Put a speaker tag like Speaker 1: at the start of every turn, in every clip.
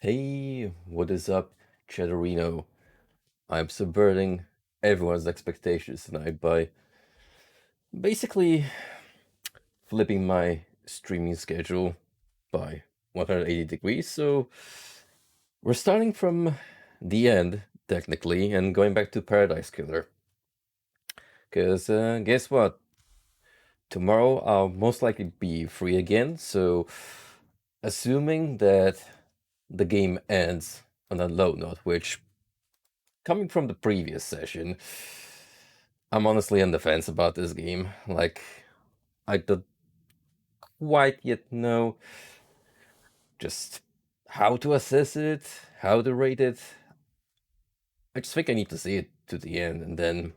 Speaker 1: Hey, what is up, Cheddarino? I'm subverting everyone's expectations tonight by basically flipping my streaming schedule by 180 degrees. So we're starting from the end, technically, and going back to Paradise Killer. Because guess what? Tomorrow I'll most likely be free again. So assuming that the game ends on a low note, which coming from the previous session, I'm honestly on the fence about this game. Like, I don't quite yet know just how to assess it, how to rate it. I just think I need to see it to the end, and then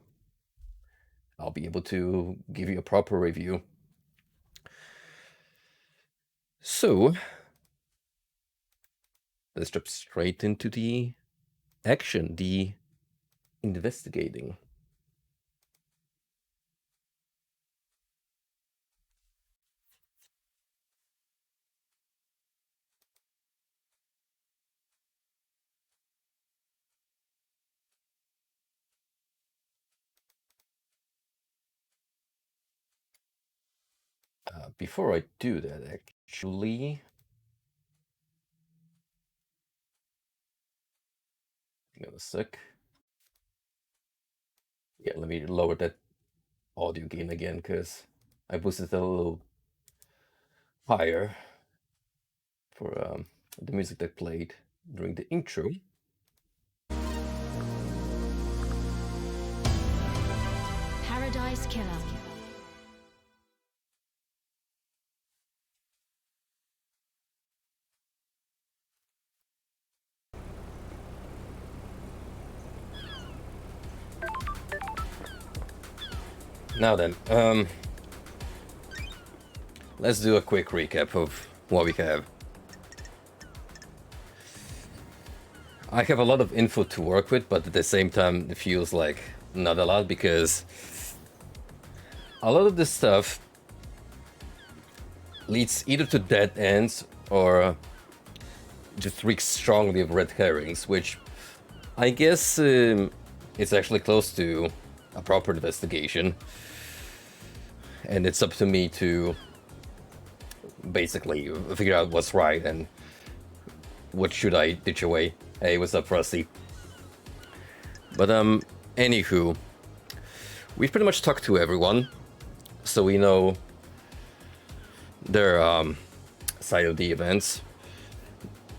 Speaker 1: I'll be able to give you a proper review. So, let's jump straight into the action, the investigating. Before I do that, actually, hang on a sec. Yeah, let me lower that audio gain again because I boosted it a little higher for the music that played during the intro.
Speaker 2: Paradise Killer.
Speaker 1: Now then, let's do a quick recap of what we have. I have a lot of info to work with, but at the same time, it feels like not a lot because a lot of this stuff leads either to dead ends or just reeks strongly of red herrings, which I guess it's actually close to a proper investigation. And it's up to me to basically figure out what's right and what should I ditch away. Hey, what's up, Frosty? But anywho, we've pretty much talked to everyone, so we know their side of the events.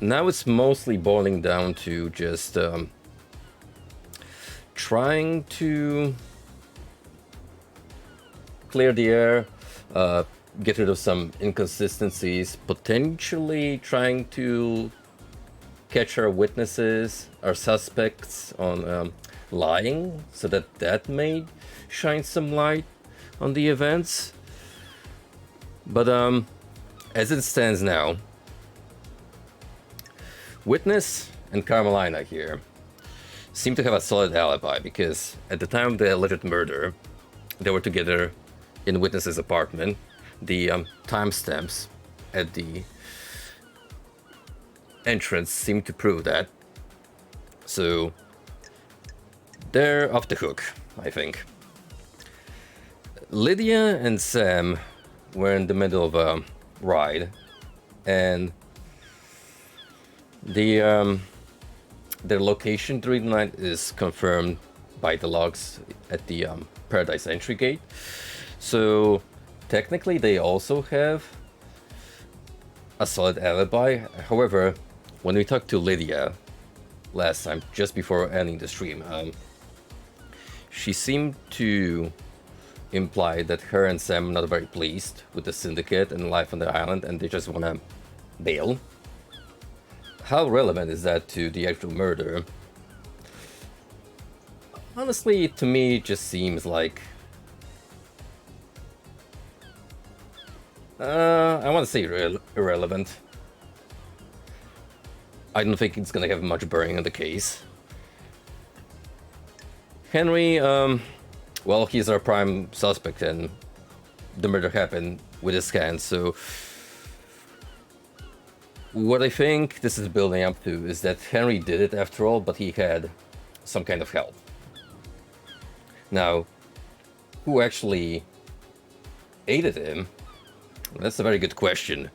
Speaker 1: Now it's mostly boiling down to just trying to clear the air, get rid of some inconsistencies, potentially trying to catch our witnesses, our suspects on lying, so that may shine some light on the events. But as it stands now, Witness and Carmelina here seem to have a solid alibi because at the time of the alleged murder, they were together in Witness's apartment. The timestamps at the entrance seem to prove that. So they're off the hook, I think. Lydia and Sam were in the middle of a ride, and their location during the night is confirmed by the logs at the Paradise entry gate. So technically, they also have a solid alibi. However, when we talked to Lydia last time, just before ending the stream, she seemed to imply that her and Sam are not very pleased with the syndicate and life on the island, and they just want to bail. How relevant is that to the actual murder? Honestly, to me, it just seems like I want to say irrelevant. I don't think it's gonna have much bearing on the case. Henry, well, he's our prime suspect, and the murder happened with his hands, so What I think this is building up to is that Henry did it after all, but he had some kind of help. Now, who actually aided him? That's a very good question.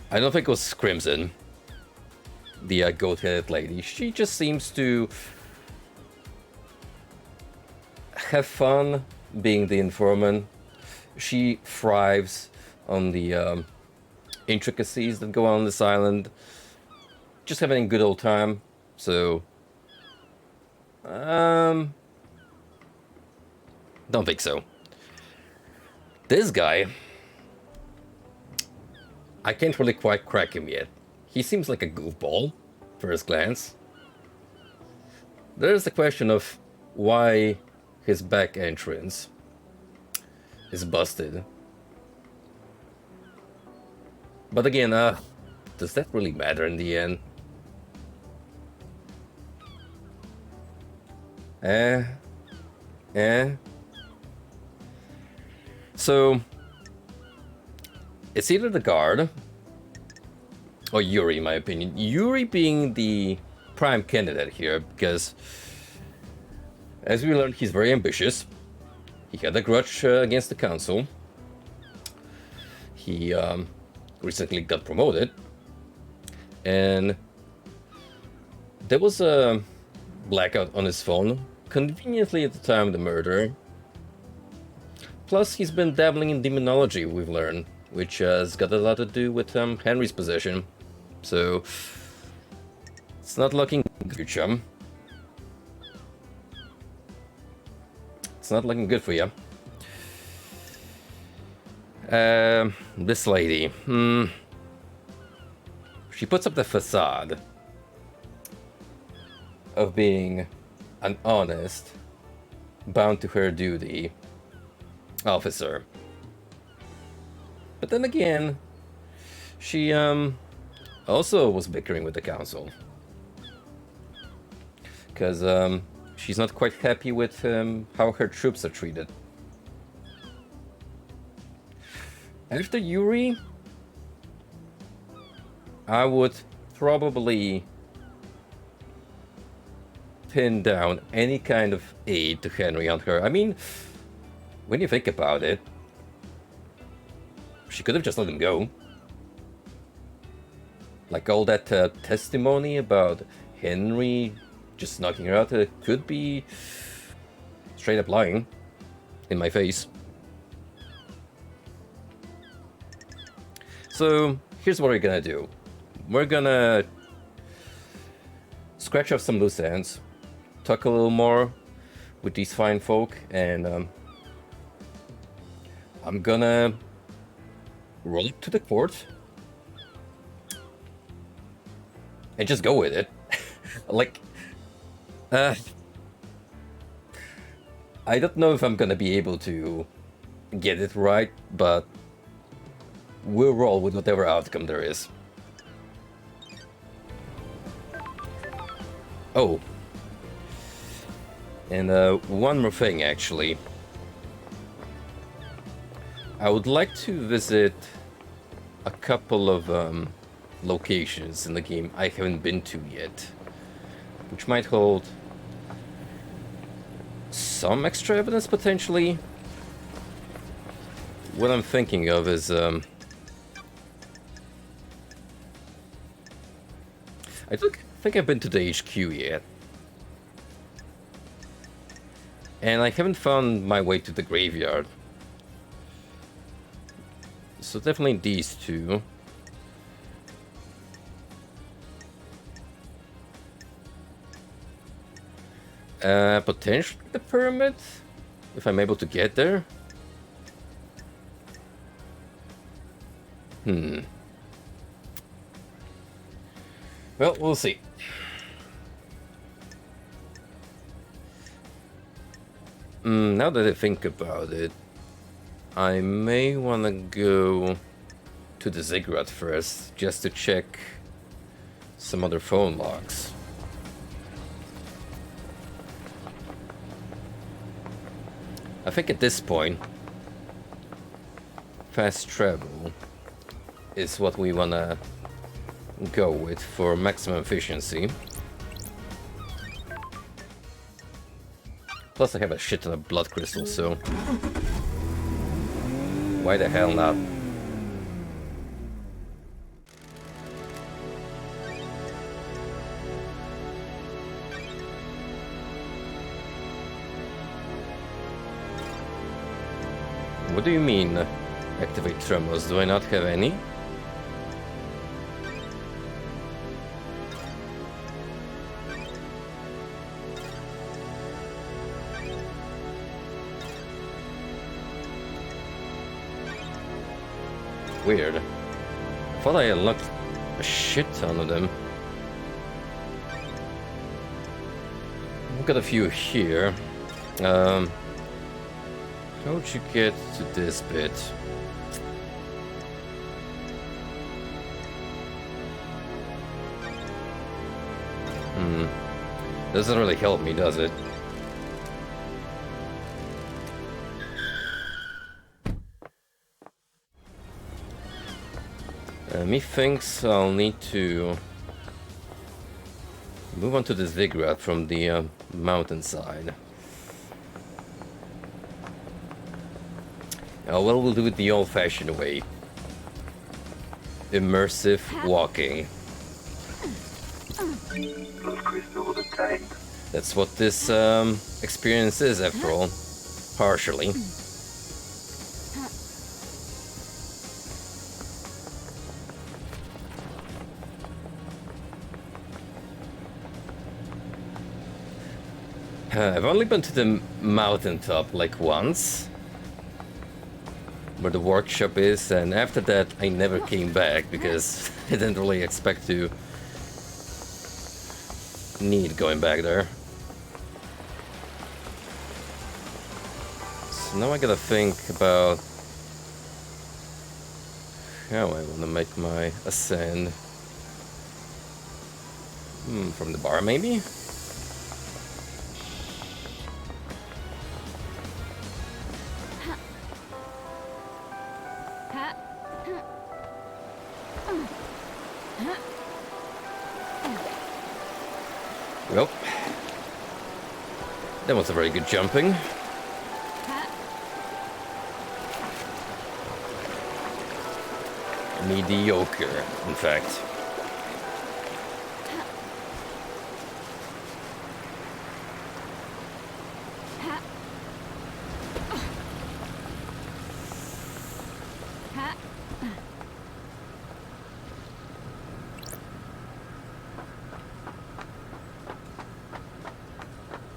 Speaker 1: I don't think it was Crimson, the goat-headed lady. She just seems to have fun being the informant. She thrives on the intricacies that go on this island. Just having a good old time. So, don't think so. This guy, I can't really quite crack him yet. He seems like a goofball, first glance. There's the question of why his back entrance is busted. But again, does that really matter in the end? So, it's either the guard or Yuri, in my opinion. Yuri being the prime candidate here, because as we learned, he's very ambitious. He had a grudge against the council. He recently got promoted. And there was a blackout on his phone, conveniently at the time of the murder. Plus, he's been dabbling in demonology, we've learned, which has got a lot to do with Henry's possession. So, it's not looking good, chum. It's not looking good for you. This lady, she puts up the facade of being an honest, bound to her duty officer. But then again, she also was bickering with the council. Because she's not quite happy with how her troops are treated. After Yuri, I would probably pin down any kind of aid to Henry on her. I mean, when you think about it, she could have just let him go. Like all that testimony about Henry just knocking her out could be straight up lying in my face. So here's what we're gonna do. We're gonna scratch off some loose ends, talk a little more with these fine folk, and I'm gonna roll up to the court and just go with it. Like, I don't know if I'm gonna be able to get it right, but we'll roll with whatever outcome there is. Oh. And one more thing, actually. I would like to visit a couple of locations in the game I haven't been to yet, which might hold some extra evidence, potentially. What I'm thinking of is I don't think I've been to the HQ yet. And I haven't found my way to the graveyard. So definitely these two. Potentially the pyramid, if I'm able to get there. Well, we'll see. Now that I think about it, I may want to go to the ziggurat first, just to check some other phone logs. I think at this point, fast travel is what we want to go with for maximum efficiency. Plus I have a shit ton of blood crystals, so why the hell not? What do you mean, activate tremors? Do I not have any? Weird. I thought I unlocked a shit ton of them. I've got a few here. How would you get to this bit? Doesn't really help me, does it? Methinks I'll need to move on to this Vigrat from the mountainside. Well, we'll do it the old-fashioned way. Immersive walking. That's what this experience is, after all. Partially. I've only been to the mountaintop like once, where the workshop is, and after that I never came back because I didn't really expect to need going back there. So now I gotta think about how I want to make my ascend. From the bar, maybe? Well, that was a very good jumping. Mediocre, in fact.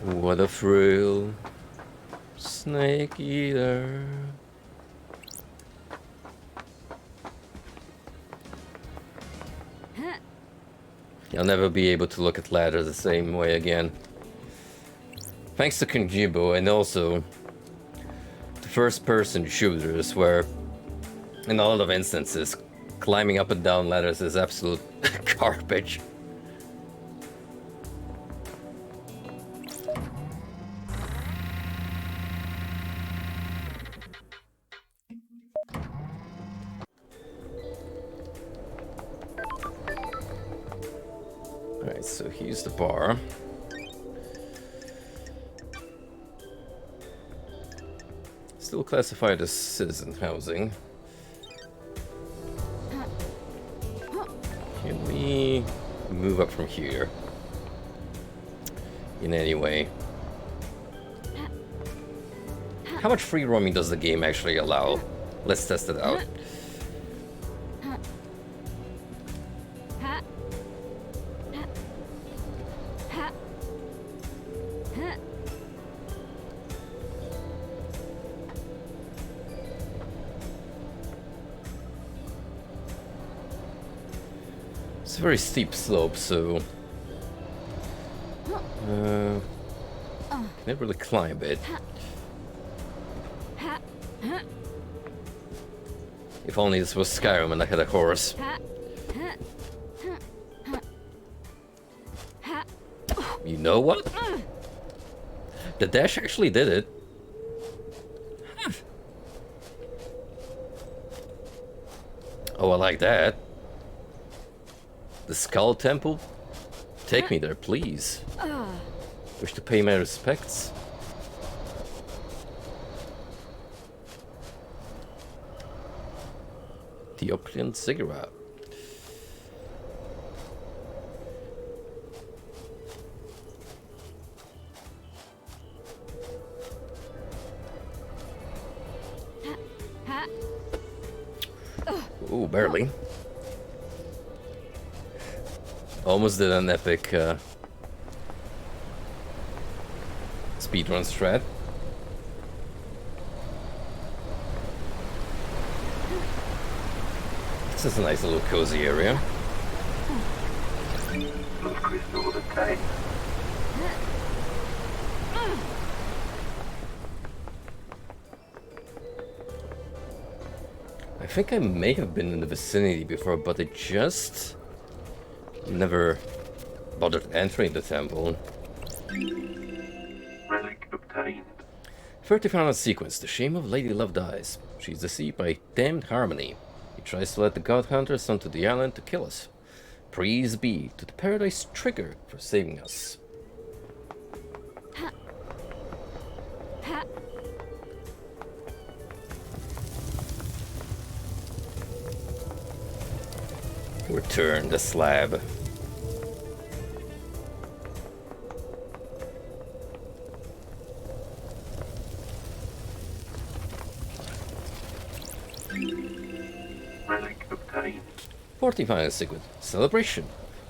Speaker 1: What a thrill, Snake Eater. I'll never be able to look at ladders the same way again. Thanks to Kenjibo and also the first-person shooters, where in a lot of instances climbing up and down ladders is absolute garbage. Alright, so here's the bar. Still classified as citizen housing. Can we move up from here in any way? How much free roaming does the game actually allow? Let's test it out. It's a very steep slope, so can't really climb it. If only this was Skyrim and I had a horse. You know what? The dash actually did it. Oh, I like that. The Skull Temple? Take me there, please. Wish to pay my respects? The Opulent Ziggurat. Ooh, barely. Almost did an epic speedrun strat. This is a nice little cozy area.
Speaker 3: Crystal obtained.
Speaker 1: I think I may have been in the vicinity before, but I just never bothered entering the temple.
Speaker 3: Relic obtained.
Speaker 1: 30th sequence. The shame of Lady Love dies. She's deceived by damned Harmony. He tries to let the God Hunters onto the island to kill us. Praise be to the Paradise Trigger for saving us. Return the slab.
Speaker 3: Relic obtained.
Speaker 1: 45th sequence. Celebration.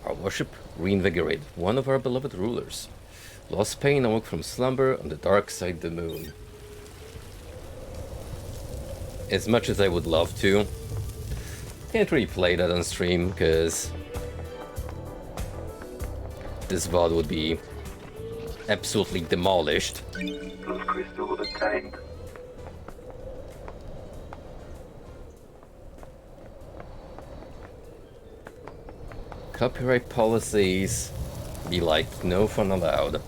Speaker 1: Our worship reinvigorated one of our beloved rulers. Lost pain awoke from slumber on the dark side of the moon. As much as I would love to, can't really play that on stream because this VOD would be absolutely demolished.
Speaker 3: Crystal obtained.
Speaker 1: Copyright policies be like no fun allowed.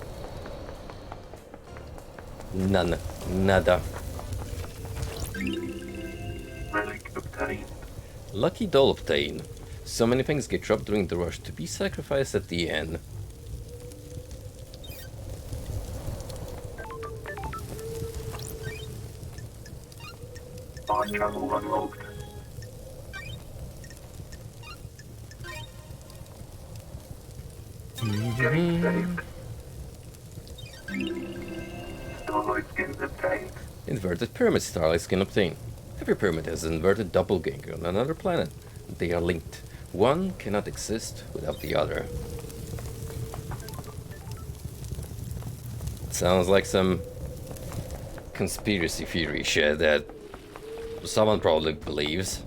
Speaker 1: None. Nada.
Speaker 3: Relic obtained.
Speaker 1: Lucky doll obtained. So many things get dropped during the rush to be sacrificed at the end.
Speaker 3: Fast travel unlocked. Getting saved. Starlight skins obtained.
Speaker 1: Inverted pyramid starlight skin obtained. Every pyramid has an inverted doppelganger on another planet. They are linked. One cannot exist without the other. Sounds like some conspiracy theory shit that someone probably believes.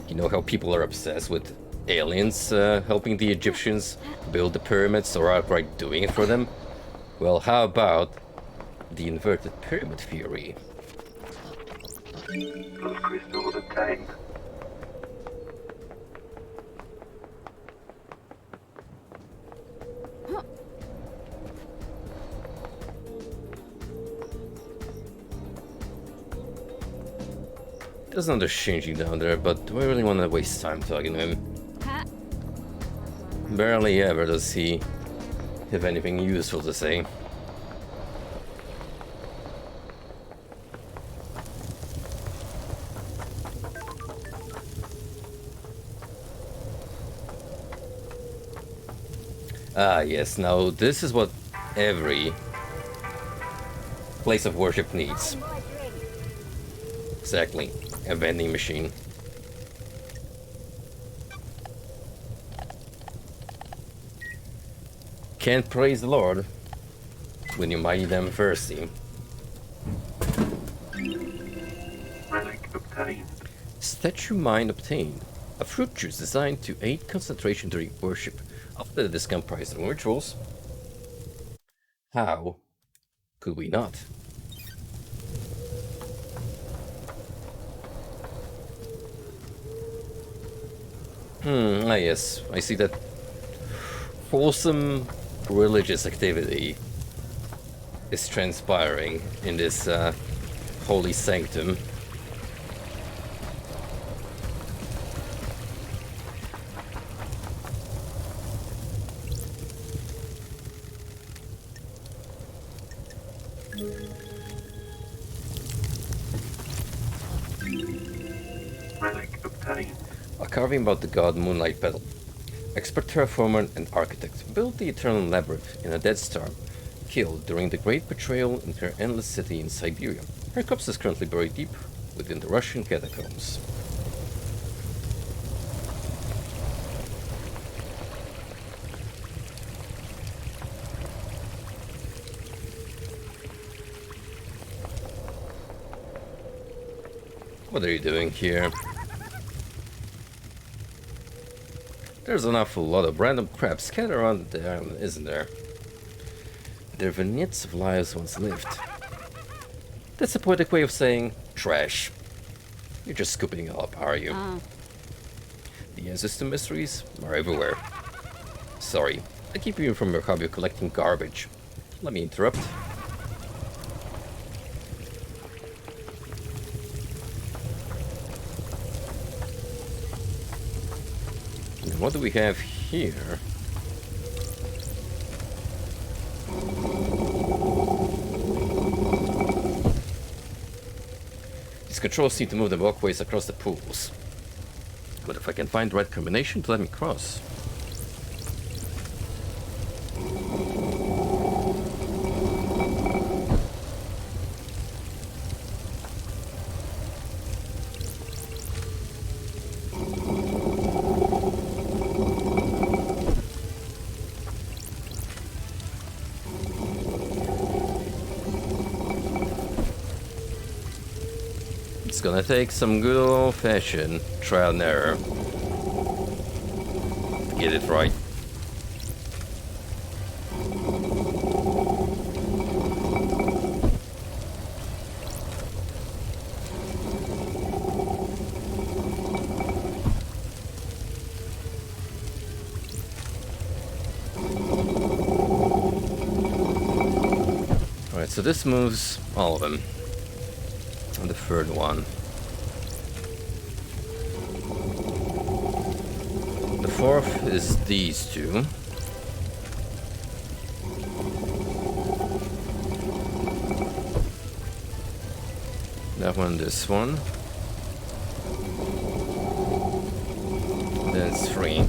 Speaker 1: You know how people are obsessed with aliens helping the Egyptians build the pyramids or outright doing it for them? Well, how about the inverted pyramid theory?
Speaker 3: Crystal obtained.
Speaker 1: There's another Shinji down there, but do I really want to waste time talking to him? Barely ever does he have anything useful to say. Ah yes, now this is what every place of worship needs. Exactly, a vending machine. Can't praise the Lord when you're mighty damn thirsty.
Speaker 3: Relic obtained.
Speaker 1: Statue Mine obtained. A fruit juice designed to aid concentration during worship. After this comprised of rituals. How could we not? Ah yes, I see that wholesome religious activity is transpiring in this holy sanctum.
Speaker 3: Relic obtained.
Speaker 1: A carving about the god Moonlight Petal. Expert terraformer and architect built the Eternal Labyrinth in a Dead Star, killed during the Great Betrayal in her endless city in Siberia. Her corpse is currently buried deep within the Russian catacombs. What are you doing here? There's an awful lot of random crap scattered around the island, isn't there? They're vignettes of lives once lived. That's a poetic way of saying trash. You're just scooping it up, are you? The answers to mysteries are everywhere. Sorry, I keep you from your hobby of collecting garbage. Let me interrupt. And what do we have here? These controls seem to move the walkways across the pools. But if I can find the right combination to let me cross. It's gonna take some good old-fashioned trial and error to get it right. Alright, so this moves all of them. And the third one. The fourth is these two. That one, this one. Then it's three.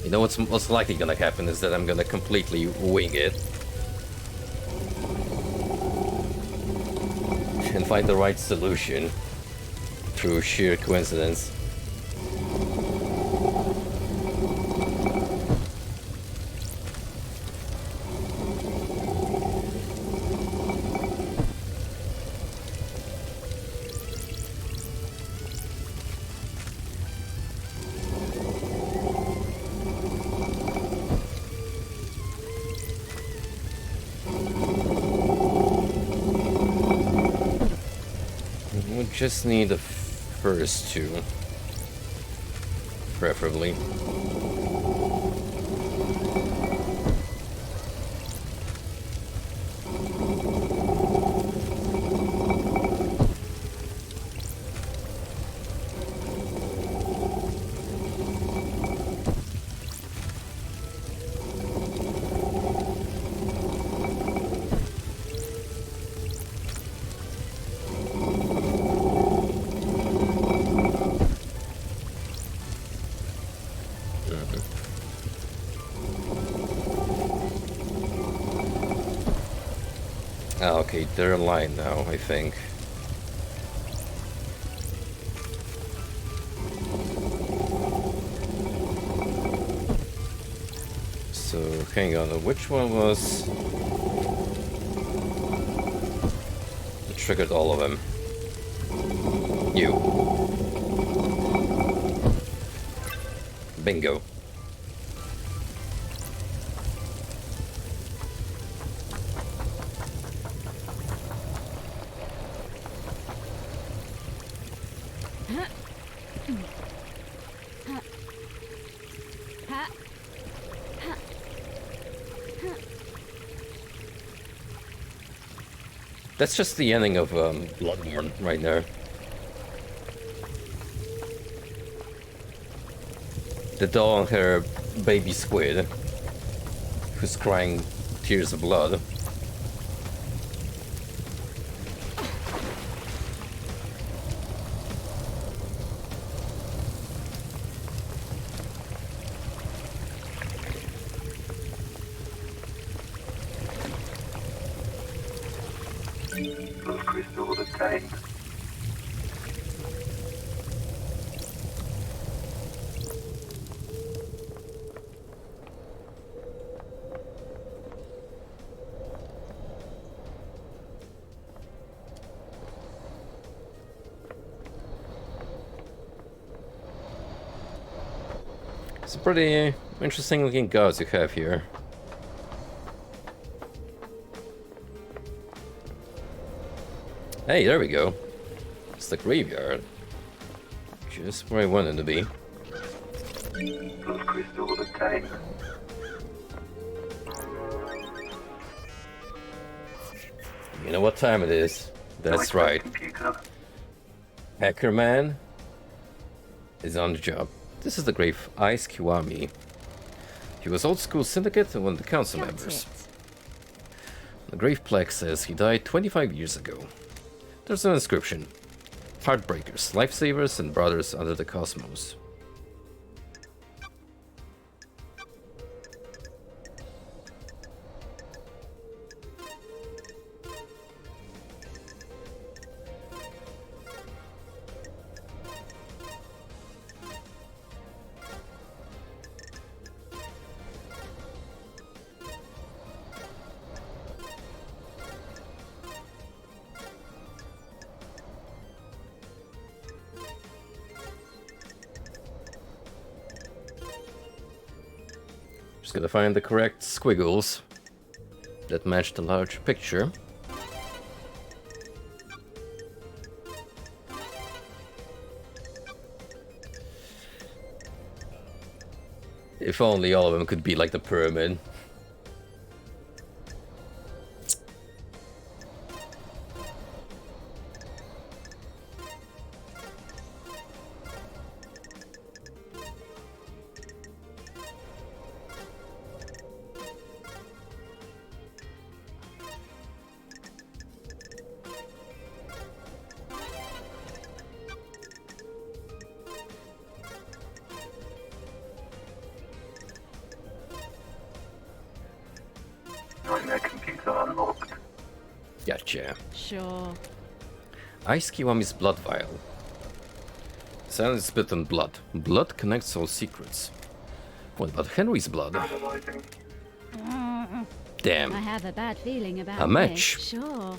Speaker 1: You know what's most likely gonna happen is that I'm gonna completely wing it and find the right solution through sheer coincidence. We just need the first two, preferably. Ah, okay, they're aligned now, I think. So, hang on, which one was... It triggered all of them. You. Bingo. That's just the ending of Bloodborne right there. The doll and her baby squid, who's crying tears of blood.
Speaker 3: Blood crystal obtained.
Speaker 1: It's a pretty interesting looking gods you have here. Hey, there we go. It's the graveyard. Just where I wanted to be.
Speaker 3: Blood crystal obtained.
Speaker 1: You know what time it is? That's right.
Speaker 3: Computer.
Speaker 1: Hacker Man is on the job. This is the grave Ice Kiwami. He was old school syndicate and one of the council members. The grave plaque says he died 25 years ago. There's an inscription. Heartbreakers, lifesavers, and brothers under the cosmos. Just gotta find the correct squiggles that match the large picture. If only all of them could be like the pyramid.
Speaker 3: Nightmare computer unlocked.
Speaker 1: Gotcha.
Speaker 2: Sure.
Speaker 1: Ice Kiwami's blood vial. Silence spit on blood. Blood connects all secrets. What about Henry's blood?
Speaker 3: Analyzing.
Speaker 1: Damn.
Speaker 2: I have a bad feeling about
Speaker 1: A match.
Speaker 2: this. Sure.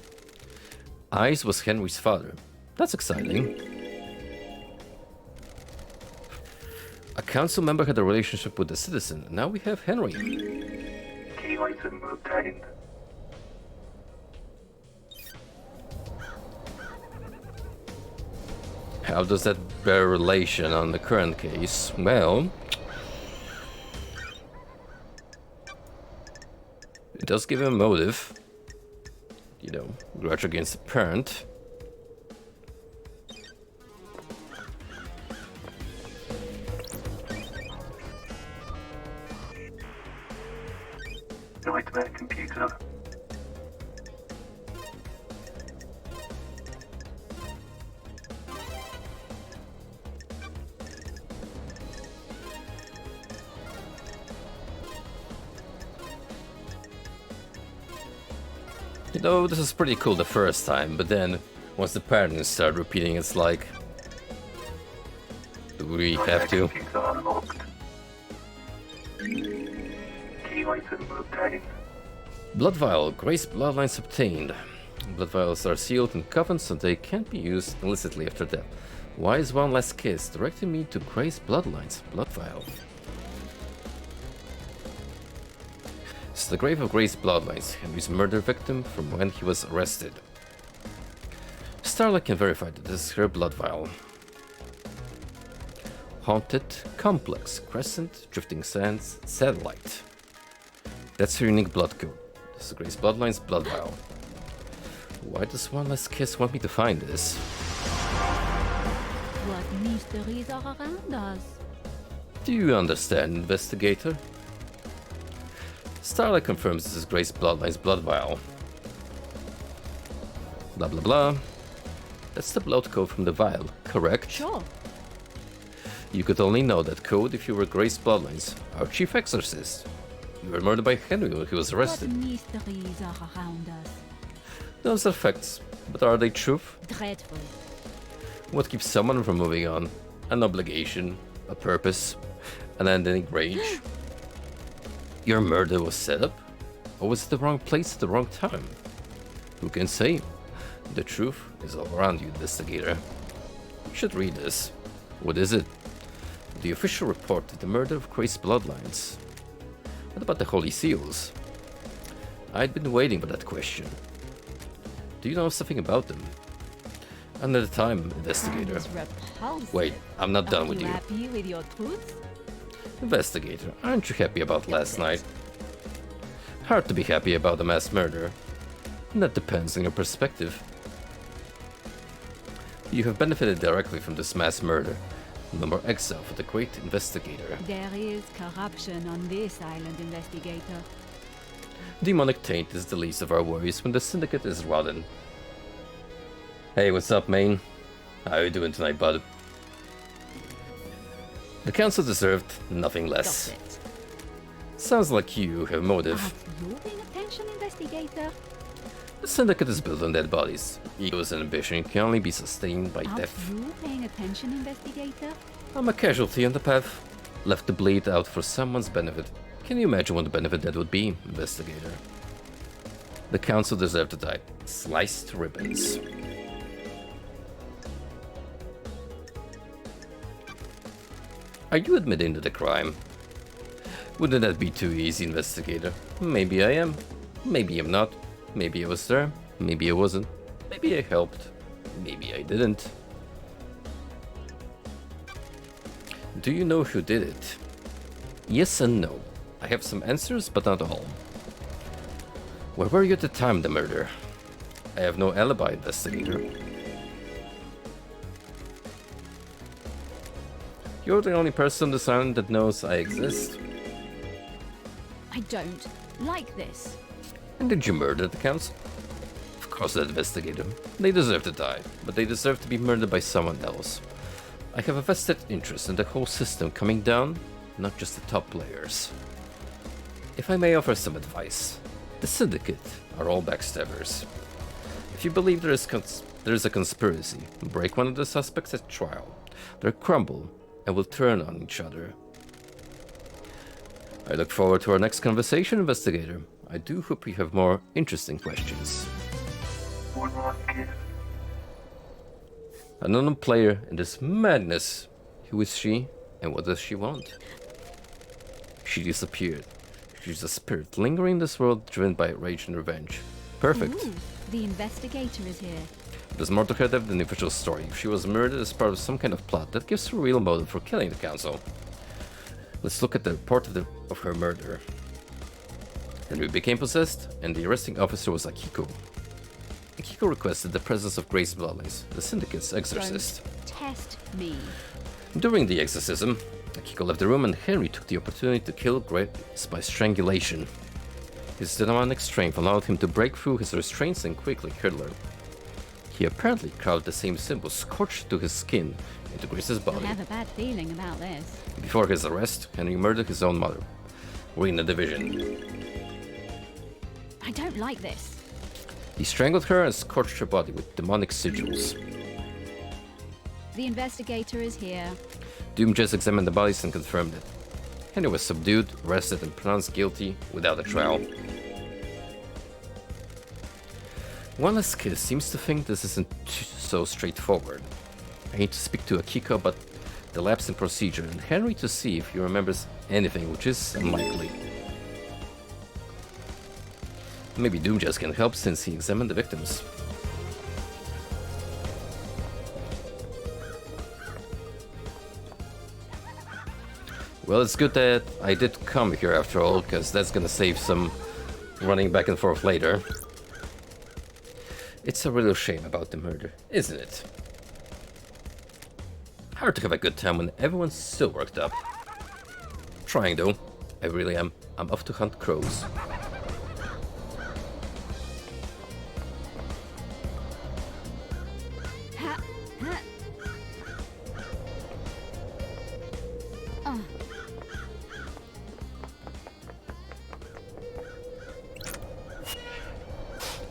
Speaker 1: Ice was Henry's father. That's exciting. A council member had a relationship with a citizen. Now we have Henry.
Speaker 3: Key item obtained.
Speaker 1: How does that bear relation on the current case? Well, it does give him a motive. You know, grudge against the parent.
Speaker 3: Nightmare computer.
Speaker 1: You know, this is pretty cool the first time, but then once the patterns start repeating, it's like, do we have to?
Speaker 3: Computer unlocked. Key item obtained.
Speaker 1: Blood vial, Grace bloodlines obtained. Blood vials are sealed in covens so they can't be used illicitly after death. Why is one last kiss directing me to Grace bloodlines? Blood vial. It's the grave of Grace bloodlines, Henry's murder victim from when he was arrested. Starlight can verify that this is her blood vial. Haunted Complex, Crescent, Drifting Sands, Satellite. That's her unique blood code. This is Grace Bloodline's blood vial. Why does One Last Kiss want me to find this?
Speaker 2: What mysteries are around us?
Speaker 1: Do you understand, investigator? Starlight confirms this is Grace Bloodline's blood vial. Blah blah blah. That's the blood code from the vial, correct?
Speaker 2: Sure.
Speaker 1: You could only know that code if you were Grace Bloodlines, our chief exorcist. You were murdered by Henry when he was arrested.
Speaker 2: What mysteries are around us?
Speaker 1: Those are facts, but are they truth?
Speaker 2: Dreadful.
Speaker 1: What keeps someone from moving on? An obligation, a purpose, an ending rage. Your murder was set up? Or was it the wrong place at the wrong time? Who can say? The truth is all around you, investigator. You should read this. What is it? The official report of the murder of Grace Bloodlines. What about the Holy Seals? I'd been waiting for that question. Do you know something about them? Another time, investigator.
Speaker 2: Sounds repulsive.
Speaker 1: Wait, I'm not done
Speaker 2: Are
Speaker 1: with you.
Speaker 2: happy with your truth?
Speaker 1: Investigator, aren't you happy about last night? Hard to be happy about a mass murder. That depends on your perspective. You have benefited directly from this mass murder. No more exile for the great investigator.
Speaker 2: There is corruption on this island, investigator.
Speaker 1: Demonic taint is the least of our worries when the syndicate is rotten. Hey, what's up, Maine? How you doing tonight, bud? The council deserved nothing less.
Speaker 2: Got it.
Speaker 1: Sounds like you have motive.
Speaker 2: Are you paying attention, investigator?
Speaker 1: The syndicate is built on dead bodies. Egos and ambition can only be sustained by
Speaker 2: Are
Speaker 1: death.
Speaker 2: you paying attention, investigator?
Speaker 1: I'm a casualty on the path, left to bleed out for someone's benefit. Can you imagine what benefit that would be, investigator? The council deserved to die. Sliced to ribbons. Are you admitting to the crime? Wouldn't that be too easy, investigator? Maybe I am. Maybe I'm not. Maybe I was there. Maybe I wasn't. Maybe I helped. Maybe I didn't. Do you know who did it? Yes and no. I have some answers, but not all. Where were you at the time of the murder? I have no alibi, investigator. You're the only person on this island that knows I exist.
Speaker 2: I don't like this.
Speaker 1: And did you murder the council? Of course I investigated them. They deserve to die, but they deserve to be murdered by someone else. I have a vested interest in the whole system coming down, not just the top players. If I may offer some advice, the Syndicate are all backstabbers. If you believe there is a conspiracy, break one of the suspects at trial. They'll crumble and will turn on each other. I look forward to our next conversation, investigator. I do hope you have more interesting questions.
Speaker 3: One last kiss.
Speaker 1: An unknown player in this madness. Who is she and what does she want? She disappeared. She's a spirit lingering in this world driven by rage and revenge. Perfect.
Speaker 2: Ooh, the investigator is here.
Speaker 1: There's more to her than the official story. She was murdered as part of some kind of plot that gives her a real motive for killing the council. Let's look at the report of her murder. Henry became possessed, and the arresting officer was Akiko. Akiko requested the presence of Grace Bloodlines, the Syndicate's exorcist.
Speaker 2: Don't test me.
Speaker 1: During the exorcism, Akiko left the room and Henry took the opportunity to kill Grace by strangulation. His demonic strength allowed him to break through his restraints and quickly kill her. He apparently carved the same symbol scorched to his skin into Grace's
Speaker 2: I
Speaker 1: body.
Speaker 2: have a bad feeling about this.
Speaker 1: Before his arrest, Henry murdered his own mother, Rena Division.
Speaker 2: I don't like this.
Speaker 1: He strangled her and scorched her body with demonic sigils.
Speaker 2: The investigator is here.
Speaker 1: Doom just examined the bodies and confirmed it. Henry was subdued, arrested, and pronounced guilty without a trial. One Last Kiss seems to think this isn't so straightforward. I need to speak to Akiko about the lapse in procedure and Henry to see if he remembers anything, which is unlikely. Maybe Doomjust can help since he examined the victims. Well, it's good that I did come here after all, because that's gonna save some running back and forth later. It's a real shame about the murder, isn't it? Hard to have a good time when everyone's so worked up. Trying though. I really am. I'm off to hunt crows.
Speaker 2: Ha, ha.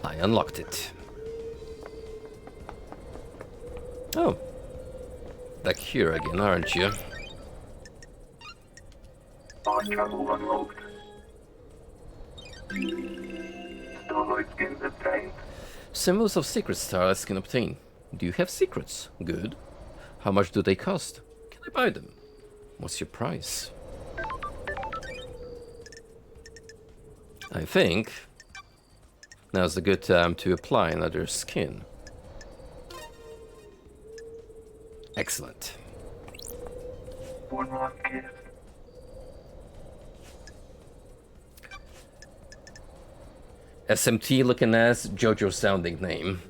Speaker 1: I unlocked it. Oh. Back here again, aren't you?
Speaker 3: Our channel unlocked. Storage in the tank.
Speaker 1: Symbols of secret stars can obtain. Do you have secrets? Good. How much do they cost? Can I buy them? What's your price? I think now's a good time to apply another skin. Excellent.
Speaker 3: One more kiss.
Speaker 1: SMT looking ass, JoJo sounding name.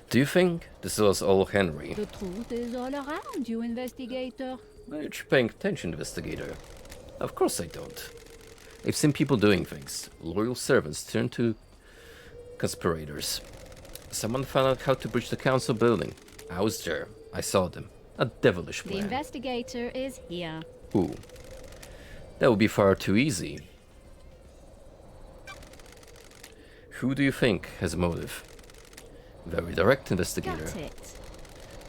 Speaker 1: Do you think this was all Henry?
Speaker 2: The truth is all around you, investigator.
Speaker 1: Aren't you paying attention, investigator? Of course I don't. I've seen people doing things. Loyal servants turn to conspirators. Someone found out how to breach the council building. I was there. I saw them. A devilish
Speaker 2: The
Speaker 1: plan.
Speaker 2: investigator is here.
Speaker 1: Ooh. That would be far too easy. Who do you think has a motive? Very direct, investigator.
Speaker 2: Got it.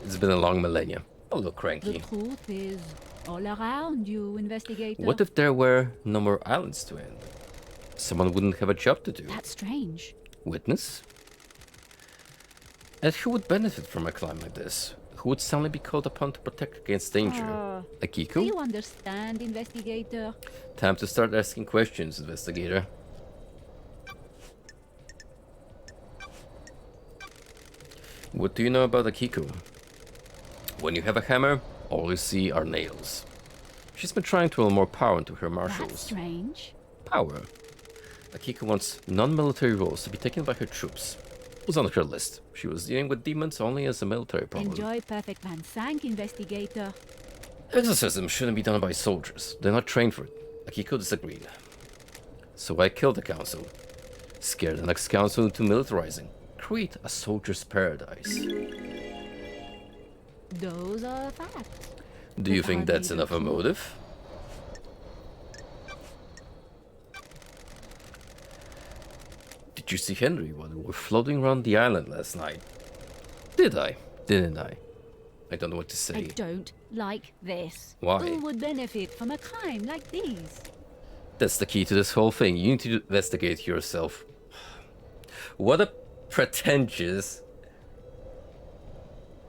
Speaker 1: It's been a long millennia. A little
Speaker 2: The
Speaker 1: cranky.
Speaker 2: truth is all around you, investigator.
Speaker 1: What if there were no more islands to end? Someone wouldn't have a job to do.
Speaker 2: That's strange.
Speaker 1: Witness? And who would benefit from a climb like this? Who would suddenly be called upon to protect against danger?
Speaker 2: Do
Speaker 1: Akiko?
Speaker 2: you understand, investigator?
Speaker 1: Time to start asking questions, investigator. What do you know about Akiko? When you have a hammer, all you see are nails. She's been trying to will more power into her
Speaker 2: That's
Speaker 1: marshals.
Speaker 2: strange.
Speaker 1: Power. Akiko wants non-military roles to be taken by her troops. It was on her list. She was dealing with demons only as a military problem.
Speaker 2: Enjoy Perfect Van Sank, investigator.
Speaker 1: Exorcism shouldn't be done by soldiers. They're not trained for it. Akiko disagreed. So I killed the council. Scared the next council into militarizing. Create a soldier's paradise.
Speaker 2: Those are facts.
Speaker 1: Do you
Speaker 2: But
Speaker 1: think
Speaker 2: are
Speaker 1: that's
Speaker 2: they
Speaker 1: enough
Speaker 2: the
Speaker 1: a
Speaker 2: truth?
Speaker 1: motive? Did you see Henry while we were floating around the island last night? Did I? Didn't I? I don't know what to
Speaker 2: I
Speaker 1: say.
Speaker 2: don't like this.
Speaker 1: Why?
Speaker 2: Who would benefit from a crime like these?
Speaker 1: That's the key to this whole thing. You need to investigate yourself. What a pretentious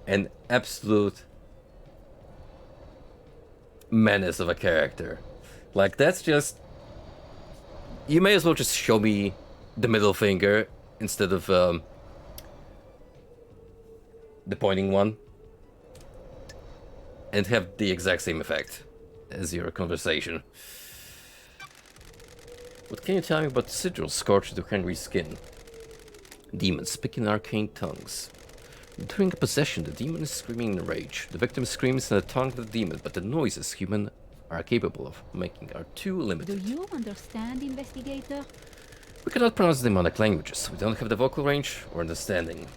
Speaker 1: and absolute menace of a character. Like, that's just... You may as well just show me the middle finger instead of the pointing one. And have the exact same effect as your conversation. What can you tell me about the sigil scorched into Henry's skin? Demons speaking arcane tongues. During a possession, the demon is screaming in rage. The victim screams in the tongue of the demon, but the noises humans are capable of making are too
Speaker 2: Do
Speaker 1: limited.
Speaker 2: you understand, investigator?
Speaker 1: We cannot pronounce demonic languages. We don't have the vocal range or understanding.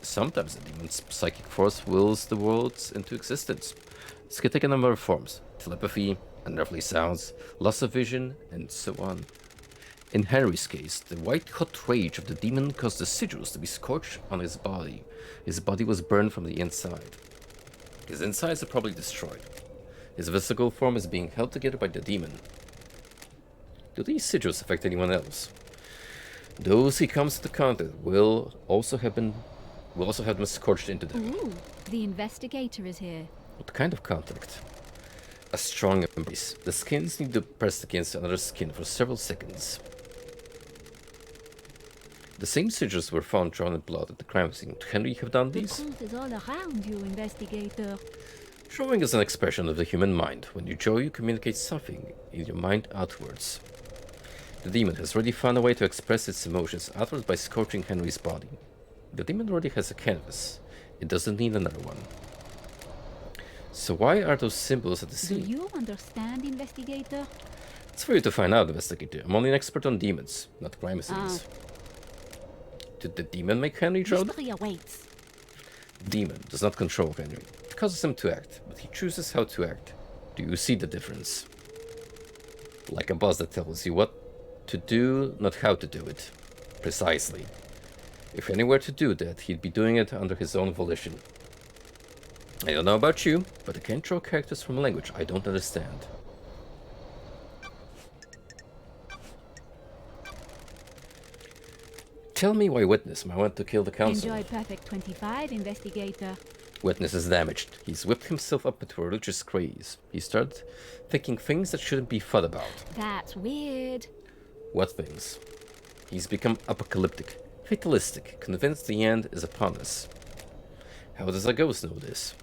Speaker 1: Sometimes the demon's psychic force wills the worlds into existence. This can take a number of forms. Telepathy, unearthly sounds, loss of vision, and so on. In Henry's case, the white-hot rage of the demon caused the sigils to be scorched on his body. His body was burned from the inside. His insides are probably destroyed. His physical form is being held together by the demon. Do these sigils affect anyone else? Those he comes into contact will also have them scorched into them.
Speaker 2: Ooh, the investigator is here.
Speaker 1: What kind of contact? A strong embrace. The skins need to press against another skin for several seconds. The same sigils were found drawn in blood at the crime scene. Would Henry have done
Speaker 2: The
Speaker 1: these?
Speaker 2: truth is all around you, investigator.
Speaker 1: Drawing is an expression of the human mind. When you draw, you communicate something in your mind outwards. The demon has already found a way to express its emotions outward by scorching Henry's body. The demon already has a canvas. It doesn't need another one. So why are those symbols at the
Speaker 2: Do
Speaker 1: scene?
Speaker 2: you understand, investigator?
Speaker 1: It's for you to find out, investigator. I'm only an expert on demons, not crime scenes. Did the demon make Henry drown?
Speaker 2: Mystery awaits.
Speaker 1: Demon does not control Henry. It causes him to act, but he chooses how to act. Do you see the difference? Like a boss that tells you what to do, not how to do it. Precisely. If Henry were to do that, he'd be doing it under his own volition. I don't know about you, but I can't draw characters from a language I don't understand. Tell me why Witness might want to kill the council.
Speaker 2: Enjoy Perfect 25, investigator.
Speaker 1: Witness is damaged. He's whipped himself up into a religious craze. He started thinking things that shouldn't be thought about.
Speaker 2: That's weird.
Speaker 1: What things? He's become apocalyptic, fatalistic, convinced the end is upon us. How does a ghost know this?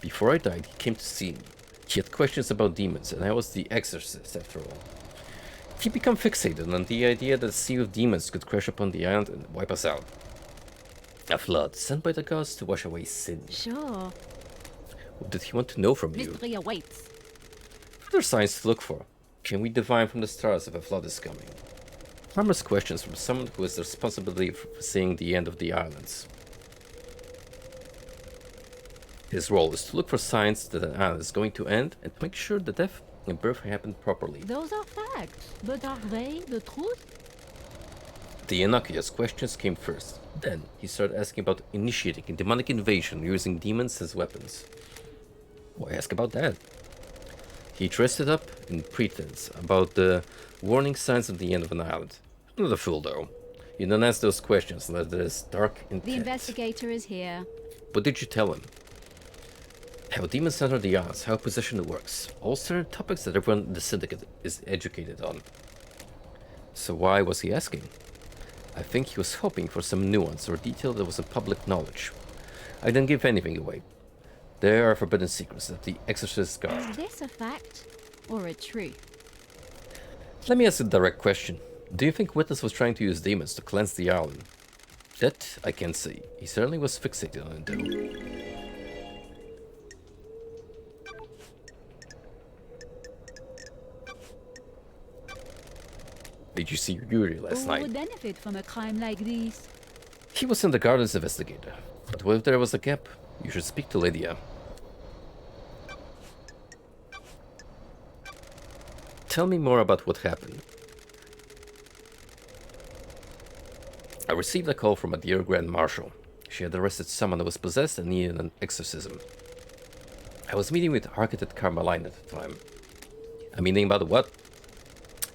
Speaker 1: Before I died, he came to see me. He had questions about demons, and I was the exorcist after all. He became fixated on the idea that a sea of demons could crash upon the island and wipe us out. A flood sent by the gods to wash away sin.
Speaker 2: Sure.
Speaker 1: What did he want to know from you?
Speaker 2: Mystery awaits.
Speaker 1: What are signs to look for? Can we divine from the stars if a flood is coming? Harmless questions from someone who has the responsibility for seeing the end of the islands. His role is to look for signs that an island is going to end and to make sure the death and birth happen properly.
Speaker 2: Those are facts, but are they the truth?
Speaker 1: The innocuous questions came first. Then he started asking about initiating a demonic invasion using demons as weapons. Why ask about that? He dressed it up in pretense about the warning signs at the end of an island. I'm not a fool though. You don't ask those questions unless there is dark intent.
Speaker 2: The investigator is here.
Speaker 1: What did you tell him? How demons enter the islands, how possession works. All certain topics that everyone in the syndicate is educated on. So why was he asking? I think he was hoping for some nuance or detail that wasn't public knowledge. I didn't give anything away. There are forbidden secrets that the exorcist guard.
Speaker 2: Is this a fact or a truth?
Speaker 1: Let me ask a direct question. Do you think Witness was trying to use demons to cleanse the island? That I can't say. He certainly was fixated on it though. Did you see Yuri last
Speaker 2: Who
Speaker 1: night?
Speaker 2: would benefit from a crime like this?
Speaker 1: He was in the gardens investigator. But what if there was a gap? You should speak to Lydia. Tell me more about what happened. I received a call from a dear Grand Marshal. She had arrested someone who was possessed and needed an exorcism. I was meeting with Architect Carmeline at the time. A meeting about what?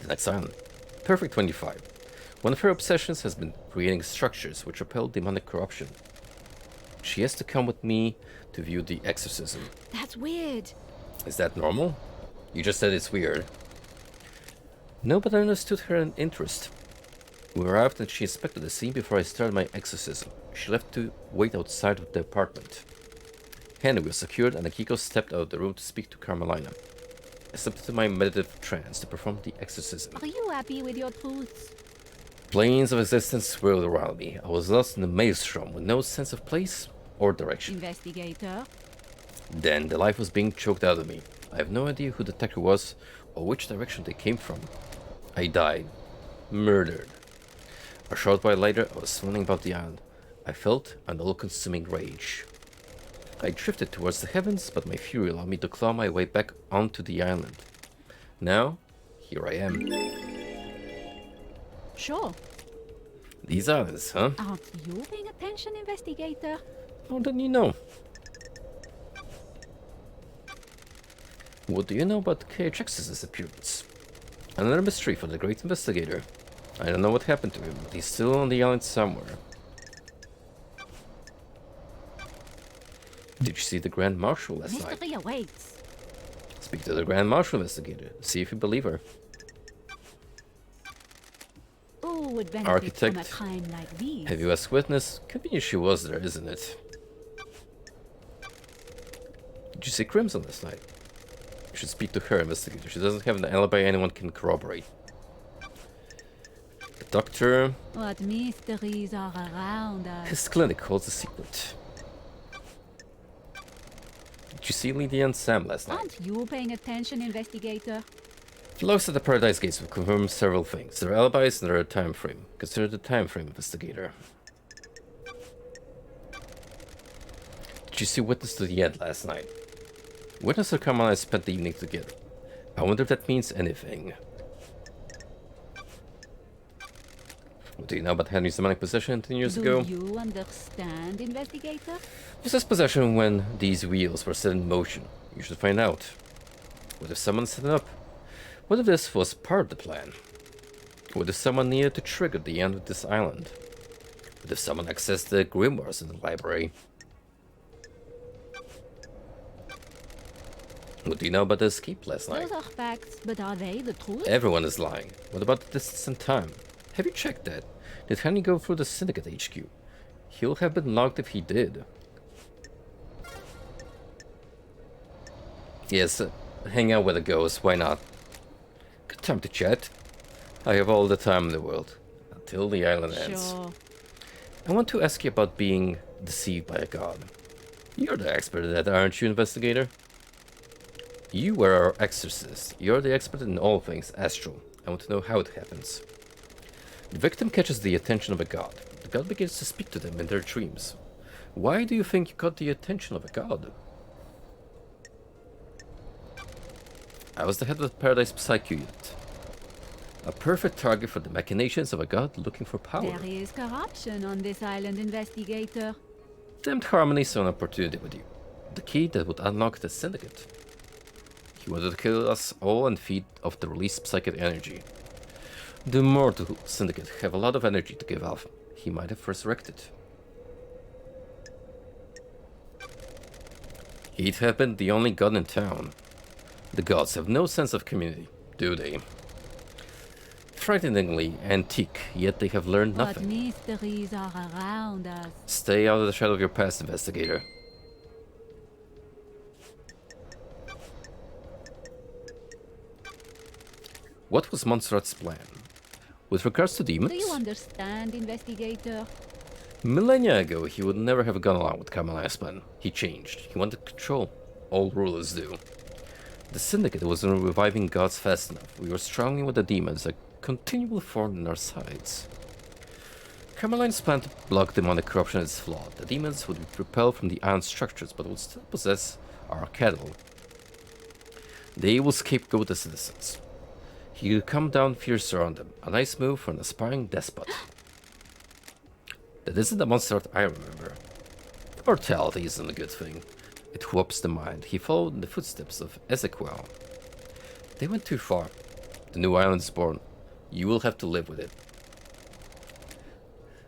Speaker 1: The next island. Perfect 25. One of her obsessions has been creating structures which repel demonic corruption. She has to come with me to view the exorcism.
Speaker 2: That's weird.
Speaker 1: Is that normal? You just said it's weird. No, but I understood her interest. We arrived and she inspected the scene before I started my exorcism. She left to wait outside of the apartment. Henry was secured and Akiko stepped out of the room to speak to Carmelina. I slipped into my meditative trance to perform the exorcism.
Speaker 2: Are you happy with your truths?
Speaker 1: Planes of existence swirled around me. I was lost in a maelstrom with no sense of place or direction.
Speaker 2: Investigator.
Speaker 1: Then the life was being choked out of me. I have no idea who the attacker was or which direction they came from. I died. Murdered. A short while later, I was swimming about the island. I felt an all-consuming rage. I drifted towards the heavens, but my fury allowed me to claw my way back onto the island. Now, here I am.
Speaker 2: Sure.
Speaker 1: These islands, huh?
Speaker 2: Aren't you paying attention, investigator?
Speaker 1: How did you know? What do you know about KHX's disappearance? Another mystery for the great investigator. I don't know what happened to him, but he's still on the island somewhere. Did you see the Grand Marshal last night?
Speaker 2: Mystery awaits.
Speaker 1: Speak to the Grand Marshal investigator. See if you believe her.
Speaker 2: Who would benefit
Speaker 1: Architect,
Speaker 2: from a crime like this?
Speaker 1: Have you asked Witness? Convenient she was there, isn't it? Did you see Crimson last night? You should speak to her, investigator. She doesn't have an alibi anyone can corroborate. doctor.
Speaker 2: What mysteries are around us?
Speaker 1: His clinic holds a secret. Did you see Lydia and Sam last night?
Speaker 2: Aren't you paying attention, investigator?
Speaker 1: Folks at the Paradise Gates have confirmed several things. Their alibis and their time frame. Consider the time frame, investigator. Did you see Witness to the End last night? Witness and Carmine and I spent the evening together. I wonder if that means anything. What do you know about Henry's demonic possession 10 years ago?
Speaker 2: Do you understand, investigator?
Speaker 1: Was this possession when these wheels were set in motion? You should find out. What if someone set it up? What if this was part of the plan? What if someone needed to trigger the end of this island? What if someone accessed the grimoires in the library? What do you know about the escape last night?
Speaker 2: Those are facts, but are they the truth?
Speaker 1: Everyone is lying. What about the distance and time? Have you checked that? Did Henry go through the Syndicate HQ? He'll have been logged if he did. Yes, hang out with the ghost, why not? Good time to chat. I have all the time in the world. Until the island ends.
Speaker 2: Sure.
Speaker 1: I want to ask you about being deceived by a god. You're the expert at that, aren't you, investigator? You were our exorcist. You're the expert in all things astral. I want to know how it happens. The victim catches the attention of a god. The god begins to speak to them in their dreams. Why do you think you got the attention of a god? I was the head of the Paradise Psycho Unit. A perfect target for the machinations of a god looking for power.
Speaker 2: There is corruption on this island, investigator.
Speaker 1: Damned Harmony saw an opportunity with you. The key that would unlock the Syndicate. He wanted to kill us all and feed off the released psychic energy. The Mortal Syndicate have a lot of energy to give off. He might have resurrected. He'd have been the only god in town. The gods have no sense of community, do they? Frighteningly antique, yet they have learned
Speaker 2: What
Speaker 1: nothing.
Speaker 2: mysteries are around us?
Speaker 1: Stay out of the shadow of your past, investigator. What was Montserrat's plan? With regards to demons?
Speaker 2: Do you understand, investigator?
Speaker 1: Millennia ago, he would never have gone along with Kamala's plan. He changed. He wanted control. All rulers do. The Syndicate wasn't reviving gods fast enough. We were struggling with the demons that continually formed on our sides. Carmeline's plan to block demonic corruption is flawed. The demons would be repelled from the iron structures, but would still possess our cattle. They will scapegoat the citizens. He would come down fiercer on them. A nice move for an aspiring despot. That isn't the Montserrat I remember. Mortality isn't a good thing. It whoops the mind. He followed in the footsteps of Ezequiel. They went too far. The new island is born. You will have to live with it.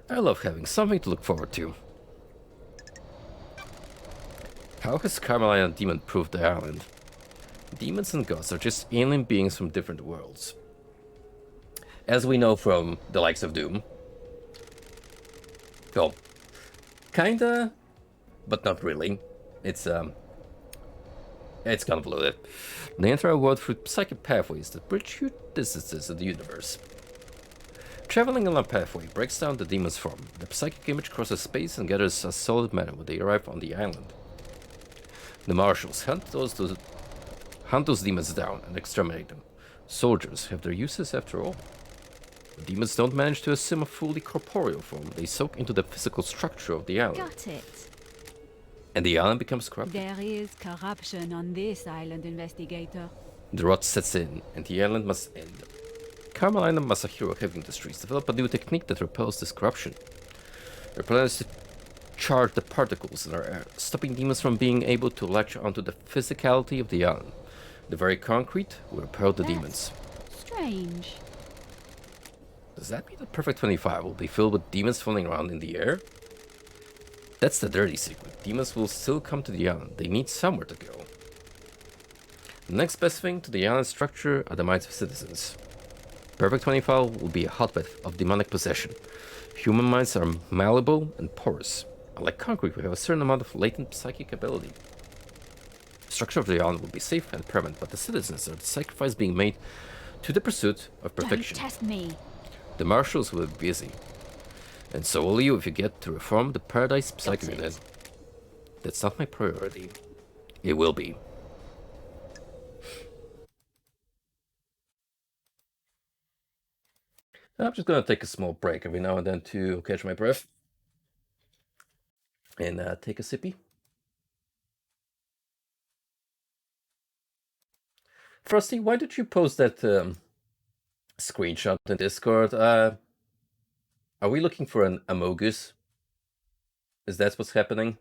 Speaker 1: I love having something to look forward to. How has Carmeline and Demon proved the island? Demons and gods are just alien beings from different worlds. As we know from the likes of Doom. Well, kinda, but not really. It's convoluted. They enter our world through psychic pathways that bridge huge distances in the universe. Traveling along a pathway breaks down the demon's form. The psychic image crosses space and gathers a solid matter when they arrive on the island. The marshals hunt those demons down and exterminate them. Soldiers have their uses after all. When demons don't manage to assume a fully corporeal form, they soak into the physical structure of the island.
Speaker 2: Got it.
Speaker 1: And the island becomes corrupted.
Speaker 2: There is corruption on this island, investigator.
Speaker 1: The rot sets in, and the island must end. Carmeline and Masahiro Heavy Industries develop a new technique that repels this corruption. Their plan is to charge the particles in our air, stopping demons from being able to latch onto the physicality of the island. The very concrete will repel the demons.
Speaker 2: Strange.
Speaker 1: Does that mean that Perfect 25 will be filled with demons floating around in the air? That's the dirty secret. Demons will still come to the island. They need somewhere to go. The next best thing to the island structure are the minds of citizens. Perfect 25 will be a hotbed of demonic possession. Human minds are malleable and porous. Unlike concrete, we have a certain amount of latent psychic ability. The structure of the island will be safe and permanent, but the citizens are the sacrifice being made to the pursuit of perfection.
Speaker 2: Don't test me.
Speaker 1: The marshals will be busy. And so will you if you get to reform the Paradise Psycho Unit. That's not my priority. It will be. I'm just gonna take a small break every now and then to catch my breath. And take a sippy. Frosty, why did you post that screenshot in Discord? Are we looking for an Amogus? Is that what's happening?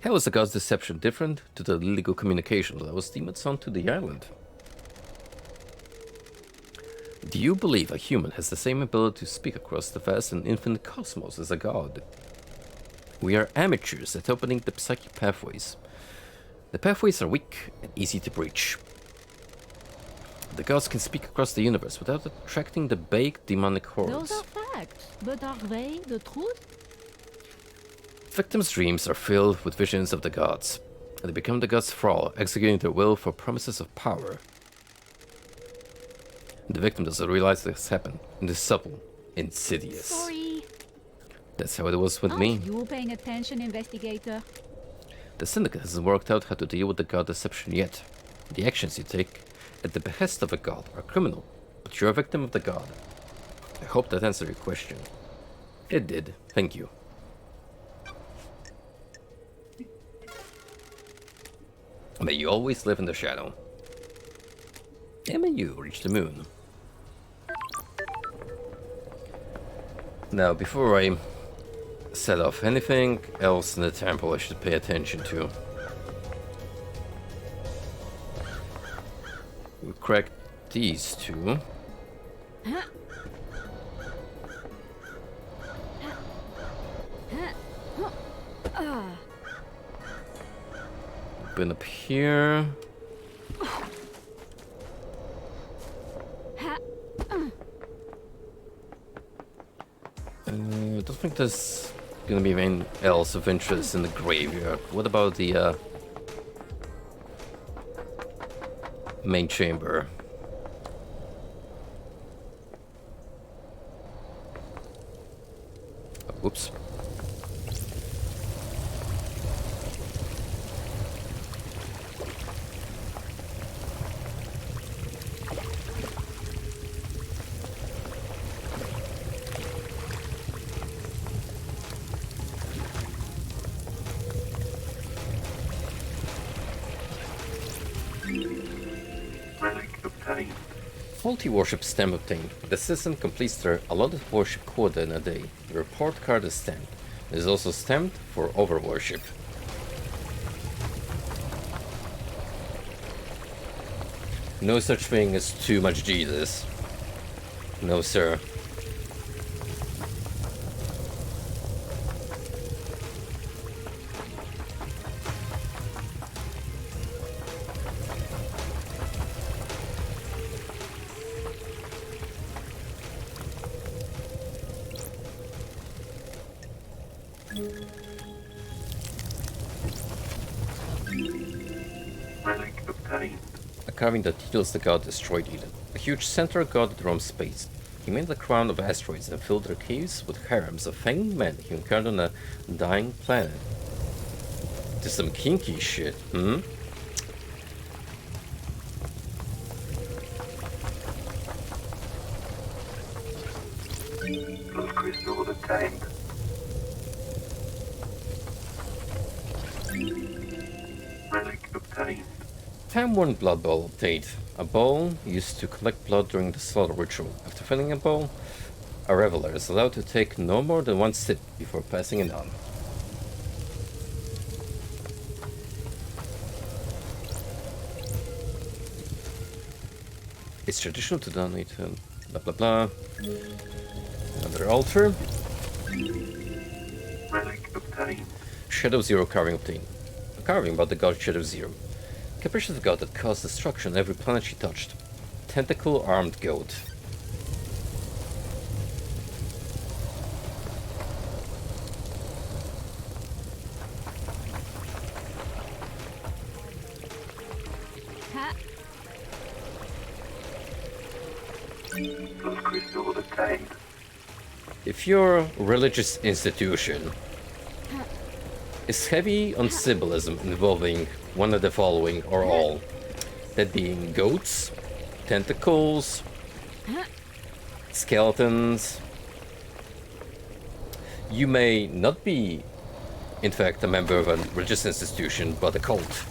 Speaker 1: How is the god's deception different to the illegal communication that was demons onto the island? Do you believe a human has the same ability to speak across the vast and infinite cosmos as a god? We are amateurs at opening the psychic pathways. The pathways are weak and easy to breach. The gods can speak across the universe without attracting the vague demonic horrors.
Speaker 2: Those are facts, but are they the truth?
Speaker 1: Victims' dreams are filled with visions of the gods, and they become the gods' thrall, executing their will for promises of power. The victim doesn't realize this happened, and is subtle, insidious.
Speaker 2: Sorry.
Speaker 1: That's how it was with me.
Speaker 2: Aren't you paying attention, investigator?
Speaker 1: The Syndicate hasn't worked out how to deal with the god deception yet. The actions you take at the behest of a god are criminal, but you're a victim of the god. I hope that answered your question. It did, thank you. May you always live in the shadow. And may you reach the moon. Now, before I set off, anything else in the temple I should pay attention to? We cracked these two. Been up here. I don't think there's gonna be anything else of interest in the graveyard. What about the main chamber? Oh, whoops.
Speaker 3: Relic obtained.
Speaker 1: Faulty worship stamp obtained. The citizen completes their allotted worship quota in a day. The report card is stamped. It is also stamped for overworship. No such thing as too much Jesus. No, sir.
Speaker 3: Relic obtained.
Speaker 1: A carving that titles the god destroyed Eden. A huge centaur god that roams space. He made the crown of asteroids and filled their caves with harems of fanged men he encountered on a dying planet. This is some kinky shit, hmm?
Speaker 3: Blood crystal obtained. Relic obtained.
Speaker 1: Time-worn blood bowl obtained. A bowl used to collect blood during the slaughter ritual. After filling a bowl, a reveler is allowed to take no more than one sip before passing it on. It's traditional to donate blah blah blah. Another altar.
Speaker 3: Relic obtained.
Speaker 1: Shadow Zero carving obtained. A carving about the god Shadow Zero. Capricious god that caused destruction on every planet she touched. Tentacle armed goat.
Speaker 3: crystal obtained.
Speaker 1: If your religious institution is heavy on symbolism involving one of the following or all, that being goats, tentacles, skeletons, you may not be, in fact, a member of a religious institution, but a cult.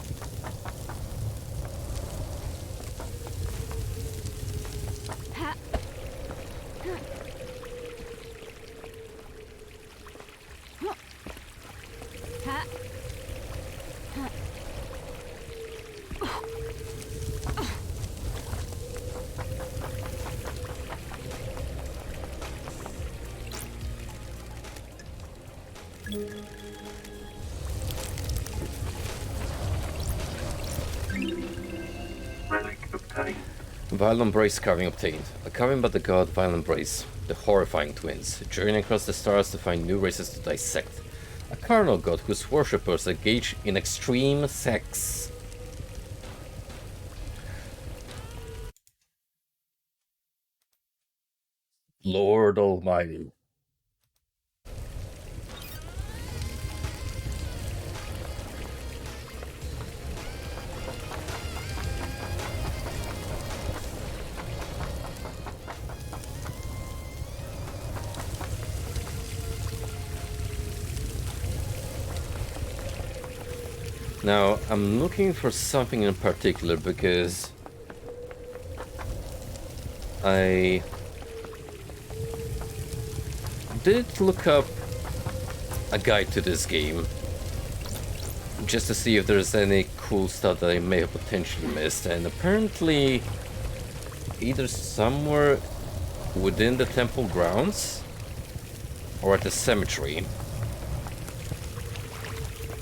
Speaker 3: Relic obtained.
Speaker 1: Vile Embrace carving obtained. A carving by the god Vile Embrace, the horrifying twins, journeying across the stars to find new races to dissect. A carnal god whose worshippers engage in extreme sex. Lord Almighty. Now, I'm looking for something in particular because I did look up a guide to this game just to see if there's any cool stuff that I may have potentially missed, and apparently either somewhere within the temple grounds or at the cemetery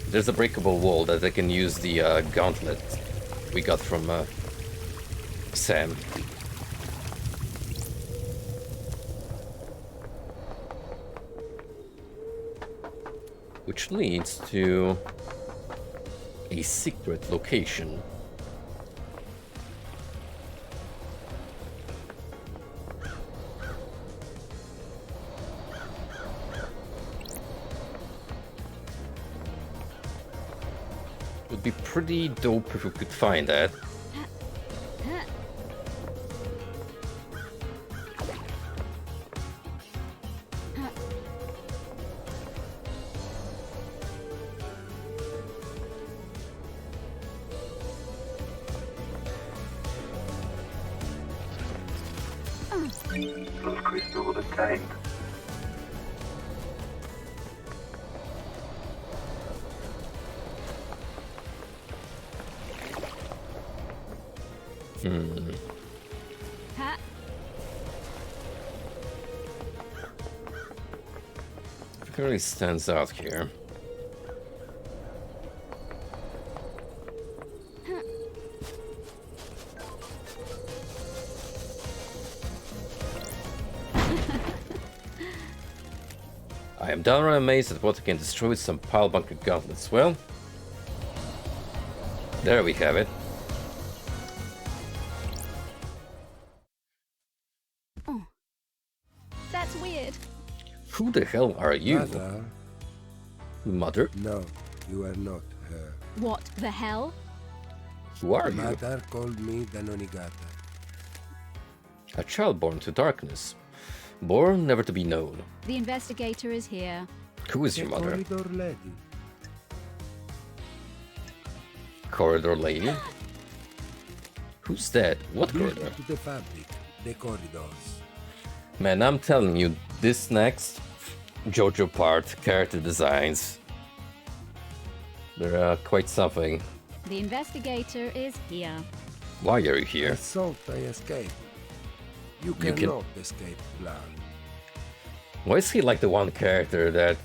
Speaker 1: there's a breakable wall that I can use the gauntlet we got from Sam. Which leads to a secret location. Would be pretty dope if we could find that.
Speaker 3: Soul crystal obtained.
Speaker 2: Ha!
Speaker 1: It really stands out here. I am downright amazed at what I can destroy with some pile bunker gauntlets. Well, there we have it.
Speaker 2: That's weird.
Speaker 1: Who the hell are you?
Speaker 4: Mother?
Speaker 1: Mother?
Speaker 4: No, you are not her.
Speaker 2: What the hell?
Speaker 1: Who are you?
Speaker 4: Mother called me the Nonigata.
Speaker 1: A child born to darkness. Born never to be known.
Speaker 2: The investigator is here.
Speaker 1: Who is
Speaker 4: The
Speaker 1: your mother?
Speaker 4: corridor lady.
Speaker 1: Corridor lady? Who's that? What
Speaker 4: Built
Speaker 1: corridor?
Speaker 4: to the fabric, the corridors.
Speaker 1: Man, I'm telling you, this next JoJo part, character designs, they're quite something.
Speaker 2: The investigator is here.
Speaker 1: Why are you
Speaker 4: I
Speaker 1: here?
Speaker 4: thought I escaped. You
Speaker 1: You can-
Speaker 4: cannot escape plan.
Speaker 1: Why is he like the one character that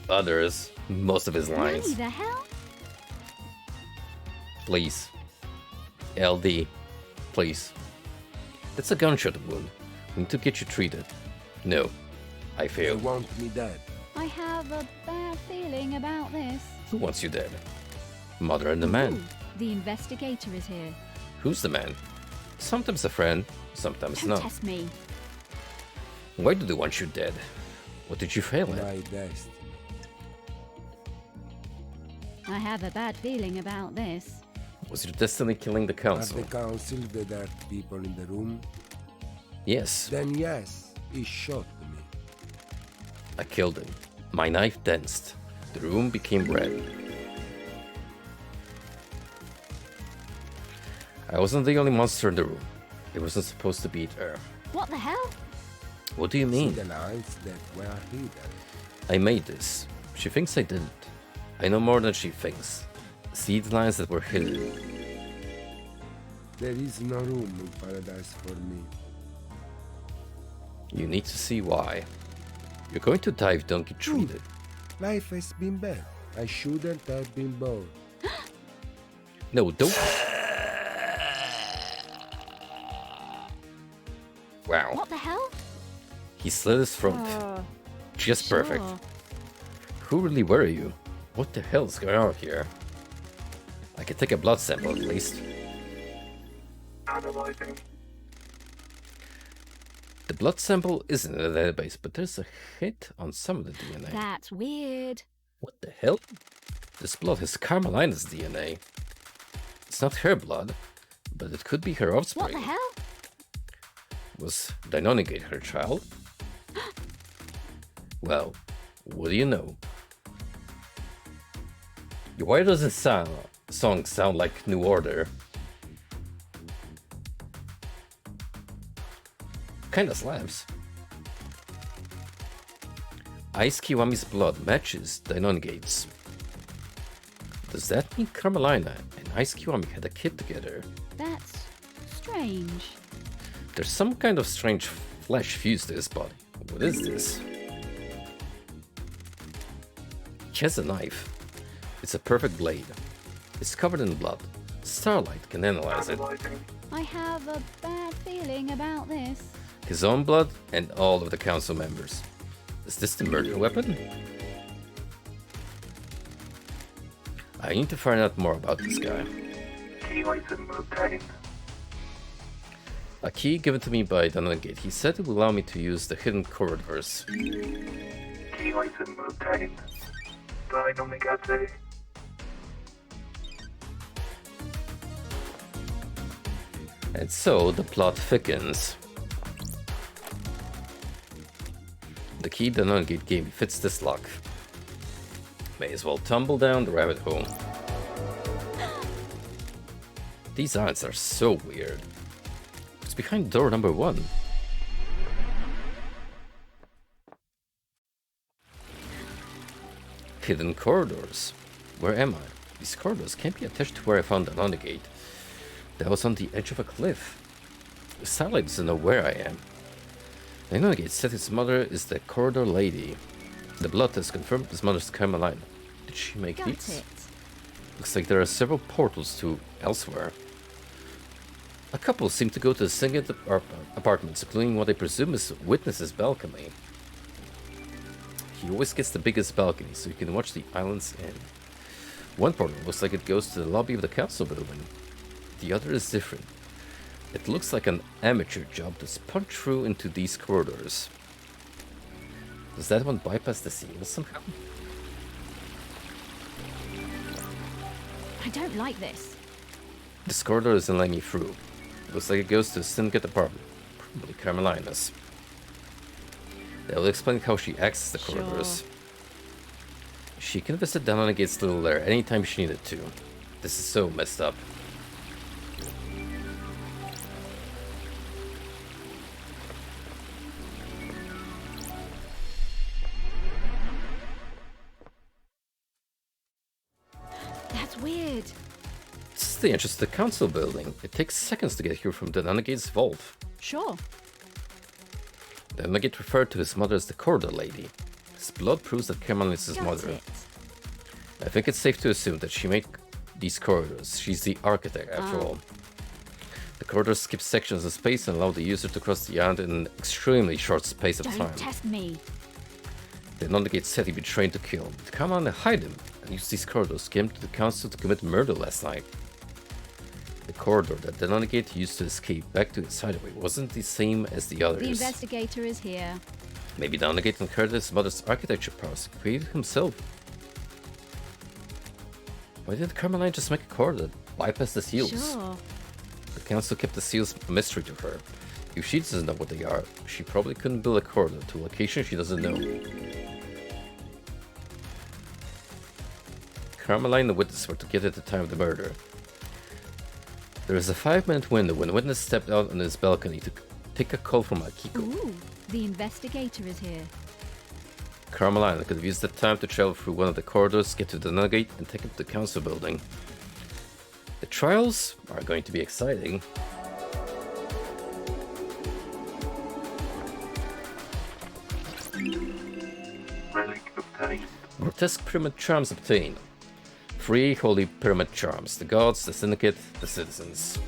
Speaker 1: others, most of his
Speaker 2: Nanny,
Speaker 1: lines?
Speaker 2: the hell?
Speaker 1: Please. LD. Please. It's a gunshot wound. We need to get you treated. No. I
Speaker 4: They
Speaker 1: failed.
Speaker 4: want me dead.
Speaker 2: I have a bad feeling about this.
Speaker 1: Who wants you dead? Mother and the man.
Speaker 2: Ooh, the investigator is here.
Speaker 1: Who's the man? Sometimes a friend, sometimes
Speaker 2: Don't
Speaker 1: not.
Speaker 2: test me.
Speaker 1: Why do they want you dead? What did you fail at?
Speaker 4: My destiny.
Speaker 2: I have a bad feeling about this.
Speaker 1: Was your destiny killing the
Speaker 4: Are
Speaker 1: council?
Speaker 4: the council the dark people in the room?
Speaker 1: Yes,
Speaker 4: Then yes, he shot me.
Speaker 1: I killed him. My knife danced. The room became red. I wasn't the only monster in the room. It wasn't supposed to be there.
Speaker 2: What the hell?
Speaker 1: What do you
Speaker 4: See
Speaker 1: mean?
Speaker 4: the lines that were hidden.
Speaker 1: I made this. She thinks I didn't. I know more than she thinks. See the lines that were hidden.
Speaker 4: There is no room in paradise for me.
Speaker 1: You need to see why. You're going to die if you don't get treated.
Speaker 4: Life has been bad. I shouldn't have been born.
Speaker 1: No, don't. Wow.
Speaker 2: What the hell?
Speaker 1: He slit his throat. Just perfect.
Speaker 2: Sure.
Speaker 1: Who really were you? What the hell is going on here? I could take a blood sample at least.
Speaker 3: Analyzing.
Speaker 1: The blood sample isn't in the database, but there's a hit on some of the DNA.
Speaker 2: That's weird.
Speaker 1: What the hell? This blood has Carmelina's DNA. It's not her blood, but it could be her offspring.
Speaker 2: What the hell?
Speaker 1: Was Deinonigate her child? Well, what do you know? Why does this song sound like New Order? Kinda slaps. Ice Kiwami's blood matches Deinonigate's. Does that mean Carmelina and Ice Kiwami had a kid together?
Speaker 2: That's strange.
Speaker 1: There's some kind of strange flesh fused to his body. What is this? She has a knife. It's a perfect blade. It's covered in blood. Starlight can analyze it.
Speaker 3: Analyzing.
Speaker 2: I have a bad feeling about this.
Speaker 1: His own blood and all of the council members. Is this the murder weapon? I need to find out more about this guy.
Speaker 3: Key item obtained.
Speaker 1: A key given to me by Deinonigate. He said it will allow me to use the hidden corridors.
Speaker 3: Key item obtained. Dynamigate.
Speaker 1: And so the plot thickens. The key Deinonigate gave me fits this lock. May as well tumble down the rabbit hole. These odds are so weird. What's behind door number 1? Hidden corridors. Where am I? These corridors can't be attached to where I found Deinonigate. That was on the edge of a cliff. The satellite doesn't know where I am. Deinonigate said his mother is the corridor lady. The blood test confirmed his mother's Carmelina. Did she make
Speaker 2: Got
Speaker 1: these?
Speaker 2: it.
Speaker 1: Looks like there are several portals to elsewhere. A couple seem to go to the single apartments, including what they presume is Witness's balcony. He always gets the biggest balcony, so you can watch the island's end. One portal looks like it goes to the lobby of the council building. The other is different. It looks like an amateur job that's punched through into these corridors. Does that one bypass the seals somehow?
Speaker 2: I don't like this.
Speaker 1: This corridor isn't letting me through. Looks like it goes to a syndicate apartment, probably Carmelina's. That will explain how she accessed the
Speaker 2: Sure.
Speaker 1: corridors. She can visit Deinonigate's little lair anytime she needed to. This is so messed up.
Speaker 2: That's weird.
Speaker 1: This is the entrance to the council building. It takes seconds to get here from Deinonigate's vault.
Speaker 2: Sure.
Speaker 1: Deinonigate referred to his mother as the corridor lady. His blood proves that Carmelina is his
Speaker 2: Got
Speaker 1: mother.
Speaker 2: it.
Speaker 1: I think it's safe to assume that she made these corridors. She's the architect, after all. The corridors skip sections of space and allow the user to cross the island in an extremely short space of
Speaker 2: Don't
Speaker 1: time.
Speaker 2: test me.
Speaker 1: Deinonigate said he'd be trained to kill, but come on and hide him, and use these corridors to get him to the council to commit murder last night. The corridor that the Renegade used to escape back to its hideaway wasn't the same as the others.
Speaker 2: The investigator is here.
Speaker 1: Maybe the Renegade inherited his mother's architecture powers and created it himself. Why didn't Carmeline just make a corridor that bypassed the seals?
Speaker 2: Sure.
Speaker 1: The council kept the seals a mystery to her. If she doesn't know what they are, she probably couldn't build a corridor to a location she doesn't know. Carmeline and the witness were together at the time of the murder. There is a 5-minute window when the witness stepped out on his balcony to take a call from Akiko.
Speaker 2: Ooh, the investigator is here.
Speaker 1: Carmeline could have used that time to travel through one of the corridors, get to the Nugget, and take it to the council building. The trials are going to be exciting.
Speaker 3: Relic obtained.
Speaker 1: Grotesque pyramid charms obtained. 3 holy pyramid charms. The gods, the syndicate, the citizens.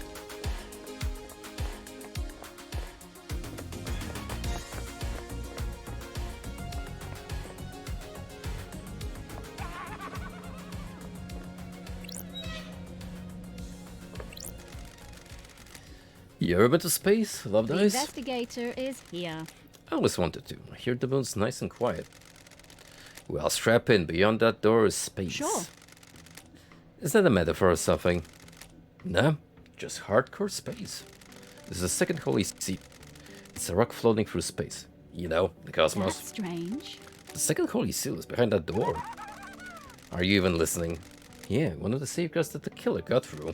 Speaker 1: You ever been to space? Love
Speaker 2: The
Speaker 1: dice?
Speaker 2: investigator is here.
Speaker 1: I always wanted to. I hear the moon's nice and quiet. Well, strap in. Beyond that door is space.
Speaker 2: Sure.
Speaker 1: Is that a metaphor or something? No, just hardcore space. This is the second holy sea. It's a rock floating through space. You know, the cosmos.
Speaker 2: That's strange.
Speaker 1: The second holy seal is behind that door. Are you even listening? Yeah, one of the safeguards that the killer got through.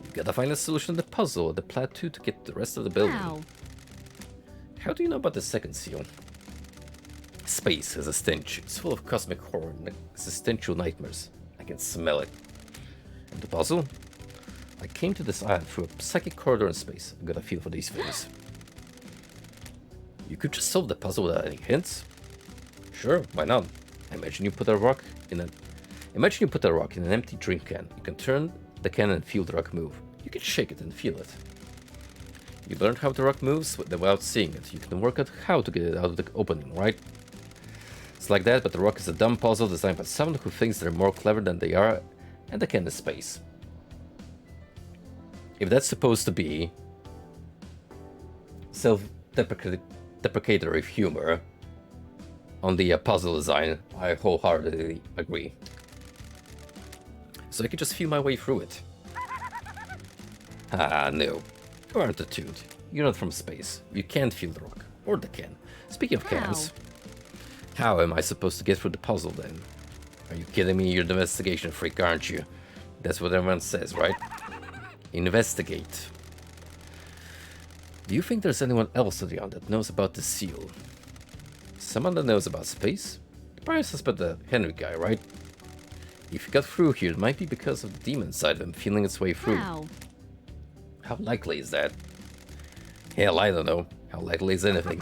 Speaker 1: You gotta find a solution to the puzzle at the plateau to get the rest of the building.
Speaker 2: Wow.
Speaker 1: How do you know about the second seal? Space has a stench. It's full of cosmic horror and existential nightmares. I can smell it. And the puzzle? I came to this island through a psychic corridor in space. I got a feel for these things. You could just solve the puzzle without any hints? Sure, why not? Imagine you put a rock in an empty drink can. You can turn the can and feel the rock move. You can shake it and feel it. You learned how the rock moves without seeing it. You can work out how to get it out of the opening, right? It's like that, but the rock is a dumb puzzle designed by someone who thinks they're more clever than they are, and the can is space. If that's supposed to be self-deprecatory humor on the puzzle design, I wholeheartedly agree. So I could just feel my way through it. Ah, no. You aren't attuned. You're not from space. You can't feel the rock. Or the can. Speaking of cans, how am I supposed to get through the puzzle then? Are you kidding me? You're the investigation freak, aren't you? That's what everyone says, right? Investigate. Do you think there's anyone else around that knows about the seal? Someone that knows about space? You probably suspect the Henry guy, right? If he got through here, it might be because of the demon side of him feeling its way through.
Speaker 2: Wow.
Speaker 1: How likely is that? Hell, I don't know. How likely is anything?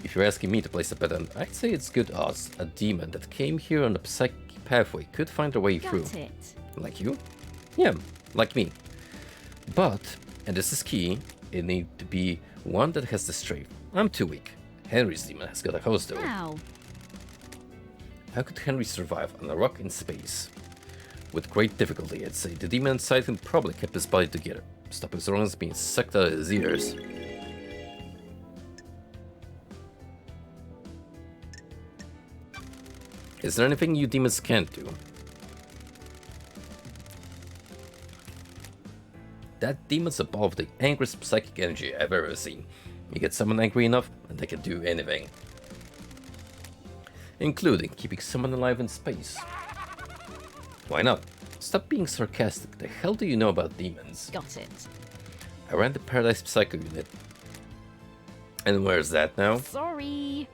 Speaker 1: If you're asking me to place a bet on, I'd say it's good odds. A demon that came here on the psychic pathway could find a way through.
Speaker 2: Got it.
Speaker 1: Like you? Yeah, like me. But, and this is key, it needs to be one that has the strength. I'm too weak. Henry's demon has got a host though.
Speaker 2: Wow.
Speaker 1: How could Henry survive on a rock in space? With great difficulty, I'd say. The demon inside him probably kept his body together. Stop his lungs being sucked out of his ears. Is there anything you demons can't do? That demon's a ball of the angriest psychic energy I've ever seen. You get someone angry enough, and they can do anything. Including keeping someone alive in space. Why not? Stop being sarcastic. The hell do you know about demons?
Speaker 2: Got it.
Speaker 1: I ran the Paradise Psycho unit. And where's that now?
Speaker 2: Sorry.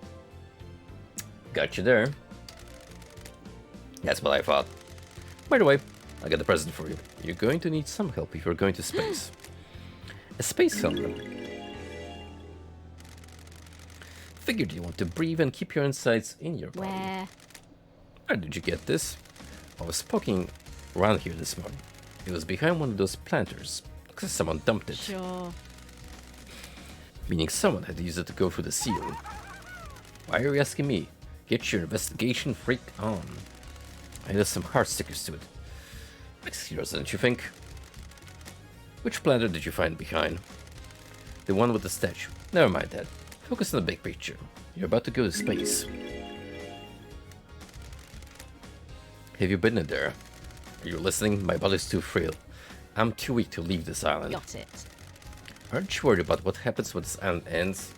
Speaker 1: Got you there. That's what I thought. By the way, I got a present for you. You're going to need some help if you're going to space. A space helmet. Figured you want to breathe and keep your insides in your body. Where did you get this? I was poking around here this morning. It was behind one of those planters. Looks like someone dumped it.
Speaker 2: Sure.
Speaker 1: Meaning someone had used it to go through the seal. Why are you asking me? Get your investigation freak on. I have some heart stickers to it. Makes yours, don't you think? Which planet did you find behind? The one with the statue. Never mind that. Focus on the big picture. You're about to go to space. Have you been in there? Are you listening? My body's too frail. I'm too weak to leave this island.
Speaker 2: Got it.
Speaker 1: Aren't you worried about what happens when this island ends?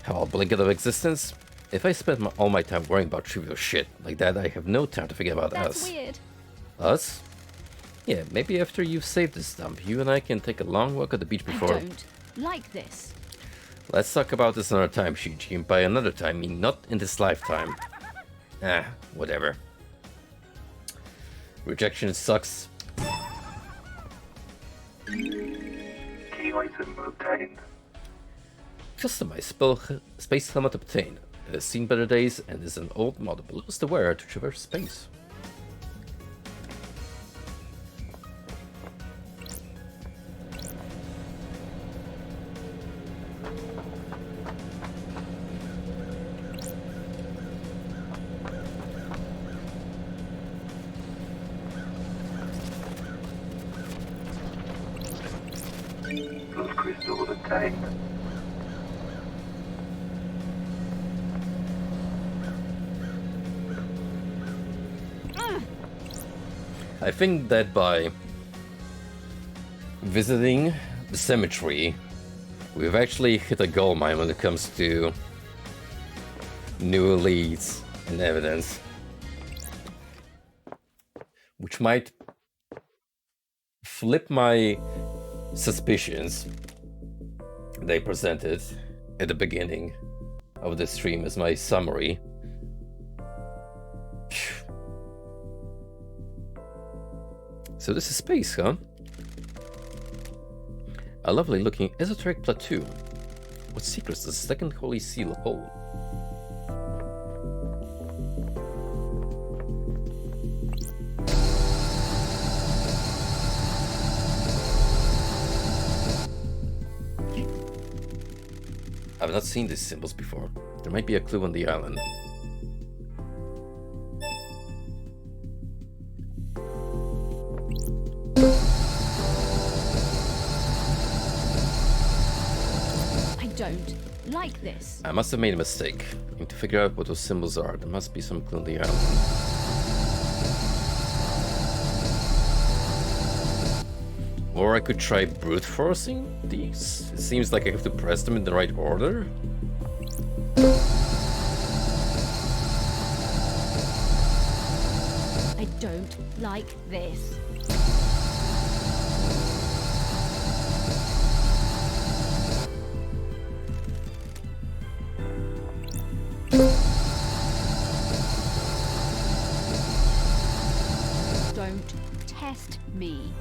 Speaker 1: How I'll blink out of existence? If I spend all my time worrying about trivial shit like that, I have no time to forget about
Speaker 2: That's
Speaker 1: us.
Speaker 2: weird.
Speaker 1: Us? Yeah, maybe after you've saved this dump, you and I can take a long walk at the beach before...
Speaker 2: I don't like this.
Speaker 1: Let's talk about this another time, Shiji. And by another time, I mean not in this lifetime. Ah, whatever. Rejection sucks.
Speaker 3: Key item obtained.
Speaker 1: Customized space helmet obtained. It has seen better days and is an old model, but allows the wearer to traverse space.
Speaker 3: Blood crystal obtained.
Speaker 1: I think that by visiting the cemetery, we've actually hit a gold mine when it comes to new leads and evidence, which might flip my suspicions they presented at the beginning of the stream as my summary. So this is space, huh? A lovely looking esoteric plateau. What secrets does the second holy seal hold? I've not seen these symbols before. There might be a clue on the island.
Speaker 2: I don't like this.
Speaker 1: I must have made a mistake. I need to figure out what those symbols are. There must be some clue on the island. Or I could try brute forcing these. It seems like I have to press them in the right order.
Speaker 2: I don't like this. Don't test me.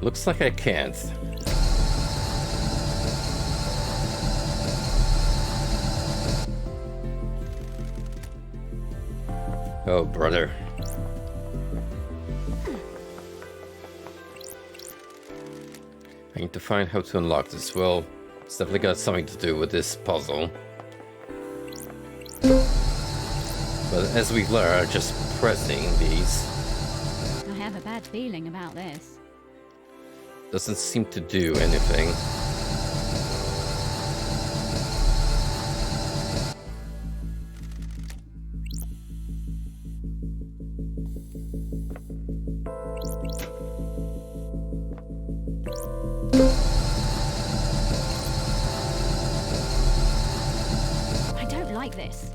Speaker 1: Looks like I can't. Oh, brother. I need to find how to unlock this. Well, it's definitely got something to do with this puzzle. But as we've learned, just pressing these
Speaker 2: I have a bad feeling about this.
Speaker 1: doesn't seem to do anything.
Speaker 2: I don't like this.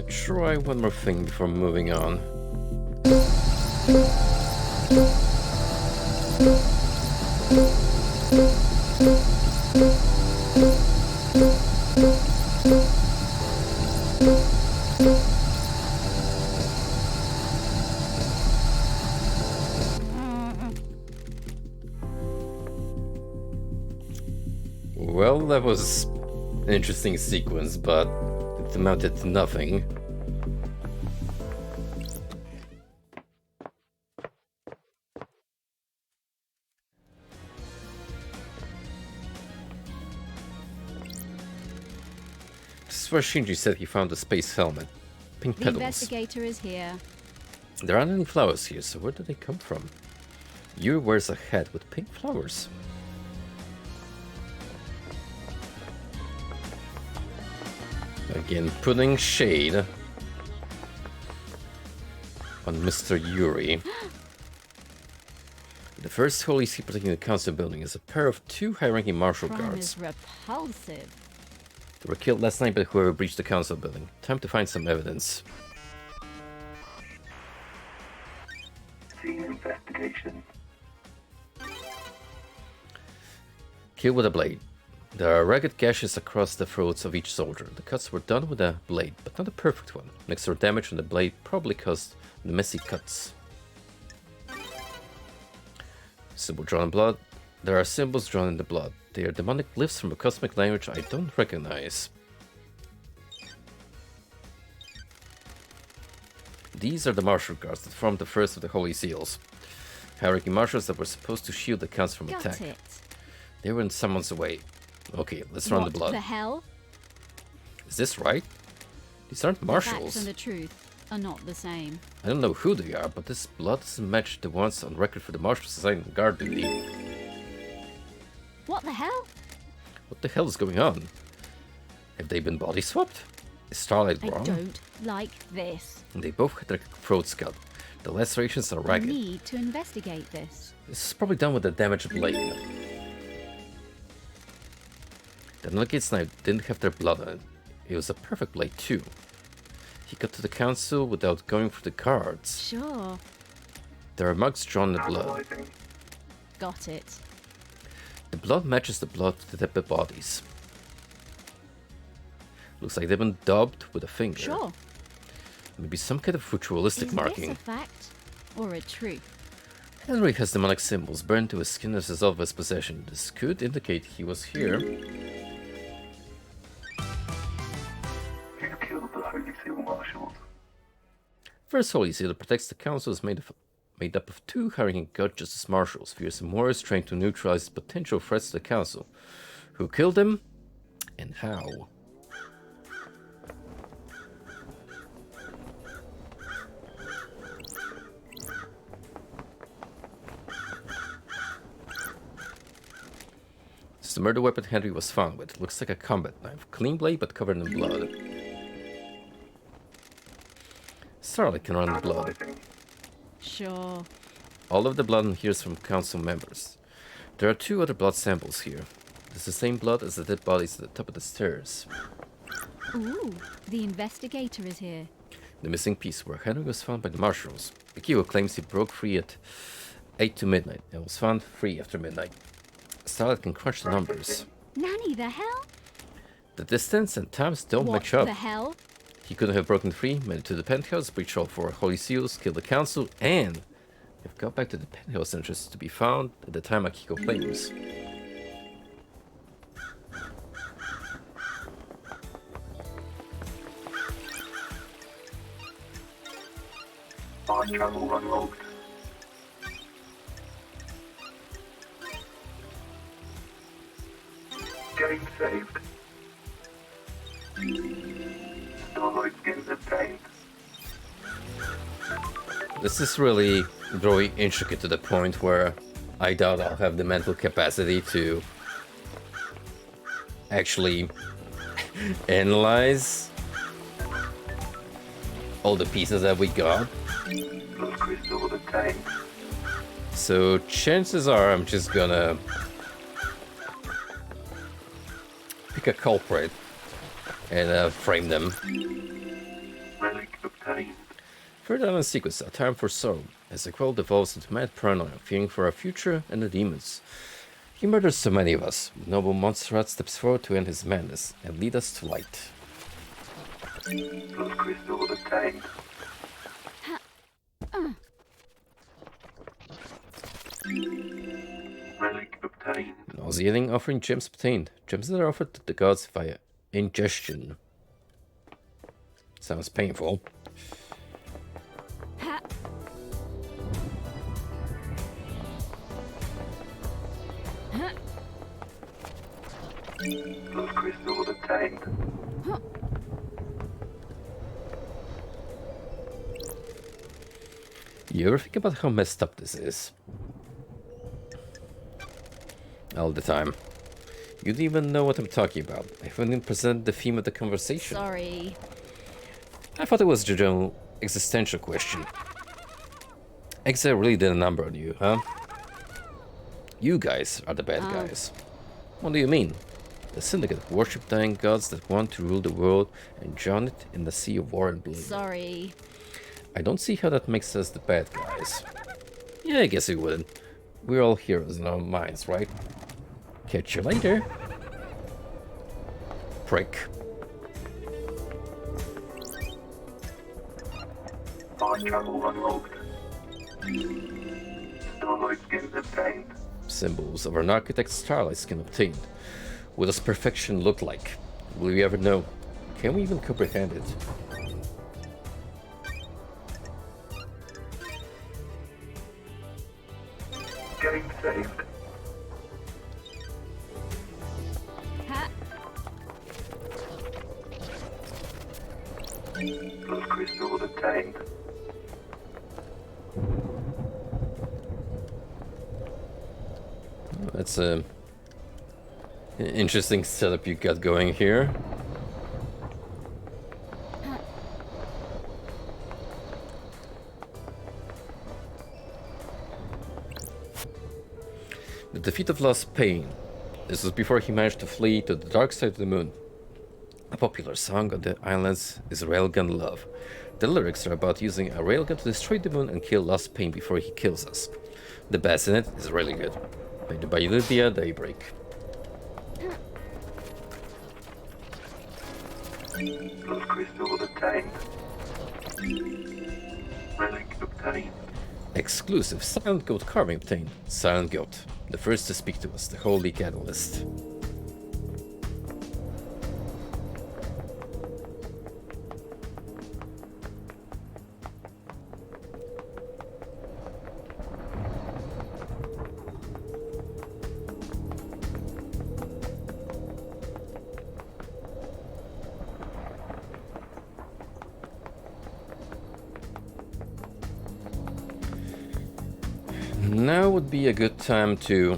Speaker 1: Try one more thing before moving on. Well, that was an interesting sequence, but it amounted to nothing. This is where Shinji said he found the space helmet. Pink
Speaker 2: The
Speaker 1: petals.
Speaker 2: investigator is here.
Speaker 1: There aren't any flowers here, so where do they come from? Yuri wears a hat with pink flowers. Again, putting shade on Mr. Yuri. The first holy seal protecting the council building is a pair of two high-ranking martial
Speaker 2: Crime
Speaker 1: guards.
Speaker 2: is repulsive.
Speaker 1: They were killed last night by whoever breached the council building. Time to find some evidence.
Speaker 3: Scene investigation.
Speaker 1: Kill with a blade. There are ragged gashes across the throats of each soldier. The cuts were done with a blade, but not a perfect one. Next door damage on the blade probably caused the messy cuts. Symbol drawn in blood. There are symbols drawn in the blood. They are demonic glyphs from a cosmic language I don't recognize. These are the martial guards that formed the first of the holy seals. Hierarchy marshals that were supposed to shield the council from
Speaker 2: Got
Speaker 1: attack.
Speaker 2: it.
Speaker 1: They were in someone's way. Okay, let's run the
Speaker 2: What
Speaker 1: blood.
Speaker 2: the hell?
Speaker 1: Is this right? These aren't
Speaker 2: The
Speaker 1: marshals.
Speaker 2: facts and the truth are not the same.
Speaker 1: I don't know who they are, but this blood doesn't match the ones on record for the marshals assigned on guard duty.
Speaker 2: What the hell?
Speaker 1: What the hell is going on? Have they been body swapped? Is Starlight
Speaker 2: I
Speaker 1: wrong?
Speaker 2: don't like this.
Speaker 1: They both had their throats cut. The lacerations are
Speaker 2: I
Speaker 1: ragged.
Speaker 2: need to investigate this.
Speaker 1: This is probably done with a damaged blade. The Nuggets knife didn't have their blood on it. It was a perfect blade too. He got to the council without going through the guards.
Speaker 2: Sure.
Speaker 1: There are marks drawn in the blood.
Speaker 3: Analyzing.
Speaker 2: Got it.
Speaker 1: The blood matches the blood of the dead bodies. Looks like they've been daubed with a finger.
Speaker 2: Sure.
Speaker 1: Maybe some kind of ritualistic
Speaker 2: Is
Speaker 1: marking.
Speaker 2: this a fact or a truth?
Speaker 1: Henry has demonic symbols burned to his skin as a result of his possession. This could indicate he was here.
Speaker 3: Who killed the Holy Seal Marshals?
Speaker 1: First Holy Seal that protects the council is made up of two high-ranking God Justice Marshals, fierce and warriors trained to neutralize potential threats to the council. Who killed them and how? This is the murder weapon Henry was found with. Looks like a combat knife. Clean blade but covered in blood. Starlight can run the blood.
Speaker 3: Analyzing.
Speaker 2: Sure.
Speaker 1: All of the blood in here is from council members. There are two other blood samples here. It's the same blood as the dead bodies at the top of the stairs.
Speaker 2: Ooh, the investigator is here.
Speaker 1: The missing piece where Henry was found by the marshals. Akio claims he broke free at 8 to midnight and was found free after midnight. Starlight can crunch the numbers.
Speaker 2: Nanny, the hell?
Speaker 1: The distance and times don't
Speaker 2: What
Speaker 1: match up.
Speaker 2: the hell?
Speaker 1: He couldn't have broken free, made it to the penthouse, breached all 4 holy seals, killed the council, and have got back to the penthouse entrance to be found at the time Akiko claims.
Speaker 3: Fast travel unlocked. Game saved. Starlight skins obtained.
Speaker 1: This is really growing intricate to the point where I doubt I'll have the mental capacity to actually analyze all the pieces that we got.
Speaker 3: Blood crystal obtained.
Speaker 1: So chances are I'm just gonna pick a culprit and frame them.
Speaker 3: Relic obtained.
Speaker 1: Further down in the sequence, A Time for Sorrow, as the Quill devolves into mad paranoia, fearing for our future and the demons. He murders so many of us. Noble Montserrat steps forward to end his madness and lead us to light.
Speaker 3: Blood crystal obtained. Relic obtained.
Speaker 1: Nauseating, offering gems obtained. Gems that are offered to the gods via ingestion. Sounds painful.
Speaker 2: Ha!
Speaker 3: Blood crystal obtained.
Speaker 1: You ever think about how messed up this is? All the time. You don't even know what I'm talking about. I haven't even presented the theme of the conversation.
Speaker 2: Sorry.
Speaker 1: I thought it was a general existential question. Exile really did a number on you, huh? You guys are the bad guys. What do you mean? The Syndicate worship dying gods that want to rule the world and drown it in the sea of war and blood.
Speaker 2: Sorry.
Speaker 1: I don't see how that makes us the bad guys. Yeah, I guess we wouldn't. We're all heroes in our minds, right? Catch you later. Prick.
Speaker 3: Time travel unlocked. Starlight skins obtained.
Speaker 1: Symbols of an architect's starlight skin obtained. What does perfection look like? Will we ever know? Can we even comprehend it?
Speaker 3: Game saved.
Speaker 2: Ha!
Speaker 3: Blood crystal obtained.
Speaker 1: That's a interesting setup you got going here. The defeat of Lost Pain. This was before he managed to flee to the dark side of the moon. A popular song on the islands is Railgun Love. The lyrics are about using a railgun to destroy the moon and kill Lost Pain before he kills us. The bass in it is really good. By Olivia Daybreak.
Speaker 3: Blood crystal obtained. Relic obtained.
Speaker 1: Exclusive Silent Goat carving obtained. Silent Goat, the first to speak to us, the Holy Catalyst. Now would be a good time to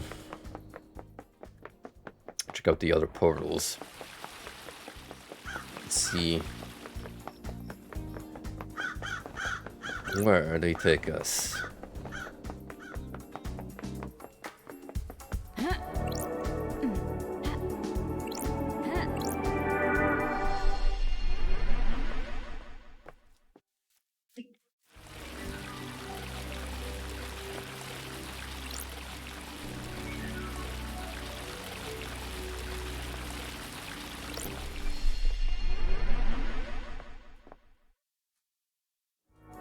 Speaker 1: check out the other portals. Let's see. Where they take us?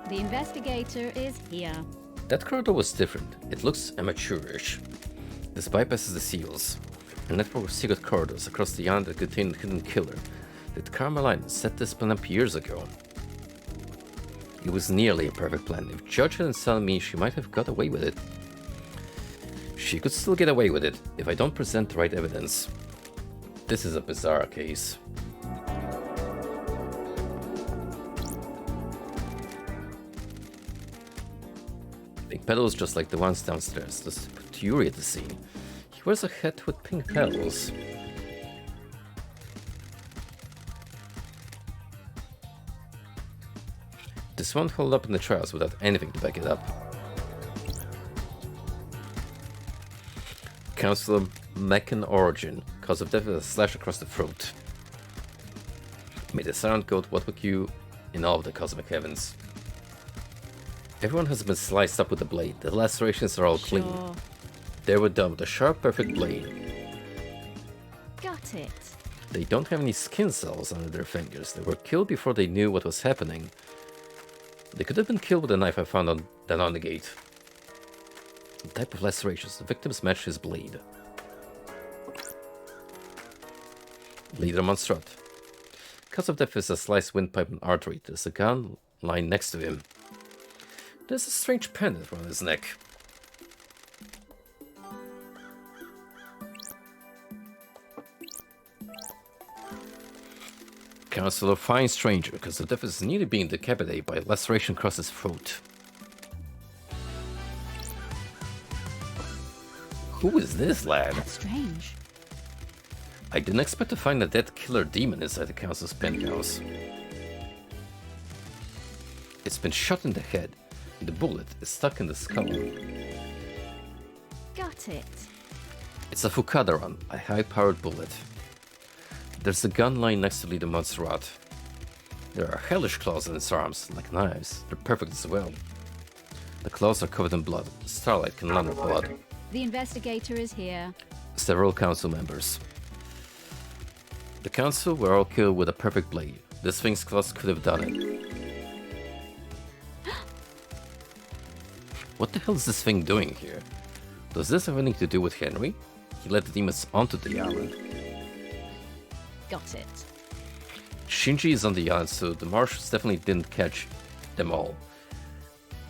Speaker 2: The investigator is here.
Speaker 1: That corridor was different. It looks amateurish. This bypasses the seals. A network of secret corridors across the island that contain the hidden killer. Did Carmeline set this plan up years ago? It was nearly a perfect plan. If Judge hadn't telling me, she might have got away with it. She could still get away with it if I don't present the right evidence. This is a bizarre case. Pink petals just like the ones downstairs. Let's put Yuri at the scene. He wears a hat with pink petals. This won't hold up in the trials without anything to back it up. Counselor Meccan origin. Cause of death with a slash across the throat. May the Silent Goat walk with you in all of the cosmic heavens. Everyone has been sliced up with a blade. The lacerations are all clean.
Speaker 2: Sure.
Speaker 1: They were done with a sharp, perfect blade.
Speaker 2: Got it.
Speaker 1: They don't have any skin cells under their fingers. They were killed before they knew what was happening. They could have been killed with a knife I found on the gate. The type of lacerations, the victims match his blade. Leader Monstrat. Cause of death is a sliced windpipe and artery. There's a gun lying next to him. There's a strange pendant around his neck. Counselor, fine stranger, because of death is nearly being decapitated by a laceration across his throat. Who is this lad?
Speaker 2: That's strange.
Speaker 1: I didn't expect to find a dead killer demon inside the council's penthouse. It's been shot in the head, and the bullet is stuck in the skull.
Speaker 2: Got it.
Speaker 1: It's a Fukadaran, a high-powered bullet. There's a gun lying next to Leader Montserrat. There are hellish claws in its arms, like knives. They're perfect as well. The claws are covered in blood. Starlight can launder blood.
Speaker 2: The investigator is here.
Speaker 1: Several council members. The council were all killed with a perfect blade. The Sphinx claws could have done it. What the hell is this thing doing here? Does this have anything to do with Henry? He led the demons onto the island.
Speaker 2: Got it.
Speaker 1: Shinji is on the island, so the marshals definitely didn't catch them all.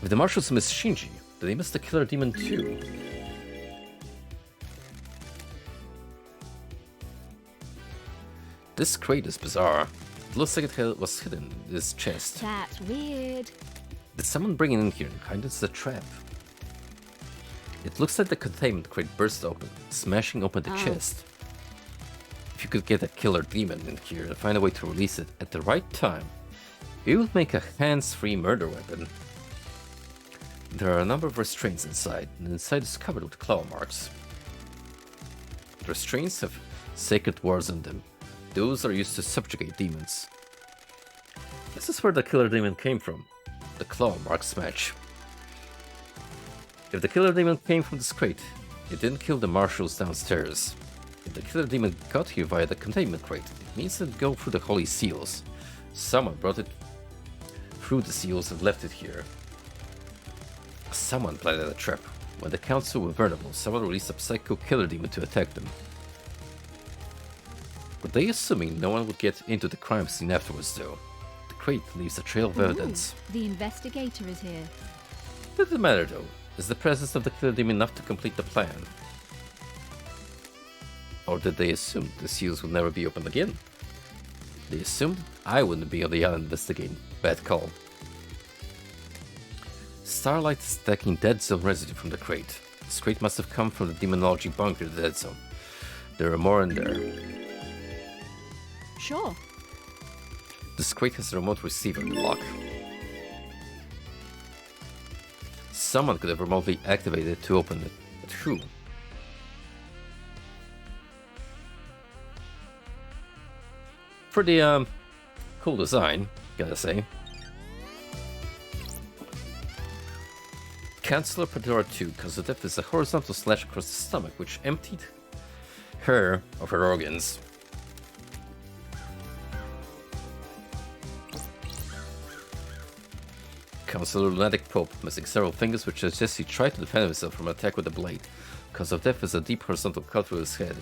Speaker 1: If the marshals missed Shinji, did they miss the killer demon too? This crate is bizarre. It looks like it was hidden in his chest.
Speaker 2: That's weird.
Speaker 1: Did someone bring it in here and hide it as a trap? It looks like the containment crate burst open, smashing open the chest. If you could get a killer demon in here and find a way to release it at the right time, it would make a hands-free murder weapon. There are a number of restraints inside, and inside is covered with claw marks. The restraints have sacred words on them. Those are used to subjugate demons. This is where the killer demon came from. The claw marks match. If the killer demon came from this crate, it didn't kill the marshals downstairs. If the killer demon got here via the containment crate, it means it go through the holy seals. Someone brought it through the seals and left it here. Someone planted a trap. When the council were vulnerable, someone released a psycho killer demon to attack them. Were they assuming no one would get into the crime scene afterwards though? The crate leaves a trail of evidence.
Speaker 2: The investigator is here.
Speaker 1: Doesn't matter though. Is the presence of the killer demon enough to complete the plan? Or did they assume the seals would never be opened again? They assumed I wouldn't be on the island investigating. Bad call. Starlight is stacking Dead Zone residue from the crate. This crate must have come from the demonology bunker in the Dead Zone. There are more in there.
Speaker 2: Sure.
Speaker 1: This crate has a remote receiver lock. Someone could have remotely activated it to open it, but who? Pretty, cool design, gotta say. Chancellor Pandora 2, cause the death is a horizontal slash across the stomach, which emptied her of her organs. Counselor Lunatic Pope, missing several fingers, which suggests he tried to defend himself from an attack with a blade. Cause of death is a deep horizontal cut through his head.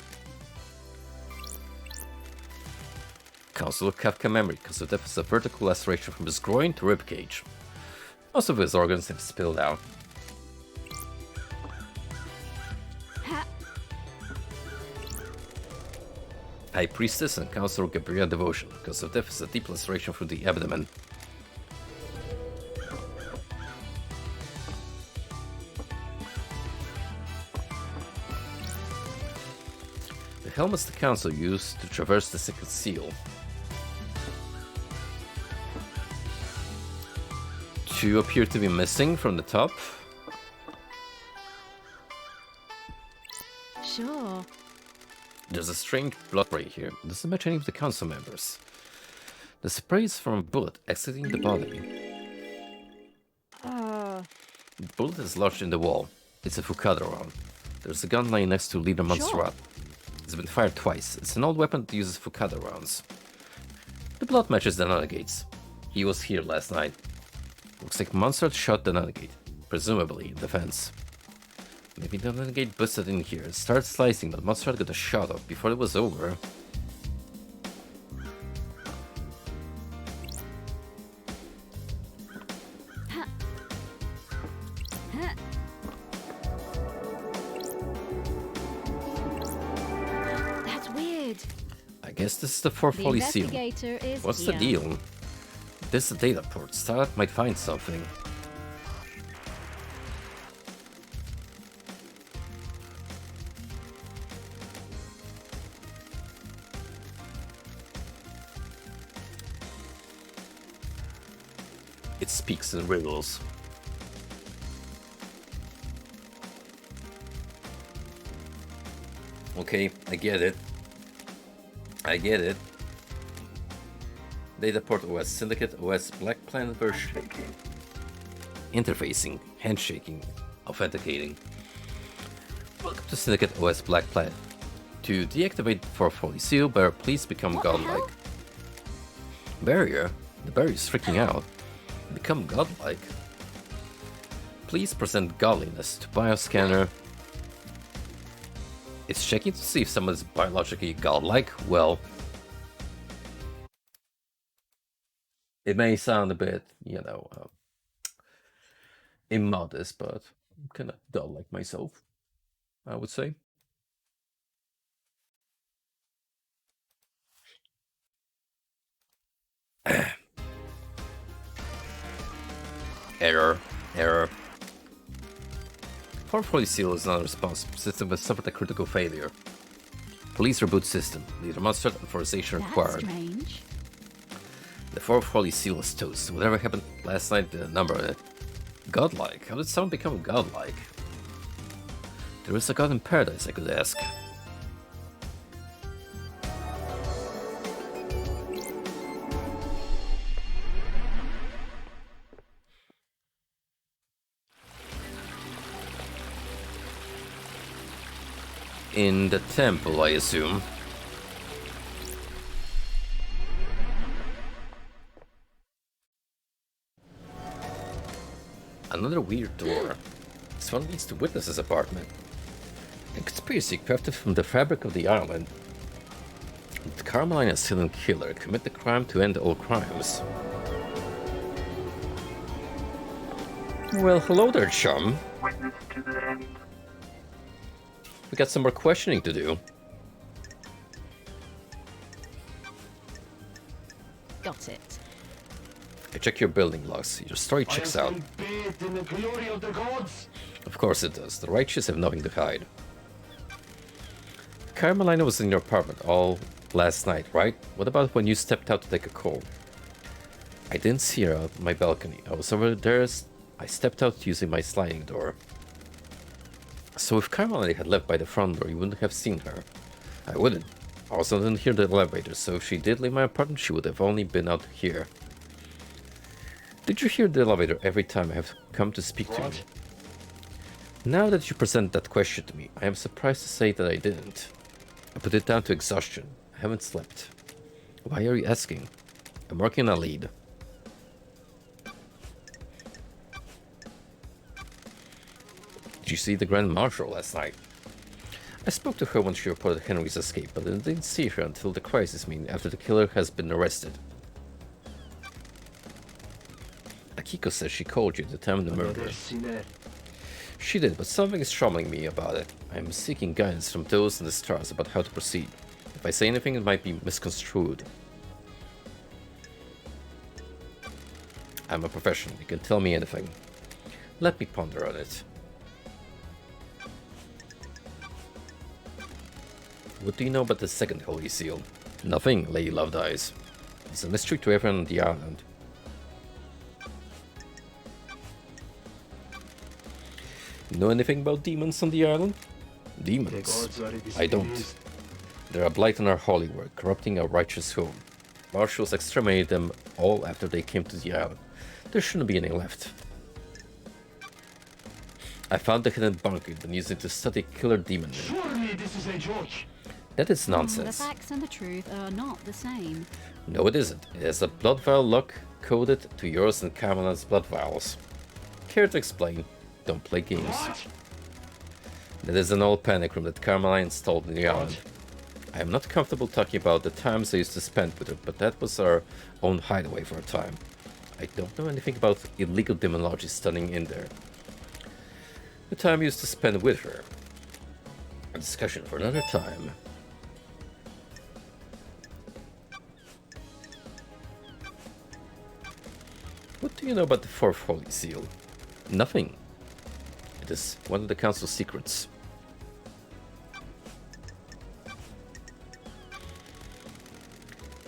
Speaker 1: Counselor Kafka Memory, cause of death is a vertical laceration from his groin to ribcage. Most of his organs have spilled out. High Priestess and Counselor Gabriel Devotion, cause of death is a deep laceration through the abdomen. The helmets the council used to traverse the second seal. Two appear to be missing from the top.
Speaker 2: Sure.
Speaker 1: There's a strange blood spray here. It doesn't match any of the council members. The spray is from a bullet exiting the body. The bullet is lodged in the wall. It's a Fukada round. There's a gun lying next to Leader Montserrat. It's been fired twice. It's an old weapon that uses Fukada rounds. The blood matches the Nanagates. He was here last night. Looks like Montserrat shot the Nanagate, presumably in defense. Maybe the Nanagate busted in here and started slicing, but Montserrat got a shot off before it was over. guess this is the fourth
Speaker 2: The
Speaker 1: Holy Seal.
Speaker 2: investigator is
Speaker 1: What's
Speaker 2: here.
Speaker 1: the deal? This is a data port. Starlight might find something. It speaks in riddles. Okay, I get it. I get it. Dataport OS, Syndicate OS, Black Planet version.
Speaker 3: Shaking.
Speaker 1: Interfacing, handshaking, authenticating. Welcome to Syndicate OS Black Planet. To deactivate the fourth Holy Seal, Barrier, please become
Speaker 2: What the
Speaker 1: godlike.
Speaker 2: hell?
Speaker 1: Barrier? The barrier is freaking out. Become godlike. Please present godliness to Bioscanner. It's checking to see if someone is biologically godlike. Well, it may sound a bit, you know, immodest, but I'm kind of godlike myself, I would say. Error. Fourth Holy Seal is not responsive. System has suffered a critical failure. Police reboot system. The demonstrated authorization
Speaker 2: That's
Speaker 1: required.
Speaker 2: strange.
Speaker 1: The fourth Holy Seal is toast. Whatever happened last night, the number on it. Godlike? How did someone become godlike? There is a god in paradise, I could ask. In the temple, I assume. Another weird door. This one leads to Witness's apartment. A conspiracy crafted from the fabric of the island. The Carmelina Silent Killer commit the crime to end all crimes. Well, hello there, chum.
Speaker 3: Witness to the end.
Speaker 1: We got some more questioning to do.
Speaker 2: Got it.
Speaker 1: I check your building logs. Your story checks out.
Speaker 5: Bathed in the glory of the gods.
Speaker 1: Of course it does. The righteous have nothing to hide. Carmelina was in your apartment all last night, right? What about when you stepped out to take a call? I didn't see her out my balcony. I was over there as I stepped out using my sliding door. So if Carmelina had left by the front door, you wouldn't have seen her. I wouldn't. I also didn't hear the elevator, so if she did leave my apartment, she would have only been out here. Did you hear the elevator every time I have come to speak to you? Now that you present that question to me, I am surprised to say that I didn't. I put it down to exhaustion. I haven't slept. Why are you asking? I'm working on a lead. Did you see the Grand Marshal last night? I spoke to her when she reported Henry's escape, but I didn't see her until the crisis meeting after the killer has been arrested. Akiko says she called you at the time of the murder.
Speaker 5: Another sinner.
Speaker 1: She did, but something is troubling me about it. I am seeking guidance from those in the stars about how to proceed. If I say anything, it might be misconstrued. I'm a professional. You can tell me anything. Let me ponder on it. What do you know about the second Holy Seal? Nothing, Lady Loved Eyes. It's a mystery to everyone on the island. Know anything about demons on the island?
Speaker 5: The
Speaker 1: Demons?
Speaker 5: gods are
Speaker 1: I don't.
Speaker 5: displeased.
Speaker 1: They're a blight on our holy work, corrupting our righteous home. Marshals exterminated them all after they came to the island. There shouldn't be any left. I found the hidden bunker and used it to study killer demon.
Speaker 5: Surely this is a joke.
Speaker 1: That is
Speaker 2: The
Speaker 1: nonsense.
Speaker 2: facts and the truth are not the same.
Speaker 1: No, it isn't. It has a blood vial lock coded to yours and Carmelina's blood vials. Care to explain? Don't play games.
Speaker 5: What?
Speaker 1: That is an old panic room that Carmelina installed in the island. I am not comfortable talking about the times I used to spend with her, but that was our own hideaway for a time. I don't know anything about illegal demonology studying in there. The time I used to spend with her. A discussion for another time. Do you know about the Fourth Holy Seal? Nothing. It is one of the Council's secrets.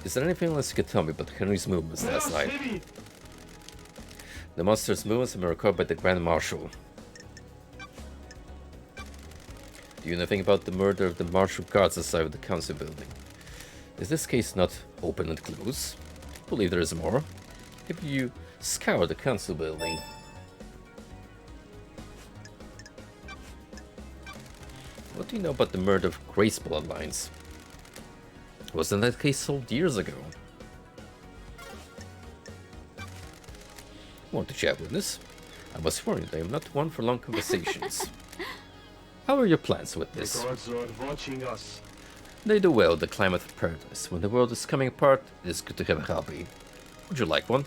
Speaker 1: Is there anything else you can tell me about Henry's movements last night?
Speaker 5: City.
Speaker 1: The monster's movements have been recorded by the Grand Marshal. Do you know anything about the murder of the Marshal guards outside of the Council building? Is this case not open and closed? I believe there is more. If you scour the Council building. What do you know about the murder of Grace bloodlines? Wasn't that case solved years ago? Want to chat with this? I was warned I am not one for long conversations. How are your plans with
Speaker 5: The
Speaker 1: this?
Speaker 5: gods are watching us.
Speaker 1: They do well the climate of paradise. When the world is coming apart, it is good to have a hobby. Would you like one?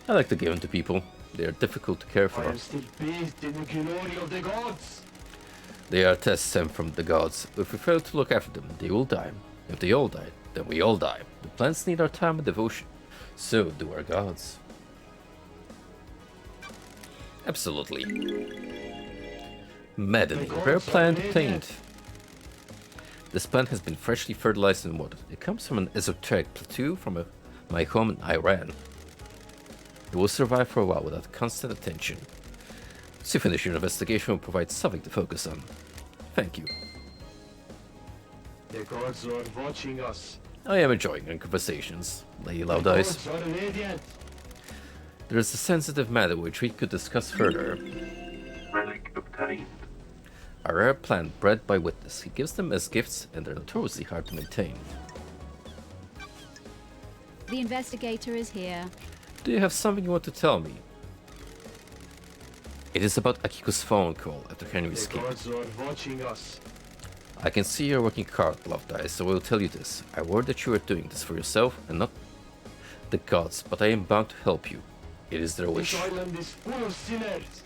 Speaker 1: I like to give them to people. They are difficult to care
Speaker 5: I
Speaker 1: for.
Speaker 5: am still bathed in the glory of the gods.
Speaker 1: They are tests sent from the gods. If we fail to look after them, they will die. If they all die, then we all die. The plants need our time and devotion. So do our gods. Absolutely. Maddening. Rare plant obtained. This plant has been freshly fertilized and watered. It comes from an esoteric plateau from my home in Iran. It will survive for a while without constant attention. Once you finish your investigation, we'll provide something to focus on. Thank you.
Speaker 5: The gods are watching us.
Speaker 1: I am enjoying our conversations, Lady
Speaker 5: The
Speaker 1: Loudeyes.
Speaker 5: gods are radiant.
Speaker 1: There is a sensitive matter which we could discuss further.
Speaker 3: Relic obtained.
Speaker 1: A rare plant bred by witness. He gives them as gifts and they're notoriously hard to maintain.
Speaker 2: The investigator is here.
Speaker 1: Do you have something you want to tell me? It is about Akiko's phone call after Henry
Speaker 5: The
Speaker 1: escaped.
Speaker 5: gods are watching us.
Speaker 1: I can see you're working hard, Lovedeyes, so I will tell you this. I worry that you are doing this for yourself and not the gods, but I am bound to help you. It is their
Speaker 5: This
Speaker 1: wish.
Speaker 5: island is full of sinners.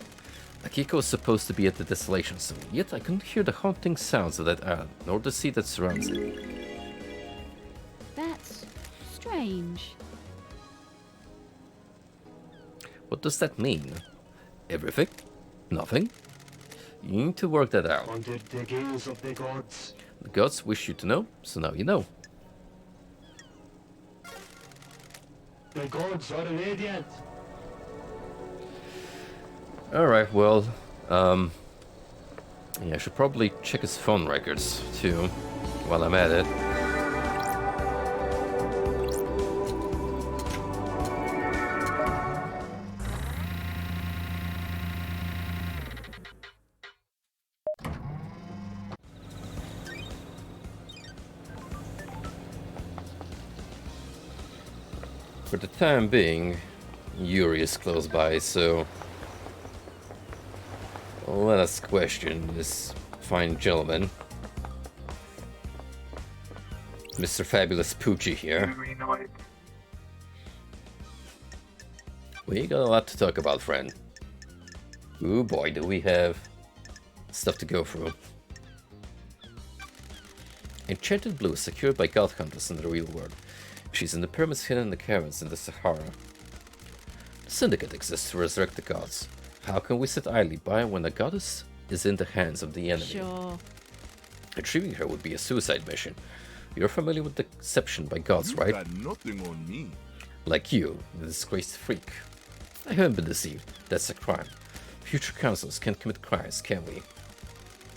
Speaker 1: Akiko is supposed to be at the Desolation Zone, yet I couldn't hear the haunting sounds of that island, nor the sea that surrounds it.
Speaker 2: That's strange.
Speaker 1: What does that mean? Everything? Nothing? You need to work that out.
Speaker 5: Under the gaze of the gods.
Speaker 1: The gods wish you to know, so now you know.
Speaker 5: The gods are radiant.
Speaker 1: Alright, well, yeah, I should probably check his phone records, too, while I'm at it. For the time being, Yuri is close by, so let us question this fine gentleman. Mr. Fabulous Poochie here.
Speaker 3: Reunite.
Speaker 1: We got a lot to talk about, friend. Ooh boy, do we have stuff to go through. Enchanted Blue is secured by god hunters in the real world. She's in the pyramids hidden in the caverns in the Sahara. The Syndicate exists to resurrect the gods. How can we sit idly by when a goddess is in the hands of the enemy?
Speaker 2: Sure.
Speaker 1: Retrieving her would be a suicide mission. You're familiar with deception by gods,
Speaker 6: You
Speaker 1: right?
Speaker 6: got nothing on me.
Speaker 1: Like you, the disgraced freak. I haven't been deceived. That's a crime. Future councils can't commit crimes, can we?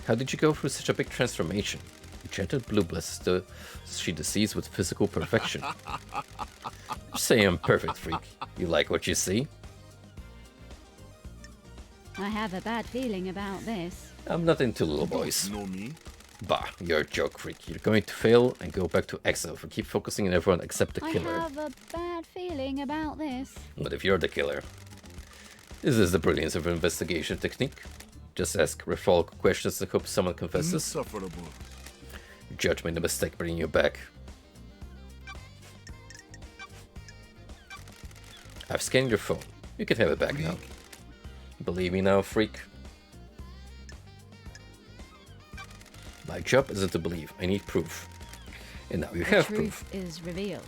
Speaker 1: How did you go through such a big transformation? Enchanted Blue blesses the she deceives with physical perfection. You say I'm perfect, freak. You like what you see?
Speaker 2: I have a bad feeling about this.
Speaker 1: I'm not into little boys.
Speaker 6: Know me?
Speaker 1: Bah, you're a joke, freak. You're going to fail and go back to exile if you keep focusing on everyone except the
Speaker 2: I
Speaker 1: killer.
Speaker 2: have a bad feeling about this.
Speaker 1: What if you're the killer? This is the brilliance of an investigation technique. Just ask rhetorical questions and hope someone confesses.
Speaker 6: Insufferable.
Speaker 1: Judge made a mistake bringing you back. I've scanned your phone. You can have it back now. Believe me now, freak. My job isn't to believe. I need proof. And now you
Speaker 2: The
Speaker 1: have proof.
Speaker 2: truth is revealed.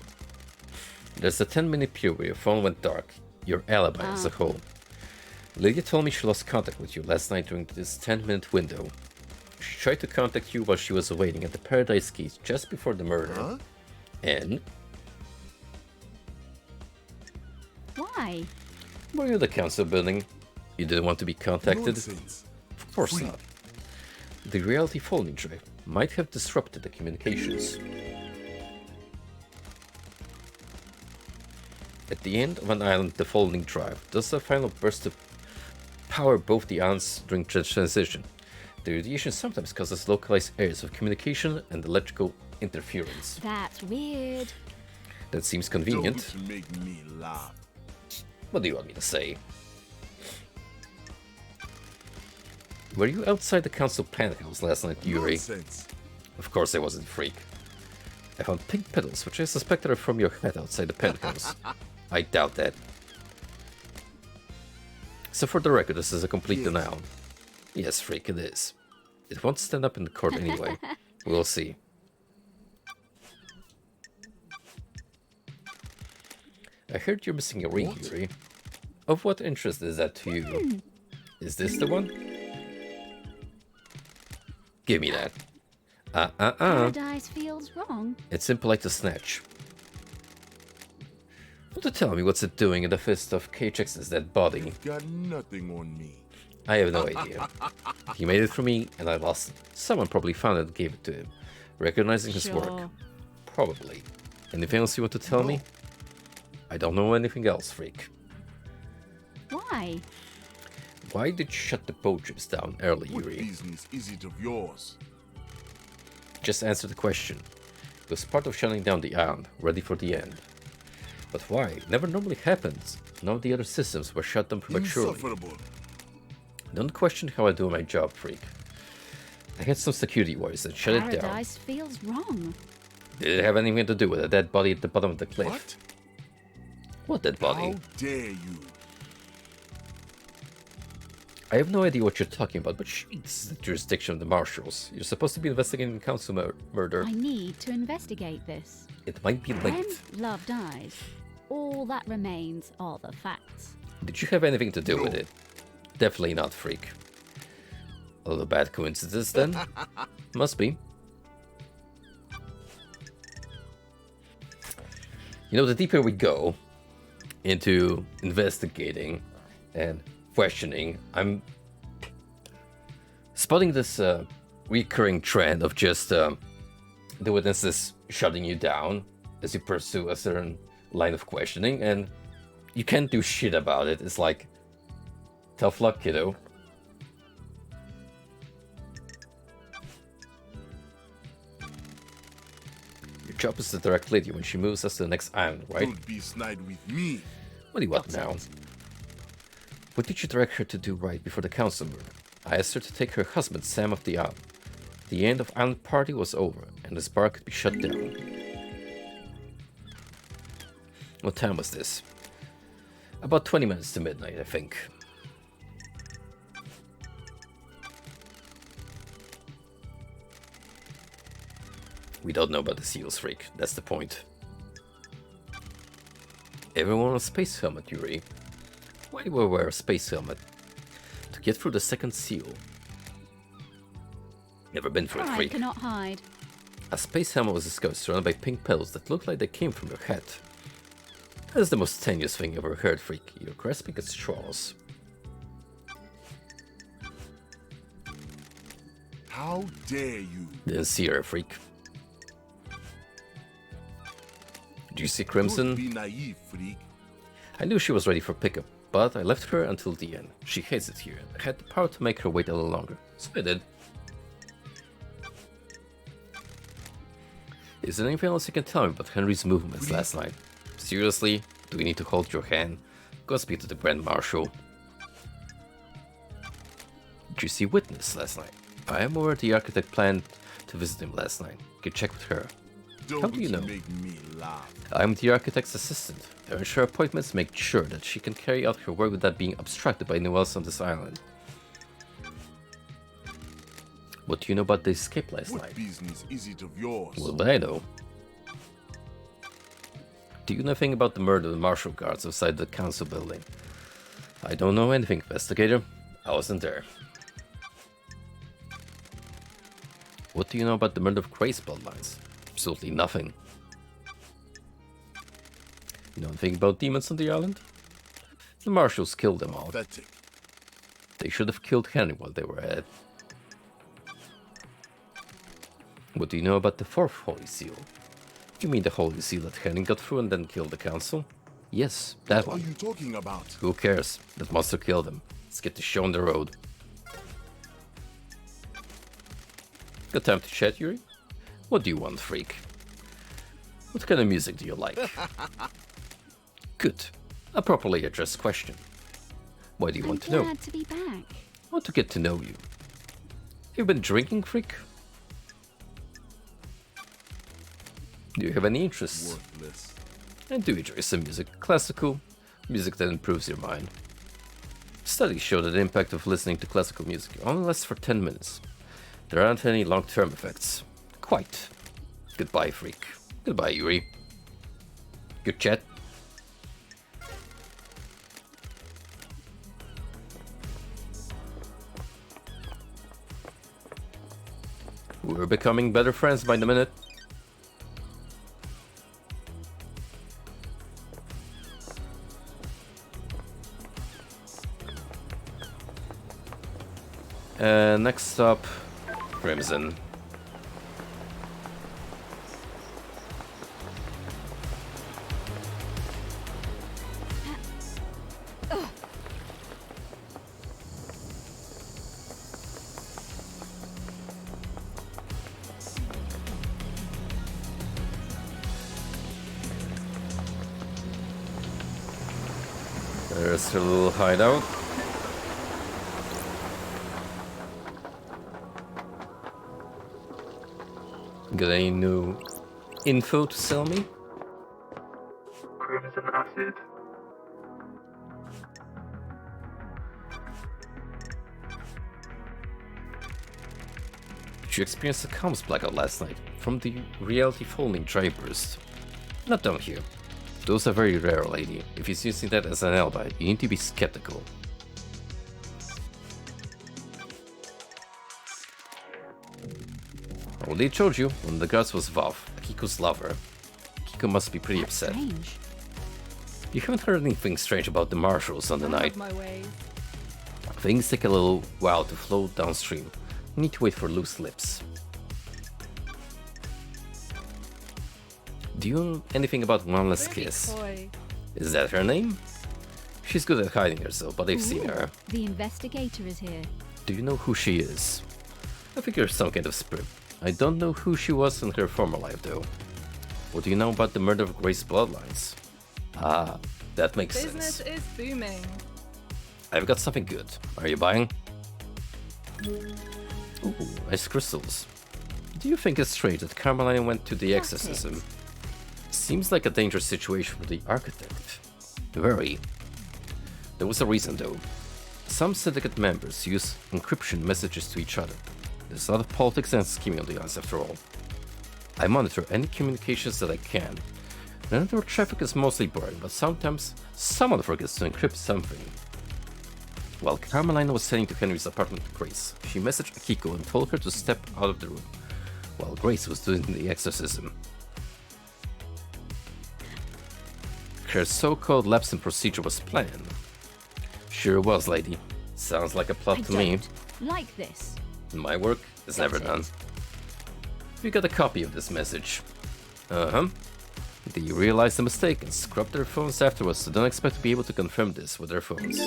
Speaker 1: There's a 10-minute period where your phone went dark. your alibi as a whole. Lydia told me she lost contact with you last night during this 10-minute window. She tried to contact you while she was waiting at the Paradise Keys just before the murder.
Speaker 6: Huh?
Speaker 1: And
Speaker 2: Why?
Speaker 1: were you in the council building? You didn't want to be contacted?
Speaker 6: Nonsense.
Speaker 1: Of course
Speaker 6: Free.
Speaker 1: not. The reality folding drive might have disrupted the communications. At the end of an island, the folding drive does a final burst of power both the islands during transition. The radiation sometimes causes localized areas of communication and electrical interference.
Speaker 2: That's weird.
Speaker 1: That seems convenient.
Speaker 6: Don't make me laugh.
Speaker 1: What do you want me to say? Were you outside the council penthouse last night, Yuri?
Speaker 6: Nonsense.
Speaker 1: Of course I wasn't, freak. I found pink petals, which I suspected are from your head outside the penthouse. I doubt that. So for the record, this is a complete
Speaker 6: Yes.
Speaker 1: denial. Yes, freak, it is. It won't stand up in the court anyway. We'll see. I heard you're missing a ring,
Speaker 6: What?
Speaker 1: Yuri. Of what interest is that to you? Is this the one? Give me that.
Speaker 2: Paradise feels wrong.
Speaker 1: It's impolite to snatch. Want to tell me what's it doing in the fist of KHX's dead body?
Speaker 6: You've got nothing on me.
Speaker 1: I have no idea. He made it for me, and I lost it. Someone probably found it and gave it to him, recognizing his work.
Speaker 2: Sure.
Speaker 1: Probably. Anything else you want to tell me? I don't know anything else, freak.
Speaker 2: Why?
Speaker 1: Why did you shut the boat trips down early,
Speaker 6: What
Speaker 1: Yuri?
Speaker 6: business is it of yours?
Speaker 1: Just answer the question. It was part of shutting down the island, ready for the end. But why? It never normally happens. None of the other systems were shut down prematurely.
Speaker 6: Insufferable.
Speaker 1: Don't question how I do my job, freak. I had some security wires that shut it down.
Speaker 2: Paradise feels wrong.
Speaker 1: Did it have anything to do with a dead body at the bottom of the cliff?
Speaker 6: What?
Speaker 1: What dead body?
Speaker 6: How dare you?
Speaker 1: I have no idea what you're talking about, but it's the jurisdiction of the marshals. You're supposed to be investigating council murder.
Speaker 2: I need to investigate this.
Speaker 1: It might be
Speaker 2: When
Speaker 1: late.
Speaker 2: love dies, all that remains are the facts.
Speaker 1: Did you have anything to do with it? Definitely not, freak. A little bad coincidence then? Must be. You know, the deeper we go into investigating and questioning, I'm spotting this recurring trend of just the witnesses shutting you down as you pursue a certain line of questioning, and you can't do shit about it. It's like, tough luck, kiddo. Your job is to direct Lydia when she moves us to the next island, right?
Speaker 6: Don't be snide with me.
Speaker 1: What do you want
Speaker 2: Got
Speaker 1: now?
Speaker 2: it.
Speaker 1: What did you direct her to do right before the council murder? I asked her to take her husband Sam off the island. The end of island party was over, and this bar could be shut down. What time was this? About 20 minutes to midnight, I think. We don't know about the seals, freak. That's the point. Everyone on a space helmet, Yuri. Why do I wear a space helmet? To get through the second seal. Never been through it,
Speaker 2: Pride
Speaker 1: freak.
Speaker 2: cannot hide.
Speaker 1: A space helmet was discovered surrounded by pink petals that looked like they came from your head. That is the most tenuous thing I've ever heard, freak. You're grasping at straws.
Speaker 6: How dare you?
Speaker 1: Didn't see her, freak. Did you see Crimson?
Speaker 6: Don't be naive, freak.
Speaker 1: I knew she was ready for pickup, but I left her until the end. She hates it here. I had the power to make her wait a little longer, so I did. Is there anything else you can tell me about Henry's movements last night? Seriously? Do we need to hold your hand? Go speak to the Grand Marshal. Did you see Witness last night? I am aware the architect planned to visit him last night. You can check with her.
Speaker 6: Don't
Speaker 1: do you know?
Speaker 6: make me laugh.
Speaker 1: I'm the architect's assistant. I arrange her appointments, make sure that she can carry out her work without being obstructed by anyone else on this island. What do you know about the escape last
Speaker 6: What
Speaker 1: night?
Speaker 6: business is it of yours?
Speaker 1: What would I know? Do you know anything about the murder of the martial guards outside the council building? I don't know anything, investigator. I wasn't there. What do you know about the murder of Gray's bloodlines? Absolutely nothing. You know anything about demons on the island? The marshals killed them all.
Speaker 6: Pathetic.
Speaker 1: They should have killed Henry while they were at it. What do you know about the fourth Holy Seal? You mean the Holy Seal that Henry got through and then killed the council? Yes, that
Speaker 6: What are
Speaker 1: one.
Speaker 6: you talking about?
Speaker 1: Who cares? That monster killed him. Let's get the show on the road. Got time to chat, Yuri? What do you want, freak? What kind of music do you like? Good. A properly addressed question. Why do you want to know?
Speaker 2: Glad to be back.
Speaker 1: I want to get to know you. Have you been drinking, freak? Do you have any interests?
Speaker 6: Worthless.
Speaker 1: I do enjoy some music. Classical music that improves your mind. Studies show that the impact of listening to classical music only lasts for 10 minutes. There aren't any long-term effects. Quite. Goodbye, freak. Goodbye, Yuri. Good chat. We're becoming better friends by the minute. Next up, Crimson. There's her little hideout. Got any new info to sell me?
Speaker 3: Crimson acid.
Speaker 1: Did you experience a comms blackout last night from the reality folding dry burst? Not down here. Those are very rare, lady. If he's using that as an alibi, you need to be skeptical. I already told you, one of the guards was Vav, Akiko's lover. Akiko must be pretty
Speaker 2: That's
Speaker 1: upset.
Speaker 2: strange.
Speaker 1: You haven't heard anything strange about the marshals on the night.
Speaker 2: My way.
Speaker 1: Things take a little while to flow downstream. You need to wait for loose lips. Do you know anything about One Less Kiss? Is that her name? She's good at hiding herself, but I've seen her.
Speaker 2: The investigator is here.
Speaker 1: Do you know who she is? I figure some kind of spirit. I don't know who she was in her former life, though. What do you know about the murder of Gray's bloodlines? Ah, that makes
Speaker 7: Business
Speaker 1: sense.
Speaker 7: is booming.
Speaker 1: I've got something good. Are you buying? Ooh, ice crystals. Do you think it's strange that Carmeline went to the exorcism? Seems like a dangerous situation for the architect. Very. There was a reason, though. Some syndicate members use encryption messages to each other. There's a lot of politics and scheming on the islands after all. I monitor any communications that I can. The network traffic is mostly boring, but sometimes someone forgets to encrypt something. While Carmelina was heading to Henry's apartment with Grace, she messaged Akiko and told her to step out of the room, while Grace was doing the exorcism. Her so-called lapse in procedure was planned. Sure was, lady. Sounds like a plot
Speaker 2: I
Speaker 1: to me.
Speaker 2: don't like this.
Speaker 1: My work is
Speaker 2: Got
Speaker 1: never
Speaker 2: it.
Speaker 1: done. We got a copy of this message. Uh-huh. They realized the mistake and scrubbed their phones afterwards, so don't expect to be able to confirm this with their phones.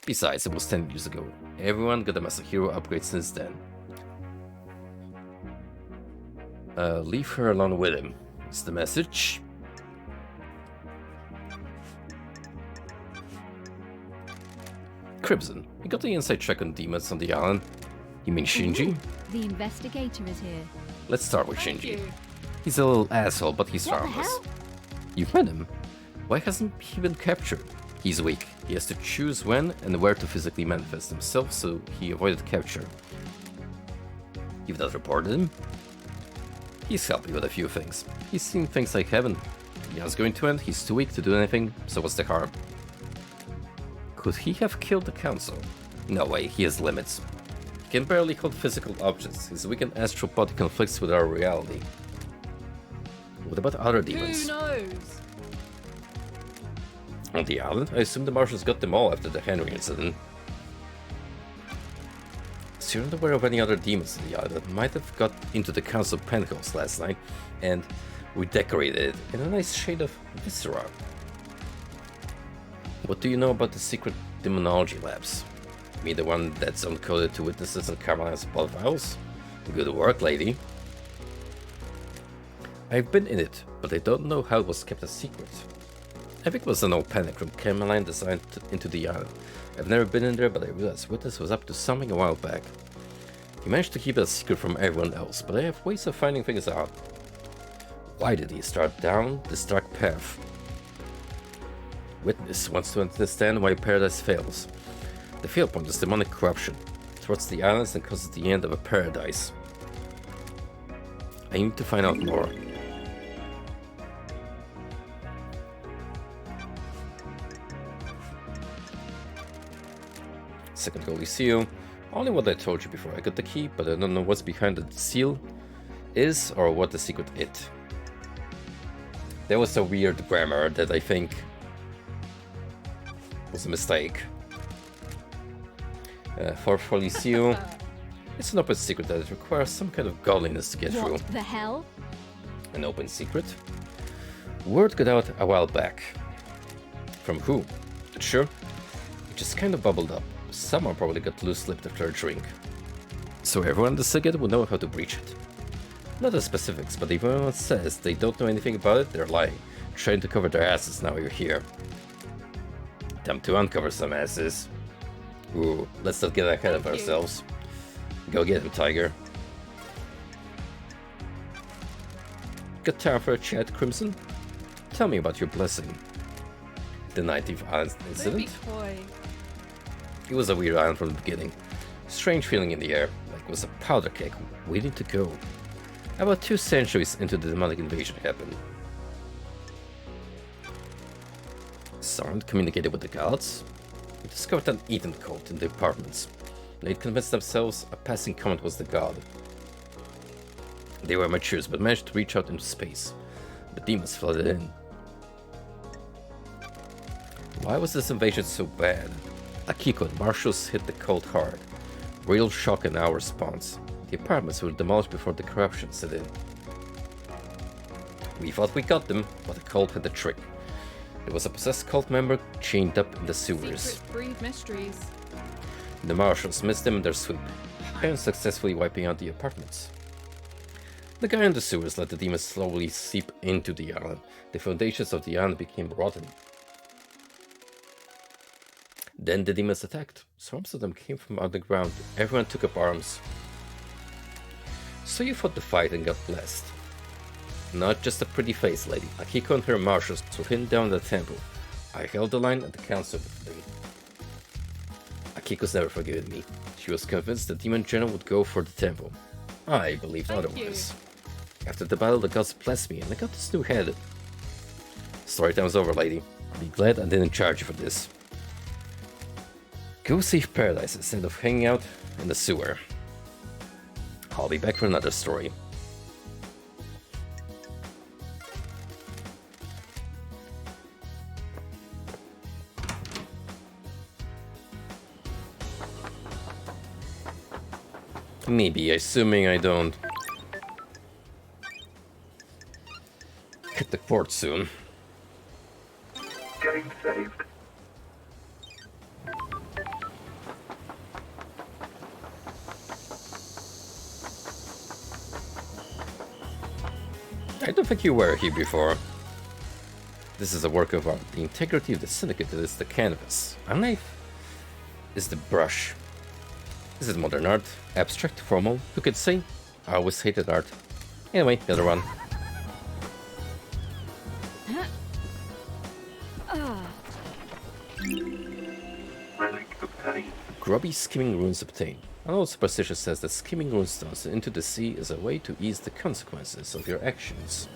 Speaker 1: Besides, it was 10 years ago. Everyone got a Masahiro upgrade since then. Leave her alone with him. Is the message. Crimson, you got the inside check on demons on the island? You mean Shinji?
Speaker 2: The investigator is here.
Speaker 1: Let's start with
Speaker 7: Thank
Speaker 1: Shinji.
Speaker 7: you.
Speaker 1: He's a little asshole, but he's
Speaker 2: What the
Speaker 1: harmless.
Speaker 2: hell?
Speaker 1: You've met him. Why hasn't he been captured? He's weak. He has to choose when and where to physically manifest himself, so he avoided capture. You've not reported him? He's helped me with a few things. He's seen things I haven't. Jan's going to end, he's too weak to do anything, so what's the harm? Could he have killed the council? No way, he has limits. He can barely hold physical objects, his weakened astral body conflicts with our reality. What about other demons?
Speaker 7: Who knows?
Speaker 1: On the island? I assume the Martians got them all after the Henry incident. So you're not aware of any other demons on the island that might have got into the Council Penthouse last night and redecorated it in a nice shade of viscera. What do you know about the secret demonology labs? You mean the one that's uncoded to witnesses and Carmeline's blood vials? Good work, lady. I've been in it, but I don't know how it was kept a secret. I think it was an old panic from Carmeline designed into the island. I've never been in there, but I realized Witness was up to something a while back. He managed to keep it a secret from everyone else, but I have ways of finding things out. Why did he start down this dark path? Witness wants to understand why Paradise fails. The fail point is demonic corruption towards the islands and causes the end of a paradise. I need to find out more. Second Holy Seal. Only what I told you before. I got the key, but I don't know what's behind the seal is or what the secret it. There was a weird grammar that I think was a mistake. Fourth Holy Seal. It's an open secret that requires some kind of godliness to get through.
Speaker 7: What the hell?
Speaker 1: An open secret? Word got out a while back. From who? Not sure. It just kind of bubbled up. Someone probably got loose-lipped after a drink. So everyone in the Sigurd will know how to breach it. Not the specifics, but if anyone says they don't know anything about it, they're lying. Trying to cover their asses now you're here. Time to uncover some asses. Ooh, let's not get ahead of ourselves. Go get him, Tiger. Got time for a chat, Crimson? Tell me about your blessing. The 19th island incident?
Speaker 7: Coy.
Speaker 1: It was a weird island from the beginning. Strange feeling in the air, like it was a powder keg waiting to go. About 2 centuries into the demonic invasion happened. Someone communicated with the gods. We discovered an Eden cult in the apartments. They'd convinced themselves a passing comet was the god. They were amateurs but managed to reach out into space. The demons flooded in. Why was this invasion so bad? Akiko and Marshals hit the cult hard. Real shock in our response. The apartments were demolished before the corruption set in. We thought we got them, but the cult had the trick. There was a possessed cult member chained up in the sewers.
Speaker 7: Secrets breed mysteries.
Speaker 1: The Marshals missed them in their sweep, unsuccessfully wiping out the apartments. The guy in the sewers let the demons slowly seep into the island. The foundations of the island became rotten. Then the demons attacked. Swarms of them came from underground. Everyone took up arms. So you fought the fight and got blessed. Not just a pretty face, lady. Akiko and her marshals were pinned down the temple. I held the line at the council with them. Akiko's never forgiven me. She was convinced the demon general would go for the temple. I believed otherwise. After the battle, the gods blessed me and I got this new head. Story time's over, lady. Be glad I didn't charge you for this. Go save Paradise instead of hanging out in the sewer. I'll be back for another story. Maybe, assuming I don't hit the port soon.
Speaker 3: Getting saved.
Speaker 1: I don't think you were here before. This is a work of art. The integrity of the syndicate is the canvas. A knife is the brush. This is modern art. Abstract, formal. Who could say? I always hated art. Anyway, the other one.
Speaker 3: Relic obtained.
Speaker 1: Grubby skimming runes obtained. An old superstition says that skimming runestones into the sea is a way to ease the consequences of your actions.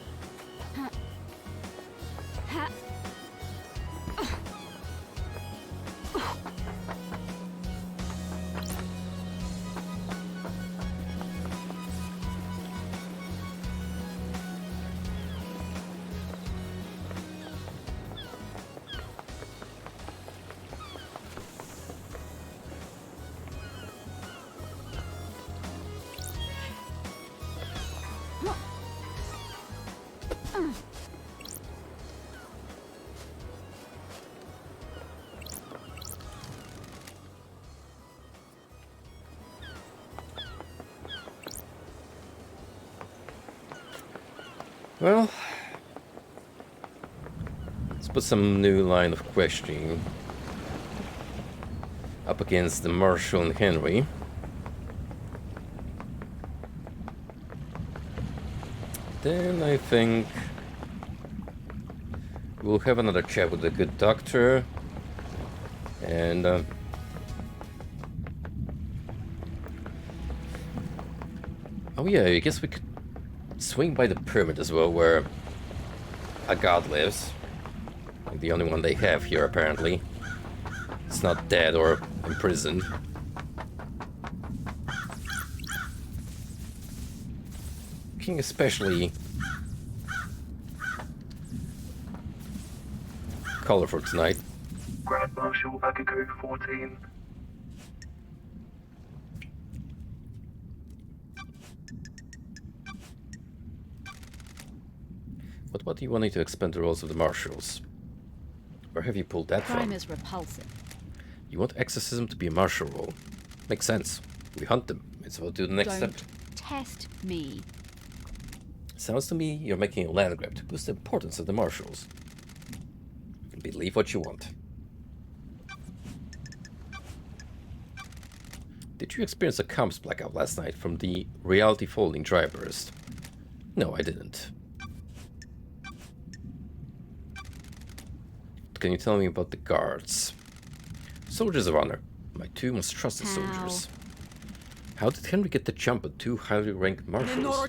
Speaker 1: Well, let's put some new line of questioning up against the Marshal and Henry. Then I think we'll have another chat with the good doctor, and oh yeah, I guess we could swing by the pyramid as well, where a god lives. Like the only one they have here, apparently. It's not dead or imprisoned. Looking especially colorful tonight.
Speaker 3: Grand Marshal Agago 14.
Speaker 1: But what do you want me to expand the roles of the marshals? Where have you pulled that
Speaker 2: Crime
Speaker 1: from?
Speaker 2: is repulsive.
Speaker 1: You want exorcism to be a martial role? Makes sense. We hunt them. It's what to do the next
Speaker 2: Don't
Speaker 1: step.
Speaker 2: test me.
Speaker 1: Sounds to me you're making a land grab to boost the importance of the marshals. Believe what you want. Did you experience a comms blackout last night from the reality folding dry burst? No, I didn't. Can you tell me about the guards? Soldiers of honor. My two most trusted soldiers. How did Henry get the jump on two highly ranked marshals?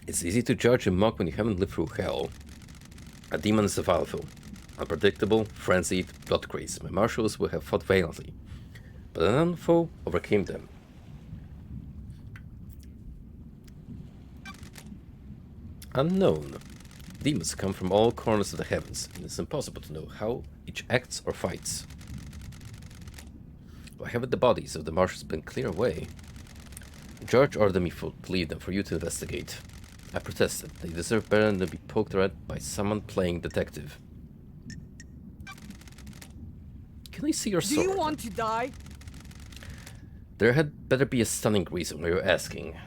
Speaker 1: It's easy to judge a monk when you haven't lived through hell. A demon is a Valfil. Unpredictable, frenzied, blood crazed. My marshals will have fought valiantly, but an unknown foe overcame them. Unknown. Demons come from all corners of the heavens, and it's impossible to know how each acts or fights. Why haven't the bodies of the marshals been cleared away? George ordered me to leave them for you to investigate. I protested. They deserve better than to be poked at by someone playing detective. Can I see your sword?
Speaker 8: Do you want to die?
Speaker 1: There had better be a stunning reason why you're asking.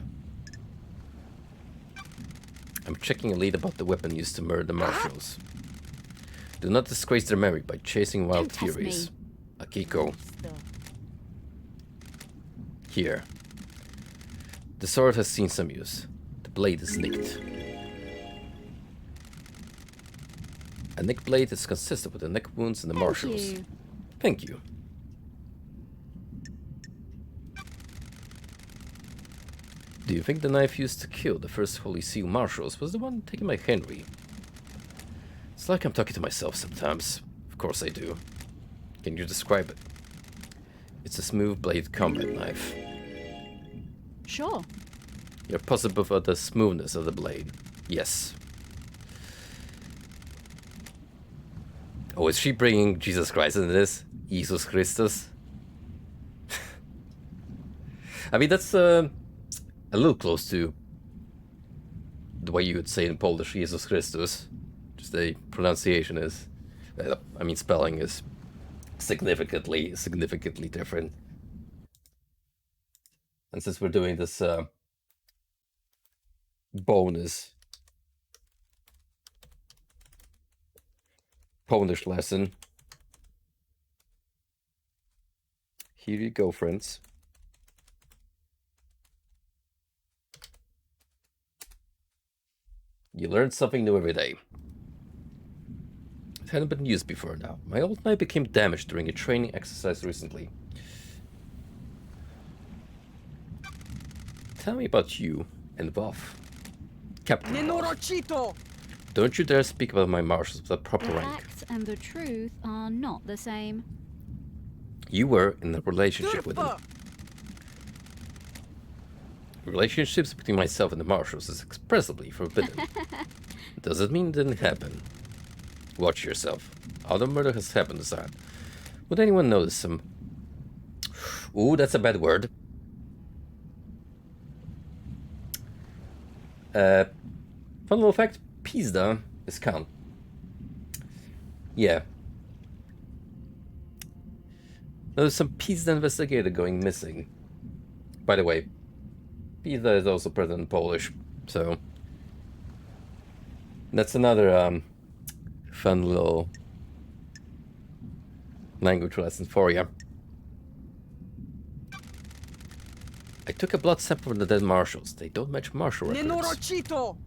Speaker 1: I'm checking a lead about the weapon used to murder the marshals. Do not disgrace their memory by chasing wild
Speaker 2: Don't test
Speaker 1: furies.
Speaker 2: me.
Speaker 1: Akiko,
Speaker 2: Still.
Speaker 1: here. The sword has seen some use. The blade is nicked. A nicked blade is consistent with the neck wounds in the marshals.
Speaker 2: You.
Speaker 1: Thank you. Do you think the knife used to kill the first Holy Seal marshals was the one taken by Henry? It's like I'm talking to myself sometimes. Of course I do. Can you describe it? It's a smooth blade combat knife.
Speaker 2: Sure.
Speaker 1: You're positive about the smoothness of the blade. Yes. Oh, is she bringing Jesus Christ into this? Jesus Christus? I mean, that's a little close to the way you would say in Polish, Jesus Christus. Just the pronunciation is, I mean, spelling is significantly different. And since we're doing this bonus Polish lesson, here you go, friends. You learn something new every day. It hadn't been used before now. My old knife became damaged during a training exercise recently. Tell me about you and Voff. Captain Voff.
Speaker 8: Nenorochito!
Speaker 1: Don't you dare speak about my marshals with a proper
Speaker 2: The
Speaker 1: rank.
Speaker 2: facts and the truth are not the same.
Speaker 1: You were in a relationship with him. Relationships between myself and the marshals is expressly forbidden. Does it mean it didn't happen? Watch yourself. Other murder has happened aside. Would anyone notice some... Ooh, that's a bad word. Fun little fact, Pizda is Count. Yeah. There's some Pizda investigator going missing. By the way, Pizda is also present in Polish, so... That's another fun little language lesson for you. I took a blood sample from the dead marshals. They don't match marshal records.
Speaker 8: Nenorochito!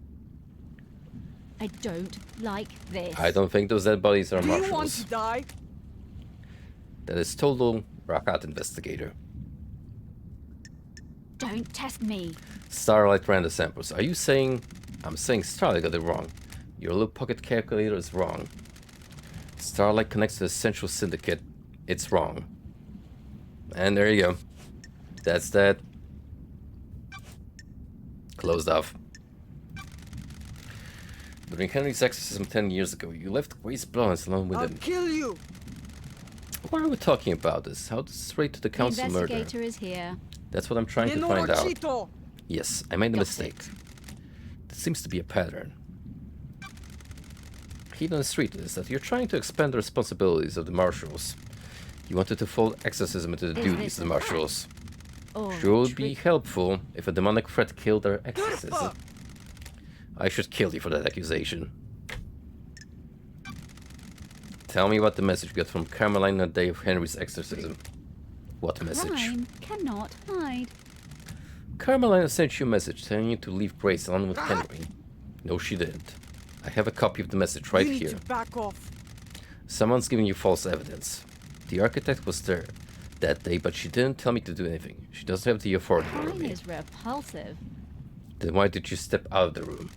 Speaker 2: I don't like this.
Speaker 1: I don't think those dead bodies are
Speaker 8: Do you want
Speaker 1: marshals.
Speaker 8: to die?
Speaker 1: That is total Rakat investigator.
Speaker 2: Don't test me.
Speaker 1: Starlight ran the samples. Are you saying... I'm saying Starlight got it wrong. Your little pocket calculator is wrong. Starlight connects to the Central Syndicate. It's wrong. And there you go. That's that. Closed off. During Henry's exorcism 10 years ago, you left Grace Blondes alone with
Speaker 8: I'll
Speaker 1: him.
Speaker 8: kill you!
Speaker 1: Why are we talking about this? How does this relate to the
Speaker 2: The
Speaker 1: council murder?
Speaker 2: investigator is here.
Speaker 1: That's what I'm trying to find out.
Speaker 8: Nenorochito!
Speaker 1: Yes, I made a
Speaker 2: Got
Speaker 1: mistake. There seems to be a pattern. Hidden on the street is that you're trying to expand the responsibilities of the marshals. You wanted to fold exorcism into the
Speaker 2: Is
Speaker 1: duties
Speaker 2: this
Speaker 1: of the
Speaker 2: a fact?
Speaker 1: marshals.
Speaker 2: Or
Speaker 1: Sure
Speaker 2: a
Speaker 1: would be
Speaker 2: trick?
Speaker 1: helpful if a demonic threat killed their exorcism. I should kill you for that accusation. Tell me what the message you got from Carmeline on the day of Henry's exorcism. What message?
Speaker 2: Crime cannot hide.
Speaker 1: Carmeline sent you a message telling you to leave Grace alone with Henry. No, she didn't. I have a copy of the message right
Speaker 8: you need
Speaker 1: here.
Speaker 8: to back off.
Speaker 1: Someone's giving you false evidence. The architect was there that day, but she didn't tell me to do anything. She doesn't have the authority over
Speaker 2: Crime
Speaker 1: me.
Speaker 2: is repulsive.
Speaker 1: Then why did you step out of the room?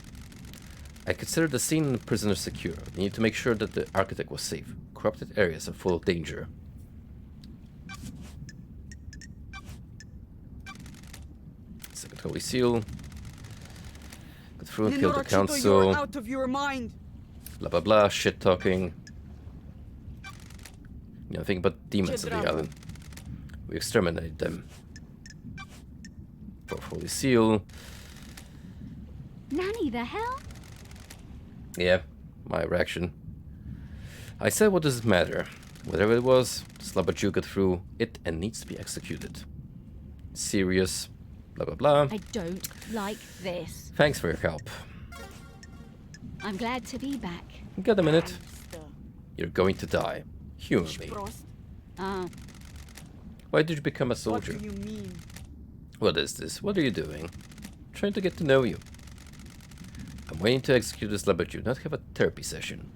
Speaker 1: I consider the scene and the prisoner secure. I need to make sure that the architect was safe. Corrupted areas are full of danger. Second Holy Seal. Got through and killed the
Speaker 8: Nenorochito,
Speaker 1: council.
Speaker 8: you're out of your mind.
Speaker 1: Blah blah blah, shit talking. You know, think about demons on the
Speaker 8: Chedrago.
Speaker 1: island. We exterminated them. Fourth Holy Seal.
Speaker 2: Nanny, the hell?
Speaker 1: Yeah, my reaction. I said, what does it matter? Whatever it was, Slabaju got through it and needs to be executed. Serious. Blah blah blah.
Speaker 2: I don't like this.
Speaker 1: Thanks for your help.
Speaker 2: I'm glad to be back.
Speaker 1: Got a minute? You're going to die. Humanly.
Speaker 8: Prost.
Speaker 2: Oh,
Speaker 1: Why did you become a
Speaker 8: What
Speaker 1: soldier?
Speaker 8: do you mean?
Speaker 1: What is this? What are you doing? Trying to get to know you. I'm waiting to execute this Slabaju, not have a therapy session.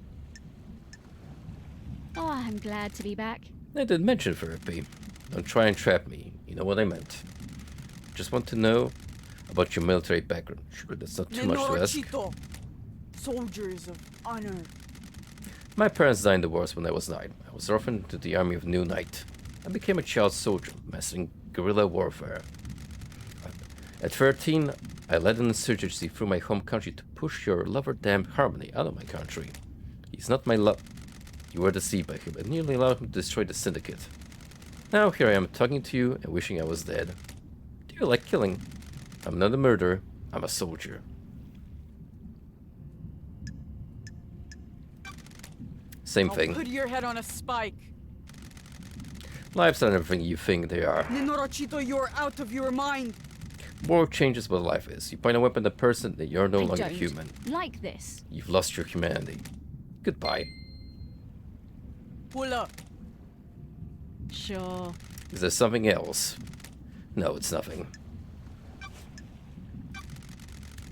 Speaker 2: oh, I'm glad to be back.
Speaker 1: I didn't mention therapy. Don't try and trap me. You know what I meant. Just want to know about your military background. Sure, that's not too much to ask.
Speaker 8: Nenorochito! Soldiers of honor.
Speaker 1: My parents died in the wars when I was 9. I was orphaned to the army of New Knight. I became a child soldier, mastering guerrilla warfare. At 13, I led an insurgency through my home country to push your lover damned Harmony out of my country. He's not my love. You were deceived by him and nearly allowed him to destroy the syndicate. Now here I am talking to you and wishing I was dead. Do you like killing? I'm not a murderer, I'm a soldier. Same
Speaker 8: I'll
Speaker 1: thing.
Speaker 8: put your head on a spike.
Speaker 1: Lives aren't everything you think they are.
Speaker 8: Nenorochito, you're out of your mind.
Speaker 1: War changes what life is. You point a weapon at a person, then you're no
Speaker 2: I
Speaker 1: longer
Speaker 2: don't
Speaker 1: human.
Speaker 2: like this.
Speaker 1: You've lost your humanity. Goodbye.
Speaker 8: Pull up.
Speaker 2: Sure.
Speaker 1: Is there something else? No, it's nothing.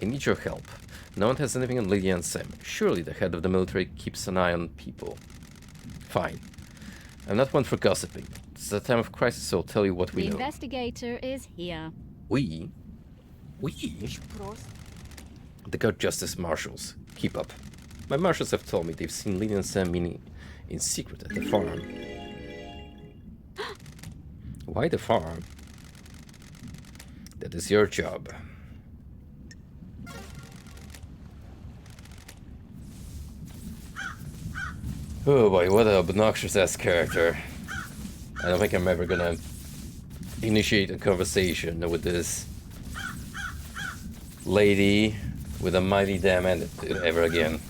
Speaker 1: I need your help. No one has anything on Lydia and Sam. Surely the head of the military keeps an eye on people. Fine. I'm not one for gossiping. It's a time of crisis, so I'll tell you what we
Speaker 2: The
Speaker 1: know.
Speaker 2: investigator is here.
Speaker 1: We? We?
Speaker 8: Prost.
Speaker 1: The God Justice Marshals. Keep up. My marshals have told me they've seen Lena and Sam meeting in secret at the farm. Why the farm? That is your job. Oh boy, what an obnoxious ass character. I don't think I'm ever gonna initiate a conversation with this lady with a mighty damn attitude ever again.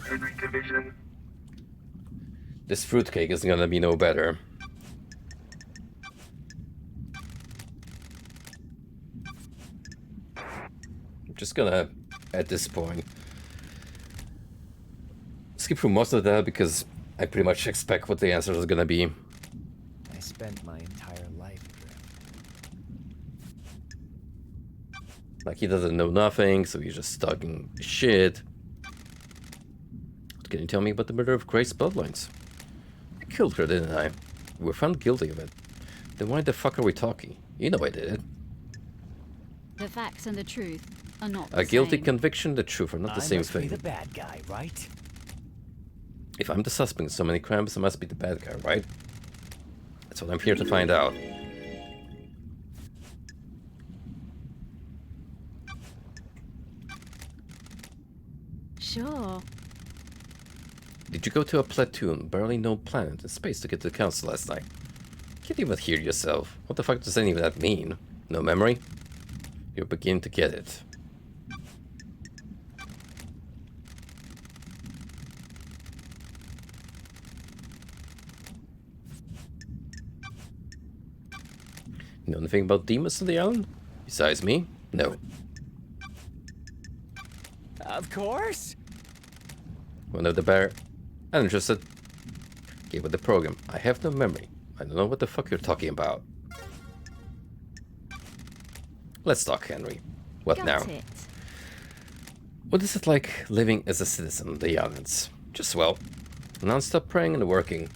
Speaker 3: Henry Division.
Speaker 1: This fruitcake is gonna be no better. I'm just gonna, at this point, skip through most of that because I pretty much expect what the answer is gonna be.
Speaker 9: I spent my entire life adrift.
Speaker 1: Like he doesn't know nothing, so he's just talking shit. What can you tell me about the murder of Grace Bloodlines? I killed her, didn't I? We were found guilty of it. Then why the fuck are we talking? You know I did it.
Speaker 2: The facts and the truth are not the
Speaker 1: A guilty
Speaker 2: same.
Speaker 1: conviction, the truth are not the same
Speaker 9: I must be
Speaker 1: thing.
Speaker 9: the bad guy, right?
Speaker 1: If I'm the suspect in so many crimes, I must be the bad guy, right? That's what I'm here to find out.
Speaker 2: Sure.
Speaker 1: Did you go to a platoon, barely known planet in space to get to the council last night? Can't even hear yourself. What the fuck does any of that mean? No memory? You're beginning to get it. You know anything about demons on the island? Besides me? No.
Speaker 9: Of course.
Speaker 1: One of the bear. Uninterested. Okay, with the program. I have no memory. I don't know what the fuck you're talking about. Let's talk, Henry. What
Speaker 2: Got
Speaker 1: now?
Speaker 2: it.
Speaker 1: What is it like living as a citizen of the islands? Just, well, non-stop praying and working.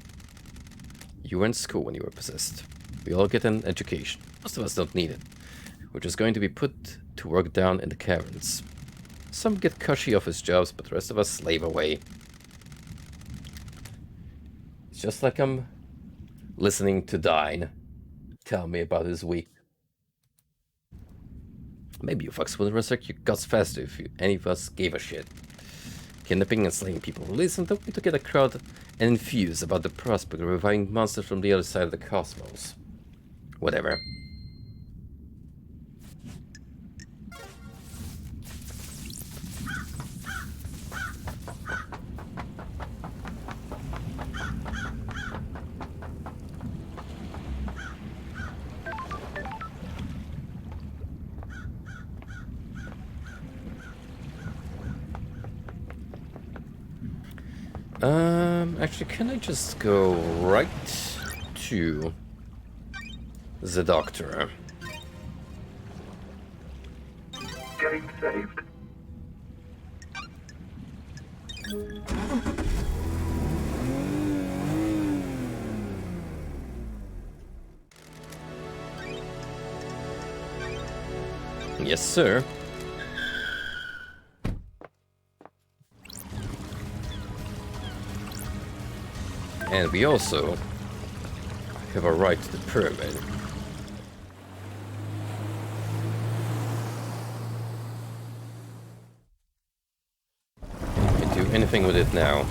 Speaker 1: You were in school when you were possessed. We all get an education. Most of us don't need it. We're just going to be put to work down in the caverns. Some get cushy office jobs, but the rest of us slave away. It's just like I'm listening to Dine tell me about his week. Maybe you fucks would resurrect your guts faster if any of us gave a shit. Kidnapping and slaying people. Listen, don't we to get a crowd and infuse about the prospect of reviving monsters from the other side of the cosmos. Whatever. Actually, can I just go right to the doctor?
Speaker 3: Game saved.
Speaker 1: Yes, sir. And we also have a right to the pyramid. Can do anything with it now.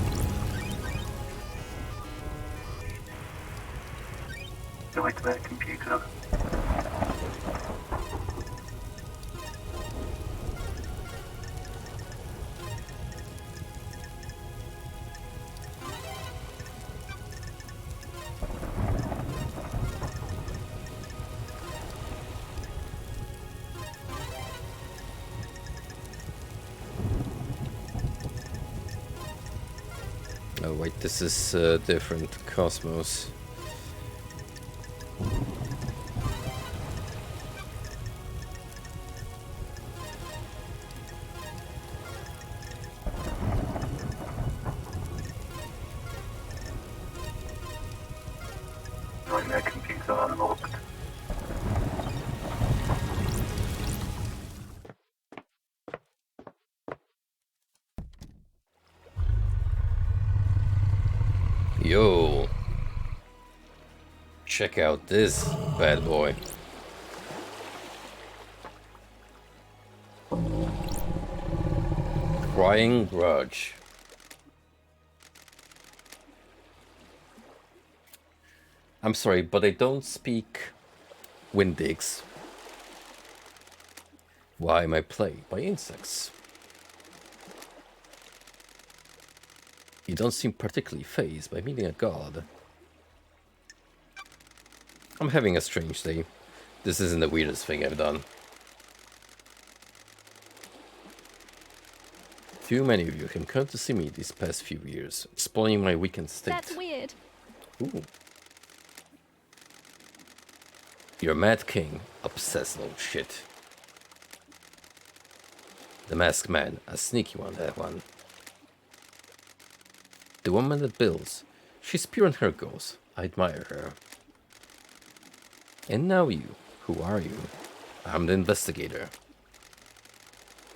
Speaker 3: Nightmare computer.
Speaker 1: Oh wait, this is a different cosmos.
Speaker 3: Nightmare computer unlocked.
Speaker 1: Yo. Check out this bad boy. Crying Grudge. I'm sorry, but I don't speak Windix. Why am I plagued by insects? You don't seem particularly fazed by meeting a god. I'm having a strange day. This isn't the weirdest thing I've done. Too many of you have come to see me these past few years, exploiting my weakened state.
Speaker 2: That's weird.
Speaker 1: Ooh. You're Mad King, obsessed little shit. The Masked Man, a sneaky one, that one. The woman that builds, she's pure in her goals. I admire her. And now you, who are you? I'm the investigator.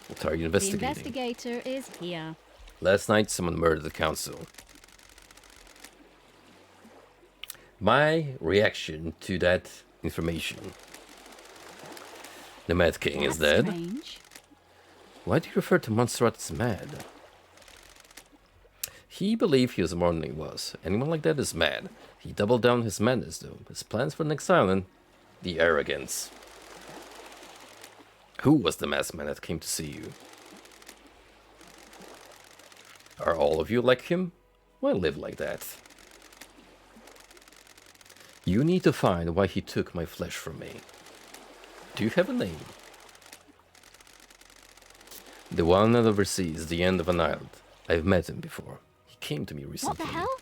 Speaker 1: What are you
Speaker 2: The
Speaker 1: investigating?
Speaker 2: investigator is here.
Speaker 1: Last night, someone murdered the council. My reaction to that information. The Mad King is
Speaker 2: That's
Speaker 1: dead.
Speaker 2: strange.
Speaker 1: Why do you refer to Montserrat as mad? He believed he was more than he was. Anyone like that is mad. He doubled down his madness though. His plans for the next island. The arrogance. Who was the masked man that came to see you? Are all of you like him? Why live like that? You need to find why he took my flesh from me. Do you have a name? The one that oversees the end of an island. I've met him before. He came to me recently.
Speaker 2: What the hell?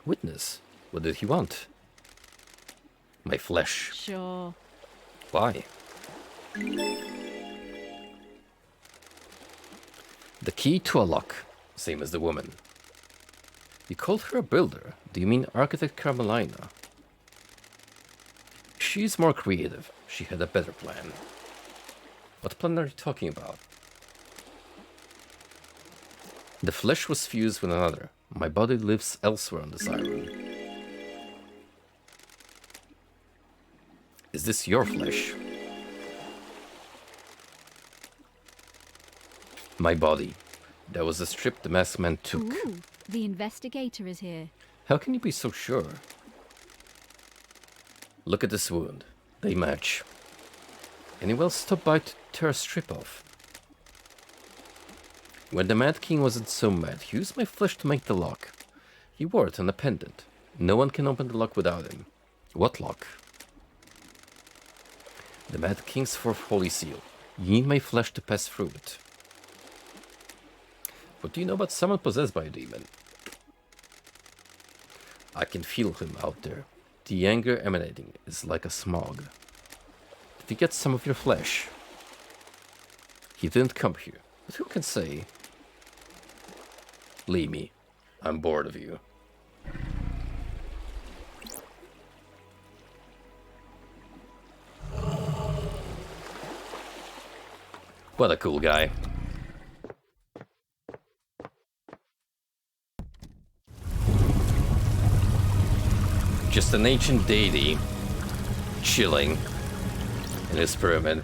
Speaker 1: Witness. What did he want? My flesh.
Speaker 2: Sure.
Speaker 1: Why? The key to a lock. Same as the woman. You called her a builder. Do you mean Architect Carmelina? She's more creative. She had a better plan. What plan are you talking about? The flesh was fused with another. My body lives elsewhere on this island. Is this your flesh? My body. That was the strip the masked man took.
Speaker 2: Ooh, the investigator is here.
Speaker 1: How can you be so sure? Look at this wound. They match. Anyone else stop by to tear a strip off? When the Mad King wasn't so mad, he used my flesh to make the lock. He wore it on a pendant. No one can open the lock without him. What lock? The Mad King's fourth holy seal. You need my flesh to pass through it. What do you know about someone possessed by a demon? I can feel him out there. The anger emanating is like a smog. Did he get some of your flesh? He didn't come here, but who can say? Leave me. I'm bored of you. What a cool guy. Just an ancient deity chilling in his pyramid.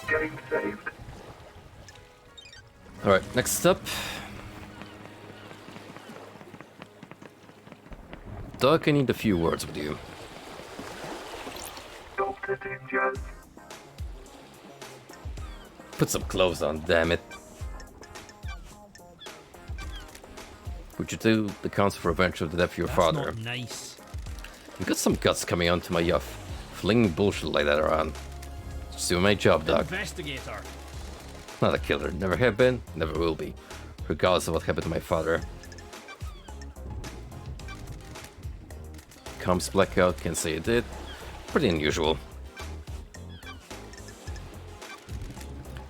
Speaker 3: Getting saved.
Speaker 1: Alright, next up. Doc, I need a few words with you.
Speaker 3: Dr. Dinjas.
Speaker 1: Put some clothes on, damn it. Would you do the council for revenge of the death of your father?
Speaker 10: Not nice.
Speaker 1: You got some guts coming onto my yuff. Flinging bullshit like that around. Just doing my job, Doc.
Speaker 10: Investigator.
Speaker 1: Not a killer. Never have been, never will be. Regardless of what happened to my father. Comes blackout, can't say it did. Pretty unusual.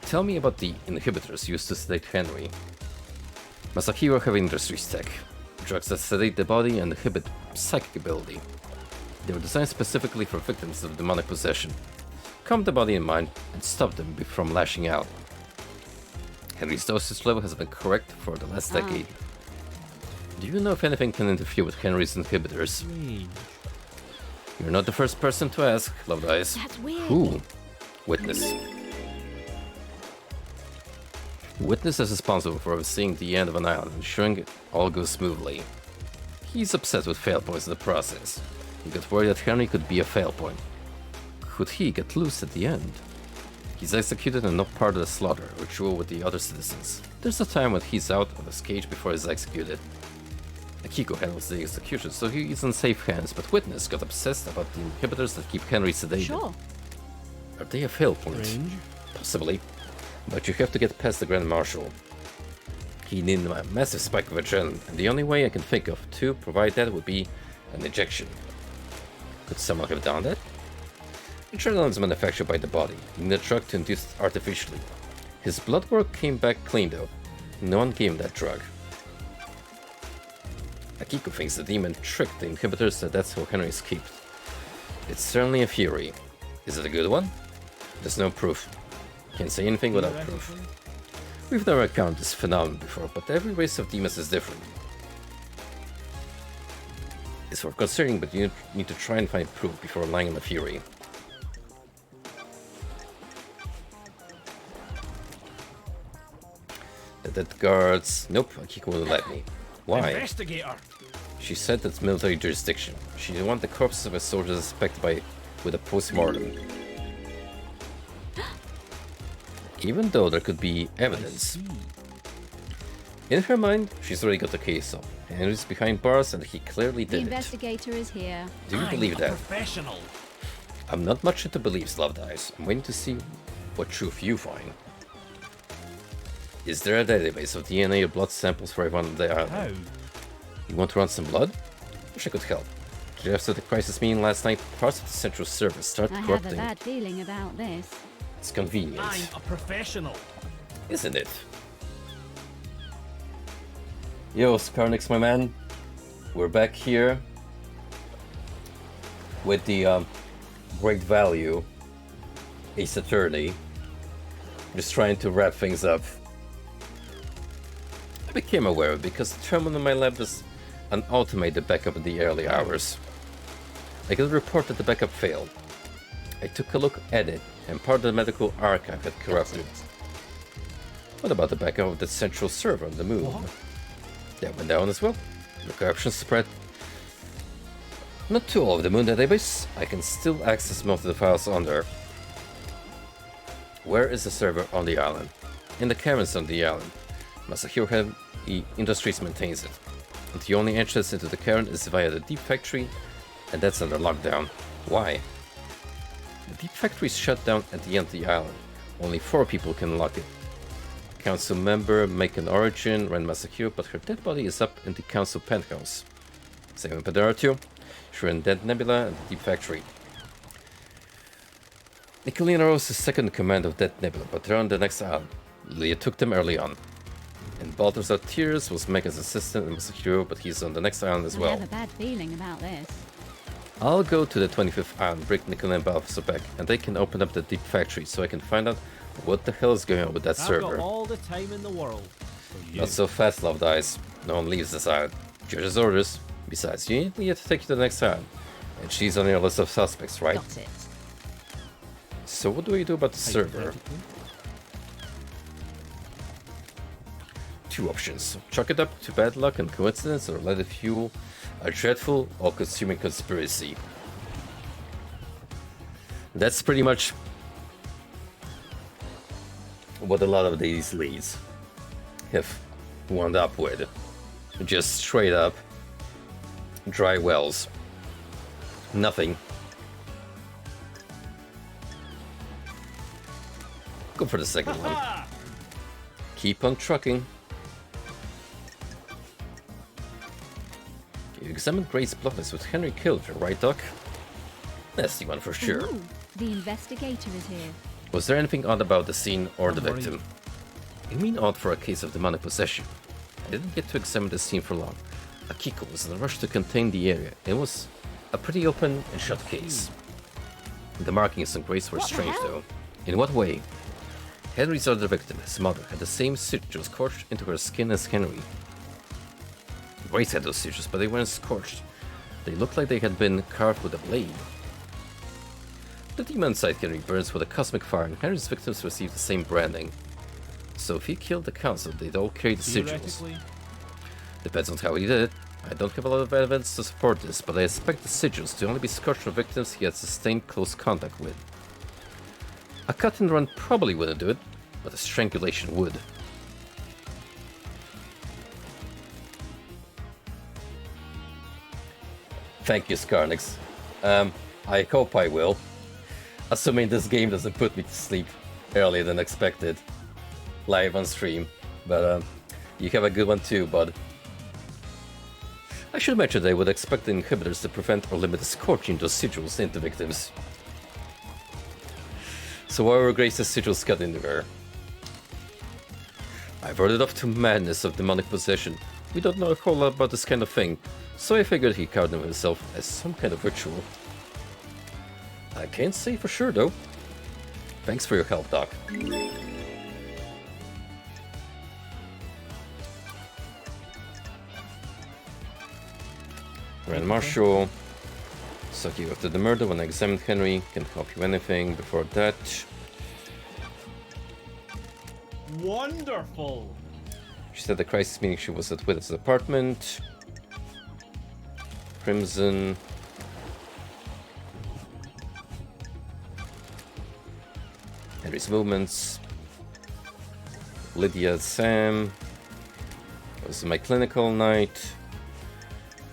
Speaker 1: Tell me about the inhibitors used to sedate Henry. Masahiro Heavy Industries Tech. Drugs that sedate the body and inhibit psychic ability. They were designed specifically for victims of demonic possession. Calm the body and mind and stop them from lashing out. Henry's dosage level has been correct for the last decade. Do you know if anything can interfere with Henry's inhibitors? You're not the first person to ask, Loved Eyes.
Speaker 2: That's weird.
Speaker 1: Who? Witness. Witness is responsible for overseeing the end of an island, ensuring it all goes smoothly. He's upset with fail points in the process. He got worried that Henry could be a fail point. Could he get loose at the end? He's executed and not part of the slaughter ritual with the other citizens. There's a time when he's out of his cage before he's executed. Akiko handles the execution, so he's in safe hands, but Witness got obsessed about the inhibitors that keep Henry sedated.
Speaker 2: Sure.
Speaker 1: Are they a fail point? Possibly. But you have to get past the Grand Marshal. He needed a massive spike of adrenaline, and the only way I can think of to provide that would be an injection. Could someone have done that? Adrenaline is manufactured by the body, in the drug to induce it artificially. His blood work came back clean though. No one gave him that drug. Akiko thinks the demon tricked the inhibitors and that's how Henry escaped. It's certainly a theory. Is it a good one? There's no proof. Can't say anything without proof. We've never encountered this phenomenon before, but every race of demons is different. It's worth considering, but you need to try and find proof before relying on a theory. The dead guards... Nope, Akiko wouldn't let me. Why?
Speaker 9: Investigator!
Speaker 1: She said that's military jurisdiction. She didn't want the corpses of her soldiers inspected with a post-mortem. Even though there could be evidence. In her mind, she's already got the case up. Henry's behind bars and he clearly
Speaker 2: The
Speaker 1: did it.
Speaker 2: investigator is here.
Speaker 1: Do you believe that?
Speaker 9: Professional.
Speaker 1: I'm not much into beliefs, Loved Eyes. I'm waiting to see what truth you find. Is there a database of DNA or blood samples for everyone on the island?
Speaker 9: How?
Speaker 1: You want to run some blood? Wish I could help. Just at the crisis meeting last night, parts of the central server started
Speaker 2: I have a
Speaker 1: corrupting.
Speaker 2: bad feeling about this.
Speaker 1: It's convenient,
Speaker 9: I'm a professional.
Speaker 1: isn't it? Yo, Skarnix, my man. We're back here with the Great Value Ace Attorney. Just trying to wrap things up. I became aware of it because the terminal in my lab was an automated backup in the early hours. I got a report that the backup failed. I took a look at it, and part of the medical archive had corrupted. What about the backup of the central server on the moon?
Speaker 9: What?
Speaker 1: That went down as well. The corruption spread. Not to all of the moon database. I can still access most of the files on there. Where is the server on the island? In the caverns on the island. Masahiro Heavy Industries maintains it. And the only entrance into the cavern is via the Deep Factory, and that's under lockdown. Why? The Deep Factory is shut down at the end of the island. Only 4 people can unlock it. Council member Macon Origin ran Masahiro, but her dead body is up in the council penthouse. Same with Padaratio. She ran Dead Nebula and the Deep Factory. Nicolina Rose is second in command of Dead Nebula, but they're on the next island. Leah took them early on. And Balthazar Tears was Mega's assistant in Masahiro, but he's on the next island as
Speaker 2: I
Speaker 1: well.
Speaker 2: have a bad feeling about this.
Speaker 1: I'll go to the 25th island, break Nicolina and Balthazar back, and they can open up the Deep Factory so I can find out what the hell is going on with that server.
Speaker 9: I've got all the time in the world. For you.
Speaker 1: Not so fast, Loved Eyes. No one leaves this island. Judge's orders. Besides, you need Leah to take you to the next island. And she's on your list of suspects, right?
Speaker 2: Got it.
Speaker 1: So what do we do about the server?
Speaker 9: Hypothetically.
Speaker 1: 2 options. Chalk it up to bad luck and coincidence, or let it fuel a dreadful, all-consuming conspiracy. That's pretty much what a lot of these leads have wound up with. Just straight up dry wells. Nothing. Go for the second one. Keep on trucking. You examined Grace Bluffness with Henry killed her, right, Doc? Nasty one for sure.
Speaker 2: Ooh, the investigator is here.
Speaker 1: Was there anything odd about the scene or the
Speaker 9: Don't worry.
Speaker 1: victim? I mean odd for a case of demonic possession. didn't get to examine the scene for long. Akiko was in a rush to contain the area. It was a pretty open and shut case. The markings on Grace were strange, though. In what way? Henry's other victim, his mother, had the same sigils scorched into her skin as Henry. Grace had those sigils, but they weren't scorched. They looked like they had been carved with a blade. The demon inside Henry burns with a cosmic fire, and Henry's victims received the same branding. So if he killed the council, they'd all carry the sigils. Depends on how he did it. I don't have a lot of evidence to support this, but I expect the sigils to only be scorched for victims he had sustained close contact with. A cut and run probably wouldn't do it, but a strangulation would. Thank you, Skarnix. I hope I will. Assuming this game doesn't put me to sleep earlier than expected. Live on stream. But you have a good one too, bud. I should mention they would expect the inhibitors to prevent or limit the scorching those sigils into victims. So why were Grace's sigils cut into her? I've heard it off to madness of demonic possession. We don't know a whole lot about this kind of thing, so I figured he carved them himself as some kind of ritual. I can't say for sure though. Thanks for your help, Doc. Grand Marshal. Suck you after the murder when I examined Henry. Can't help you anything before that.
Speaker 10: Wonderful!
Speaker 1: She said the crisis meeting she was at Wither's apartment. Crimson. Henry's movements. Lydia, Sam. It was my clinical night.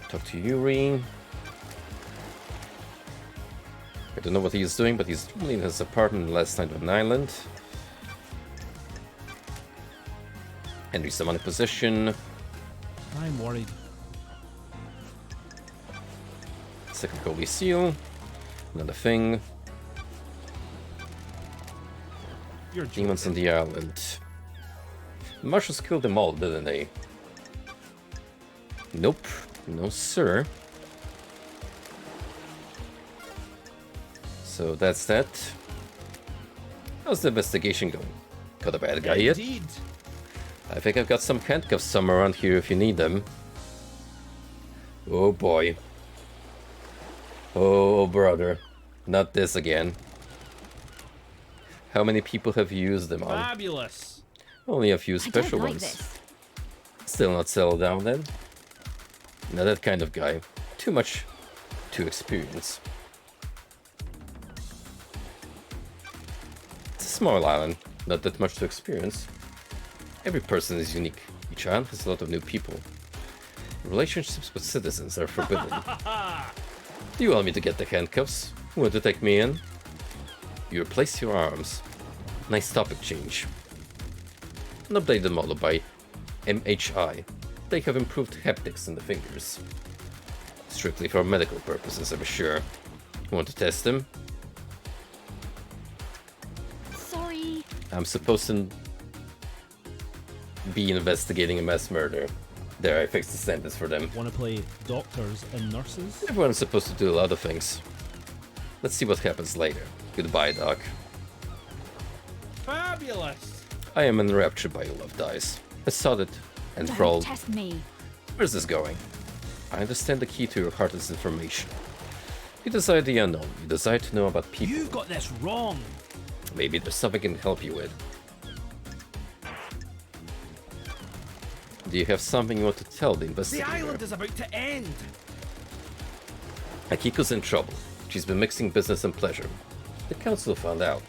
Speaker 1: Talk to Yuri. I don't know what he's doing, but he's normally in his apartment last night on an island. Henry's demonic possession.
Speaker 10: I'm worried.
Speaker 1: Second Holy Seal. Another thing.
Speaker 10: You're
Speaker 1: Demons on the island. The Marshals killed them all, didn't they? Nope. No, sir. So that's that. How's the investigation going? Got a bad guy yet?
Speaker 10: Indeed.
Speaker 1: I think I've got some handcuffs somewhere around here if you need them. Oh boy. Oh brother. Not this again. How many people have you used them on?
Speaker 10: Fabulous.
Speaker 1: Only a few special ones. Still not settled down then? Not that kind of guy. Too much to experience. It's a small island, not that much to experience. Every person is unique. Each island has a lot of new people. Relationships with citizens are forbidden. Do you want me to get the handcuffs? Want to take me in? You replace your arms. Nice topic change. An updated model by MHI. They have improved haptics in the fingers. Strictly for medical purposes, I'm sure. Want to test them?
Speaker 2: Sorry.
Speaker 1: I'm supposed to be investigating a mass murder. There, I fixed the sentence for them.
Speaker 10: Want to play doctors and nurses?
Speaker 1: Everyone's supposed to do a lot of things. Let's see what happens later. Goodbye, Doc.
Speaker 10: Fabulous!
Speaker 1: I am enraptured by your love, Dice. Besotted,
Speaker 2: Don't
Speaker 1: enthralled.
Speaker 2: test me.
Speaker 1: Where's this going? I understand the key to your heart is information. You desire the unknown. You desire to know about people.
Speaker 10: You've got this wrong.
Speaker 1: Maybe there's something I can help you with. Do you have something you want to tell the
Speaker 10: The
Speaker 1: investigator?
Speaker 10: island is about to end.
Speaker 1: Akiko's in trouble. She's been mixing business and pleasure. The council found out.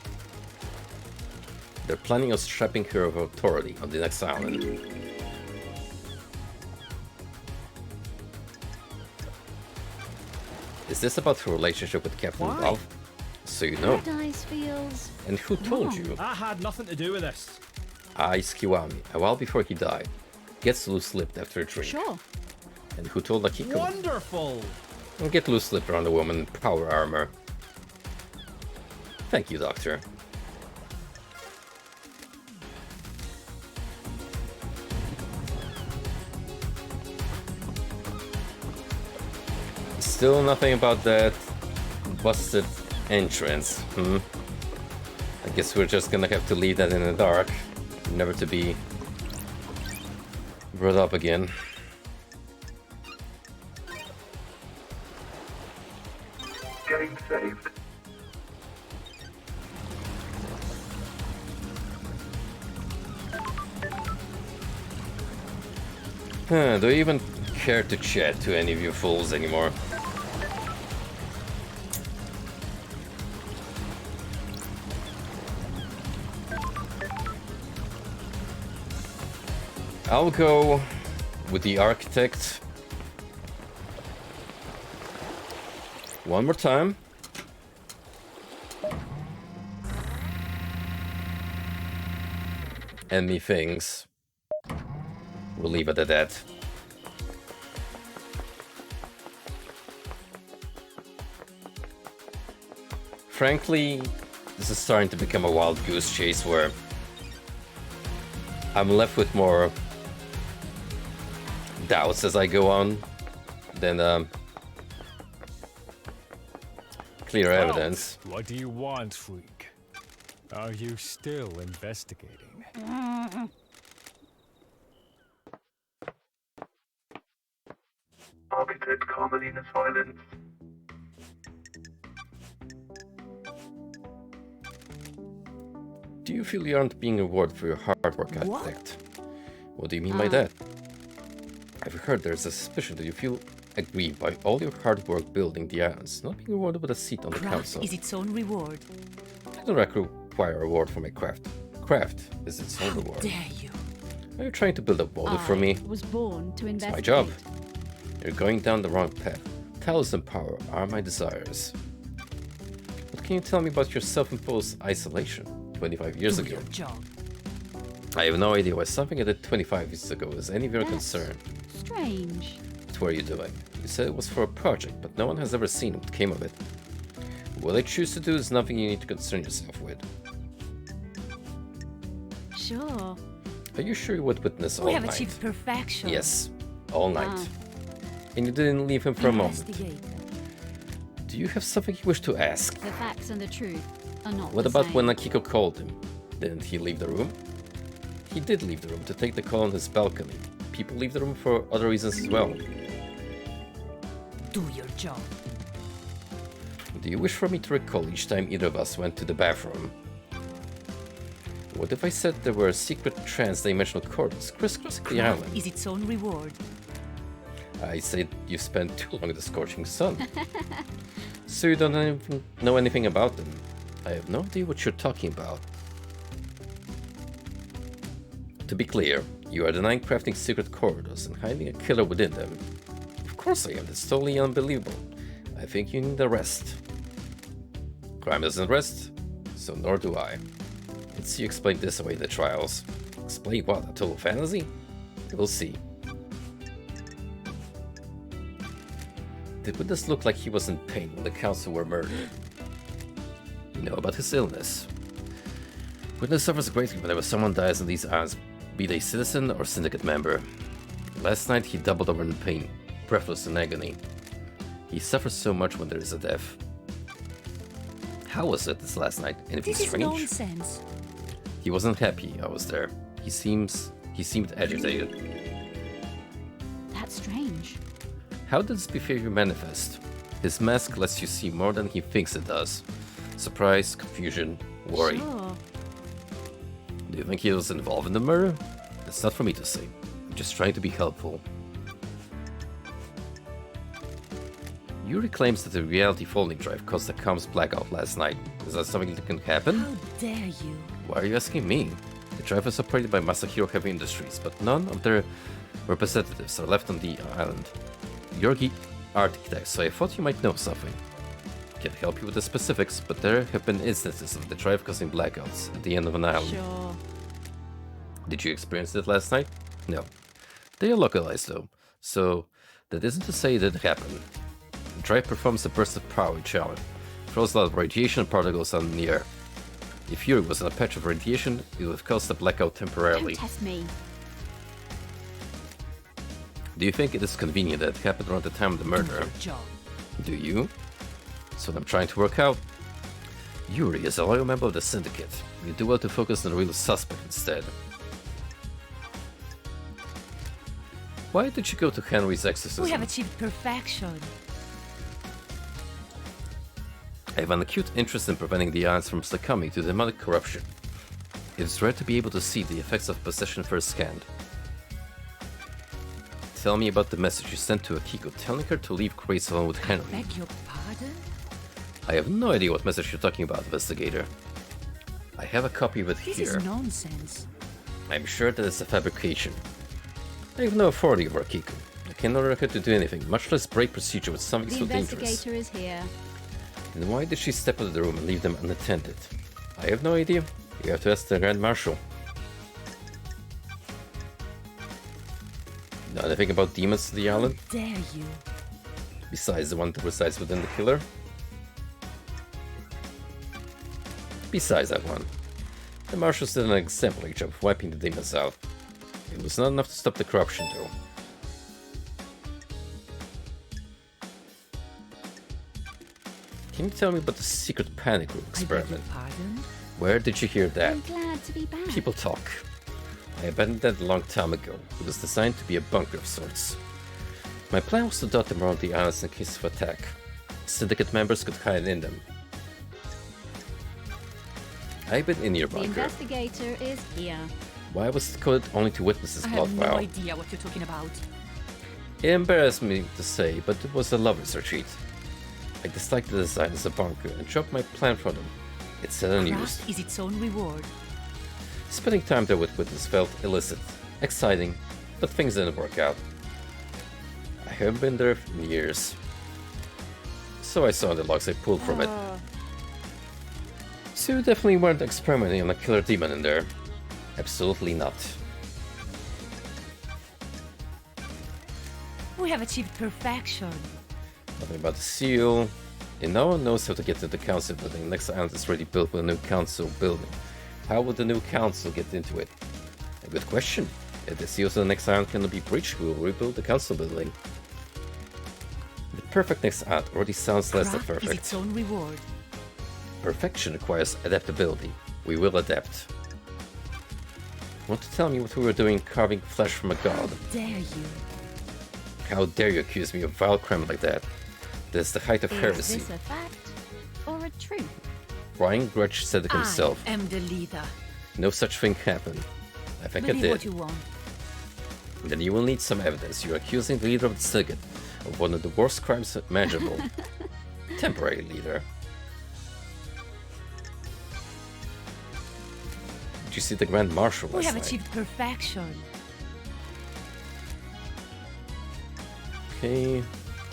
Speaker 1: They're planning on stripping her of authority on the next island. Is this about her relationship with Captain
Speaker 10: Why?
Speaker 1: Valve? So you know.
Speaker 2: Paradise feels.
Speaker 1: And who told
Speaker 2: wrong.
Speaker 1: you?
Speaker 10: I had nothing to do with this.
Speaker 1: Ice Kiwami, a while before he died, gets loose-lipped after a drink.
Speaker 2: Sure.
Speaker 1: And who told Akiko?
Speaker 10: Wonderful.
Speaker 1: And get loose-lipped around a woman in power armor. Thank you, Doctor. Still nothing about that busted entrance. I guess we're just gonna have to leave that in the dark, never to be brought up again.
Speaker 3: Getting saved.
Speaker 1: Do I even care to chat to any of you fools anymore? I'll go with the architect one more time. And methinks we'll leave it at that. Frankly, this is starting to become a wild goose chase where I'm left with more doubts as I go on than clear evidence.
Speaker 9: What do you want, freak? Are you still investigating?
Speaker 3: Architect Carmelina Silence.
Speaker 1: Do you feel you aren't being rewarded for your hard work, architect? What do you mean by that? I've heard there's a suspicion that you feel aggrieved by all your hard work building the islands, not being rewarded with a seat on the council.
Speaker 2: Is its own reward.
Speaker 1: I don't require a reward for my craft. Craft is its own reward.
Speaker 2: Dare you?
Speaker 1: Are you trying to build a boulder for me?
Speaker 2: Was born to
Speaker 1: It's
Speaker 2: investigate.
Speaker 1: my job. You're going down the wrong path. Talents and power are my desires. What can you tell me about your self-imposed isolation 25 years ago?
Speaker 2: Your job.
Speaker 1: I have no idea why something I did 25 years ago is any of your concern.
Speaker 2: Strange.
Speaker 1: What were you doing? You said it was for a project, but no one has ever seen what came of it. What I choose to do is nothing you need to concern yourself with.
Speaker 2: Sure.
Speaker 1: Are you sure you would witness all
Speaker 2: We have
Speaker 1: night?
Speaker 2: achieved perfection.
Speaker 1: Yes, all night. And you didn't leave him for a moment.
Speaker 2: Investigate.
Speaker 1: Do you have something you wish to ask?
Speaker 2: The facts and the truth are not
Speaker 1: What
Speaker 2: the
Speaker 1: about
Speaker 2: same.
Speaker 1: when Akiko called him? Didn't he leave the room? He did leave the room to take the call on his balcony. People leave the room for other reasons as well.
Speaker 2: Do your job.
Speaker 1: Do you wish for me to recall each time either of us went to the bathroom? What if I said there were secret trans-dimensional corridors crisscrossing the island?
Speaker 2: Is its own reward.
Speaker 1: I said you spent too long in the scorching sun. So you don't know anything about them. I have no idea what you're talking about. To be clear, you are denying crafting secret corridors and hiding a killer within them. Of course I am, that's totally unbelievable. I think you need a rest. Crime doesn't rest, so nor do I. Let's see you explain this away in the trials. Explain what, a total fantasy? We'll see. Did witness look like he was in pain when the council were murdered? You know about his illness. Witness suffers greatly whenever someone dies in these islands, be they citizen or syndicate member. Last night he doubled over in pain, breathless in agony. He suffers so much when there is a death. How was it this last night? Anything
Speaker 2: This is
Speaker 1: strange?
Speaker 2: nonsense.
Speaker 1: He wasn't happy I was there. He seemed agitated.
Speaker 2: That's strange.
Speaker 1: How did this behavior manifest? His mask lets you see more than he thinks it does. Surprise, confusion, worry.
Speaker 2: Sure.
Speaker 1: Do you think he was involved in the murder? That's not for me to say. I'm just trying to be helpful. Yuri claims that the reality folding drive caused the comms blackout last night. Is that something that can happen?
Speaker 2: How dare you?
Speaker 1: Why are you asking me? The drive is operated by Masahiro Heavy Industries, but none of their representatives are left on the island. You're the architect, so I thought you might know something. Can't help you with the specifics, but there have been instances of the drive causing blackouts at the end of an island.
Speaker 2: Sure.
Speaker 1: Did you experience it last night? No. They are localized though, so that isn't to say that it happened. The drive performs a burst of power each hour, throws a lot of radiation particles on the air. If Yuri was in a patch of radiation, it would have caused a blackout temporarily.
Speaker 2: Don't test me.
Speaker 1: Do you think it is convenient that it happened around the time of the
Speaker 2: Do
Speaker 1: murder?
Speaker 2: your job.
Speaker 1: Do you? That's what I'm trying to work out. Yuri is a loyal member of the Syndicate. You do well to focus on the real suspect instead. Why did you go to Henry's exorcism?
Speaker 2: We have achieved perfection.
Speaker 1: I have an acute interest in preventing the Alliance from succumbing to demonic corruption. It is rare to be able to see the effects of possession firsthand. Tell me about the message you sent to Akiko telling her to leave Grace alone with Henry.
Speaker 2: Beg your pardon?
Speaker 1: I have no idea what message you're talking about, investigator. I have a copy of it
Speaker 2: This
Speaker 1: here.
Speaker 2: is nonsense.
Speaker 1: I'm sure that it's a fabrication. I have no authority over Akiko. I cannot order her to do anything, much less break procedure with something
Speaker 2: The
Speaker 1: so dangerous.
Speaker 2: investigator is here.
Speaker 1: Then why did she step out of the room and leave them unattended? I have no idea. You have to ask the Grand Marshal. Know anything about demons to the island?
Speaker 2: How dare you?
Speaker 1: Besides the one that resides within the killer? Besides that one. The Marshals did an exemplary job of wiping the demons out. It was not enough to stop the corruption, though. Can you tell me about the secret panic room experiment?
Speaker 2: I beg your pardon?
Speaker 1: Where did you hear that?
Speaker 2: I'm glad to be back.
Speaker 1: People talk. I abandoned that a long time ago. It was designed to be a bunker of sorts. My plan was to dot them around the islands in case of attack. Syndicate members could hide in them. I've been in your
Speaker 2: The
Speaker 1: bunker.
Speaker 2: investigator is here.
Speaker 1: Why was it coded only to witnesses'
Speaker 2: I
Speaker 1: blood
Speaker 2: have no
Speaker 1: vial?
Speaker 2: idea what you're talking about.
Speaker 1: It embarrassed me to say, but it was a lover's retreat. I disliked the design as a bunker and dropped my plan for them. It said unused.
Speaker 2: Craft is its own reward.
Speaker 1: Spending time there with witnesses felt illicit, exciting, but things didn't work out. I haven't been there in years. So I saw the logs I pulled from it. So you definitely weren't experimenting on a killer demon in there. Absolutely not.
Speaker 2: We have achieved perfection.
Speaker 1: Nothing about the seal. And no one knows how to get to the council building. The next island is already built with a new council building. How would the new council get into it? A good question. If the seals of the next island cannot be breached, we will rebuild the council building. The perfect next island already sounds less than
Speaker 2: Craft is
Speaker 1: perfect.
Speaker 2: its own reward.
Speaker 1: Perfection requires adaptability. We will adapt. Want to tell me what we were doing carving flesh from a god?
Speaker 2: Dare you?
Speaker 1: How dare you accuse me of vile crime like that? That's the height of
Speaker 2: Is
Speaker 1: heresy.
Speaker 2: this a fact or a truth?
Speaker 1: Brian Grudge said it himself.
Speaker 2: I am the leader.
Speaker 1: No such thing happened. I think
Speaker 2: Believe
Speaker 1: it
Speaker 2: what
Speaker 1: did.
Speaker 2: you want.
Speaker 1: Then you will need some evidence. You're accusing the leader of the Syndicate of one of the worst crimes imaginable. Temporary leader. Did you see the Grand Marshal
Speaker 2: We
Speaker 1: last
Speaker 2: have
Speaker 1: night?
Speaker 2: achieved perfection.
Speaker 1: Okay.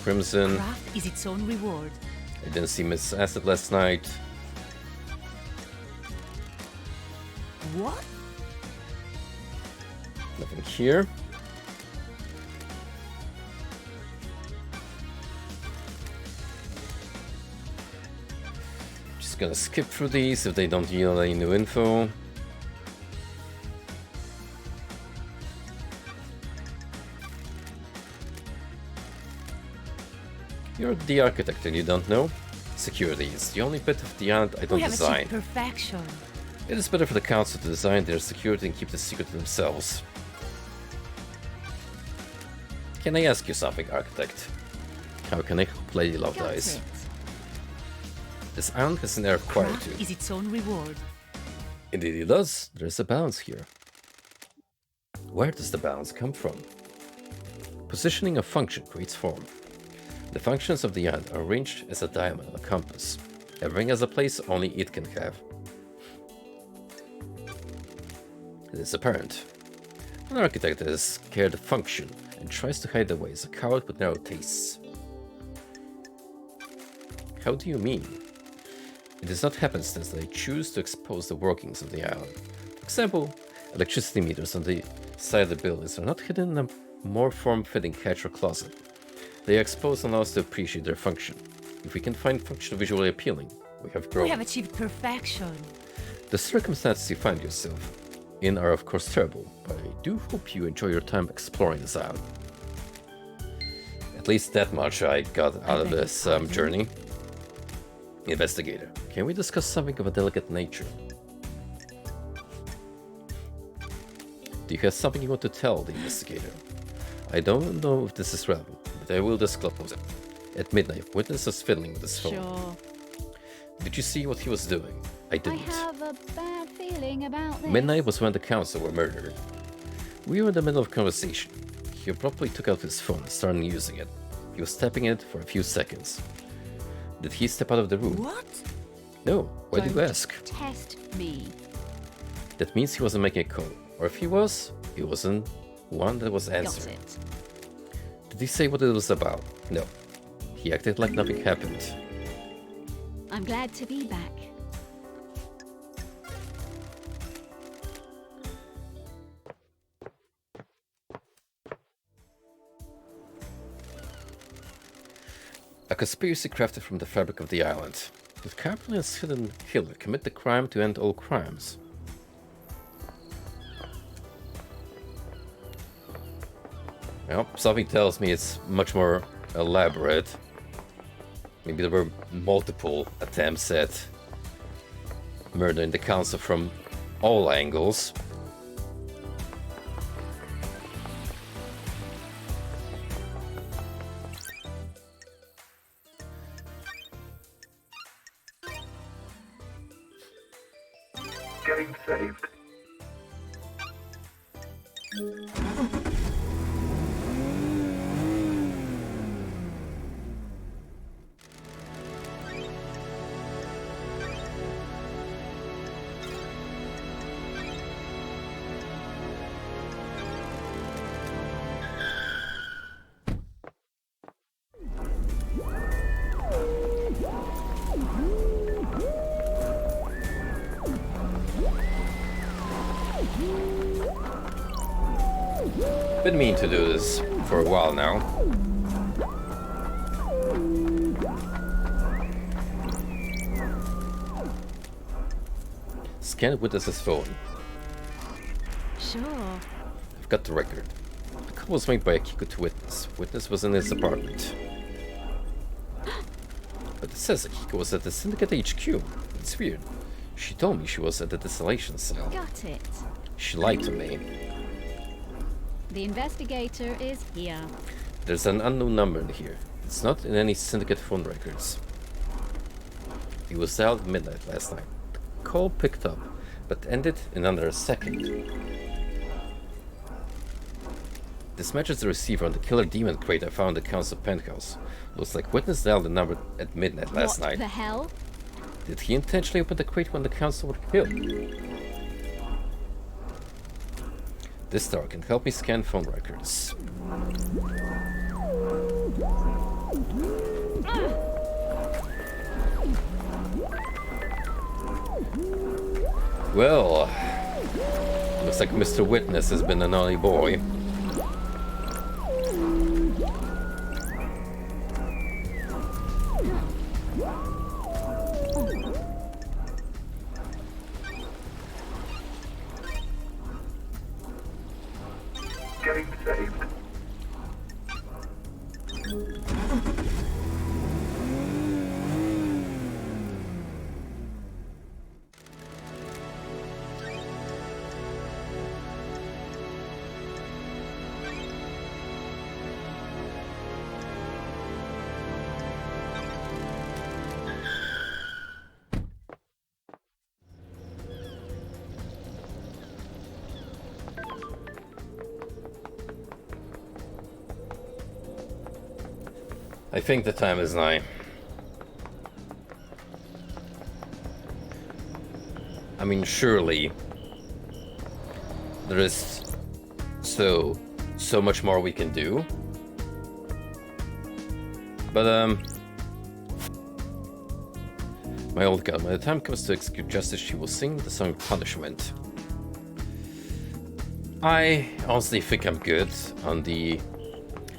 Speaker 1: Crimson.
Speaker 2: Craft is its own reward.
Speaker 1: I didn't see Miss Acid last night.
Speaker 2: What?
Speaker 1: Nothing here. Just gonna skip through these if they don't yield any new info. You're the architect and you don't know? Security is the only bit of the island I don't
Speaker 2: We have
Speaker 1: design.
Speaker 2: achieved perfection.
Speaker 1: It is better for the council to design their security and keep the secret to themselves. Can I ask you something, architect? How can I hope Lady Love
Speaker 2: Got
Speaker 1: dies?
Speaker 2: it.
Speaker 1: This island has an air of
Speaker 2: Craft
Speaker 1: quietude.
Speaker 2: is its own reward.
Speaker 1: Indeed it does. There's a balance here. Where does the balance come from? Positioning a function creates form. The functions of the island are arranged as a diamond on a compass. Everything has a place only it can have. It is apparent. An architect that is scared of function and tries to hide away is a coward with narrow tastes. How do you mean? It is not happenstance that I choose to expose the workings of the island. For example, electricity meters on the side of the buildings are not hidden in a more form-fitting hatch or closet. They are exposed and allow us to appreciate their function. If we can find function visually appealing, we have grown.
Speaker 2: We have achieved perfection.
Speaker 1: The circumstances you find yourself in are of course terrible, but I do hope you enjoy your time exploring this island. At least that much I got out of this journey. Investigator, can we discuss something of a delicate nature? Do you have something you want to tell the investigator? I don't know if this is relevant, but I will disclose it. At midnight, witness was fiddling with his phone.
Speaker 2: Sure.
Speaker 1: Did you see what he was doing? I
Speaker 2: I
Speaker 1: didn't.
Speaker 2: have a bad feeling about this.
Speaker 1: Midnight was when the council were murdered. We were in the middle of a conversation. He abruptly took out his phone and started using it. He was tapping it for a few seconds. Did he step out of the room?
Speaker 8: What?
Speaker 1: No. Why do you
Speaker 2: Don't
Speaker 1: ask?
Speaker 2: Test me.
Speaker 1: That means he wasn't making a call. Or if he was, he wasn't one that was
Speaker 2: Got
Speaker 1: answering.
Speaker 2: it.
Speaker 1: Did he say what it was about? No. He acted like nothing happened.
Speaker 2: I'm glad to be back.
Speaker 1: A conspiracy crafted from the fabric of the island. Did Carplin's hidden killer commit the crime to end all crimes? Well, something tells me it's much more elaborate. Maybe there were multiple attempts at murdering the council from all angles.
Speaker 3: Getting saved.
Speaker 1: Been meaning to do this for a while now. Scan witness's phone.
Speaker 2: Sure.
Speaker 1: I've got the record. The call was made by Akiko to witness. Witness was in his apartment. But it says Akiko was at the Syndicate HQ. It's weird. She told me she was at the distillation cell.
Speaker 2: Got it.
Speaker 1: She lied to me.
Speaker 2: The investigator is here.
Speaker 1: There's an unknown number in here. It's not in any Syndicate phone records. It was dialed at midnight last night. The call picked up, but ended in under a second. This matches the receiver on the killer demon crate I found at the council penthouse. Looks like witness dialed the number at midnight last
Speaker 2: What
Speaker 1: night.
Speaker 2: the hell?
Speaker 1: Did he intentionally open the crate when the council were killed? This tower can help me scan phone records. Well, looks like Mr. Witness has been a naughty boy.
Speaker 3: Getting saved.
Speaker 1: I think the time is nigh. I mean, surely there is so much more we can do. But my old girl, when the time comes to execute justice, she will sing the song of punishment. I honestly think I'm good on the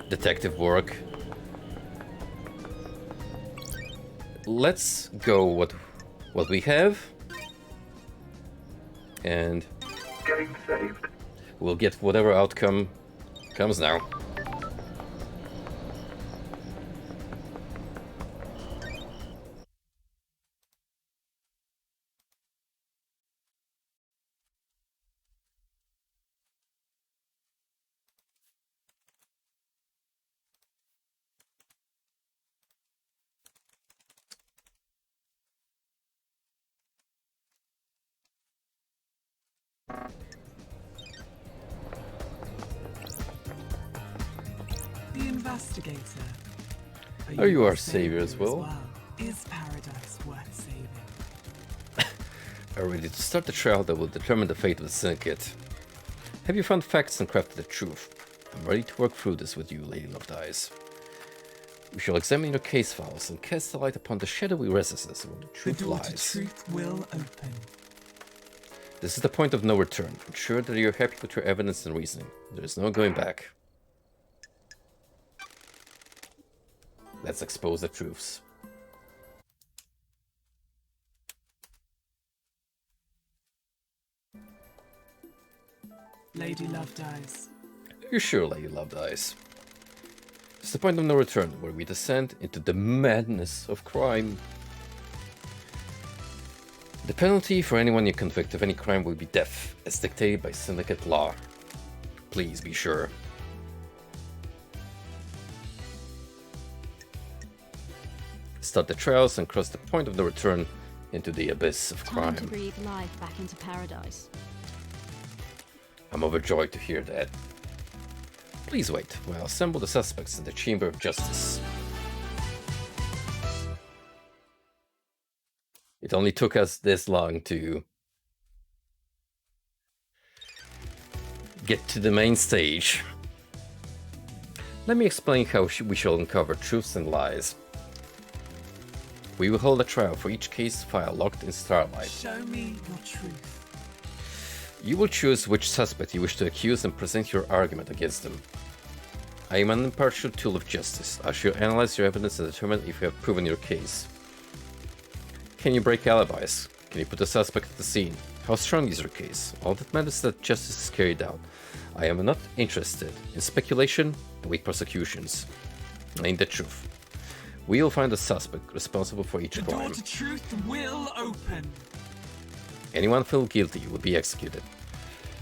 Speaker 1: detective work. Let's go what we have, and
Speaker 3: Getting saved.
Speaker 1: we'll get whatever outcome comes now.
Speaker 11: investigator.
Speaker 1: Oh, you are
Speaker 11: a
Speaker 1: savior as well.
Speaker 11: Is paradise worth saving?
Speaker 1: Are ready to start the trial that will determine the fate of the Syndicate. Have you found facts and crafted the truth? I'm ready to work through this with you, Lady Lovedeyes. We shall examine your case files and cast a light upon the shadowy recesses where the truth
Speaker 11: The door
Speaker 1: lies.
Speaker 11: to truth will open.
Speaker 1: This is the point of no return. Ensure that you're happy with your evidence and reasoning. There is no going back. Let's expose the truths.
Speaker 11: Lady Lovedeyes.
Speaker 1: Are you sure, Lady Lovedeyes? It's the point of no return, where we descend into the madness of crime. The penalty for anyone you convict of any crime will be death, as dictated by Syndicate law. Please be sure. Start the trials and cross the point of no return into the abyss of
Speaker 2: Time to
Speaker 1: crime.
Speaker 2: breathe life back into paradise.
Speaker 1: I'm overjoyed to hear that. Please wait while I assemble the suspects in the Chamber of Justice. It only took us this long to get to the main stage. Let me explain how we shall uncover truths and lies. We will hold a trial for each case file locked in Starlight.
Speaker 11: Show me your truth.
Speaker 1: You will choose which suspect you wish to accuse and present your argument against them. I am an impartial tool of justice. I shall analyze your evidence and determine if you have proven your case. Can you break alibis? Can you put a suspect at the scene? How strong is your case? All that matters is that justice is carried out. I am not interested in speculation and weak prosecutions. I need the truth. We will find a suspect responsible for each
Speaker 11: The
Speaker 1: crime.
Speaker 11: door to truth will open.
Speaker 1: Anyone found guilty will be executed.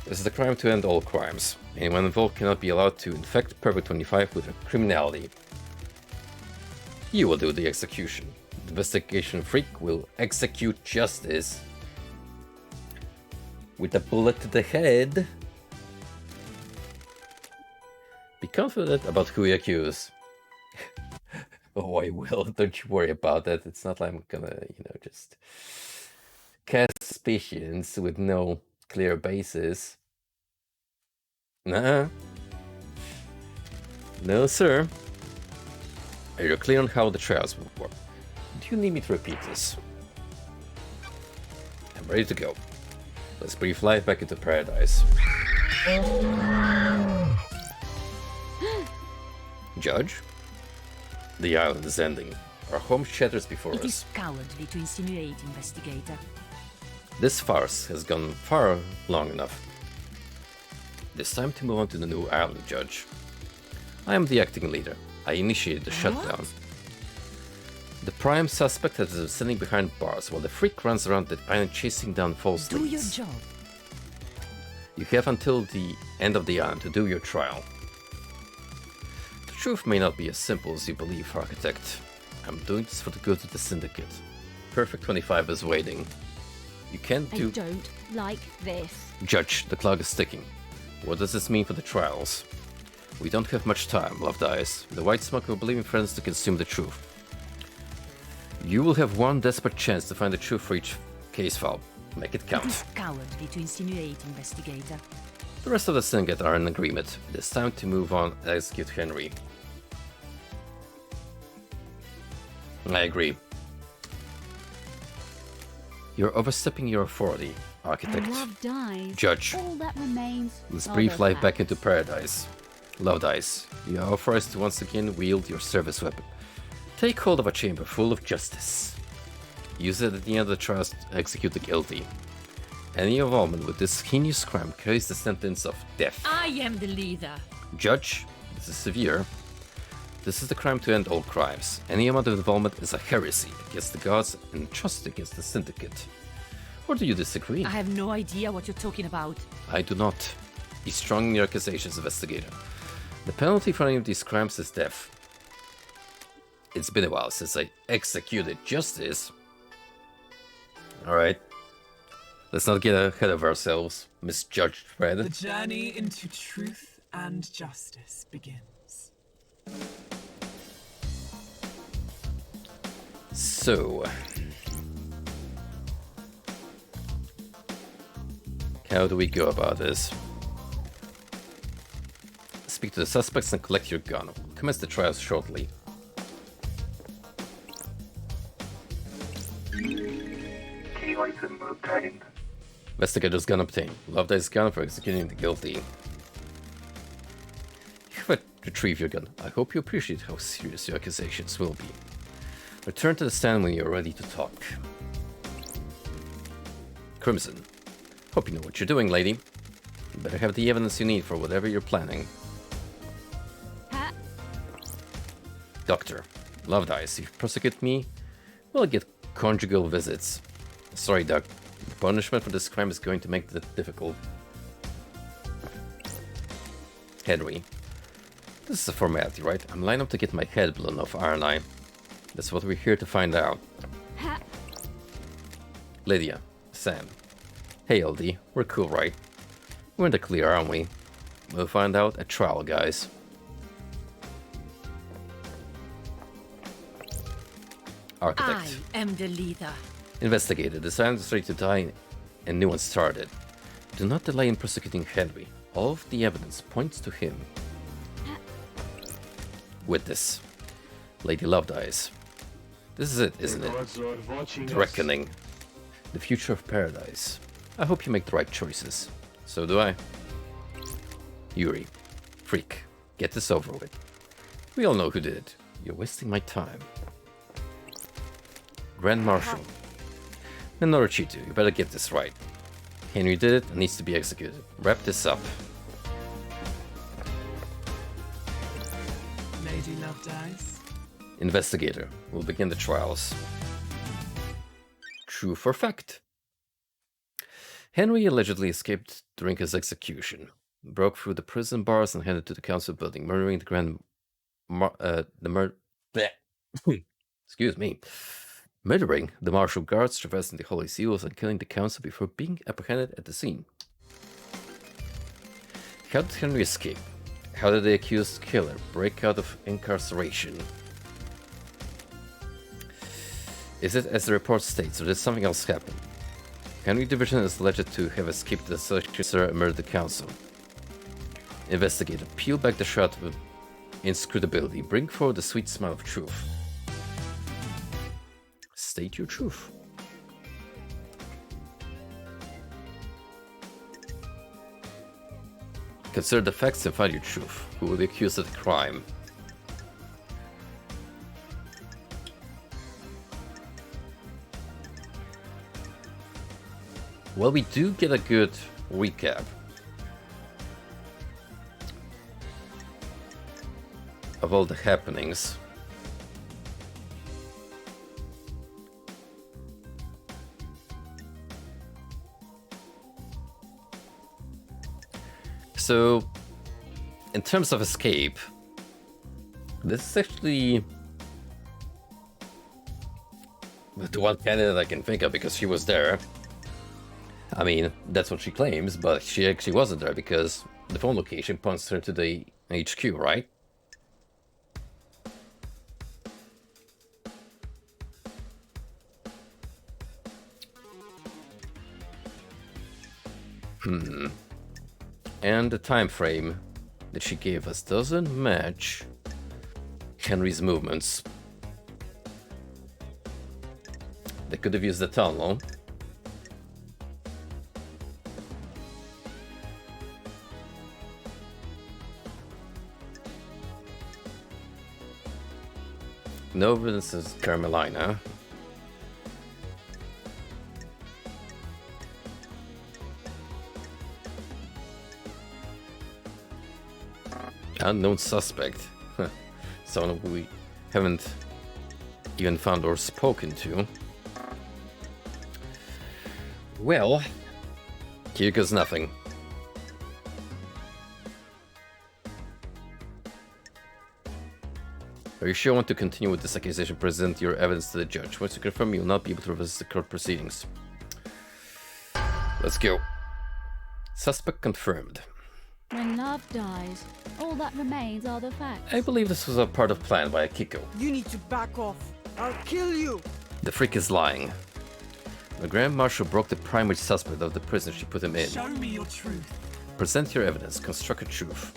Speaker 1: This is the crime to end all crimes. Anyone involved cannot be allowed to infect Perfect 25 with their criminality. You will do the execution. The investigation freak will execute justice with a bullet to the head. Be confident about who you accuse. Oh, I will. Don't you worry about that. It's not like I'm gonna, just cast suspicions with no clear basis. Nah. No, sir. Are you clear on how the trials will work? Do you need me to repeat this? I'm ready to go. Let's breathe life back into paradise. Judge? The island is ending. Our home shatters before
Speaker 2: It
Speaker 1: us.
Speaker 2: is cowardly to insinuate, investigator.
Speaker 1: This farce has gone far long enough. It is time to move on to the new island, Judge. I am the acting leader. I initiated the shutdown. The prime suspect has been sitting behind bars while the freak runs around the island chasing down false
Speaker 2: Do your
Speaker 1: leads.
Speaker 2: job.
Speaker 1: You have until the end of the island to do your trial. The truth may not be as simple as you believe, Architect. I'm doing this for the good of the Syndicate. Perfect 25 is waiting. You can't
Speaker 2: I
Speaker 1: do...
Speaker 2: don't like this.
Speaker 1: Judge, the clock is ticking. What does this mean for the trials? We don't have much time, Lovedeyes. The white smoke will believe in friends to consume the truth. You will have one desperate chance to find the truth for each case file. Make it
Speaker 2: It
Speaker 1: count.
Speaker 2: is cowardly to insinuate, investigator.
Speaker 1: The rest of the Syndicate are in agreement. It is time to move on and execute Henry. I agree. You're overstepping your authority, Architect.
Speaker 2: Love dies.
Speaker 1: Judge.
Speaker 2: All that remains.
Speaker 1: Let's
Speaker 2: are
Speaker 1: breathe
Speaker 2: the
Speaker 1: life back
Speaker 2: facts.
Speaker 1: into paradise. Lovedeyes, you are authorized to once again wield your service weapon. Take hold of a chamber full of justice. Use it at the end of the trials to execute the guilty. Any involvement with this heinous crime carries the sentence of death.
Speaker 2: I am the leader.
Speaker 1: Judge, this is severe. This is the crime to end all crimes. Any amount of involvement is a heresy against the gods and trust against the Syndicate. Or do you disagree?
Speaker 2: I have no idea what you're talking about.
Speaker 1: I do not. Be strong in your accusations, investigator. The penalty for any of these crimes is death. It's been a while since I executed justice. Alright. Let's not get ahead of ourselves, misjudged
Speaker 11: The
Speaker 1: Fred.
Speaker 11: journey into truth and justice begins.
Speaker 1: So, how do we go about this? Speak to the suspects and collect your gun. Commence the trials shortly.
Speaker 3: Key item obtained.
Speaker 1: Investigator's gun obtained. Lovedie's gun for executing the guilty. You have retrieved your gun. I hope you appreciate how serious your accusations will be. Return to the stand when you're ready to talk. Crimson. Hope you know what you're doing, lady. You better have the evidence you need for whatever you're planning.
Speaker 2: Ha!
Speaker 1: Doctor. Lovedie, if you prosecute me, we'll get conjugal visits. Sorry, Doc. The punishment for this crime is going to make it difficult. Henry. This is a formality, right? I'm lined up to get my head blown off, aren't I? That's what we're here to find out.
Speaker 2: Ha!
Speaker 1: Lydia. Sam. Hey, LD. We're cool, right? We're in the clear, aren't we? We'll find out at trial, guys. Architect.
Speaker 2: I am the leader.
Speaker 1: Investigator. The silence is ready to die and new one started. Do not delay in prosecuting Henry. All of the evidence points to him. Witness. Lady Lovedie. This is it, isn't
Speaker 5: The
Speaker 1: it?
Speaker 5: gods are watching
Speaker 1: The
Speaker 5: us.
Speaker 1: reckoning. The future of paradise. I hope you make the right choices. So do I. Yuri. Freak. Get this over with. We all know who did it. You're wasting my time. Grand Marshal. Minoru Chitu, you better get this right. Henry did it and needs to be executed. Wrap this up.
Speaker 11: Lady Lovedie.
Speaker 1: Investigator. We'll begin the trials. True for fact. Henry allegedly escaped during his execution, broke through the prison bars and headed to the council building, murdering excuse me. Murdering the martial guards, traversing the holy seals, and killing the council before being apprehended at the scene. How did Henry escape? How did the accused killer break out of incarceration? Is it as the report states, or did something else happen? Henry Division is alleged to have escaped the solicitor and murdered the council. Investigator, peel back the shroud of inscrutability. Bring forward the sweet smile of truth. State your truth. Consider the facts and find your truth. Who will be accused of the crime? Well, we do get a good recap. Of all the happenings. So, in terms of escape, this is actually the one candidate I can think of because she was there. I mean, that's what she claims, but she actually wasn't there because the phone location points her to the HQ, right? And the time frame that she gave us doesn't match Henry's movements. They could have used the tunnel. No evidence is Carmelina. Unknown suspect. Someone we haven't even found or spoken to. Well, here goes nothing. Are you sure you want to continue with this accusation? Present your evidence to the judge. Once you confirm, you'll not be able to revisit the court proceedings. Let's go. Suspect confirmed.
Speaker 2: When love dies, all that remains are the facts.
Speaker 1: I believe this was a part of plan by Akiko.
Speaker 8: You need to back off. I'll kill you.
Speaker 1: The freak is lying. The Grand Marshal broke the primary suspect of the prison she put him in.
Speaker 11: Show me your truth.
Speaker 1: Present your evidence, construct a truth.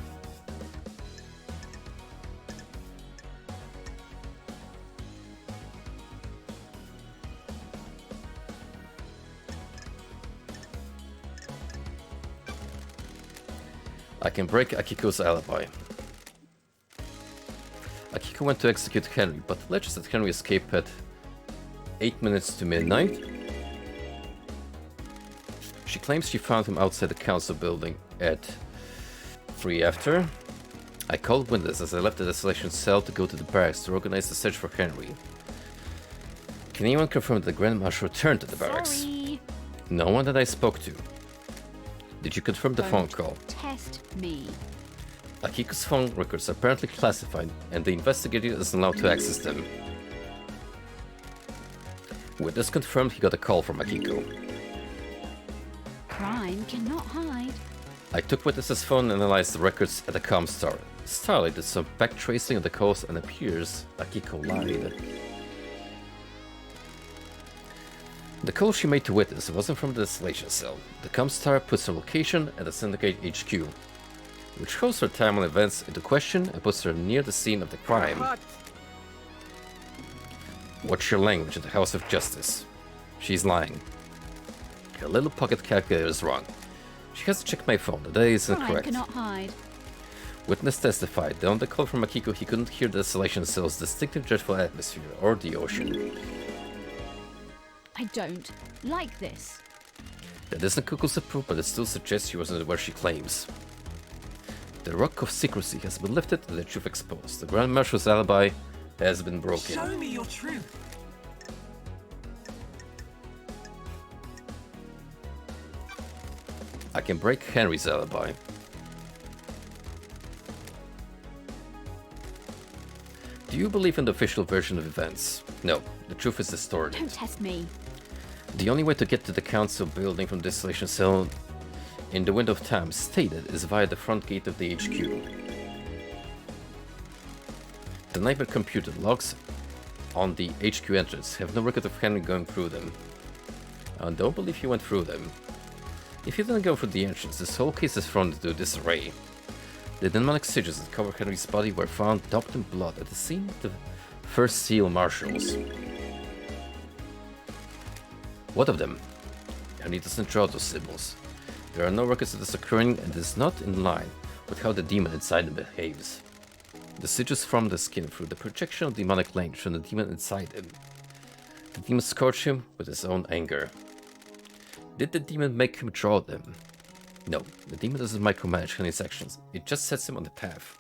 Speaker 1: I can break Akiko's alibi. Akiko went to execute Henry, but alleges that Henry escaped at 8 minutes to midnight. She claims she found him outside the council building at 3 after. I called witnesses as I left the desolation cell to go to the barracks to organize the search for Henry. Can anyone confirm that the Grand Marshal returned to the barracks?
Speaker 2: Sorry.
Speaker 1: No one that I spoke to. Did you confirm the phone
Speaker 2: Don't
Speaker 1: call?
Speaker 2: Test me.
Speaker 1: Akiko's phone records are apparently classified, and the investigator isn't allowed to access them. Witness confirmed he got a call from Akiko.
Speaker 2: Crime cannot hide.
Speaker 1: I took witness's phone and analyzed the records at the Comstar. Starlight did some backtracing of the calls and appears Akiko lied. The call she made to witness wasn't from the desolation cell. The Comstar puts her location at the Syndicate HQ, which throws her time and events into question and puts her near the scene of the crime.
Speaker 8: Cut.
Speaker 1: Watch your language at the House of Justice. She's lying. Her little pocket calculator is wrong. She has to check my phone. The day is
Speaker 2: Crime
Speaker 1: incorrect.
Speaker 2: cannot hide.
Speaker 1: Witness testified that on the call from Akiko he couldn't hear the desolation cell's distinctive dreadful atmosphere or the ocean.
Speaker 2: I don't like this.
Speaker 1: That isn't Kuko's proof, but it still suggests she wasn't where she claims. The rock of secrecy has been lifted and the truth exposed. The Grand Marshal's alibi has been broken.
Speaker 11: Show me your truth.
Speaker 1: I can break Henry's alibi. Do you believe in the official version of events? No, the truth is distorted.
Speaker 2: Don't test me.
Speaker 1: The only way to get to the council building from the Desolation Cell in the Wind of Time stated is via the front gate of the HQ. The nightmare computer logs on the HQ entrance have no record of Henry going through them. I don't believe he went through them. If he didn't go through the entrance, this whole case is thrown into disarray. The demonic sigils that cover Henry's body were found daubed in blood at the scene of the first Seal Marshals. What of them? Henry doesn't draw those symbols. There are no records of this occurring, and it is not in line with how the demon inside him behaves. The sigils form the skin through the projection of demonic language from the demon inside him. The demon scorched him with his own anger. Did the demon make him draw them? No, the demon doesn't micromanage Henry's actions, it just sets him on the path.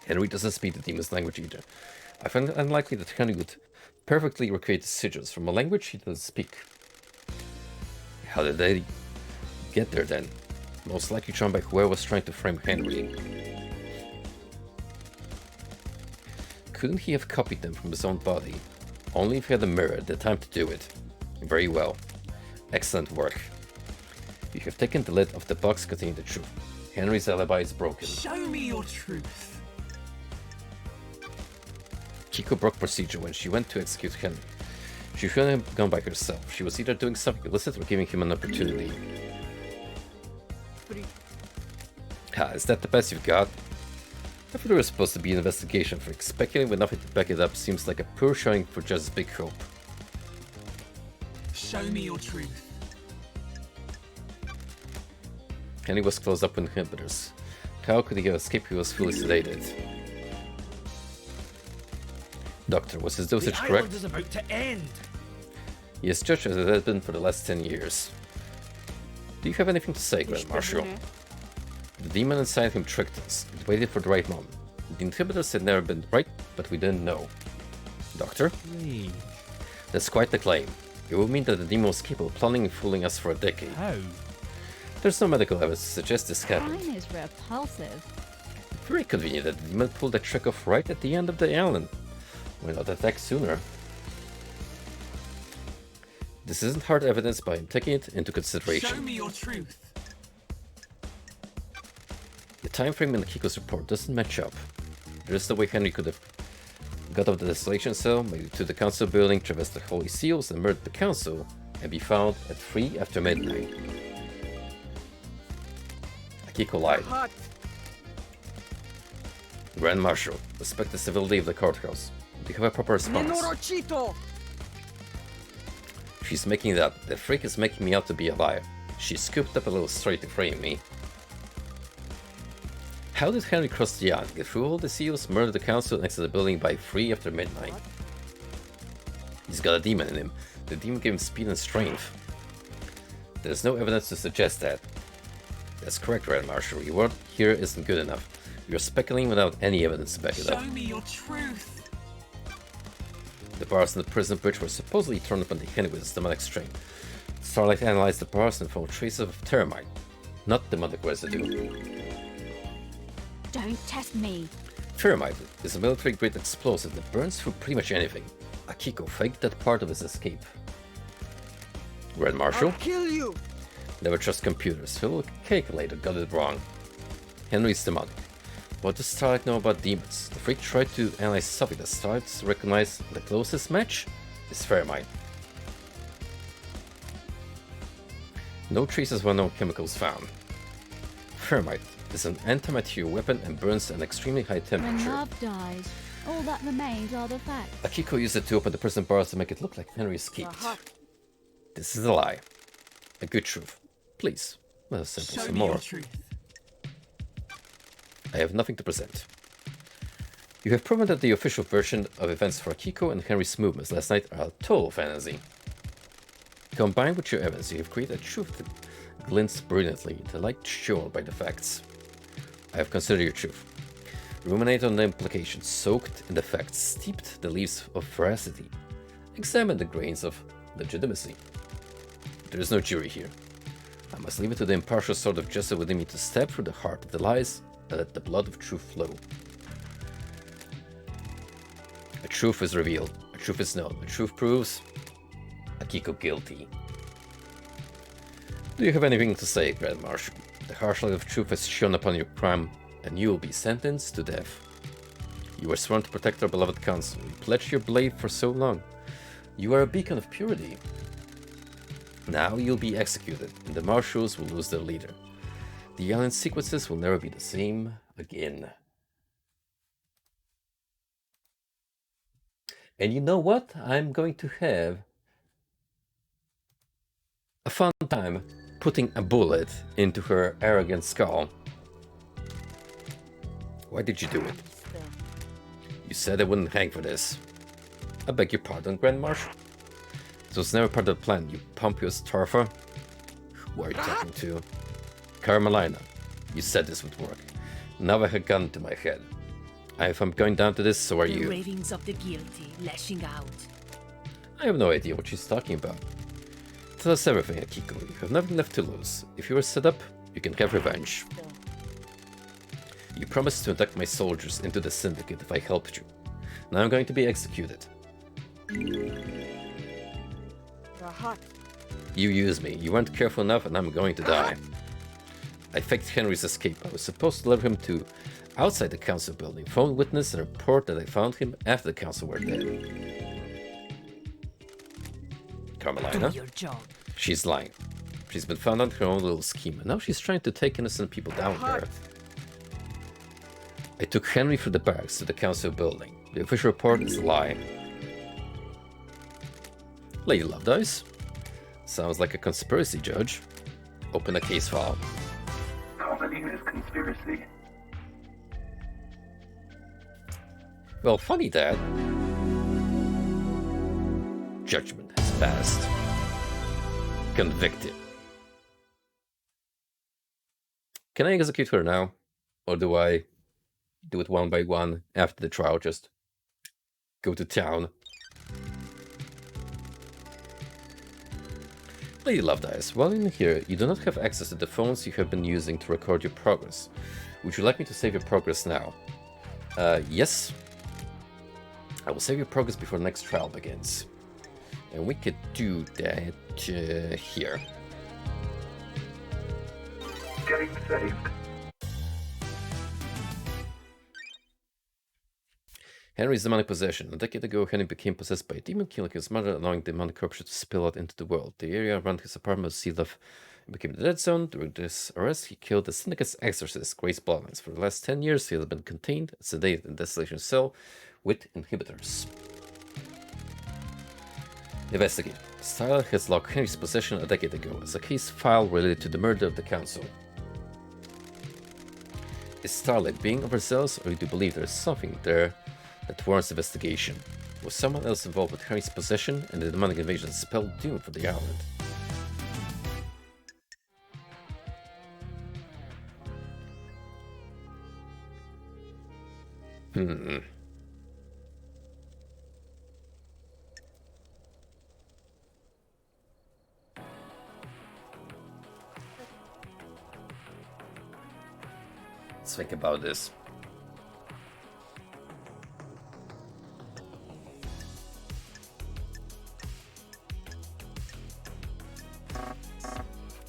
Speaker 1: Henry doesn't speak the demon's language either. I find it unlikely that Henry would perfectly recreate the sigils from a language he doesn't speak. How did they get there then? Most likely drawn by whoever was trying to frame Henry. Couldn't he have copied them from his own body? Only if he had a mirror at the time to do it. Very well. Excellent work. You have taken the lid off the box containing the truth. Henry's alibi is broken.
Speaker 11: Show me your truth.
Speaker 1: Kiko broke procedure when she went to execute Henry. She shouldn't have gone by herself. She was either doing something illicit or giving him an opportunity. Is that the best you've got? I thought there was supposed to be an investigation for speculating with nothing to back it up seems like a poor showing for just Big Hope.
Speaker 11: Show me your truth.
Speaker 1: Henry was closed up with inhibitors. How could he have escaped? He was fully sedated. Doctor, was his dosage
Speaker 10: The
Speaker 1: correct?
Speaker 10: island is about to end.
Speaker 1: He is judged as it has been for the last 10 years. Do you have anything to say, Grand Marshal? The demon inside him tricked us. It waited for the right moment. The inhibitors had never been right, but we didn't know. Doctor?
Speaker 9: Please.
Speaker 1: That's quite the claim. It would mean that the demon was capable of plotting and fooling us for a decade.
Speaker 9: How?
Speaker 1: There's no medical evidence to suggest this happened.
Speaker 2: Crime is repulsive.
Speaker 1: Very convenient that the demon pulled that trick off right at the end of the island. Why not attack sooner? This isn't hard evidence, but I'm taking it into consideration.
Speaker 11: Show me your truth.
Speaker 1: The time frame in Akiko's report doesn't match up. There is no way Henry could have got out of the desolation cell, made it to the council building, traversed the Holy Seals, and murdered the council, and be found at 3 after midnight. Akiko lied.
Speaker 8: Hot.
Speaker 1: Grand Marshal, respect the civility of the courthouse. Do you have a proper response?
Speaker 8: Minorochito!
Speaker 1: She's making it up. The freak is making me out to be a liar. She scooped up a little story to frame me. How did Henry cross the yard, get through all the seals, murder the council, and exit the building by 3 after midnight? He's got a demon in him. The demon gave him speed and strength. There's no evidence to suggest that. That's correct, Grand Marshal. Your word here isn't good enough. You're speculating without any evidence to back it up.
Speaker 11: Show me your truth.
Speaker 1: The bars in the prison bridge were supposedly turned up on the Henry with his demonic strain. Starlight analyzed the bars and found traces of termite, not demonic residue.
Speaker 2: Don't test me.
Speaker 1: Thermite is a military-grade explosive that burns through pretty much anything. Akiko faked that part of his escape. Grand Marshal?
Speaker 8: I'll kill you!
Speaker 1: Never trust computers. Phil calculator got it wrong. Henry's demonic. What does Starlight know about demons? The freak tried to analyze something that starts to recognize the closest match is Thermite. No traces of unknown chemicals found. Thermite is an antimaterial weapon and burns at an extremely high
Speaker 2: When
Speaker 1: temperature.
Speaker 2: love dies, all that remains are the facts.
Speaker 1: Akiko used it to open the prison bars to make it look like Henry escaped.
Speaker 8: Aha.
Speaker 1: This is a lie. A good truth. Please, let us sample
Speaker 11: Show
Speaker 1: some
Speaker 11: me
Speaker 1: more.
Speaker 11: your truth.
Speaker 1: I have nothing to present. You have proven that the official version of events for Akiko and Henry's movements last night are a total fantasy. Combined with your evidence, you have created a truth that glints brilliantly, the light shown by the facts. I have considered your truth. Ruminate on the implications, soaked in the facts, steeped the leaves of veracity. Examine the grains of legitimacy. There is no jury here. I must leave it to the impartial sort of justice within me to stab through the heart of the lies and let the blood of truth flow. A truth is revealed, a truth is known, a truth proves Akiko guilty. Do you have anything to say, Grand Marshal? The harsh light of truth has shone upon your crime, and you will be sentenced to death. You were sworn to protect our beloved council. You pledged your blade for so long. You are a beacon of purity. Now you'll be executed, and the marshals will lose their leader. The island sequences will never be the same again. And you know what? I'm going to have a fun time putting a bullet into her arrogant skull. Why did you do it? You said I wouldn't hang for this. I beg your pardon, Grand Marshal. This was never part of the plan, you pompous turfer. Who are you talking to? Carmelina, you said this would work. Now I have a gun to my head. If I'm going down to this, so are
Speaker 11: The
Speaker 1: you.
Speaker 11: ravings of the guilty lashing out.
Speaker 1: I have no idea what she's talking about. Tell us everything, Akiko. You have nothing left to lose. If you are set up, you can have revenge. You promised to induct my soldiers into the syndicate if I helped you. Now I'm going to be executed.
Speaker 8: Aha.
Speaker 1: You used me. You weren't careful enough, and I'm going to die. I faked Henry's escape. I was supposed to lure him to outside the council building, phone witness, and report that I found him after the council were dead. Carmelina?
Speaker 11: Do your job.
Speaker 1: She's lying. She's been found on her own little scheme, and now she's trying to take innocent people down there. I took Henry through the barracks to the council building. The official report is a lie. Lady Lovedice? Sounds like a conspiracy, Judge. Open a case file.
Speaker 3: Comedy is conspiracy.
Speaker 1: Well, funny that. Judgment has passed. Convicted. Can I execute her now? Or do I do it one by one after the trial? Just go to town. Lady Lovedice, while in here, you do not have access to the phones you have been using to record your progress. Would you like me to save your progress now? Yes. I will save your progress before the next trial begins. And we could do that here.
Speaker 3: Getting saved.
Speaker 1: Henry's demonic possession. A decade ago, Henry became possessed by a demon, killing his mother, allowing demonic corruption to spill out into the world. The area around his apartment was sealed off and became the dead zone. During this arrest, he killed the syndicate's exorcist, Grace Bloodlines. For the last 10 years, he has been contained, sedated in Desolation Cell with inhibitors. Investigate. Styler has locked Henry's possession a decade ago as a case file related to the murder of the council. Is Starlight being overzealous, or do you believe there is something there that warrants investigation? Was someone else involved with Harry's possession and the demonic invasion spelled doom for the island? Let's think about this.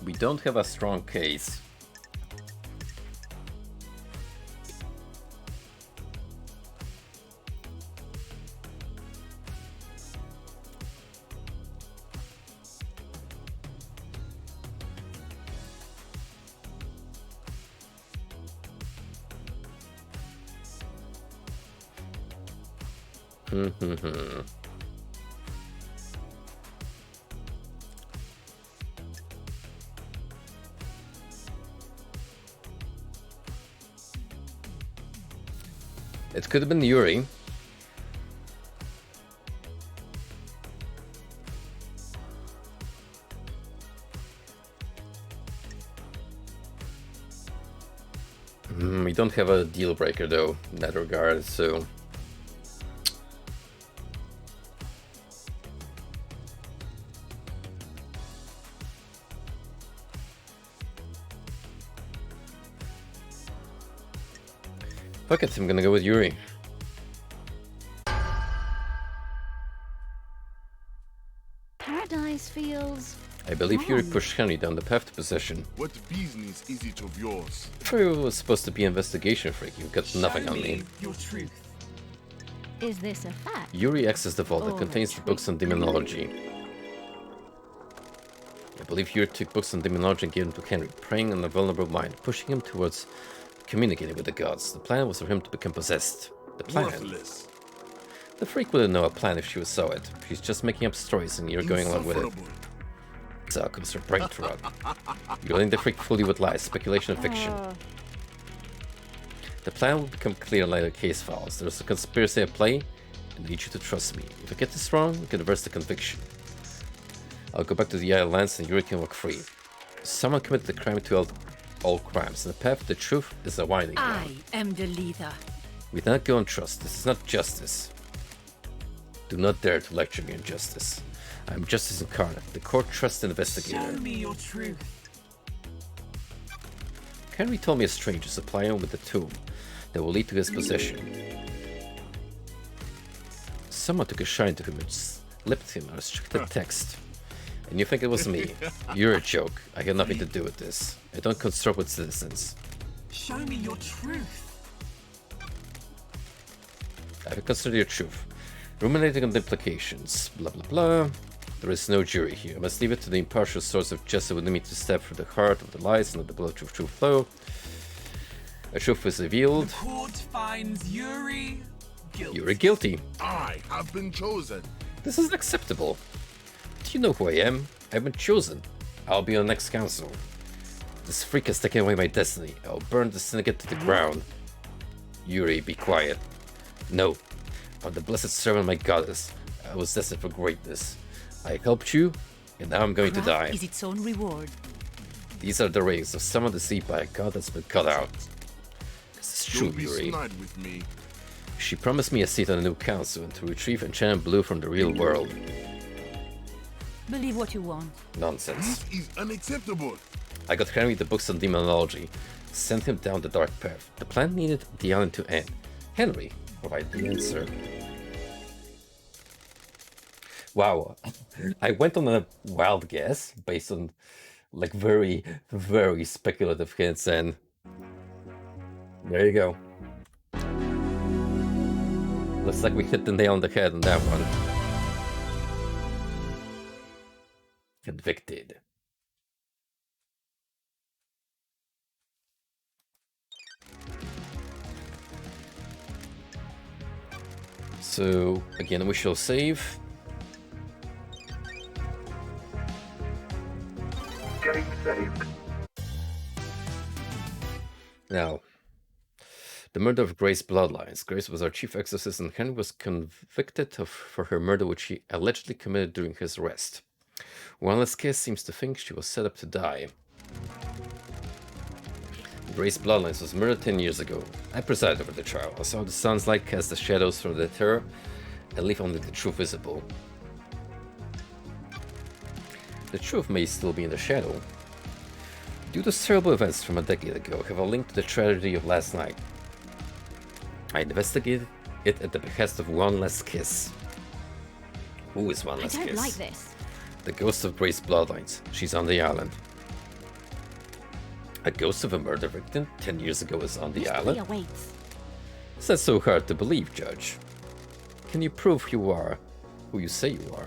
Speaker 1: We don't have a strong case. It could have been Yuri. We don't have a deal breaker though in that regard, so fuck it, I'm gonna go with Yuri.
Speaker 2: Paradise feels...
Speaker 1: I believe Yuri pushed Henry down the path to possession.
Speaker 6: What business is it of yours?
Speaker 1: Before it was supposed to be an investigation, freak. You've got nothing on me.
Speaker 11: Your truth.
Speaker 2: Is this a fact?
Speaker 1: Yuri accessed the vault that contains the books on demonology. I believe Yuri took books on demonology and gave them to Henry, preying on a vulnerable mind, pushing him towards communicating with the gods. The plan was for him to become possessed. The plan.
Speaker 6: Worthless.
Speaker 1: The freak wouldn't know a plan if she saw it. She's just making up stories and you're going along with it.
Speaker 6: Insufferable.
Speaker 1: So comes her brain rot. You're letting the freak fool you with lies, speculation, and fiction. The plan will become clear in later case files. There's a conspiracy at play, and I need you to trust me. If I get this wrong, we can reverse the conviction. I'll go back to the Isle Lands and Yuri can walk free. Someone committed the crime to all crimes, and the path to the truth is a winding road.
Speaker 11: I am the leader.
Speaker 1: We do not go on trust. This is not justice. Do not dare to lecture me on justice. I am justice incarnate. The court trusts the investigator.
Speaker 11: Show me your truth.
Speaker 1: Henry told me a stranger supply him with a tomb that will lead to his possession. Someone took a shine to him and slipped him a restricted text. And you think it was me? You're a joke. I had nothing to do with this. I don't consort with citizens.
Speaker 11: Show me your truth.
Speaker 1: I have considered your truth. Ruminating on the implications. Blah blah blah. There is no jury here. I must leave it to the impartial source of justice within me to step through the heart of the lies and let the blood of truth flow. A truth is revealed.
Speaker 11: The court finds Yuri guilty.
Speaker 1: Yuri guilty.
Speaker 6: I have been chosen.
Speaker 1: This is unacceptable. Do you know who I am? I've been chosen. I'll be on the next council. This freak has taken away my destiny. I'll burn the syndicate to the ground. Yuri, be quiet. No. I'm the blessed servant of my goddess. I was destined for greatness. I helped you, and now I'm going to die.
Speaker 11: Is its own reward.
Speaker 1: These are the rays of someone deceived by a god that's been cut out. This is true,
Speaker 6: Don't be
Speaker 1: Yuri.
Speaker 6: snide with me.
Speaker 1: She promised me a seat on the new council and to retrieve Enchanted Blue from the real world.
Speaker 2: Believe what you want.
Speaker 1: Nonsense.
Speaker 6: This is unacceptable.
Speaker 1: I got Henry the books on demonology, sent him down the dark path. The plan needed the island to end. Henry provided the answer. Wow, I went on a wild guess based on like very, very speculative hints, and there you go. Looks like we hit the nail on the head on that one. Convicted. So, again, we shall save.
Speaker 3: Getting saved.
Speaker 1: Now, the murder of Grace Bloodlines. Grace was our chief exorcist and Henry was convicted for her murder, which he allegedly committed during his arrest. One last case seems to think she was set up to die. Grace Bloodlines was murdered 10 years ago. I presided over the trial. I saw the sun's light cast the shadows from the terror and leave only the truth visible. The truth may still be in the shadow. Due to terrible events from a decade ago, I have a link to the tragedy of last night. I investigated it at the behest of One Last Kiss. Who is One Last Kiss?
Speaker 2: I don't like this.
Speaker 1: The ghost of Grace Bloodlines. She's on the island. A ghost of a murder victim 10 years ago is on the island?
Speaker 2: Awaits.
Speaker 1: Is that so hard to believe, Judge? Can you prove you are who you say you are?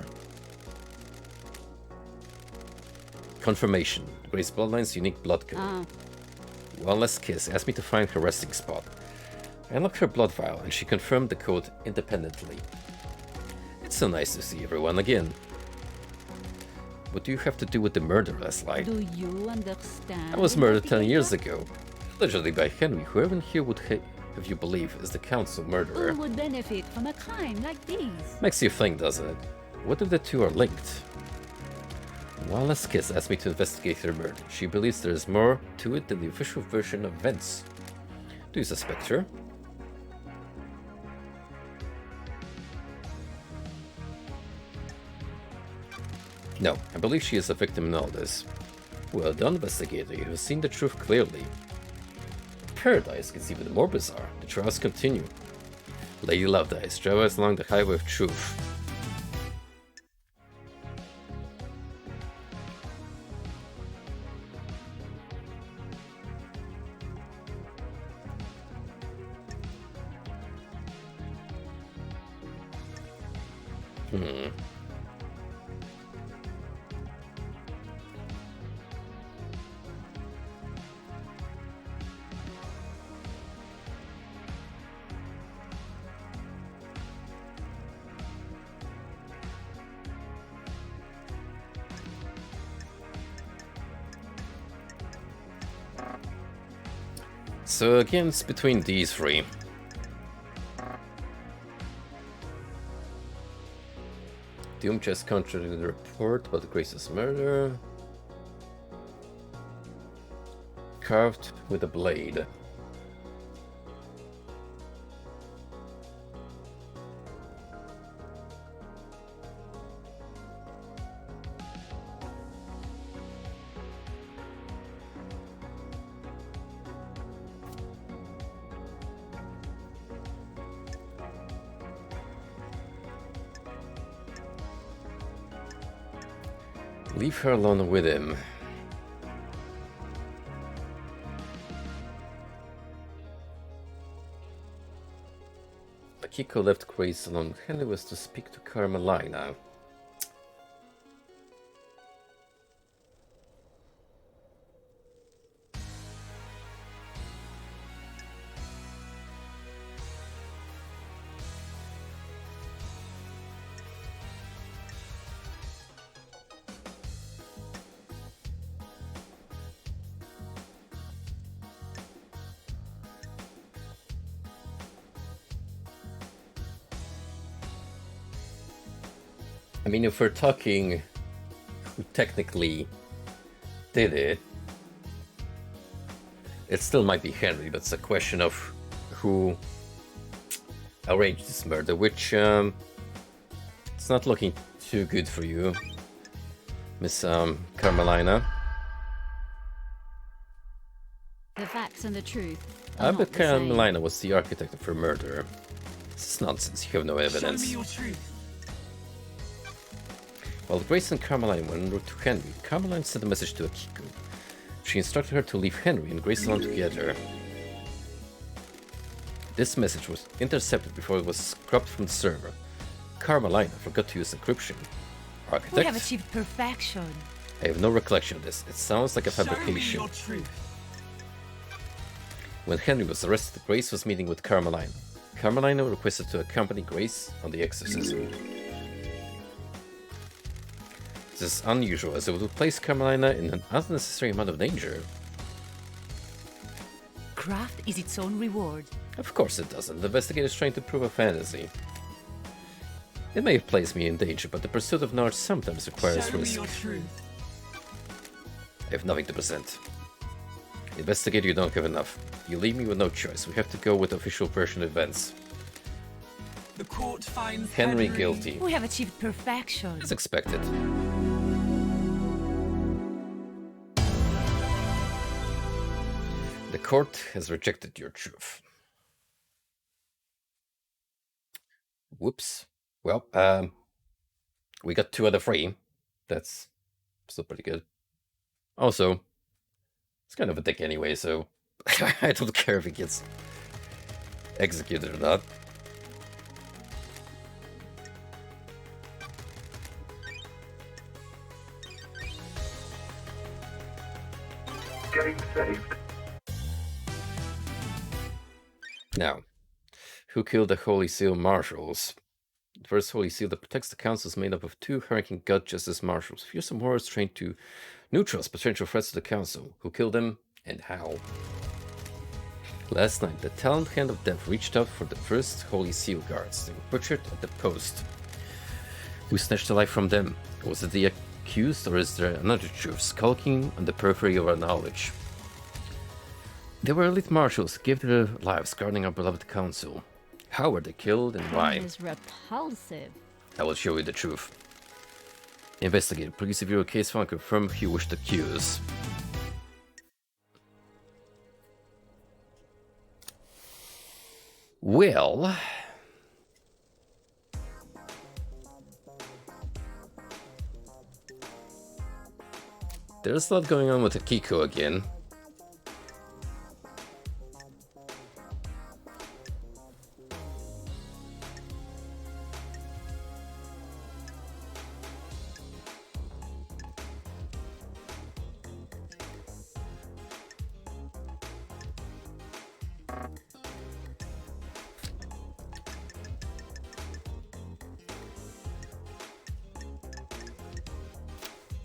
Speaker 1: Confirmation. Grace Bloodline's unique blood code. One Last Kiss asked me to find her resting spot. I unlocked her blood vial and she confirmed the code independently. It's so nice to see everyone again. What do you have to do with the murder, Leslie?
Speaker 2: Do you understand?
Speaker 1: I was murdered 10 years ago. Allegedly by Henry, who everyone here would have you believe is the council murderer.
Speaker 2: Who would benefit from a crime like these?
Speaker 1: Makes you think, doesn't it? What if the two are linked? One Last Kiss asked me to investigate her murder. She believes there is more to it than the official version of events. Do you suspect her? No, I believe she is a victim in all this. Well done, investigator. You have seen the truth clearly. Paradise gets even more bizarre. The trials continue. Lady Lovedice travels along the highway of truth. So again, it's between these three. Doom just contradicted the report about Grace's murder. Carved with a blade. Leave her alone with him. Akiko left Grace alone with Henry was to speak to Carmelina. I mean, if we're talking who technically did it, it still might be Henry, but it's a question of who arranged this murder, which it's not looking too good for you, Miss Carmelina.
Speaker 2: The facts and the truth.
Speaker 1: I bet Carmelina was the architect of her murder. This is nonsense, you have no evidence.
Speaker 11: Show me your truth.
Speaker 1: While Grace and Carmeline went en route to Henry, Carmeline sent a message to Akiko. She instructed her to leave Henry and Grace alone together. This message was intercepted before it was scrubbed from the server. Carmelina forgot to use encryption.
Speaker 11: We have
Speaker 1: Architect?
Speaker 11: achieved perfection.
Speaker 1: I have no recollection of this. It sounds like a
Speaker 11: Show me
Speaker 1: fabrication.
Speaker 11: your truth.
Speaker 1: When Henry was arrested, Grace was meeting with Carmelina. Carmelina requested to accompany Grace on the exorcism. This is unusual, as it would place Carmelina in an unnecessary amount of danger.
Speaker 11: Craft is its own reward.
Speaker 1: Of course it doesn't. The investigator is trying to prove a fantasy. It may have placed me in danger, but the pursuit of knowledge sometimes requires
Speaker 11: Show me
Speaker 1: risk.
Speaker 11: your truth.
Speaker 1: I have nothing to present. Investigator, you don't have enough. You leave me with no choice. We have to go with the official version of events.
Speaker 11: The court finds
Speaker 1: Henry guilty.
Speaker 11: We have achieved perfection.
Speaker 1: As expected. The court has rejected your truth. Whoops. Well, we got 2 out of 3. That's still pretty good. Also, it's kind of a dick anyway, so I don't care if he gets executed or not.
Speaker 3: Getting saved.
Speaker 1: Now, who killed the Holy Seal Marshals? The first Holy Seal that protects the Council is made up of 2 Hurricane God Justice Marshals, fearsome warriors trained to neutralize potential threats to the Council. Who killed them, and how? Last night, the Talent Hand of Death reached out for the first Holy Seal guards. They were butchered at the post. Who snatched the life from them? Was it the accused, or is there another truth skulking on the periphery of our knowledge? They were elite marshals who gave their lives guarding our beloved council. How were they killed and why?
Speaker 2: That is repulsive.
Speaker 1: I will show you the truth. Investigator, please review a case file and confirm who you wish to accuse. Well... there's a lot going on with Akiko again.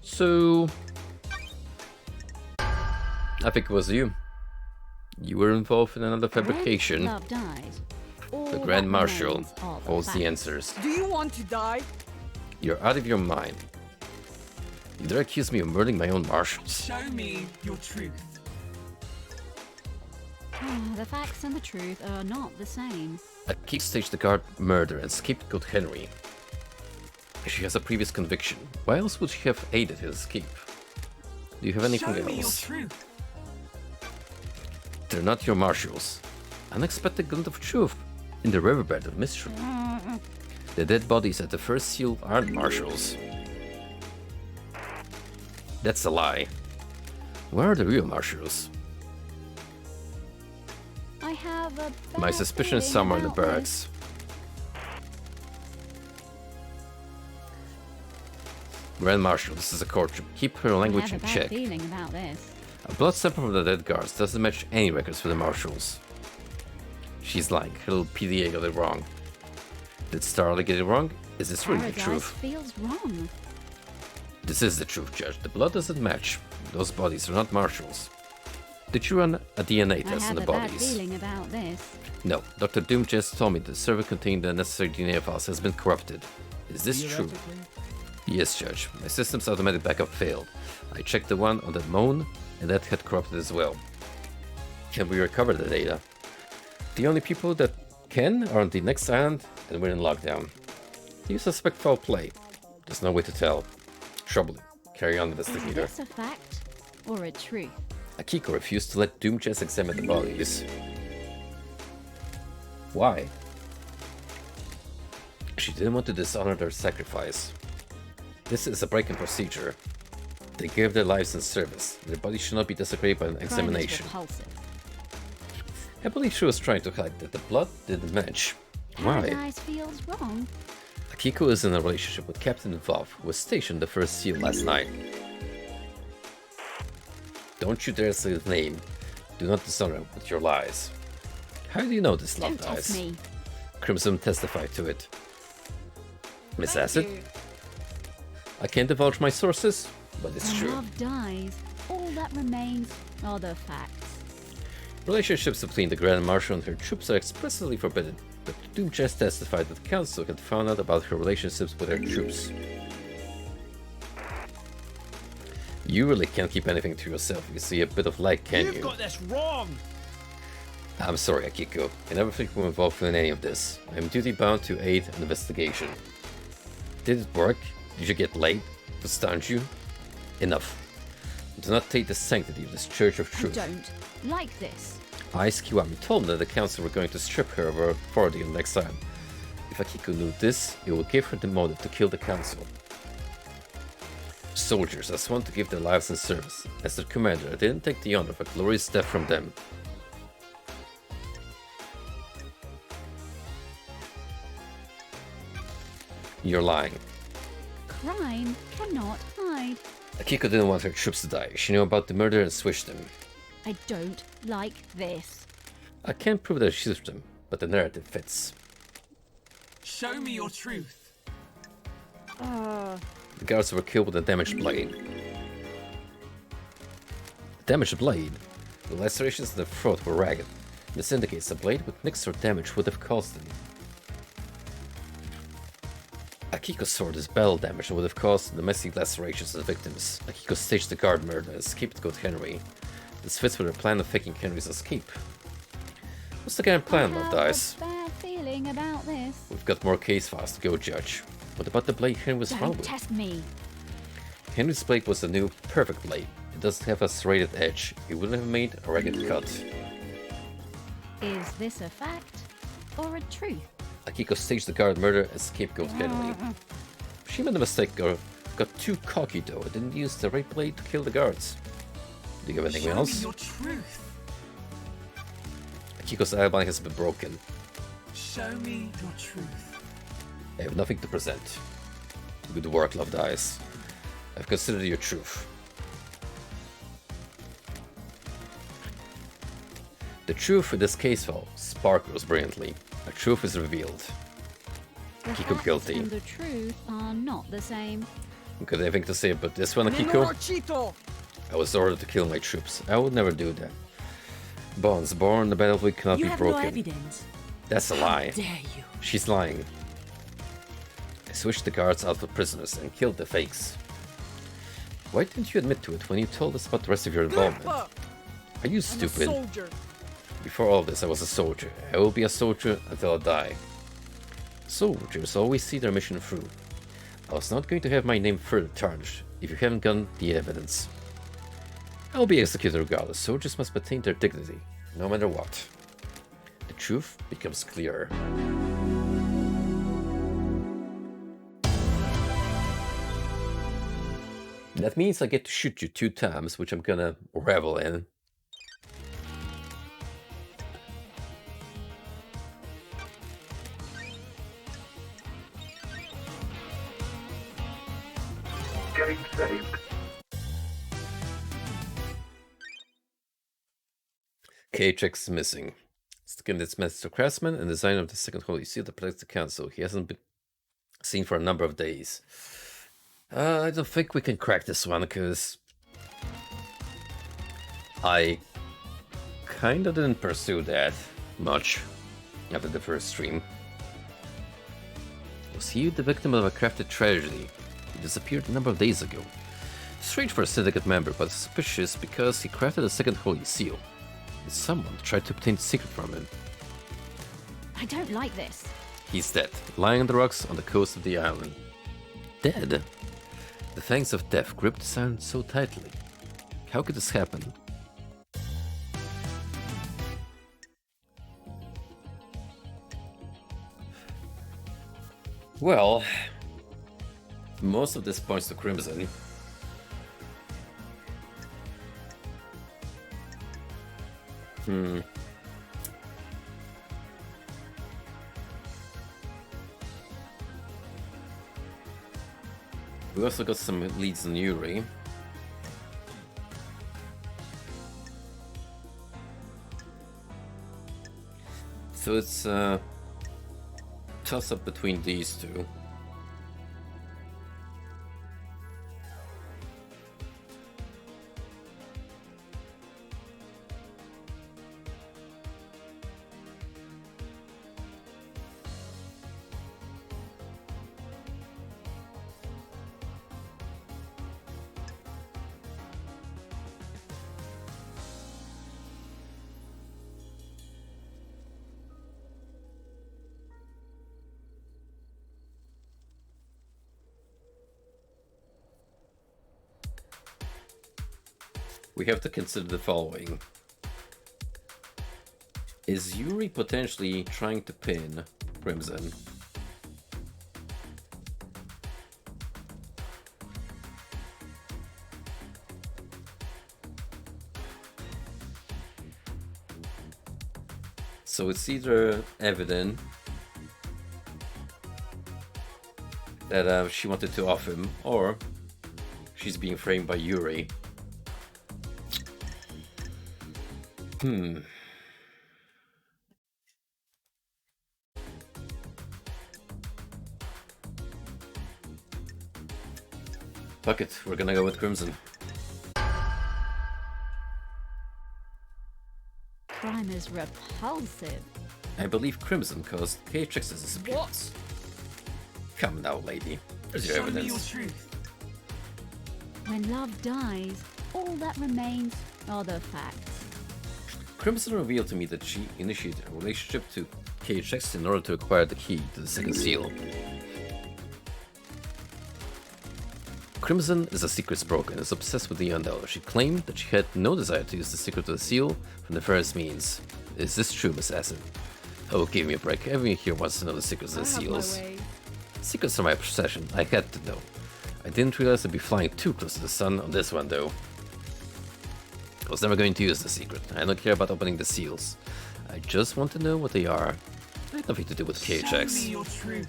Speaker 1: So, I think it was you. You were involved in another fabrication.
Speaker 2: Love died. All
Speaker 1: The
Speaker 2: that
Speaker 1: Grand Marshal
Speaker 2: remains are
Speaker 1: holds the
Speaker 2: facts.
Speaker 1: answers.
Speaker 8: Do you want to die?
Speaker 1: You're out of your mind. You dare accuse me of murdering my own marshals.
Speaker 11: Show me your truth.
Speaker 2: The facts and the truth are not the same.
Speaker 1: Akiko staged the guard murder and scapegoat Henry. She has a previous conviction. Why else would she have aided his escape? Do you have anything
Speaker 11: Show me your
Speaker 1: else?
Speaker 11: truth.
Speaker 1: They're not your marshals. Unexpected glint of truth in the riverbed of mystery. The dead bodies at the first seal aren't marshals. That's a lie. Where are the real marshals?
Speaker 2: I have a
Speaker 1: My
Speaker 2: bad
Speaker 1: suspicion is
Speaker 2: feeling
Speaker 1: somewhere in the
Speaker 2: about this.
Speaker 1: barracks. Grand Marshal, this is a courtroom. Keep her language
Speaker 2: I
Speaker 1: in
Speaker 2: have a bad
Speaker 1: check.
Speaker 2: feeling about this.
Speaker 1: A blood sample from the dead guards doesn't match any records for the marshals. She's lying. Her little PDA got it wrong. Did Starlight get it wrong? Is this really the
Speaker 2: Paradise
Speaker 1: truth?
Speaker 2: feels wrong.
Speaker 1: This is the truth, Judge. The blood doesn't match. Those bodies are not marshals. Did you run a DNA
Speaker 2: I
Speaker 1: test on
Speaker 2: have
Speaker 1: the
Speaker 2: a bad
Speaker 1: bodies?
Speaker 2: feeling about this.
Speaker 1: No. Dr. Doom just told me the server containing the necessary DNA files has been corrupted. Is this true? Yes, Judge. My system's automatic backup failed. I checked the one on the Moan, and that had corrupted as well. Can we recover the data? The only people that can are on the next island, and we're in lockdown. Do you suspect foul play? There's no way to tell. Troubling. Carry on,
Speaker 2: Is
Speaker 1: investigator.
Speaker 2: this a fact or a truth?
Speaker 1: Akiko refused to let Doomchest examine the bodies. Why? She didn't want to dishonor their sacrifice. This is a break in procedure. They gave their lives in service. Their bodies should not be desecrated by an
Speaker 2: Crime is
Speaker 1: examination.
Speaker 2: repulsive.
Speaker 1: I believe she was trying to hide that the blood didn't match. Why?
Speaker 2: Paradise feels wrong.
Speaker 1: Akiko is in a relationship with Captain Vav, who was stationed the first seal last night. Don't you dare say his name. Do not dishonor him with your lies. How do you know this, Love
Speaker 2: Don't test
Speaker 1: Dice?
Speaker 2: me.
Speaker 1: Crimson testified to it. Miss
Speaker 7: Thank
Speaker 1: Acid?
Speaker 7: you.
Speaker 1: I can't divulge my sources, but it's
Speaker 2: When
Speaker 1: true.
Speaker 2: love dies, all that remains are the facts.
Speaker 1: Relationships between the Grand Marshal and her troops are expressly forbidden, but Doom just testified that the Council had found out about her relationships with her troops. You really can't keep anything to yourself. You see a bit of light, can
Speaker 10: You've
Speaker 1: you?
Speaker 10: got this wrong.
Speaker 1: I'm sorry, Akiko. I never think we're involved in any of this. I am duty bound to aid an investigation. Did it work? Did you get laid? To stunt you? Enough. Do not take the sanctity of this Church of
Speaker 2: I
Speaker 1: Truth.
Speaker 2: don't like this.
Speaker 1: Ice Kiwami told me that the council were going to strip her of her authority in exile. If Akiko knew this, it would give her the motive to kill the council. Soldiers, I sworn to give their lives in service. As their commander, I didn't take the honor of a glorious death from them. You're lying.
Speaker 2: Crime cannot hide.
Speaker 1: Akiko didn't want her troops to die. She knew about the murder and switched them.
Speaker 2: I don't like this.
Speaker 1: I can't prove that she switched them, but the narrative fits.
Speaker 11: Show me your truth.
Speaker 1: The guards were killed with a damaged blade. Damaged blade? The lacerations in the throat were ragged. This indicates a blade with Nixor damage would have caused them. Akiko's sword is battle damage and would have caused the messy lacerations of the victims. Akiko staged the guard murder and escaped to go to Henry. This fits with her plan of faking Henry's escape. What's the grand plan, Love Dice?
Speaker 2: I have a bad feeling about this.
Speaker 1: We've got more case files to go, Judge. What about the blade Henry was found
Speaker 2: Don't
Speaker 1: with?
Speaker 2: test me.
Speaker 1: Henry's blade was a new, perfect blade. It doesn't have a serrated edge. It wouldn't have made a ragged cut.
Speaker 2: Is this a fact or a truth?
Speaker 1: Akiko staged the guard murder and scapegoat Henry. She made a mistake, or got too cocky though, and didn't use the right blade to kill the guards. Do you have anything
Speaker 11: Show
Speaker 1: else?
Speaker 11: me your truth.
Speaker 1: Akiko's alibi has been broken.
Speaker 11: Show me your truth.
Speaker 1: I have nothing to present. Good work, Love Dice. I've considered your truth. The truth in this case file sparkles brilliantly. A truth is revealed.
Speaker 2: The
Speaker 1: Akiko
Speaker 2: facts
Speaker 1: guilty.
Speaker 2: and the truth are not the same.
Speaker 1: Got anything to say about this one, Akiko?
Speaker 8: Minorochito!
Speaker 1: I was ordered to kill my troops. I would never do that. Bonds born on the battlefield cannot
Speaker 11: You
Speaker 1: be
Speaker 11: have
Speaker 1: broken.
Speaker 11: no evidence.
Speaker 1: That's a lie.
Speaker 11: How dare you?
Speaker 1: She's lying. I switched the guards out with prisoners and killed the fakes. Why didn't you admit to it when you told us about the rest of your involvement?
Speaker 8: Grippa!
Speaker 1: Are you
Speaker 8: I'm a
Speaker 1: stupid?
Speaker 8: soldier.
Speaker 1: Before all this, I was a soldier. I will be a soldier until I die. Soldiers always see their mission through. I was not going to have my name further tarnished if you haven't gotten the evidence. I will be executed regardless. Soldiers must maintain their dignity, no matter what. The truth becomes clearer. That means I get to shoot you 2 times, which I'm gonna revel in.
Speaker 3: Getting saved.
Speaker 1: KHX missing. Skin its Master Craftsman and designer of the second Holy Seal that protects the Council. He hasn't been seen for a number of days. I don't think we can crack this one, because I kinda didn't pursue that much after the first stream. Was he the victim of a crafted tragedy? He disappeared a number of days ago. Strange for a syndicate member, but suspicious because he crafted a second Holy Seal. And someone tried to obtain the secret from him.
Speaker 2: I don't like this.
Speaker 1: He's dead, lying on the rocks on the coast of the island. Dead? The fangs of death gripped his hand so tightly. How could this happen? Well, most of this points to Crimson. We also got some leads on Yuri. So it's a toss-up between these two. We have to consider the following. Is Yuri potentially trying to pin Crimson? So it's either evident that she wanted to off him, or she's being framed by Yuri. Fuck it, we're gonna go with Crimson.
Speaker 2: Crime is repulsive.
Speaker 1: I believe Crimson caused KHX's disappearance. Come now, lady. There's your
Speaker 11: Show me your
Speaker 1: evidence.
Speaker 11: truth.
Speaker 2: When love dies, all that remains are the facts.
Speaker 1: Crimson revealed to me that she initiated a relationship to KHX in order to acquire the key to the second seal. Crimson is a secrets broker and is obsessed with the Yandel. She claimed that she had no desire to use the secret of the seal from the first means. Is this true, Miss Assassin? Oh, give me a break. Everyone here wants to know the secrets of the
Speaker 7: I have my
Speaker 1: seals.
Speaker 7: way.
Speaker 1: Secrets are my obsession. I had to know. I didn't realize I'd be flying too close to the sun on this one, though. I was never going to use the secret. I don't care about opening the seals. I just want to know what they are. I had nothing to do with
Speaker 11: Show me
Speaker 1: KHX.
Speaker 11: your truth.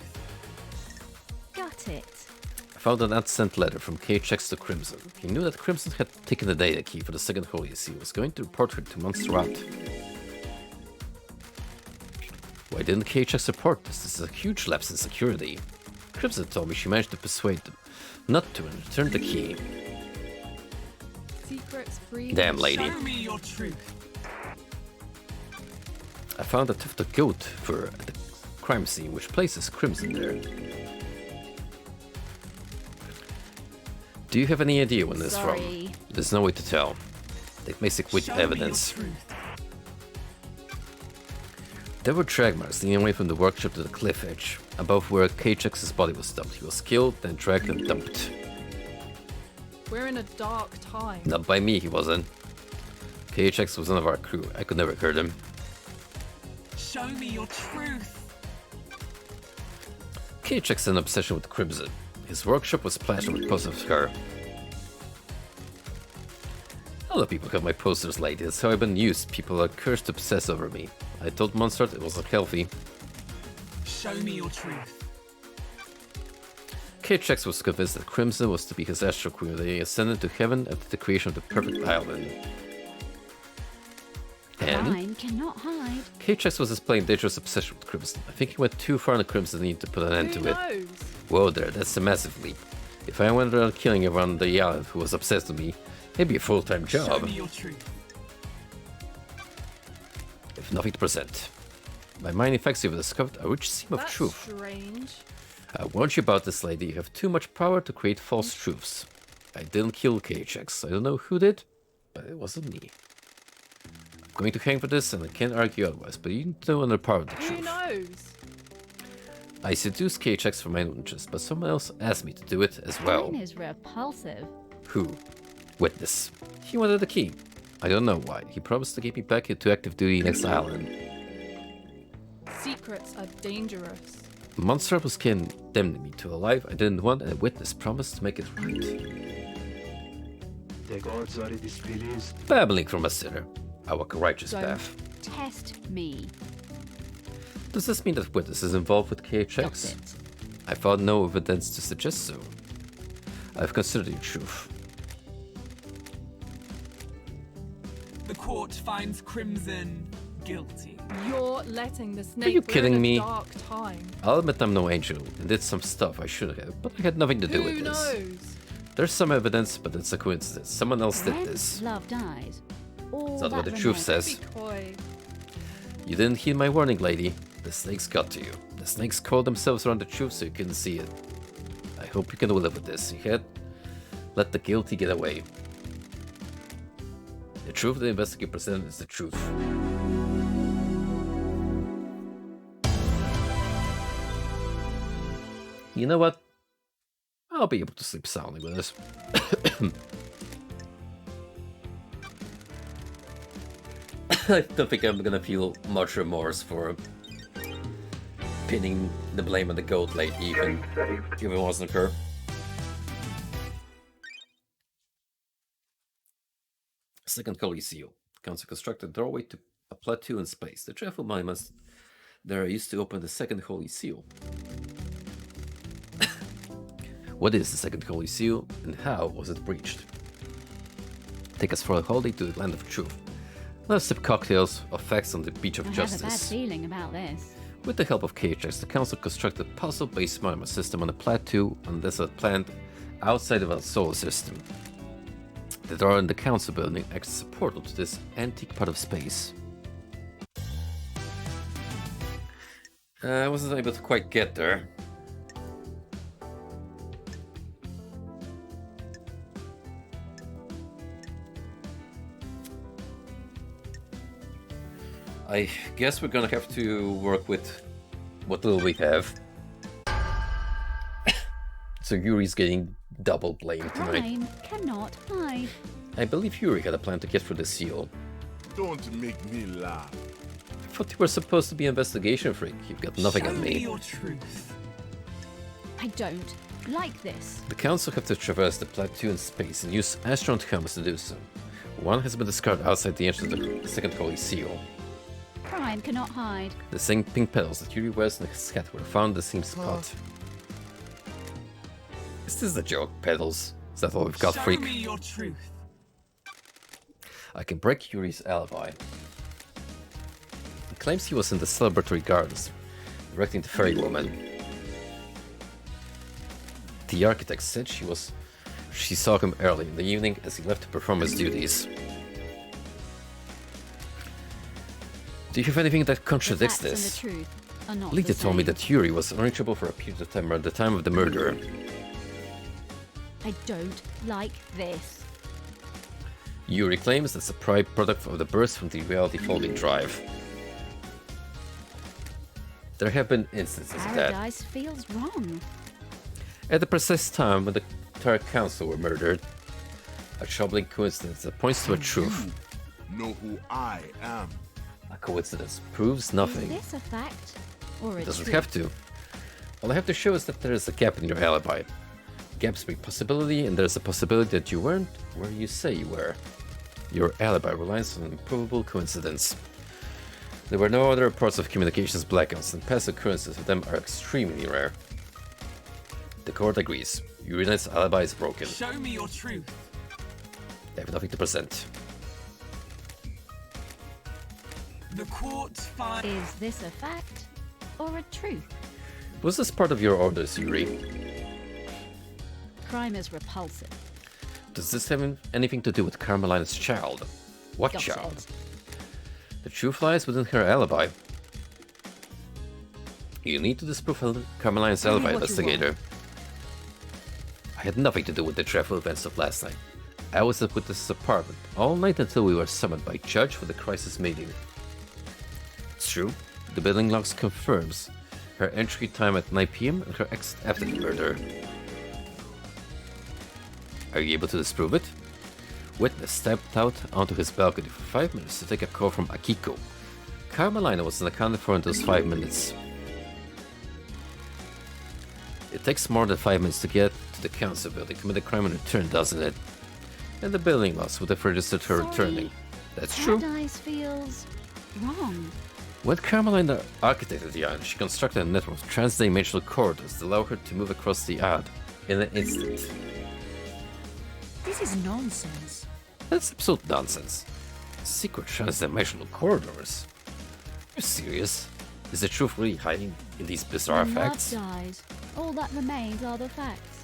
Speaker 2: Got it.
Speaker 1: I found an unsent letter from KHX to Crimson. He knew that Crimson had taken the data key for the second Holy Seal. Was going to report her to Montserrat. Why didn't KHX report this? This is a huge lapse in security. Crimson told me she managed to persuade them not to and return the key.
Speaker 7: Secrets free.
Speaker 1: Damn lady.
Speaker 11: Show me your truth.
Speaker 1: I found a tuft of goat fur at the crime scene, which places Crimson there. Do you have any idea when this is from?
Speaker 2: Sorry.
Speaker 1: There's no way to tell. Take basic with
Speaker 11: Show me your
Speaker 1: evidence.
Speaker 11: truth.
Speaker 1: There were drag marks leading away from the workshop to the cliff edge, above where KHX's body was dumped. He was killed, then dragged and dumped.
Speaker 7: We're in a dark time.
Speaker 1: Not by me, he wasn't. KHX was none of our crew. I could never hurt him.
Speaker 11: Show me your truth.
Speaker 1: KHX had an obsession with Crimson. His workshop was plastered with posters of her. Other people have my posters lately. That's how I've been used. People are cursed to obsess over me. I told Montserrat it wasn't healthy.
Speaker 11: Show me your truth.
Speaker 1: KHX was convinced that Crimson was to be his astral queen when they ascended to heaven after the creation of the perfect island. And
Speaker 2: Crime cannot hide.
Speaker 1: KHX was displaying dangerous obsession with Crimson. I think he went too far in the Crimson need to put an end
Speaker 7: Who
Speaker 1: to it.
Speaker 7: knows?
Speaker 1: Whoa there, that's a massive leap. If I went around killing everyone on the island who was obsessed with me, it'd be a full-time
Speaker 11: Show
Speaker 1: job.
Speaker 11: me your truth.
Speaker 1: If nothing to present. My mind effects you have discovered a rich seam of
Speaker 7: That's
Speaker 1: truth.
Speaker 7: strange.
Speaker 1: I warned you about this, lady. You have too much power to create false truths. I didn't kill KHX. I don't know who did, but it wasn't me. I'm going to hang for this, and I can't argue otherwise, but you need to know another part of the
Speaker 7: Who
Speaker 1: truth.
Speaker 7: knows?
Speaker 1: I seduced KHX for my own interest, but someone else asked me to do it as well.
Speaker 2: Crime is repulsive.
Speaker 1: Who? Witness. He wanted the key. I don't know why. He promised to get me back into active duty next island.
Speaker 7: Secrets are dangerous.
Speaker 1: Montserrat was condemning me to a life I didn't want, and a witness promised to make it right.
Speaker 5: The gods are displeased.
Speaker 1: Babbling from a sinner. I walk a righteous
Speaker 7: Don't.
Speaker 1: path.
Speaker 2: Test me.
Speaker 1: Does this mean that witness is involved with
Speaker 2: Got
Speaker 1: KHX?
Speaker 2: it.
Speaker 1: I found no evidence to suggest so. I've considered your truth.
Speaker 11: The court finds Crimson guilty.
Speaker 7: You're letting the snake.
Speaker 1: you
Speaker 7: We're
Speaker 1: kidding
Speaker 7: in a
Speaker 1: me?
Speaker 7: Dark time.
Speaker 1: I'll admit I'm no angel and did some stuff I should have, but I had nothing to do with
Speaker 7: Who
Speaker 1: this.
Speaker 7: knows?
Speaker 1: There's some evidence, but it's a coincidence. Someone else did
Speaker 2: When
Speaker 1: this.
Speaker 2: love dies, all
Speaker 1: That's what
Speaker 2: that
Speaker 1: the truth
Speaker 2: remains-
Speaker 1: says.
Speaker 7: Be coy.
Speaker 1: You didn't heed my warning, lady. The snakes got to you. The snakes coiled themselves around the truth so you couldn't see it. I hope you can live with this. You had let the guilty get away. The truth the investigator presented is the truth. You know what? I'll be able to sleep soundly with this. I don't think I'm gonna feel much remorse for pinning the blame on the goat lady, even
Speaker 3: Getting saved.
Speaker 1: if it wasn't her. Second Holy Seal. Council constructed a doorway to a plateau in space. The travel monuments there used to open the Second Holy Seal. What is the Second Holy Seal, and how was it breached? Take us for a holiday to the land of truth. Let's sip cocktails of facts on the beach of
Speaker 2: I have a bad
Speaker 1: justice.
Speaker 2: feeling about this.
Speaker 1: With the help of KHX, the council constructed a puzzle-based monument system on a plateau on a desert planet outside of our solar system. The door in the council building acts as a portal to this antique part of space. I wasn't able to quite get there. I guess we're gonna have to work with what little we have. So Yuri's getting double blamed tonight.
Speaker 2: Crime cannot hide.
Speaker 1: I believe Yuri had a plan to get through the seal.
Speaker 6: Don't make me laugh.
Speaker 1: I thought you were supposed to be an investigation freak. You've got nothing
Speaker 11: Show
Speaker 1: on
Speaker 11: me
Speaker 1: me.
Speaker 11: your truth.
Speaker 2: I don't like this.
Speaker 1: The council have to traverse the plateau in space and use astronaut helmets to do so. One has been discarded outside the entrance of the Second Holy Seal.
Speaker 2: Crime cannot hide.
Speaker 1: The same pink petals that Yuri wears in his hat were found in the same spot. Is this a joke, petals? Is that all we've got,
Speaker 11: Show
Speaker 1: freak?
Speaker 11: me your truth.
Speaker 1: I can break Yuri's alibi. He claims he was in the celebratory gardens, directing the fairy woman. The architect said she saw him early in the evening as he left to perform his duties. Do you have anything that
Speaker 2: The
Speaker 1: contradicts
Speaker 2: facts and
Speaker 1: this?
Speaker 2: the truth are not
Speaker 1: Lita
Speaker 2: the
Speaker 1: told me
Speaker 2: same.
Speaker 1: that Yuri was unreachable for a period of time around the time of the murder.
Speaker 2: I don't like this.
Speaker 1: Yuri claims that's a product of the burst from the reality folding drive. There have been instances of that.
Speaker 2: Paradise feels wrong.
Speaker 1: At the precise time when the entire council were murdered, a troubling coincidence that points to a truth.
Speaker 6: Know who I am.
Speaker 1: A coincidence proves
Speaker 2: Is
Speaker 1: nothing.
Speaker 2: this a fact or a
Speaker 1: It doesn't
Speaker 2: truth?
Speaker 1: have to. All I have to show is that there is a gap in your alibi. Gaps make possibility, and there's a possibility that you weren't where you say you were. Your alibi relies on an improbable coincidence. There were no other reports of communications blackouts, and past occurrences of them are extremely rare. The court agrees. Yurina's alibi is broken.
Speaker 11: Show me your truth.
Speaker 1: They have nothing to present.
Speaker 11: The court finds.
Speaker 2: Is this a fact or a truth?
Speaker 1: Was this part of your orders, Yuri?
Speaker 2: Crime is repulsive.
Speaker 1: Does this have anything to do with Carmelina's child? What
Speaker 2: Got
Speaker 1: child?
Speaker 2: it.
Speaker 1: The truth lies within her alibi. You need to disprove Carmelina's
Speaker 2: Tell me
Speaker 1: alibi,
Speaker 2: what you
Speaker 1: investigator. I had nothing to do with the travel events of last night. I was at Witness's apartment all night until we were summoned by Judge for the crisis meeting. It's true, the building logs confirms her entry time at 9 PM and her exit after the murder. Are you able to disprove it? Witness stepped out onto his balcony for 5 minutes to take a call from Akiko. Carmelina wasn't accounted for in those 5 minutes. It takes more than 5 minutes to get to the council building, commit a crime and return, doesn't it? And the building logs would have registered her
Speaker 2: Sorry.
Speaker 1: returning. That's true.
Speaker 2: Paradise feels wrong.
Speaker 1: When Carmelina architected the island, she constructed a network of transdimensional corridors that allow her to move across the island in an instant.
Speaker 11: This is nonsense.
Speaker 12: That's absolute nonsense. Secret transdimensional corridors. Are you serious? Is the truth really hiding in these bizarre
Speaker 2: When
Speaker 12: facts?
Speaker 2: love dies, all that remains are the facts.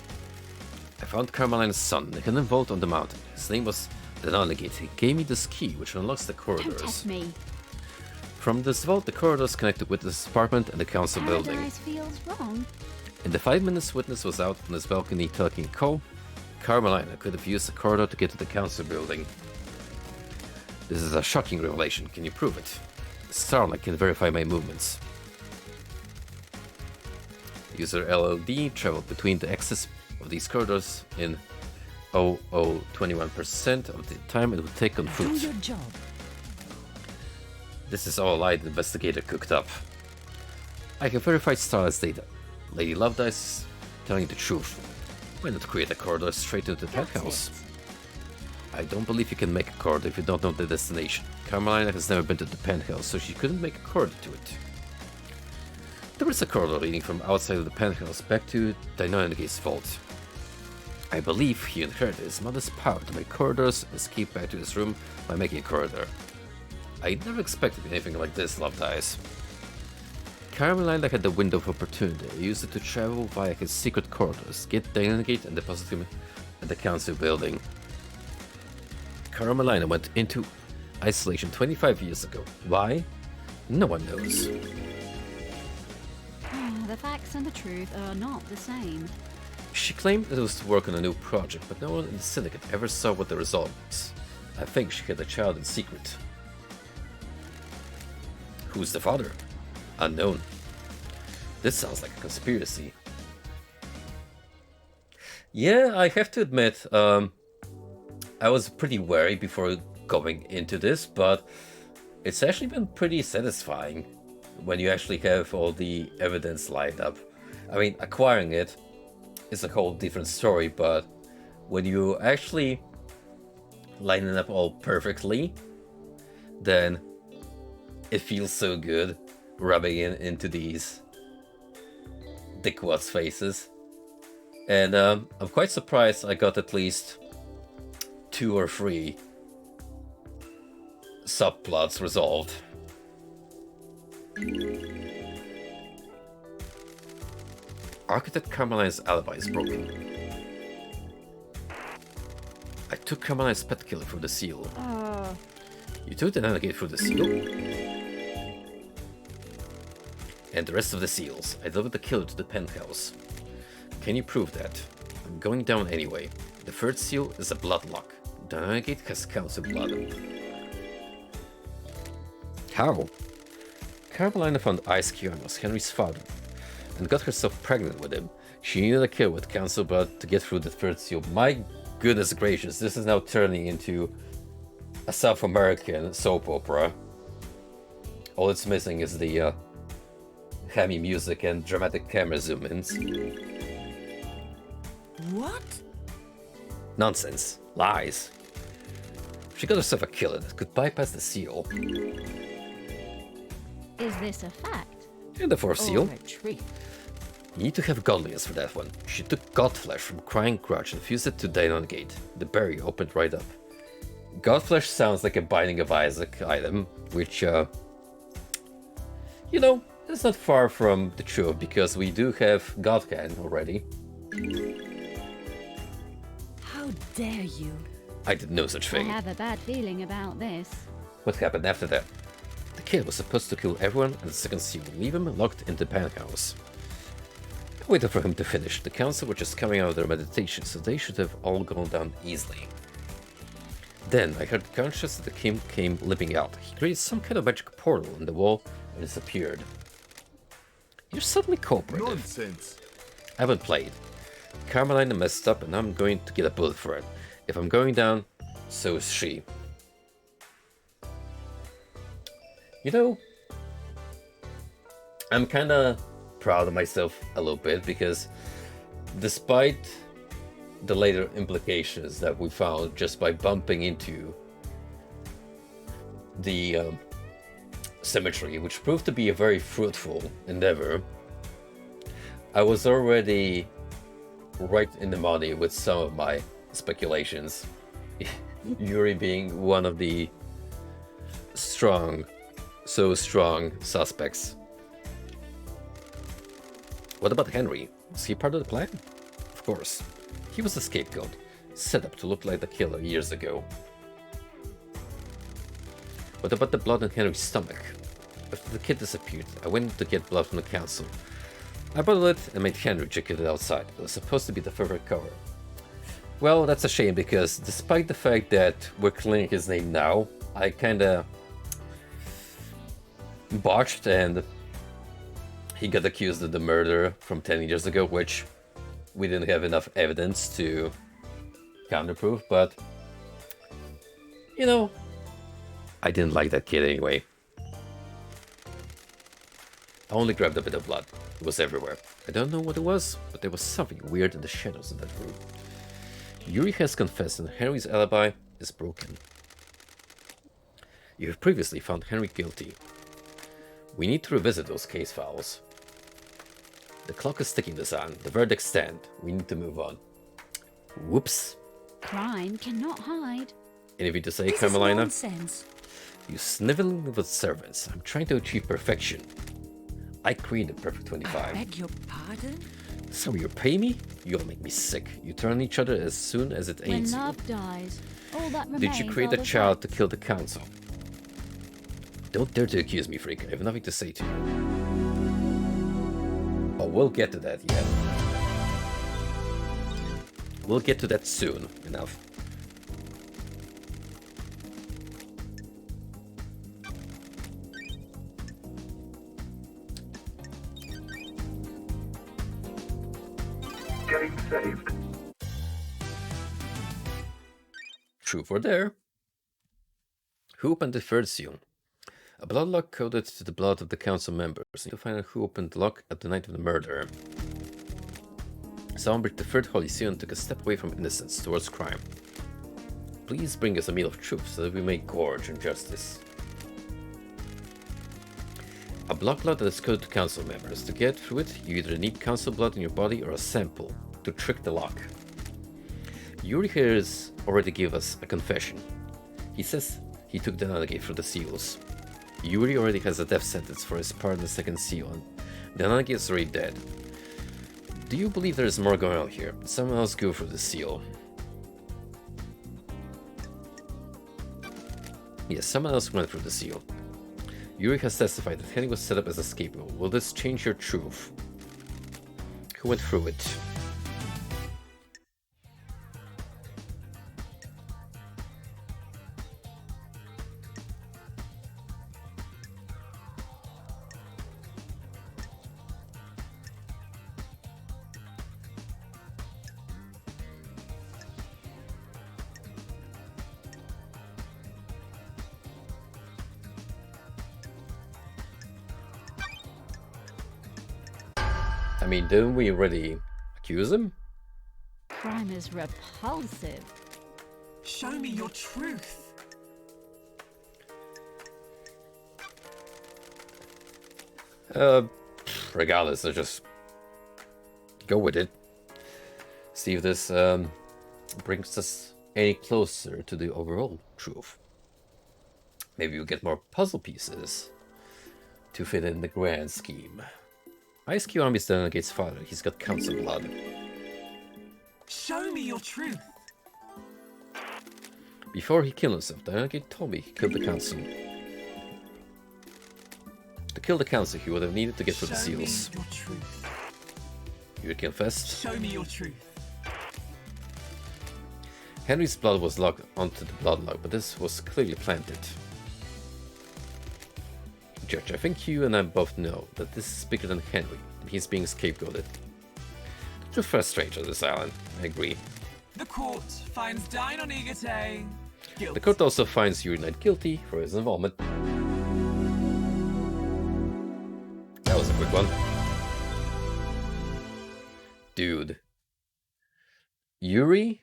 Speaker 12: I found Carmeline's son in the hidden vault on the mountain. His name was Denonegate. He gave me this key which unlocks the
Speaker 2: Don't
Speaker 12: corridors.
Speaker 2: test me.
Speaker 12: From this vault, the corridors connected with this apartment and the council building.
Speaker 2: Paradise feels wrong.
Speaker 12: In the 5 minutes witness was out on his balcony talking coal, Carmelina could have used the corridor to get to the council building. This is a shocking revelation. Can you prove it? Starlight can verify my movements. User LLD traveled between the axes of these corridors in 0.021% of the time it would take on
Speaker 11: Do
Speaker 12: foot.
Speaker 11: your job.
Speaker 12: This is all I, the investigator, cooked up. I can verify Starlight's data. Lady Lovedice is telling the truth. Why not create a corridor straight into the penthouse? I don't believe you can make a corridor if you don't know the destination. Carmelina has never been to the penthouse, so she couldn't make a corridor to it. There is a corridor leading from outside of the penthouse back to Dinonegate's vault. I believe he inherited his mother's power to make corridors and escape back to his room by making a corridor. I never expected anything like this, Lovedice. Carmelina had the window of opportunity. I used it to travel via his secret corridors, get Dynagate and deposit him at the council building. Carmelina went into isolation 25 years ago. Why? No one knows.
Speaker 2: The facts and the truth are not the same.
Speaker 12: She claimed it was to work on a new project, but no one in the syndicate ever saw what the result was. I think she had a child in secret. Who's the father? Unknown. This sounds like a conspiracy. Yeah, I have to admit, I was pretty wary before going into this, but it's actually been pretty satisfying when you actually have all the evidence lined up. I mean, acquiring it is a whole different story, but when you actually line it up all perfectly, then it feels so good rubbing into these dickwads faces. And I'm quite surprised I got at least 2 or 3 subplots resolved. Architect Carmeline's alibi is broken. I took Carmeline's pet killer through the seal. You took the Navigate through the seal? And the rest of the seals. I delivered the killer to the penthouse. Can you prove that? I'm going down anyway. The third seal is a bloodlock. The Navigate has council blood. How? Carmelina found Ice Kieran was Henry's father and got herself pregnant with him. She needed a kill with council blood to get through the third seal. My goodness gracious, this is now turning into a South American soap opera. All it's missing is the hammy music and dramatic camera zoom-ins.
Speaker 11: What?
Speaker 12: Nonsense. Lies. She got herself a killer that could bypass the seal.
Speaker 2: Is this a fact?
Speaker 12: And the fourth seal.
Speaker 11: Or a trick?
Speaker 12: You need to have godliness for that one. She took Godflesh from Crying Grudge and fused it to Dynongate. The berry opened right up. Godflesh sounds like a Binding of Isaac item, which, you know, is not far from the truth, because we do have Godcan already.
Speaker 11: How dare you?
Speaker 12: I did no such
Speaker 2: I
Speaker 12: thing.
Speaker 2: have a bad feeling about this.
Speaker 12: What happened after that? The kid was supposed to kill everyone and the second seal, leave him locked in the penthouse. I waited for him to finish. The council were just coming out of their meditation, so they should have all gone down easily. Then I heard the conscious that the king came limping out. He created some kind of magic portal in the wall and disappeared. You're suddenly cooperative.
Speaker 6: Nonsense.
Speaker 12: I haven't played. Carmelina messed up and I'm going to get a bullet for it. If I'm going down, so is she. You know, I'm kinda proud of myself a little bit, because despite the later implications that we found just by bumping into the cemetery, which proved to be a very fruitful endeavor, I was already right in the money with some of my
Speaker 1: speculations. Yuri being one of the strong suspects. What about Henry? Was he part of the plan? Of course. He was the scapegoat, set up to look like the killer years ago. What about the blood in Henry's stomach? After the kid disappeared, I went to get blood from the council. I bottled it and made Henry check it outside. It was supposed to be the perfect cover. Well, that's a shame because despite the fact that we're clearing his name now, I kinda botched and he got accused of the murder from 10 years ago, which we didn't have enough evidence to counterproof, but you know, I didn't like that kid anyway. I only grabbed a bit of blood. It was everywhere. I don't know what it was, but there was something weird in the shadows in that room. Yuri has confessed and Henry's alibi is broken. You have previously found Henry guilty. We need to revisit those case files. The clock is ticking, Desan. The verdict stand. We need to move on. Whoops.
Speaker 2: Crime cannot hide.
Speaker 1: Anything to say,
Speaker 11: This
Speaker 1: Carmelina?
Speaker 11: is nonsense.
Speaker 1: You sniveling with servants. I'm trying to achieve perfection. I created Perfect
Speaker 11: I
Speaker 1: 25.
Speaker 11: beg your pardon?
Speaker 1: So you pay me? You'll make me sick. You turn on each other as soon as it
Speaker 2: When
Speaker 1: aids you.
Speaker 2: love dies, all that remains
Speaker 1: Did you create
Speaker 2: are
Speaker 1: a
Speaker 2: the
Speaker 1: child to
Speaker 2: facts.
Speaker 1: kill the council? Don't dare to accuse me, freak. I have nothing to say to you. Oh, we'll get to that yet. We'll get to that soon enough.
Speaker 3: Getting saved.
Speaker 1: Truth or dare? Who opened the third seal? A blood lock coded to the blood of the council members. Need to find out who opened the lock at the night of the murder. Someone broke the third holy seal and took a step away from innocence towards crime. Please bring us a meal of truth so that we may gorge on justice. A blood lock that is coded to council members. To get through it, you either need council blood in your body or a sample to trick the lock. Yuri here has already gave us a confession. He says he took the Nanagate for the seals. Yuri already has a death sentence for his part in the second seal, and the Nanagate is already dead. Do you believe there is more going on here? Did someone else go for the seal? Yes, someone else went through the seal. Yuri has testified that Henry was set up as a scapegoat. Will this change your truth? Who went through it? I mean, didn't we already accuse him?
Speaker 2: Crime is repulsive.
Speaker 10: Show me your truth.
Speaker 1: Regardless, let's just go with it. See if this brings us any closer to the overall truth. Maybe we'll get more puzzle pieces to fit in the grand scheme. Ice Cube Army is the Renegade's father. He's got council blood.
Speaker 10: Show me your truth.
Speaker 1: Before he killed himself, the Renegade told me he killed the council. To kill the council, he would have needed to get through the seals.
Speaker 10: Your truth.
Speaker 1: You confessed?
Speaker 10: Show me your truth.
Speaker 1: Henry's blood was locked onto the blood log, but this was clearly planted. Judge, I think you and I both know that this is bigger than Henry, and he's being scapegoated. Too frustrated on this island, I agree.
Speaker 10: The court finds Dinon Igate guilty.
Speaker 1: The court also finds Yuri Knight guilty for his involvement. That was a quick one. Dude. Yuri?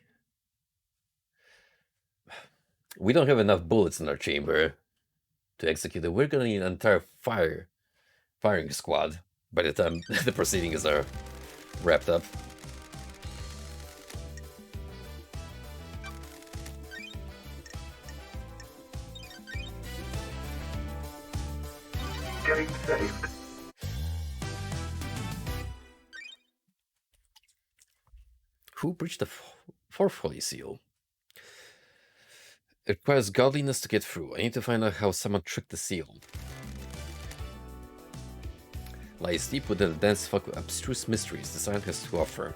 Speaker 1: We don't have enough bullets in our chamber to execute it. We're gonna need an entire firing squad by the time the proceedings are wrapped up.
Speaker 3: Getting saved.
Speaker 12: Who breached the fourth holy seal? It requires godliness to get through. I need to find out how someone tricked the seal. Lies deep within the dense fog of abstruse mysteries the sign has to offer.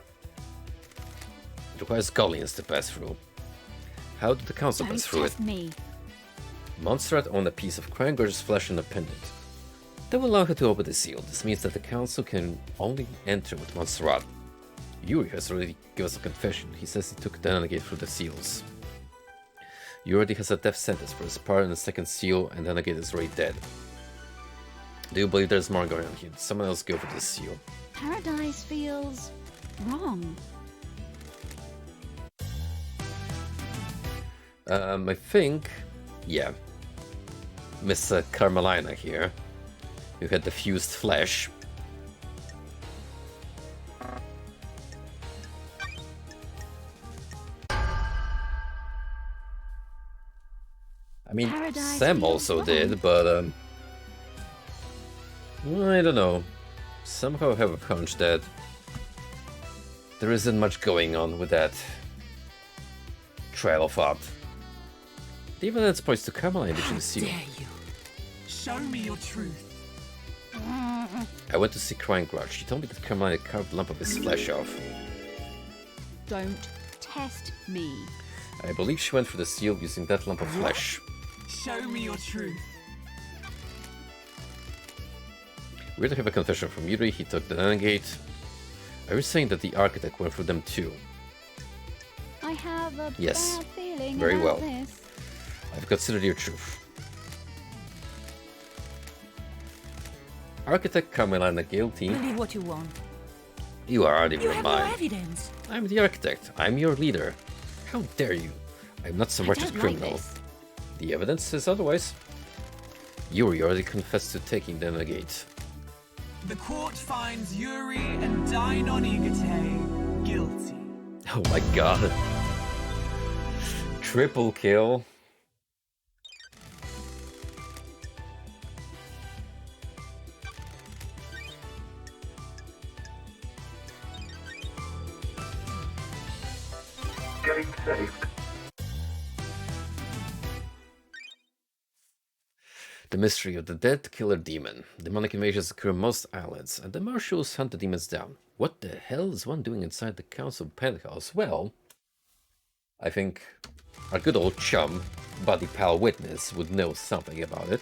Speaker 12: It requires godliness to pass through. How did the council
Speaker 2: Don't
Speaker 12: pass through it?
Speaker 2: test me.
Speaker 12: Montserrat owned a piece of crying gorgeous flesh and a pendant. They will allow her to open the seal. This means that the council can only enter with Montserrat. Yuri has already given us a confession. He says he took the Renegade through the seals. Yuri already has a death sentence for his part in the second seal, and Renegade is already dead. Do you believe there's more going on here? Did someone else go for this seal?
Speaker 2: Paradise feels wrong.
Speaker 12: I think, yeah, Miss Carmelina here, who had the fused flesh. I mean,
Speaker 2: Paradise
Speaker 12: Sam
Speaker 2: feels
Speaker 12: also
Speaker 2: wrong.
Speaker 12: did, but I don't know. Somehow I have a hunch that there isn't much going on with that trail of thought. The evidence points to Carmelina ditching the seal.
Speaker 11: Dare you?
Speaker 10: Show me your truth.
Speaker 12: I went to see Crying Grudge. She told me that Carmelina carved a lump of his flesh off.
Speaker 2: Don't test me.
Speaker 12: I believe she went for the seal using that lump of flesh.
Speaker 10: Show me your truth.
Speaker 12: We already have a confession from Yuri. He took the Renegade. Are you saying that the architect went for them too?
Speaker 2: I have a
Speaker 12: Yes.
Speaker 2: bad feeling
Speaker 12: Very
Speaker 2: about
Speaker 12: well.
Speaker 2: this.
Speaker 12: I've considered your truth. Architect Carmelina guilty.
Speaker 11: Believe what you want.
Speaker 12: You are out of
Speaker 11: You
Speaker 12: your
Speaker 11: have no
Speaker 12: mind.
Speaker 11: evidence.
Speaker 12: I'm the architect. I'm your leader. How dare you? I'm not so
Speaker 2: I
Speaker 12: much a
Speaker 2: don't like
Speaker 12: criminal.
Speaker 2: this.
Speaker 12: The evidence says otherwise. Yuri already confessed to taking the Renegade.
Speaker 10: The court finds Yuri and Dainon Igate guilty.
Speaker 12: Oh my god. Triple kill.
Speaker 3: Getting saved.
Speaker 12: The mystery of the dead killer demon. Demonic invasions occur on most islands, and the marshals hunt the demons down. What the hell is one doing inside the council penthouse? Well, I think our good old chum, buddy pal witness, would know something about it.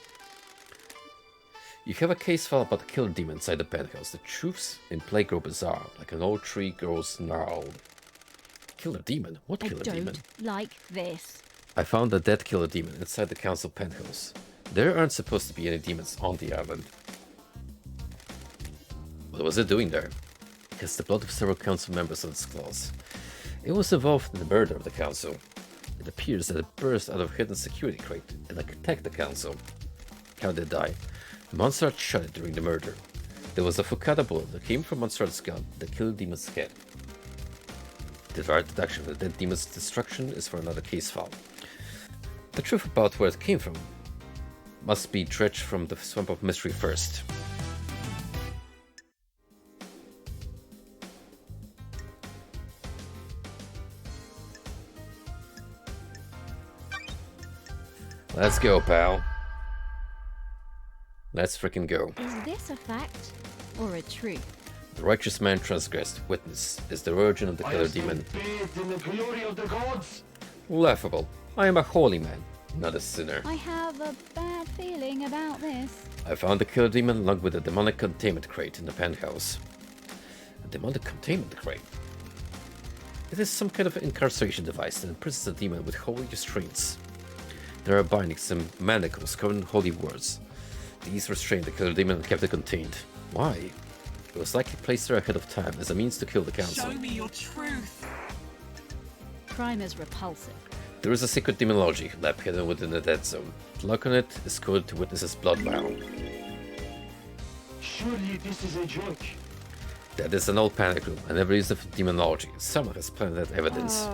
Speaker 12: You have a case file about the killer demon inside the penthouse. The truths in play grow bizarre, like an old tree grows gnarled. Killer demon? What
Speaker 2: I
Speaker 12: killer
Speaker 2: don't
Speaker 12: demon?
Speaker 2: like this.
Speaker 12: I found a dead killer demon inside the council penthouse. There aren't supposed to be any demons on the island. What was it doing there? It has the blood of several council members on its claws. It was involved in the murder of the council. It appears that it burst out of a hidden security crate and attacked the council. How did it die? Montserrat shot it during the murder. There was a Fukada bullet that came from Montserrat's gun that killed the demon's head. The direct deduction of the dead demon's destruction is for another case file. The truth about where it came from must be dredged from the swamp of mystery first. Let's go, pal. Let's frickin' go.
Speaker 2: Is this a fact or a truth?
Speaker 12: The righteous man transgressed. Witness is the origin of the killer demon.
Speaker 5: bathed in the glory of the gods.
Speaker 12: Laughable. I am a holy man, not a sinner.
Speaker 2: I have a bad feeling about this.
Speaker 12: I found the killer demon along with a demonic containment crate in the penthouse. A demonic containment crate? It is some kind of incarceration device that imprisons the demon with holy restraints. There are bindings and manacles covered in holy words. These restrained the killer demon and kept it contained. Why? It was likely placed there ahead of time as a means to kill the council.
Speaker 10: Show me your truth.
Speaker 2: Crime is repulsive.
Speaker 12: There is a secret demonology lab hidden within the dead zone. The lock on it is coded to Witness's blood vial.
Speaker 5: Surely this is a joke.
Speaker 12: That is an old panic room. I never used it for demonology. Someone has planted that evidence.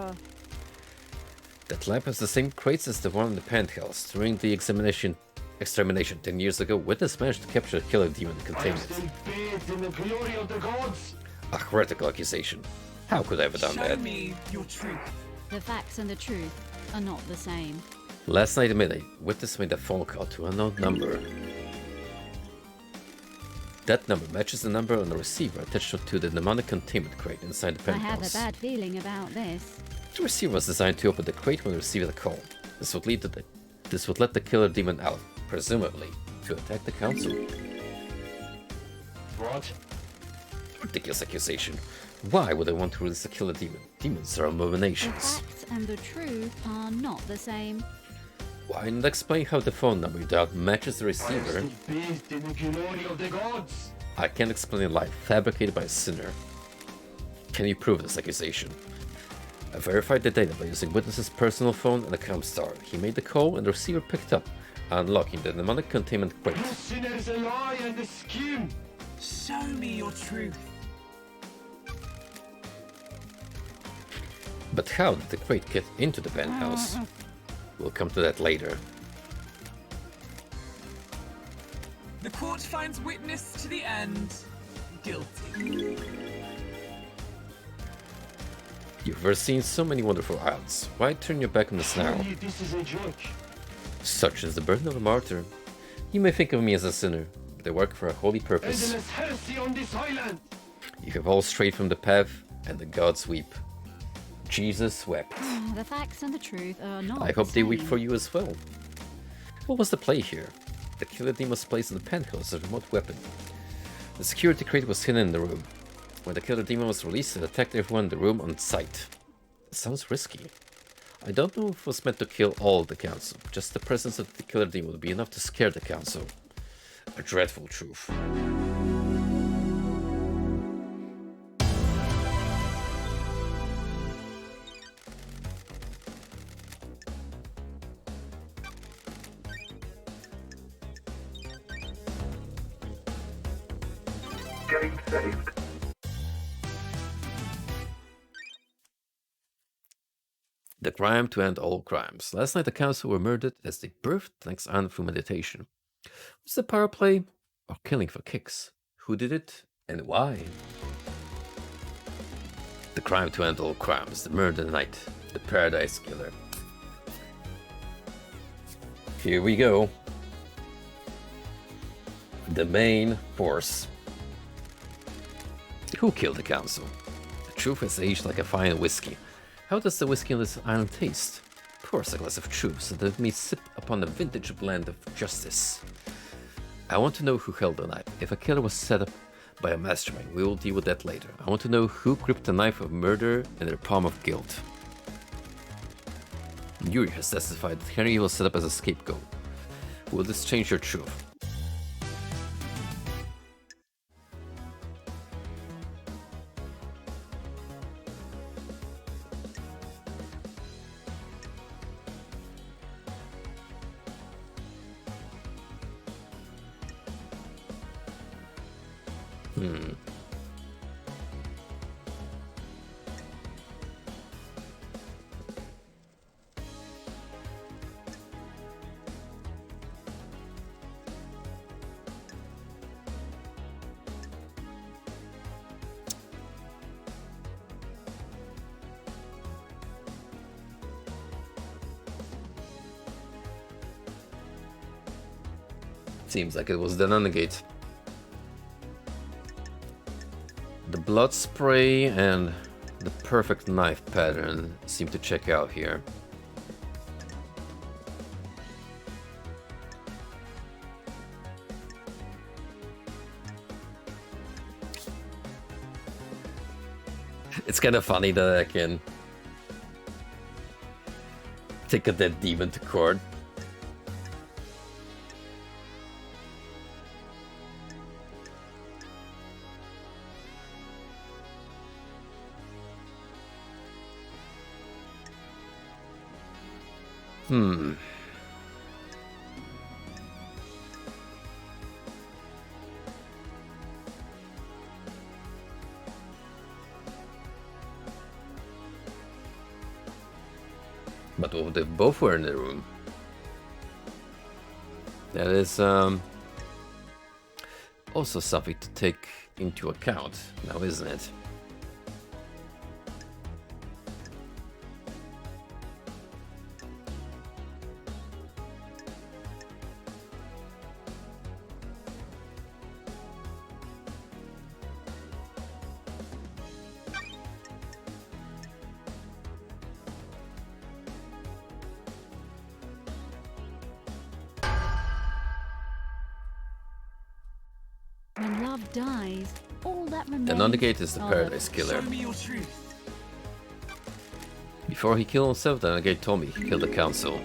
Speaker 12: That lab has the same crates as the one in the penthouse. During the examination extermination 10 years ago, Witness managed to capture the killer demon and
Speaker 5: I
Speaker 12: contain
Speaker 5: am
Speaker 12: it.
Speaker 5: still bathed in the glory of the gods.
Speaker 12: A heretical accusation. How could I have done
Speaker 10: Show
Speaker 12: that?
Speaker 10: me your truth.
Speaker 2: The facts and the truth are not the same.
Speaker 12: Last night at midnight, Witness made a phone call to an unknown number. That number matches the number on the receiver attached to the mnemonic containment crate inside the
Speaker 2: I have a
Speaker 12: penthouse.
Speaker 2: bad feeling about this.
Speaker 12: The receiver was designed to open the crate when receiving the call. This would let the killer demon out, presumably to attack the council.
Speaker 5: What?
Speaker 12: Ridiculous accusation. Why would I want to release the killer demon? Demons are
Speaker 2: The
Speaker 12: abominations.
Speaker 2: facts and the truth are not the same.
Speaker 12: Why not explain how the phone number you dialed matches the
Speaker 5: I am
Speaker 12: receiver?
Speaker 5: still bathed in the glory of the gods.
Speaker 12: I can't explain a lie fabricated by a sinner. Can you prove this accusation? I verified the data by using Witness's personal phone and a Comstar. He made the call and the receiver picked up, unlocking the mnemonic containment crate.
Speaker 5: You sinner is a lie and a scheme.
Speaker 10: Show me your truth.
Speaker 12: But how did the crate get into the penthouse? We'll come to that later.
Speaker 10: The court finds witness to the end guilty.
Speaker 12: You've ever seen so many wonderful islands. Why turn your back on this now?
Speaker 5: Surely this is a joke.
Speaker 12: Such is the burden of a martyr. You may think of me as a sinner, but I work for a holy purpose.
Speaker 5: Endless heresy on this island.
Speaker 12: You have all strayed from the path, and the gods weep. Jesus wept.
Speaker 2: The facts and the truth are not
Speaker 12: I hope
Speaker 2: the
Speaker 12: they weep
Speaker 2: same.
Speaker 12: for you as well. What was the play here? The killer demon was placed in the penthouse as a remote weapon. The security crate was hidden in the room. When the killer demon was released, it attacked everyone in the room on sight. It sounds risky. I don't know if it was meant to kill all the council. Just the presence of the killer demon would be enough to scare the council. A dreadful truth.
Speaker 3: Getting saved.
Speaker 12: The crime to end all crimes. Last night the council were murdered as they birthed the next island through meditation. Was the power play or killing for kicks? Who did it and why? The crime to end all crimes. The murder knight. The paradise killer. Here we go. The main force. Who killed the council? The truth has aged like a fine whiskey. How does the whiskey on this island taste? Pour us a glass of truth so that we sip upon a vintage blend of justice. I want to know who held the knife. If a killer was set up by a mastermind, we will deal with that later. I want to know who gripped the knife of murder in their palm of guilt. Yuri has testified that Henry was set up as a scapegoat. Will this change your truth? Seems like it was the Nunegate. The blood spray and the perfect knife pattern seem to check out here. It's kind of funny that I can take a dead demon to court. But what if both were in the room? That is also something to take into account now, isn't it?
Speaker 2: When love dies, all that remains.
Speaker 12: The Nonegate is the
Speaker 2: are
Speaker 12: Paradise Killer.
Speaker 10: Show me your truth.
Speaker 12: Before he killed himself, the Nonegate told me he killed the council.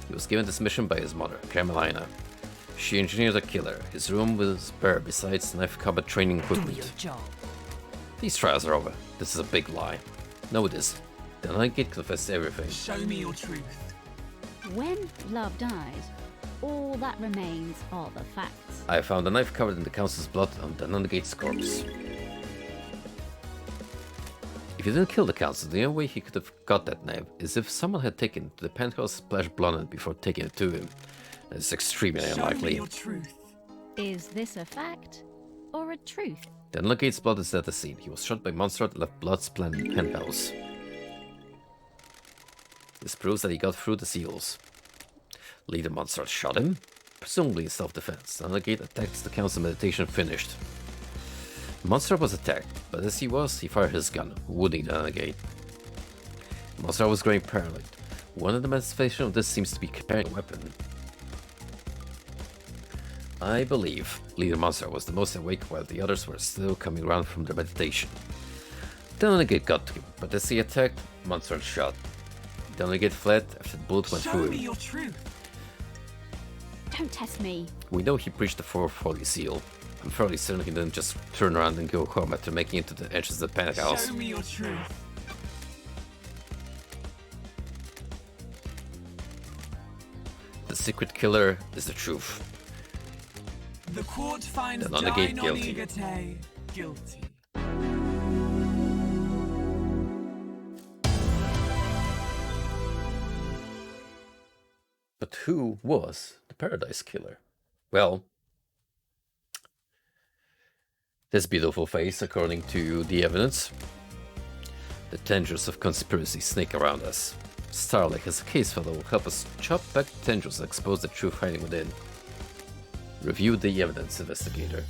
Speaker 12: He was given this mission by his mother, Carmelina. She engineered a killer. His room was bare besides knife combat training
Speaker 11: Do your
Speaker 12: equipment.
Speaker 11: job.
Speaker 12: These trials are over. This is a big lie. No, it is. The Nonegate confessed everything.
Speaker 10: Show me your truth.
Speaker 2: When love dies, all that remains are the facts.
Speaker 12: I found a knife covered in the council's blood on the Nonegate's corpse. If he didn't kill the council, the only way he could have got that knife is if someone had taken it to the penthouse, splashed blood on it before taking it to him. It's extremely
Speaker 10: Show me
Speaker 12: unlikely.
Speaker 10: your truth.
Speaker 2: Is this a fact or a truth?
Speaker 12: The Nonegate's blood is at the scene. He was shot by Monstrat and left blood splattered in the penthouse. This proves that he got through the seals. Leader Monstrat shot him, presumably in self-defense. The Nonegate attacked the council meditation finished. Monstrat was attacked, but as he was, he fired his gun, wounding the Nonegate. Monstrat was growing paranoid. One of the manifestations of this seems to be carrying a weapon. I believe Leader Monstrat was the most awake while the others were still coming around from their meditation. The Nonegate got to him, but as he attacked, Monstrat shot. The Nonegate fled after the bullet went
Speaker 10: Show
Speaker 12: through
Speaker 10: me
Speaker 12: him.
Speaker 10: your truth.
Speaker 2: Don't test me.
Speaker 12: We know he breached the 4th Holy Seal. I'm fairly certain he didn't just turn around and go home after making it to the entrance of the penthouse.
Speaker 10: Show me your truth.
Speaker 12: The secret killer is the truth.
Speaker 10: The court finds
Speaker 12: The Nonegate guilty.
Speaker 10: Nonegate guilty.
Speaker 12: But who was the Paradise Killer? Well, this beautiful face, according to the evidence. The tendrils of conspiracy snake around us. Starlight has a case file that will help us chop back the tendrils and expose the truth hiding within. Review the evidence, investigator.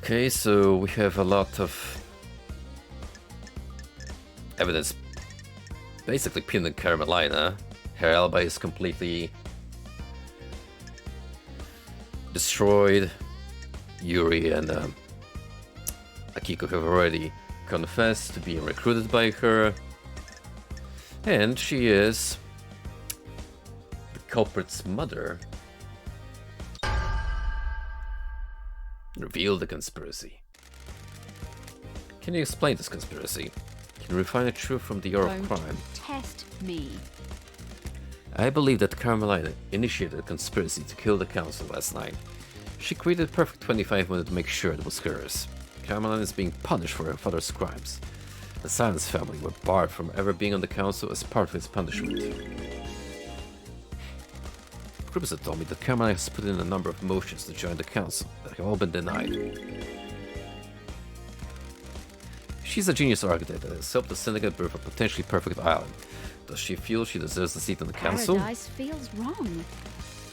Speaker 12: Okay, so we have a lot of evidence basically pinning Carmelina. Her alibi is completely destroyed. Yuri and Akiko have already confessed to being recruited by her. And she is the culprit's mother. Reveal the conspiracy. Can you explain this conspiracy? Can you refine the truth from the hour of
Speaker 2: Don't
Speaker 12: crime?
Speaker 2: test me.
Speaker 12: I believe that Carmelina initiated a conspiracy to kill the council last night. She created a perfect 25 minutes to make sure it was hers. Carmelina is being punished for her father's crimes. The Silence family were barred from ever being on the council as part of its punishment. Crimson told me that Carmelina has put in a number of motions to join the council that have all been denied. She's a genius architect that has helped the syndicate build a potentially perfect island. Does she feel she deserves a seat on the council?
Speaker 2: Paradise feels wrong.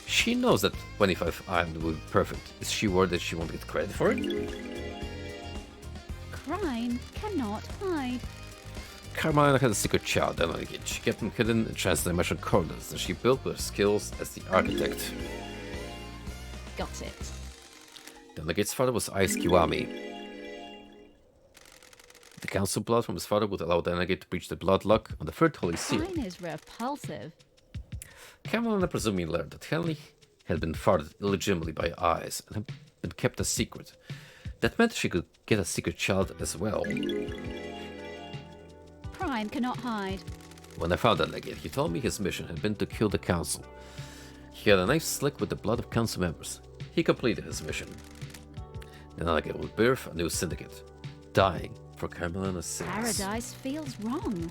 Speaker 12: She knows that 25 Island will be perfect. Is she worried that she won't get credit for it?
Speaker 2: Crime cannot hide.
Speaker 12: Carmelina had a secret child, the Nonegate. She kept him hidden in trans-dimensional corridors that she built with her skills as the architect.
Speaker 2: Got it.
Speaker 12: The Nonegate's father was Ice Kiwami. The council blood from his father would allow the Nonegate to breach the blood lock on the third Holy Seal.
Speaker 2: Mine is repulsive.
Speaker 12: Carmelina presumably learned that had been fathered illegitimately by eyes and had been kept a secret. That meant she could get a secret child as well.
Speaker 2: Crime cannot hide.
Speaker 12: When I found the legate, he told me his mission had been to kill the council. He had a knife slick with the blood of council members. He completed his mission. The legate would birth a new syndicate, dying for Carmelina's sins.
Speaker 2: Paradise feels wrong.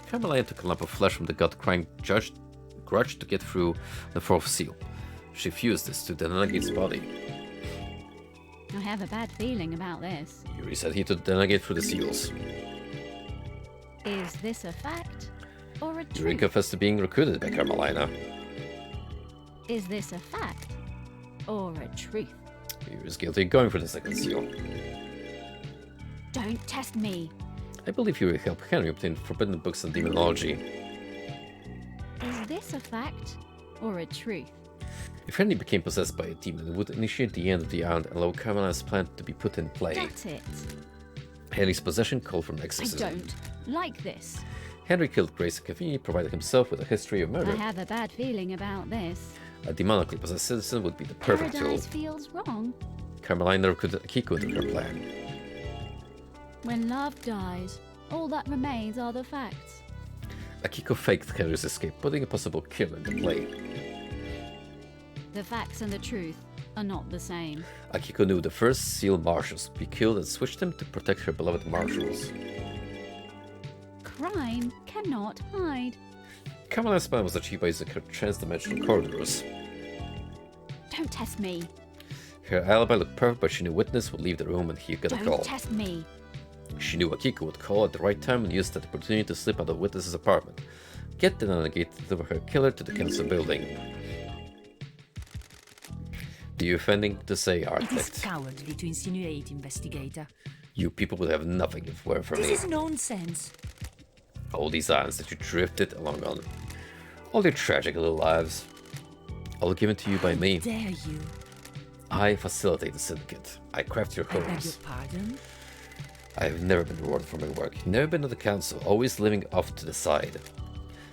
Speaker 12: Carmelina took a lump of flesh from the god-crying grudge to get through the fourth seal. She fused this to the Legate's body.
Speaker 2: I have a bad feeling about this.
Speaker 12: Yuri said he took the Legate through the seals.
Speaker 2: Is this a fact or a
Speaker 12: Yuri
Speaker 2: truth?
Speaker 12: confessed to being recruited by Carmelina.
Speaker 2: Is this a fact or a truth?
Speaker 12: Yuri is guilty of going for the second seal.
Speaker 2: Don't test me.
Speaker 12: I believe Yuri helped Henry obtain forbidden books on demonology.
Speaker 2: Is this a fact or a truth?
Speaker 12: If Henry became possessed by a demon, it would initiate the end of the island and allow Carmelina's plan to be put in play.
Speaker 2: Got it.
Speaker 12: Henry's possession called for an
Speaker 2: I
Speaker 12: exorcism.
Speaker 2: don't like this.
Speaker 12: Henry killed Grace and conveniently provided himself with a history of murder.
Speaker 2: I have a bad feeling about this.
Speaker 12: A demonically possessed citizen would be the perfect
Speaker 2: Paradise
Speaker 12: tool.
Speaker 2: feels wrong.
Speaker 12: Carmelina recruited Akiko into her plan.
Speaker 2: When love dies, all that remains are the facts.
Speaker 12: Akiko faked Henry's escape, putting a possible kill into play.
Speaker 2: The facts and the truth are not the same.
Speaker 12: Akiko knew the first seal marshals would be killed and switched them to protect her beloved marshals.
Speaker 2: Crime cannot hide.
Speaker 12: Carmelina's plan was achieved by using her trans-dimensional corridors.
Speaker 2: Don't test me.
Speaker 12: Her alibi looked perfect, but she knew Witness would leave the room and he got a
Speaker 2: Don't
Speaker 12: call.
Speaker 2: test me.
Speaker 12: She knew Akiko would call at the right time and used that opportunity to slip out of Witness's apartment, get the Nanagate to deliver her killer to the council building. Do you offending to say,
Speaker 11: It is
Speaker 12: Architect?
Speaker 11: cowardly to insinuate, investigator.
Speaker 12: You people would have nothing if it weren't for me.
Speaker 11: This is nonsense.
Speaker 12: All these islands that you drifted along on, all your tragic little lives, all given to you by me.
Speaker 11: Dare you?
Speaker 12: I facilitate the syndicate. I craft your
Speaker 11: I beg your
Speaker 12: homes.
Speaker 11: pardon?
Speaker 12: I have never been rewarded for my work, never been on the council, always living off to the side.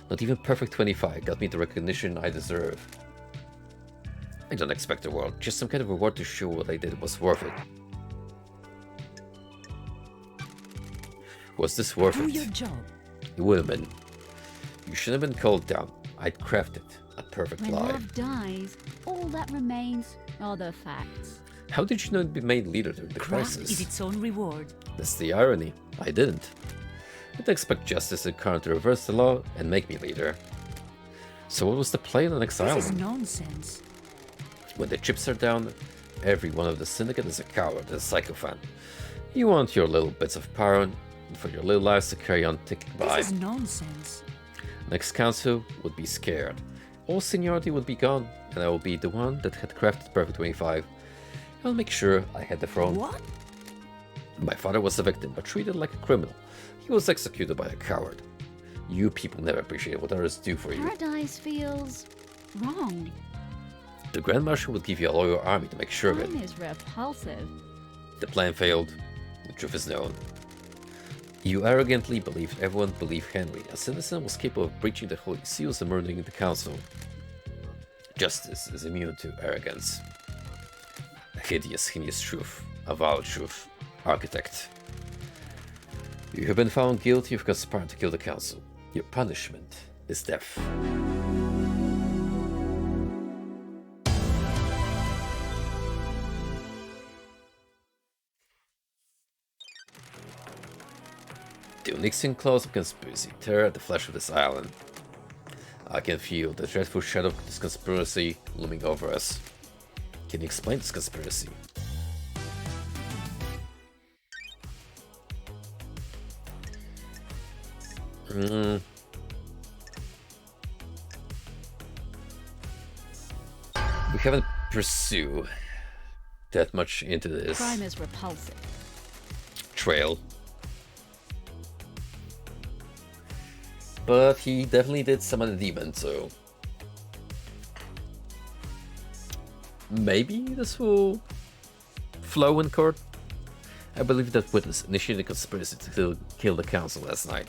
Speaker 12: Not even Perfect 25 got me the recognition I deserve. I don't expect the world, just some kind of reward to show what I did was worth it. Was this worth
Speaker 11: Do
Speaker 12: it?
Speaker 11: your job.
Speaker 12: It would have been. You should have been called down. I'd crafted a perfect
Speaker 2: When
Speaker 12: lie.
Speaker 2: love dies, all that remains are the facts.
Speaker 12: How did you know you'd be made leader during the
Speaker 11: Craft
Speaker 12: crisis?
Speaker 11: is its own reward.
Speaker 12: That's the irony. I didn't. I didn't expect Justice and Khan to reverse the law and make me leader. So what was the play on the next
Speaker 11: This is
Speaker 12: island?
Speaker 11: nonsense.
Speaker 12: When the chips are down, every one of the syndicate is a coward and a psychophant. You want your little bits of power and for your little lives to carry on ticking by.
Speaker 11: This is nonsense.
Speaker 12: Next council would be scared. All seniority would be gone, and I will be the one that had crafted Perfect 25. I'll make sure I had the throne.
Speaker 11: What?
Speaker 12: My father was a victim, but treated like a criminal. He was executed by a coward. You people never appreciate what others do for you.
Speaker 2: Paradise feels wrong.
Speaker 12: The Grand Marshal would give you a loyal army to make sure of it.
Speaker 2: Crime is repulsive.
Speaker 12: The plan failed. The truth is known. You arrogantly believed everyone believed Henry, a citizen was capable of breaching the Holy Seals and murdering the Council. Justice is immune to arrogance. A hideous truth. A vile truth. Architect. You have been found guilty of conspiring to kill the Council. Your punishment is death. The Onyxian claws of conspiracy tear at the flesh of this island. I can feel the dreadful shadow of this conspiracy looming over us. Can you explain this conspiracy? We haven't pursued that much into this
Speaker 2: Crime is repulsive.
Speaker 12: trail. But he definitely did summon a demon, so maybe this will flow in court. I believe that Witness initiated a conspiracy to kill the council last night.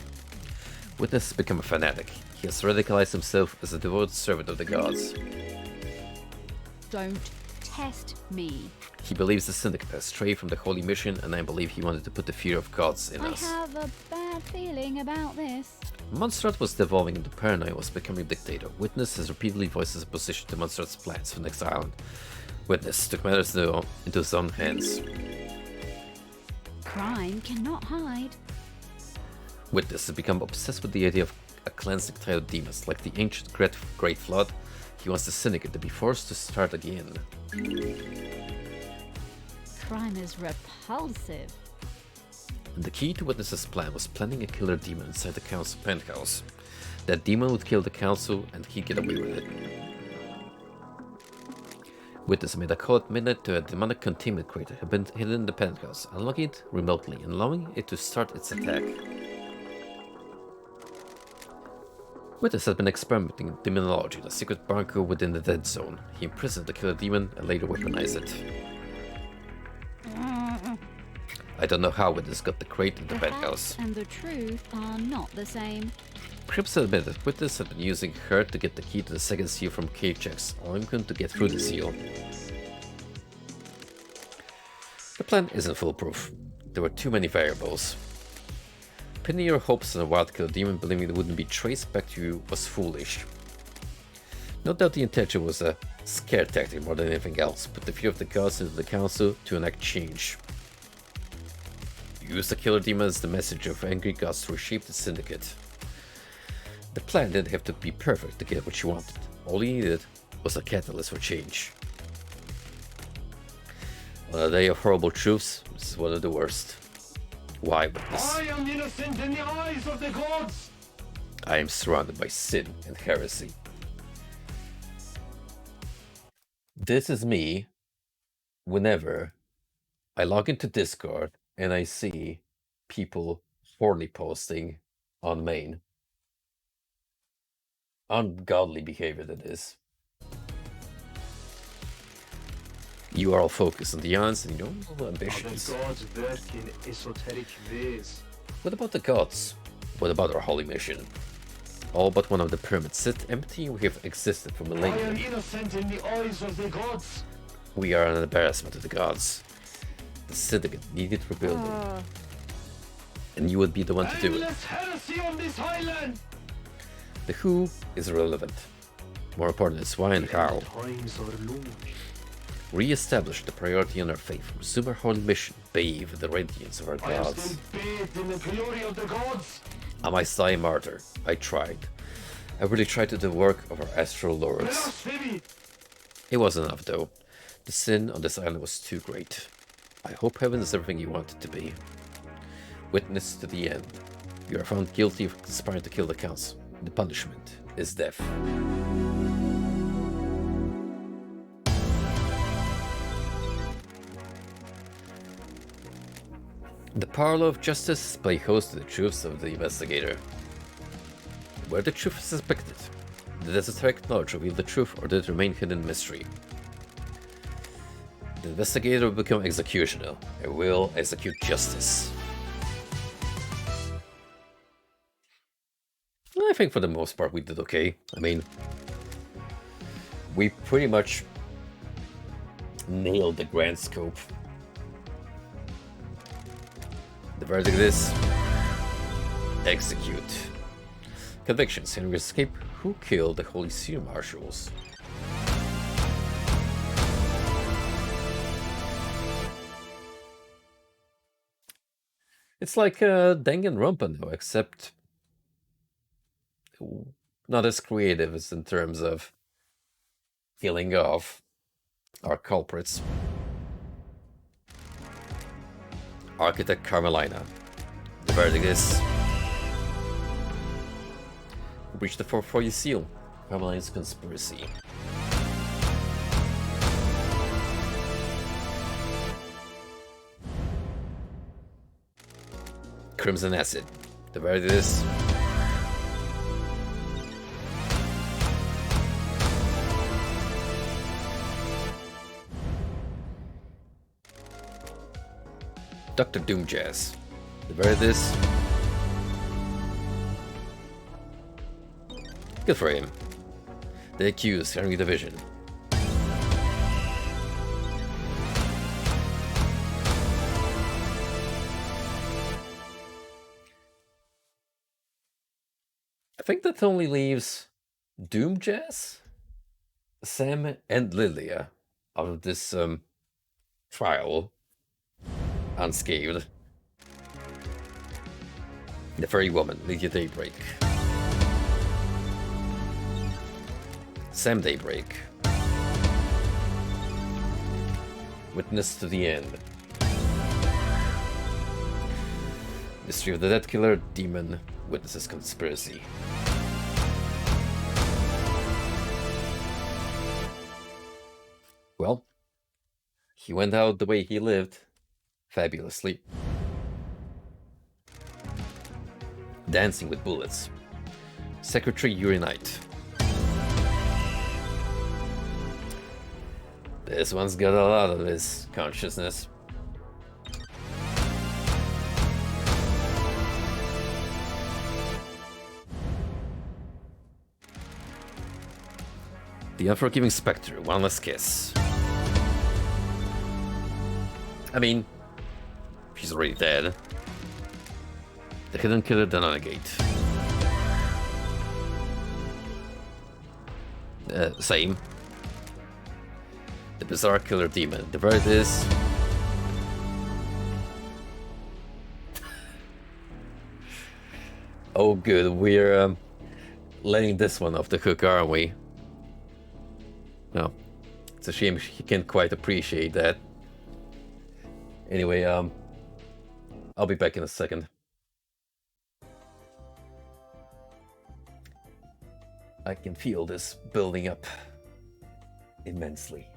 Speaker 12: Witness has become a fanatic. He has radicalized himself as a devoted servant of the gods.
Speaker 2: Don't test me.
Speaker 12: He believes the Syndicate has strayed from the holy mission, and I believe he wanted to put the fear of gods in
Speaker 2: I
Speaker 12: us.
Speaker 2: have a bad feeling about this.
Speaker 12: Montserrat was devolving into paranoia, was becoming a dictator. Witness has repeatedly voiced his opposition to Montserrat's plans for Next Island. Witness took matters into his own hands.
Speaker 2: Crime cannot hide.
Speaker 12: Witness has become obsessed with the idea of a cleansing tide of demons. Like the ancient Great Flood, he wants the Syndicate to be forced to start again.
Speaker 2: Crime is repulsive.
Speaker 12: And the key to Witness's plan was planting a killer demon inside the council penthouse. That demon would kill the council and he'd get away with it. Witness made a call at midnight to a demonic containment crate that had been hidden in the penthouse, unlocking it remotely and allowing it to start its attack. Witness had been experimenting in demonology, the secret barcode within the Dead Zone. He imprisoned the killer demon and later weaponized it. I don't know how Witness got the crate in the penthouse.
Speaker 2: And the truth are not the same.
Speaker 12: Cripps admitted that Witness had been using her to get the key to the second seal from cave checks, allowing him to get through the seal. The plan isn't foolproof. There were too many variables. Pinning your hopes on a wild killer demon believing it wouldn't be traced back to you was foolish. No doubt the intention was a scare tactic more than anything else, put the fear of the gods into the council to enact change. Use the killer demon as the message of angry gods to reshape the Syndicate. The plan didn't have to be perfect to get what you wanted. All you needed was a catalyst for change. On a day of horrible truths, this is one of the worst. Why Witness?
Speaker 5: I am innocent in the eyes of the gods.
Speaker 12: I am surrounded by sin and heresy. This is me whenever I log into Discord and I see people horny posting on main. Ungodly behavior that is. You are all focused on the Yans and your own ambitions.
Speaker 5: The gods work in esoteric ways.
Speaker 12: What about the gods? What about our holy mission? All but one of the pyramids sit empty and we have existed for
Speaker 5: I
Speaker 12: millennia.
Speaker 5: am innocent in the eyes of the gods.
Speaker 12: We are an embarrassment to the gods. The Syndicate needed rebuilding. And you would be the one to do it.
Speaker 5: Endless heresy on this island.
Speaker 12: The who is irrelevant. More important is why and how.
Speaker 5: Times are low.
Speaker 12: Re-establish the priority on our faith. Resume our holy mission. Bathe the radiance of our
Speaker 5: I am
Speaker 12: gods.
Speaker 5: still bathed in the glory of the gods.
Speaker 12: Am I die a martyr? I tried. I really tried to do the work of our astral lords.
Speaker 5: Blasphemy.
Speaker 12: It wasn't enough though. The sin on this island was too great. I hope heaven is everything you want it to be. Witness to the end. You are found guilty of conspiring to kill the council. The punishment is death. The parallel of justice play host to the truths of the investigator. Where the truth is suspected, did esoteric knowledge reveal the truth or did it remain hidden in mystery? The investigator will become executioner and will execute justice. I think for the most part we did okay. I mean, we pretty much nailed the grand scope. The verdict is execute. Convictions: Henry escape. Who killed the Holy See Marshals? It's like Danganronpa, though, except not as creative as in terms of killing off our culprits. Architect Carmelina. The verdict is breach the 440 seal. Carmelina's conspiracy. Crimson Acid. The verdict is Dr. Doomjazz. The verdict is good for him. The accused, Henry Division.
Speaker 1: think that only leaves Doom Jazz, Sam, and Lilia out of this trial unscathed. The fairy woman, Lilia Daybreak. Sam Daybreak. Witness to the end. Mystery of the Dead Killer, Demon, Witnesses Conspiracy. Well, he went out the way he lived, fabulously. Dancing with Bullets. Secretary Yuri Knight. This one's got a lot of his consciousness. The Unforgiving Spectre, One Last Kiss. I mean, she's already dead. The Hidden Killer, Denonegate. Same. The Bizarre Killer Demon. The verdict is... oh good, we're letting this one off the hook, aren't we? No. It's a shame he can't quite appreciate that. Anyway, I'll be back in a second. I can feel this building up immensely.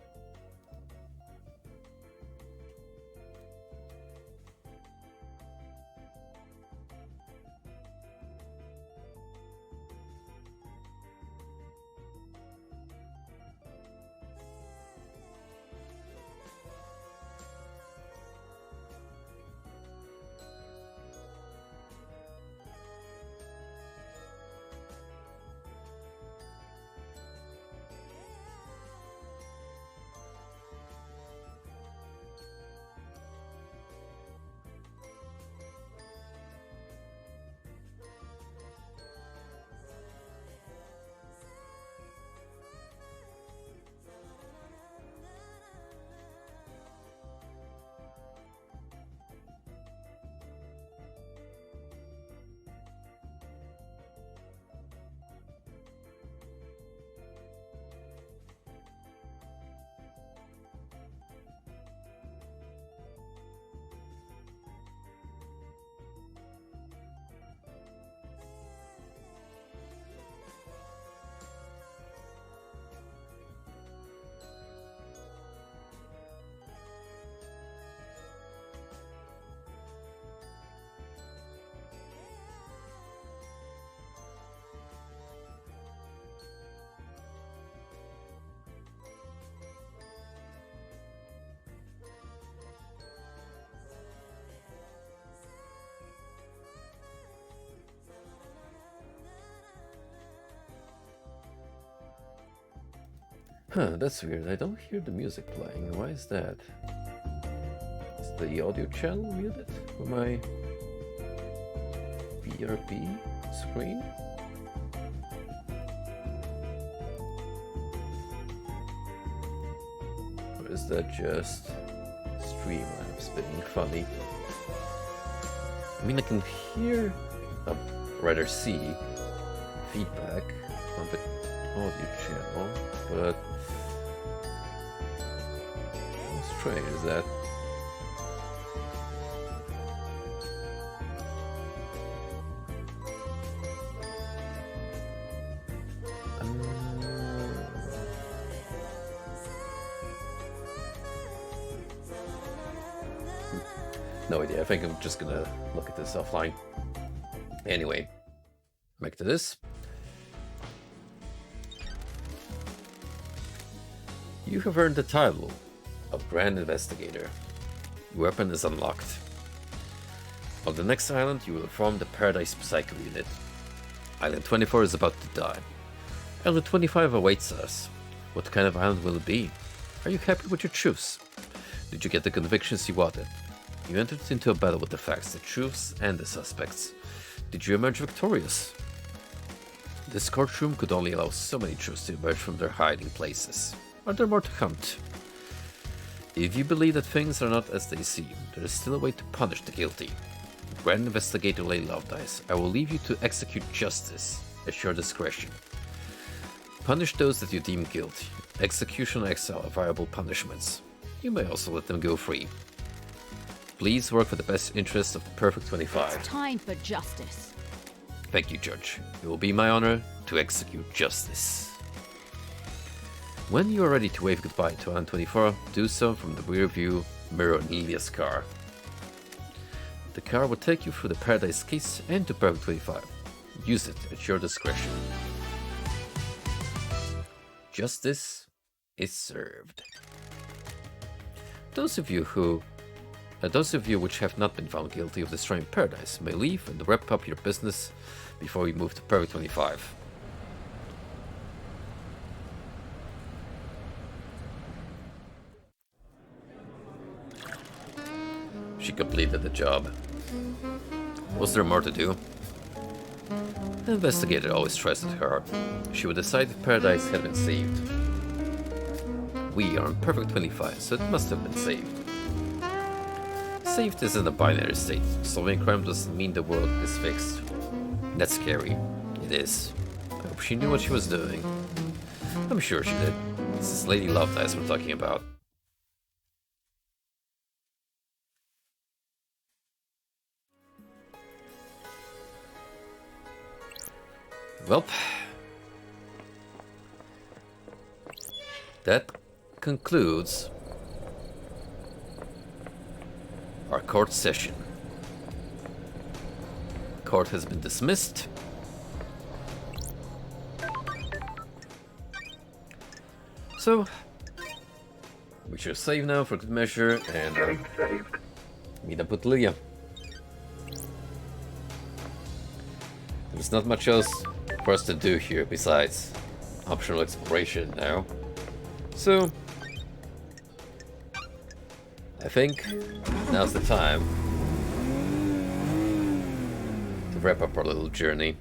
Speaker 1: Huh, that's weird. I don't hear the music playing. Why is that? Is the audio channel muted for my BRB screen? Or is that just Streamlabs being funny? I mean, I can hear, rather see, feedback on the audio channel, but how strange is that? No idea. I think I'm just gonna look at this offline. Anyway, back to this. You have earned the title of Grand Investigator. Your weapon is unlocked. On the next island, you will form the Paradise Psycho Unit. Island 24 is about to die. Island 25 awaits us. What kind of island will it be? Are you happy with your choice? Did you get the convictions you wanted? You entered into a battle with the facts, the truths, and the suspects. Did you emerge victorious?
Speaker 12: This courtroom could only allow so many truths to emerge from their hiding places. Are there more to come? If you believe that things are not as they seem, there is still a way to punish the guilty. Grand Investigator Lady Lovedice, I will leave you to execute justice at your discretion. Punish those that you deem guilty. Execution and exile are viable punishments. You may also let them go free. Please work for the best interests of Perfect 25.
Speaker 2: It's time for justice.
Speaker 12: Thank you, Judge. It will be my honor to execute justice. When you are ready to wave goodbye to Alan 24, do so from the rear view mirror in Lilia's car. The car will take you through the Paradise Case and to Perfect 25. Use it at your discretion. Justice is served. Those of you which have not been found guilty of destroying Paradise may leave and wrap up your business before we move to Perfect 25. She completed the job. Was there more to do? The investigator always trusted her. She would decide if Paradise had been saved. We are on Perfect 25, so it must have been saved. Saved is in a binary state. Solving crime doesn't mean the world is fixed. That's scary. It is. I hope she knew what she was doing. I'm sure she did. This is Lady Lovedice we're talking about. Well, that concludes our court session. Court has been dismissed. So, we should save now for good measure and
Speaker 3: Saved.
Speaker 12: meet up with Lilia. There's not much else for us to do here besides optional exploration now. So, I think now's the time to wrap up our little journey.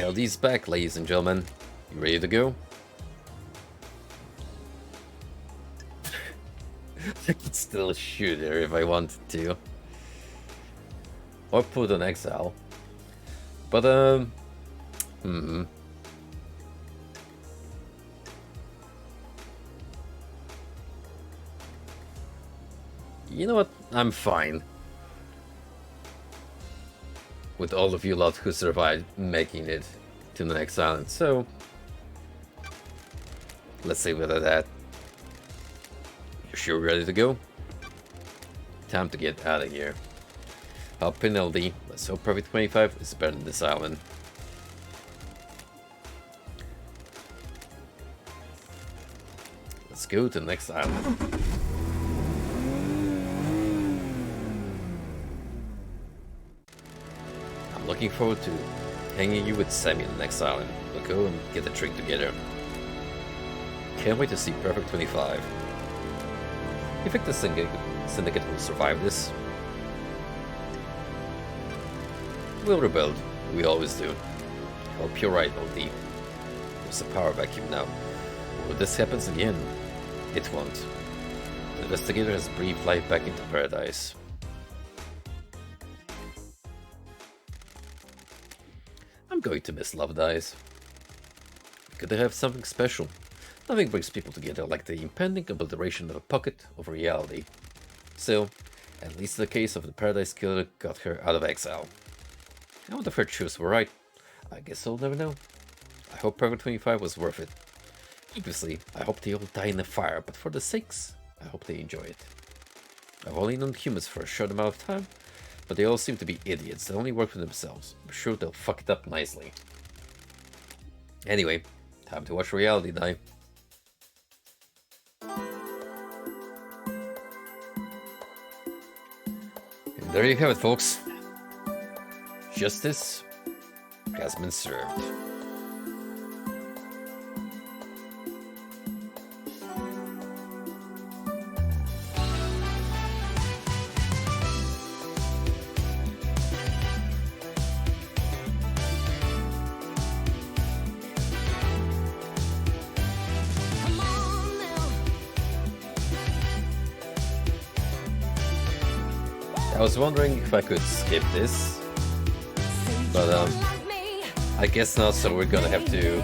Speaker 12: LD's back, ladies and gentlemen. You ready to go? I could still shoot her if I wanted to. Or put on exile. But, You know what? I'm fine with all of you lot who survived making it to the next island, so let's see whether that. You sure ready to go? Time to get out of here. Hop in LD. Let's hope Perfect 25 is better than this island. Let's go to the next island. Looking forward to hanging you with Sammy on the next island. We'll go and get a drink together. Can't wait to see Perfect 25. You think the Syndicate will survive this? We'll rebuild. We always do. Hope you're right, LD. There's a power vacuum now. If this happens again, it won't. The investigator has breathed life back into Paradise. I'm going to miss Lovedice. Could they have something special? Nothing brings people together like the impending obliteration of a pocket of reality. Still, at least the case of the Paradise Killer got her out of exile. I wonder if her choices were right. I guess I'll never know. I hope Perfect 25 was worth it. Obviously, I hope they all die in the fire, but for the sakes, I hope they enjoy it. I've only known humans for a short amount of time, but they all seem to be idiots that only work for themselves. I'm sure they'll fuck it up nicely. Anyway, time to watch reality die. And there you have it, folks. Justice has been served. I was wondering if I could skip this, but I guess not, so we're gonna have to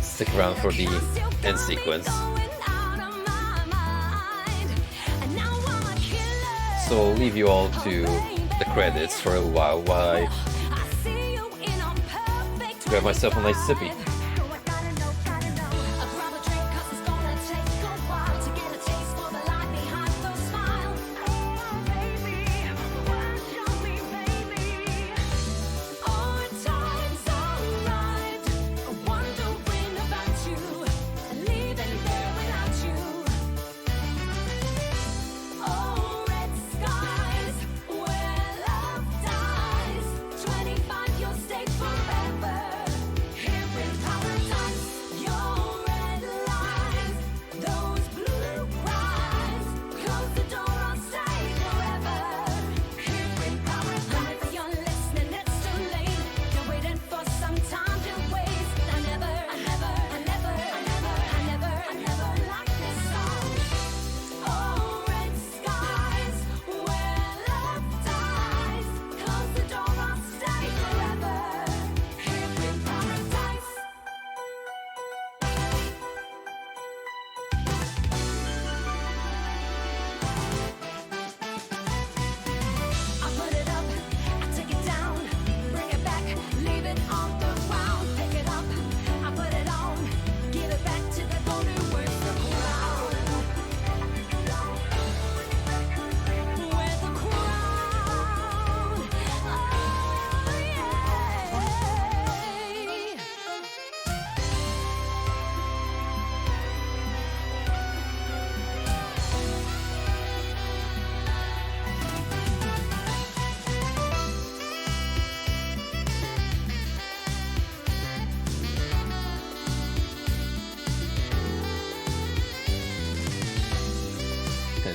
Speaker 12: stick around for the end sequence. So I'll leave you all to the credits for a while I grab myself a nice sippy.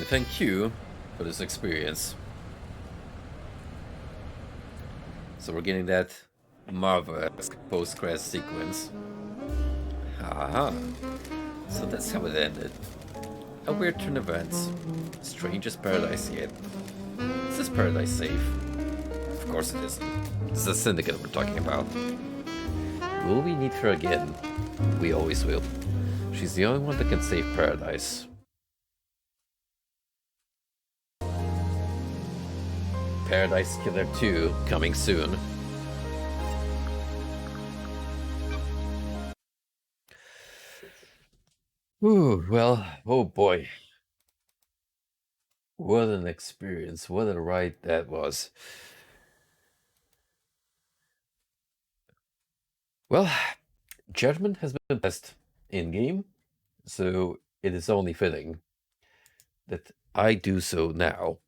Speaker 12: Thank you for this experience. So we're getting that Marvel-esque post-credit sequence. Haha. So that's how it ended. A weird turn of events. Strangest paradise yet. Is this paradise safe? Of course it isn't. This is the Syndicate we're talking about. Will we need her again? We always will. She's the only one that can save paradise. Paradise Killer 2 coming soon. Ooh, well, oh boy. What an experience. What a ride that was. Well, judgment has been passed in-game, so it is only fitting that I do so now.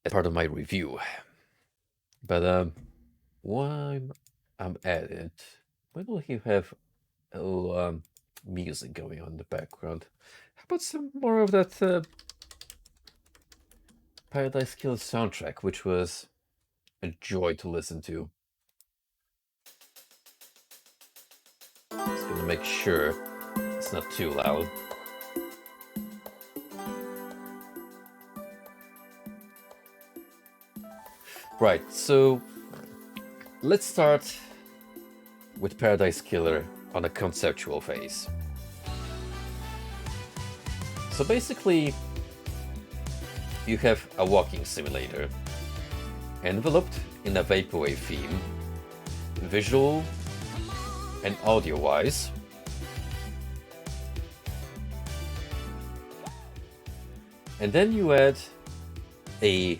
Speaker 12: As part of my review. But while I'm at it, why don't you have a little music going on in the background? How about some more of that Paradise Killer soundtrack, which was a joy to listen to. Just gonna make sure it's not too loud. Right, so let's start with Paradise Killer on a conceptual phase. So basically, you have a walking simulator, enveloped in a vaporwave theme, visual and audio-wise.
Speaker 1: And then you add a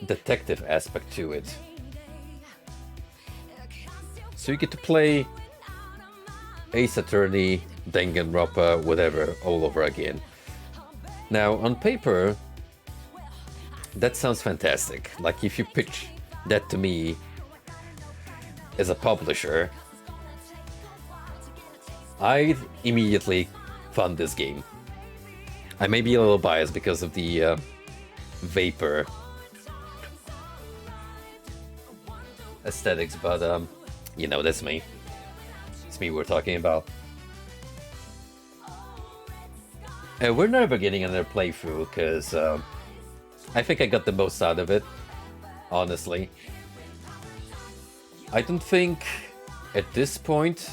Speaker 1: detective aspect to it. So you get to play Ace Attorney, Danganronpa, whatever, all over again. Now, on paper, that sounds fantastic. Like, if you pitch that to me as a publisher, I'd immediately fund this game. I may be a little biased because of the vapor aesthetics, but you know, that's me. It's me we're talking about. And we're never getting another playthrough because I think I got the most out of it, honestly. I don't think at this point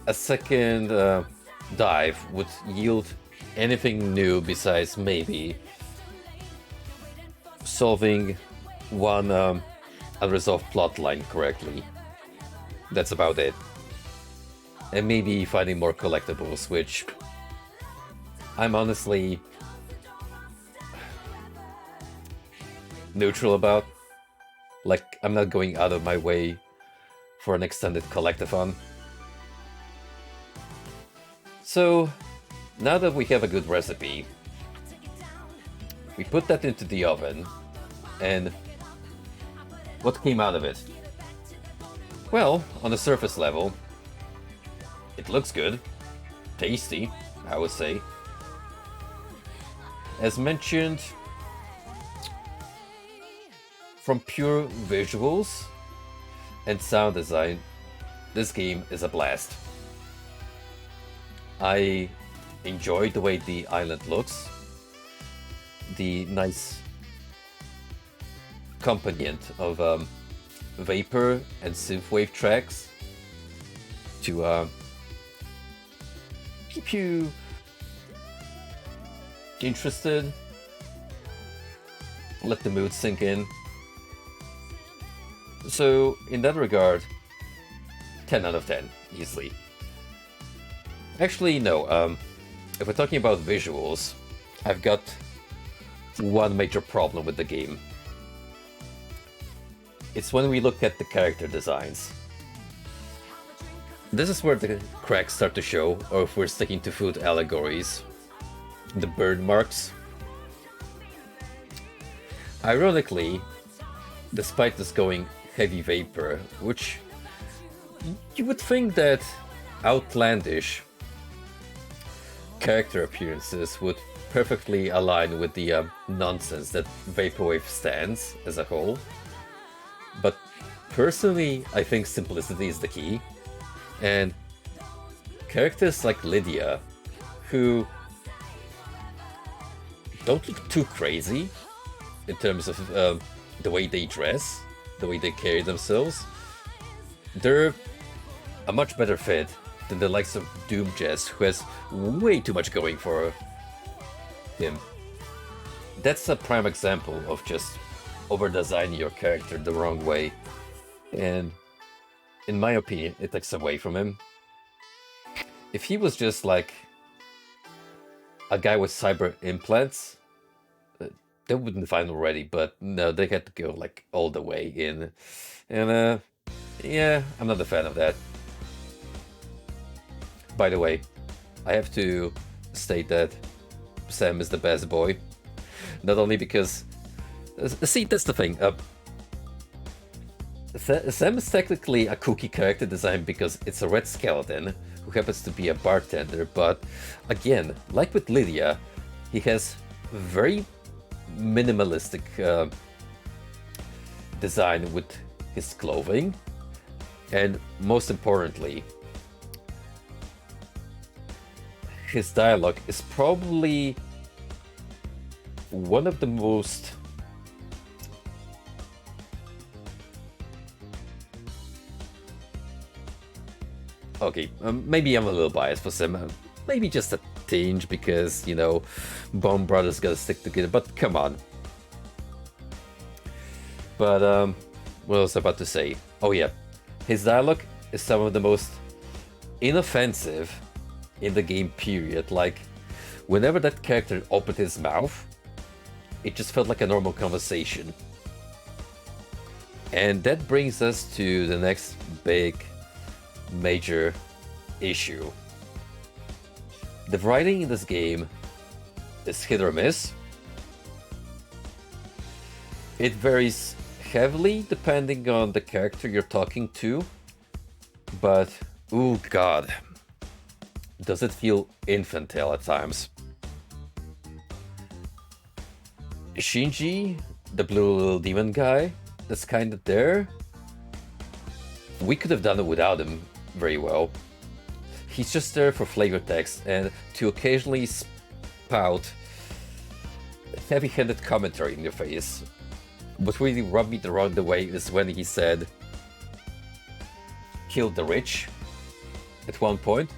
Speaker 1: a second dive would yield anything new besides maybe solving one unresolved plotline correctly. That's about it. And maybe finding more collectibles, which I'm honestly neutral about. Like, I'm not going out of my way for an extended collectathon. So, now that we have a good recipe, we put that into the oven, and what came out of it? Well, on the surface level, it looks good, tasty, I would say. As mentioned, from pure visuals and sound design, this game is a blast. I enjoyed the way the island looks, the nice accompaniment of vapor and synthwave tracks to keep you interested, let the mood sink in. So in that regard, 10 out of 10, easily. Actually, no, if we're talking about visuals, I've got one major problem with the game. It's when we look at the character designs. This is where the cracks start to show, or if we're sticking to food allegories. The burn marks. Ironically, despite this going heavy vapor, which you would think that outlandish character appearances would perfectly align with the nonsense that Vaporwave stands as a whole. But personally, I think simplicity is the key. And characters like Lydia, who don't look too crazy in terms of the way they dress, the way they carry themselves, they're a much better fit than the likes of Doomjazz, who has way too much going for him. That's a prime example of just over-designing your character the wrong way, and in my opinion, it takes away from him. If he was just like a guy with cyber implants, they wouldn't find already, but no, they had to go like all the way in. And yeah, I'm not a fan of that. By the way, I have to state that Sam is the best boy. Not only because... See, that's the thing. Sam is technically a kooky character design because it's a red skeleton who happens to be a bartender, but again, like with Lydia, he has very minimalistic design with his clothing, and most importantly, his dialogue is probably one of the most okay, maybe I'm a little biased for Sam, maybe just a tinge because, you know, Bone Brothers gotta stick together, but come on. But what was I about to say? Oh yeah, his dialogue is some of the most inoffensive in the game, period. Like, whenever that character opened his mouth, it just felt like a normal conversation. And that brings us to the next big, major issue. The writing in this game is hit or miss. It varies heavily depending on the character you're talking to, but oh god, does it feel infantile at times. Shinji, the blue little demon guy, that's kind of there. We could have done it without him very well. He's just there for flavor text and to occasionally spout heavy-handed commentary in your face. What really rubbed me the wrong way is when he said, "Kill the rich," at one point.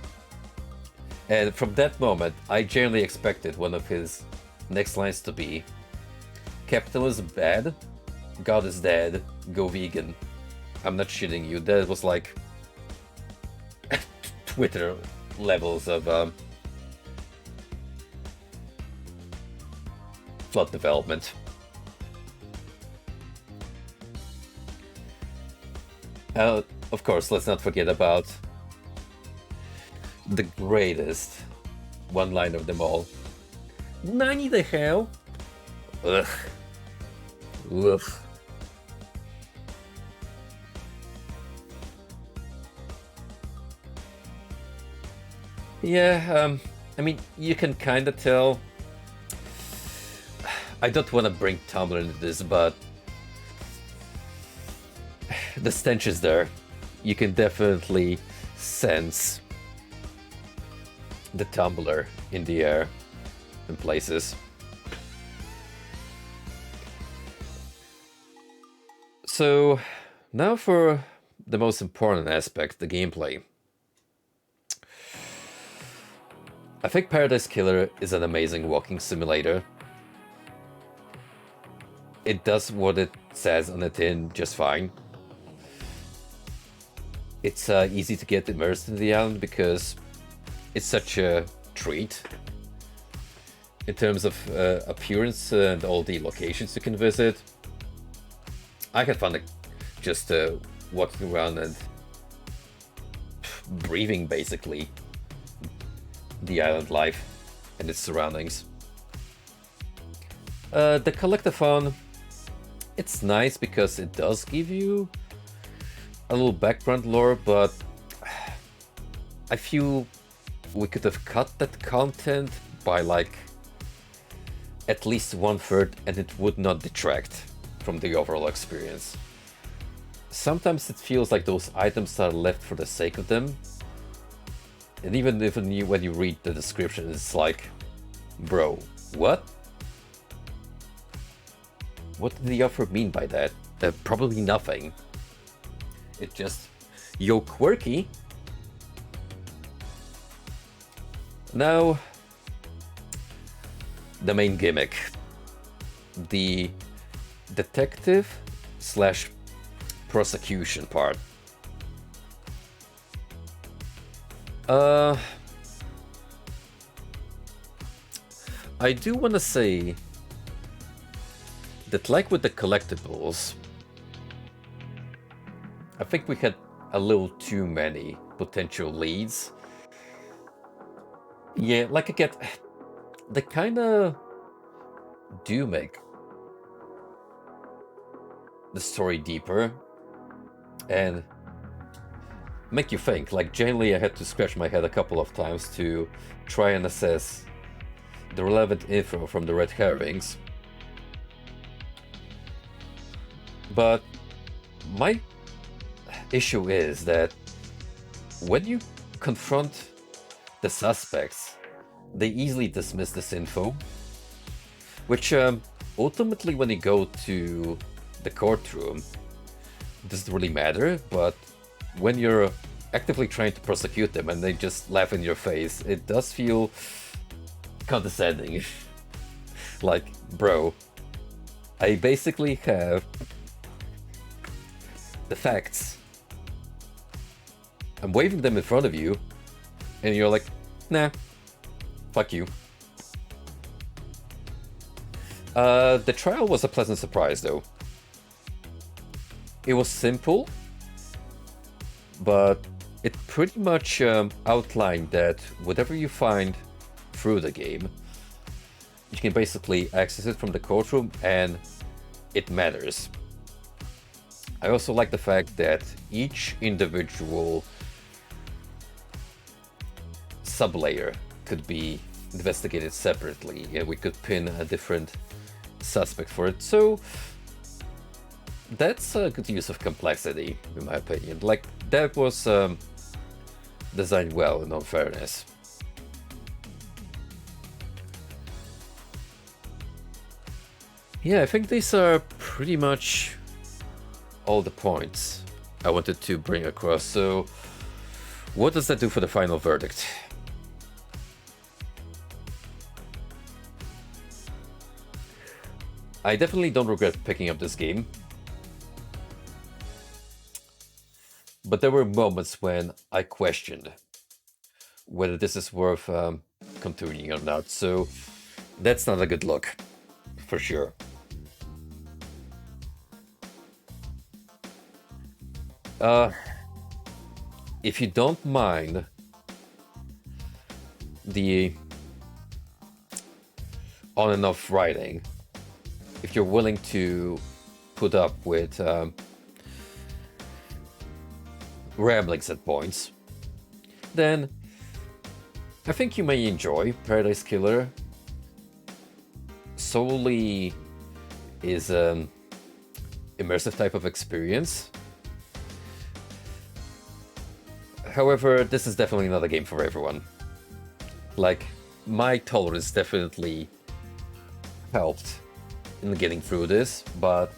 Speaker 1: And from that moment, I generally expected one of his next lines to be, "Capitalism bad, God is dead, go vegan." I'm not shitting you, that was like Twitter levels of plot development. Of course, let's not forget about the greatest one-liner of them all. "Nani the hell?" Ugh. Ugh. Yeah, I mean, you can kind of tell. I don't want to bring Tumblr into this, but the stench is there. You can definitely sense the Tumblr in the air in places. So now for the most important aspect, the gameplay. I think Paradise Killer is an amazing walking simulator. It does what it says on the tin just fine. It's easy to get immersed in the island because it's such a treat in terms of appearance and all the locations you can visit. I had fun just walking around and breathing basically the island life and its surroundings. The collectathon, it's nice because it does give you a little background lore, but I feel we could have cut that content by like at least 1/3 and it would not detract from the overall experience. Sometimes it feels like those items are left for the sake of them. And even if when you read the description, it's like, bro, what? What did the offer mean by that? Probably nothing. It just, yo, quirky. Now, the main gimmick. The detective/prosecution part. I do want to say that, like with the collectibles, I think we had a little too many potential leads. Yeah, like I get, they kind of do make the story deeper and make you think. Like, generally I had to scratch my head a couple of times to try and assess the relevant info from the red herrings. But my issue is that when you confront the suspects, they easily dismiss this info, which ultimately when you go to the courtroom doesn't really matter, but when you're actively trying to prosecute them and they just laugh in your face, it does feel condescending. Like, bro, I basically have the facts. I'm waving them in front of you, and you're like, nah, fuck you.
Speaker 12: The trial was a pleasant surprise, though. It was simple, but it pretty much outlined that whatever you find through the game, you can basically access it from the courtroom, and it matters. I also like the fact that each individual sublayer could be investigated separately, and we could pin a different suspect for it. So that's a good use of complexity, in my opinion. Like, that was designed well, in all fairness. Yeah, I think these are pretty much all the points I wanted to bring across. So what does that do for the final verdict? I definitely don't regret picking up this game, but there were moments when I questioned whether this is worth continuing or not, so that's not a good look, for sure. If you don't mind the on and off writing, if you're willing to put up with ramblings at points, then I think you may enjoy Paradise Killer. Solely is an immersive type of experience. However, this is definitely not a game for everyone. Like, my tolerance definitely helped in getting through this, but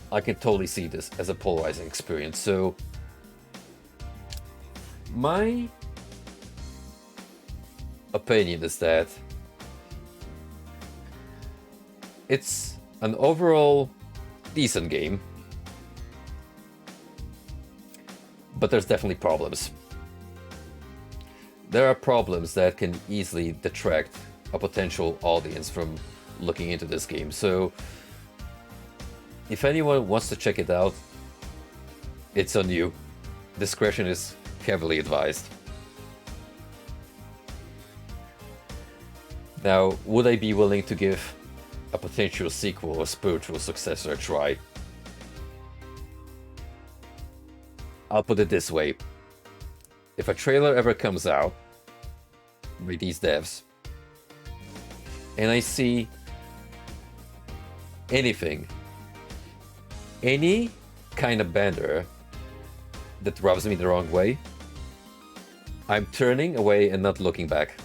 Speaker 12: I can totally see this as a polarizing experience. So my opinion is that it's an overall decent game, but there's definitely problems. There are problems that can easily detract a potential audience from looking into this game. So if anyone wants to check it out, it's on you. Discretion is heavily advised. Now, would I be willing to give a potential sequel or spiritual successor a try? I'll put it this way. If a trailer ever comes out by these devs, and I see anything, any kind of banner that rubs me the wrong way, I'm turning away and not looking back.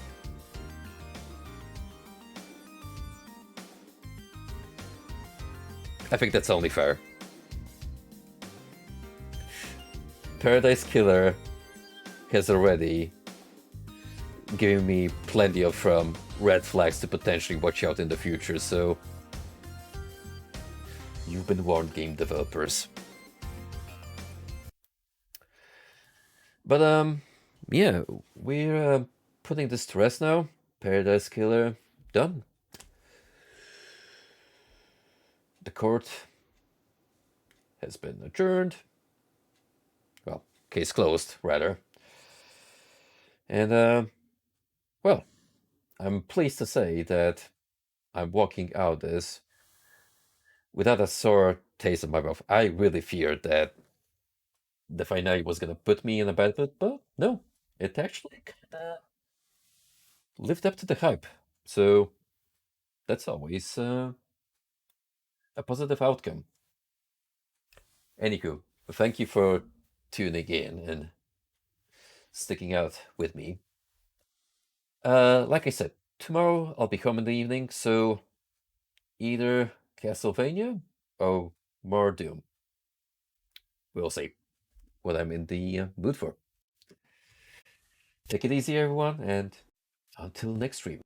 Speaker 12: I think that's only fair. Paradise Killer has already given me plenty of red flags to potentially watch out in the future, so you've been warned, game developers. But yeah, we're putting this to rest now. Paradise Killer done. The court has been adjourned. Well, case closed, rather. And well, I'm pleased to say that I'm walking out this without a sore taste in my mouth. I really feared that the finale was going to put me in a bad mood, but no, it actually lived up to the hype. So that's always a positive outcome. Anywho, thank you for tuning in and sticking out with me. Like I said, tomorrow I'll be home in the evening, so either Castlevania or more Doom. We'll see what I'm in the mood for. Take it easy, everyone, and until next stream.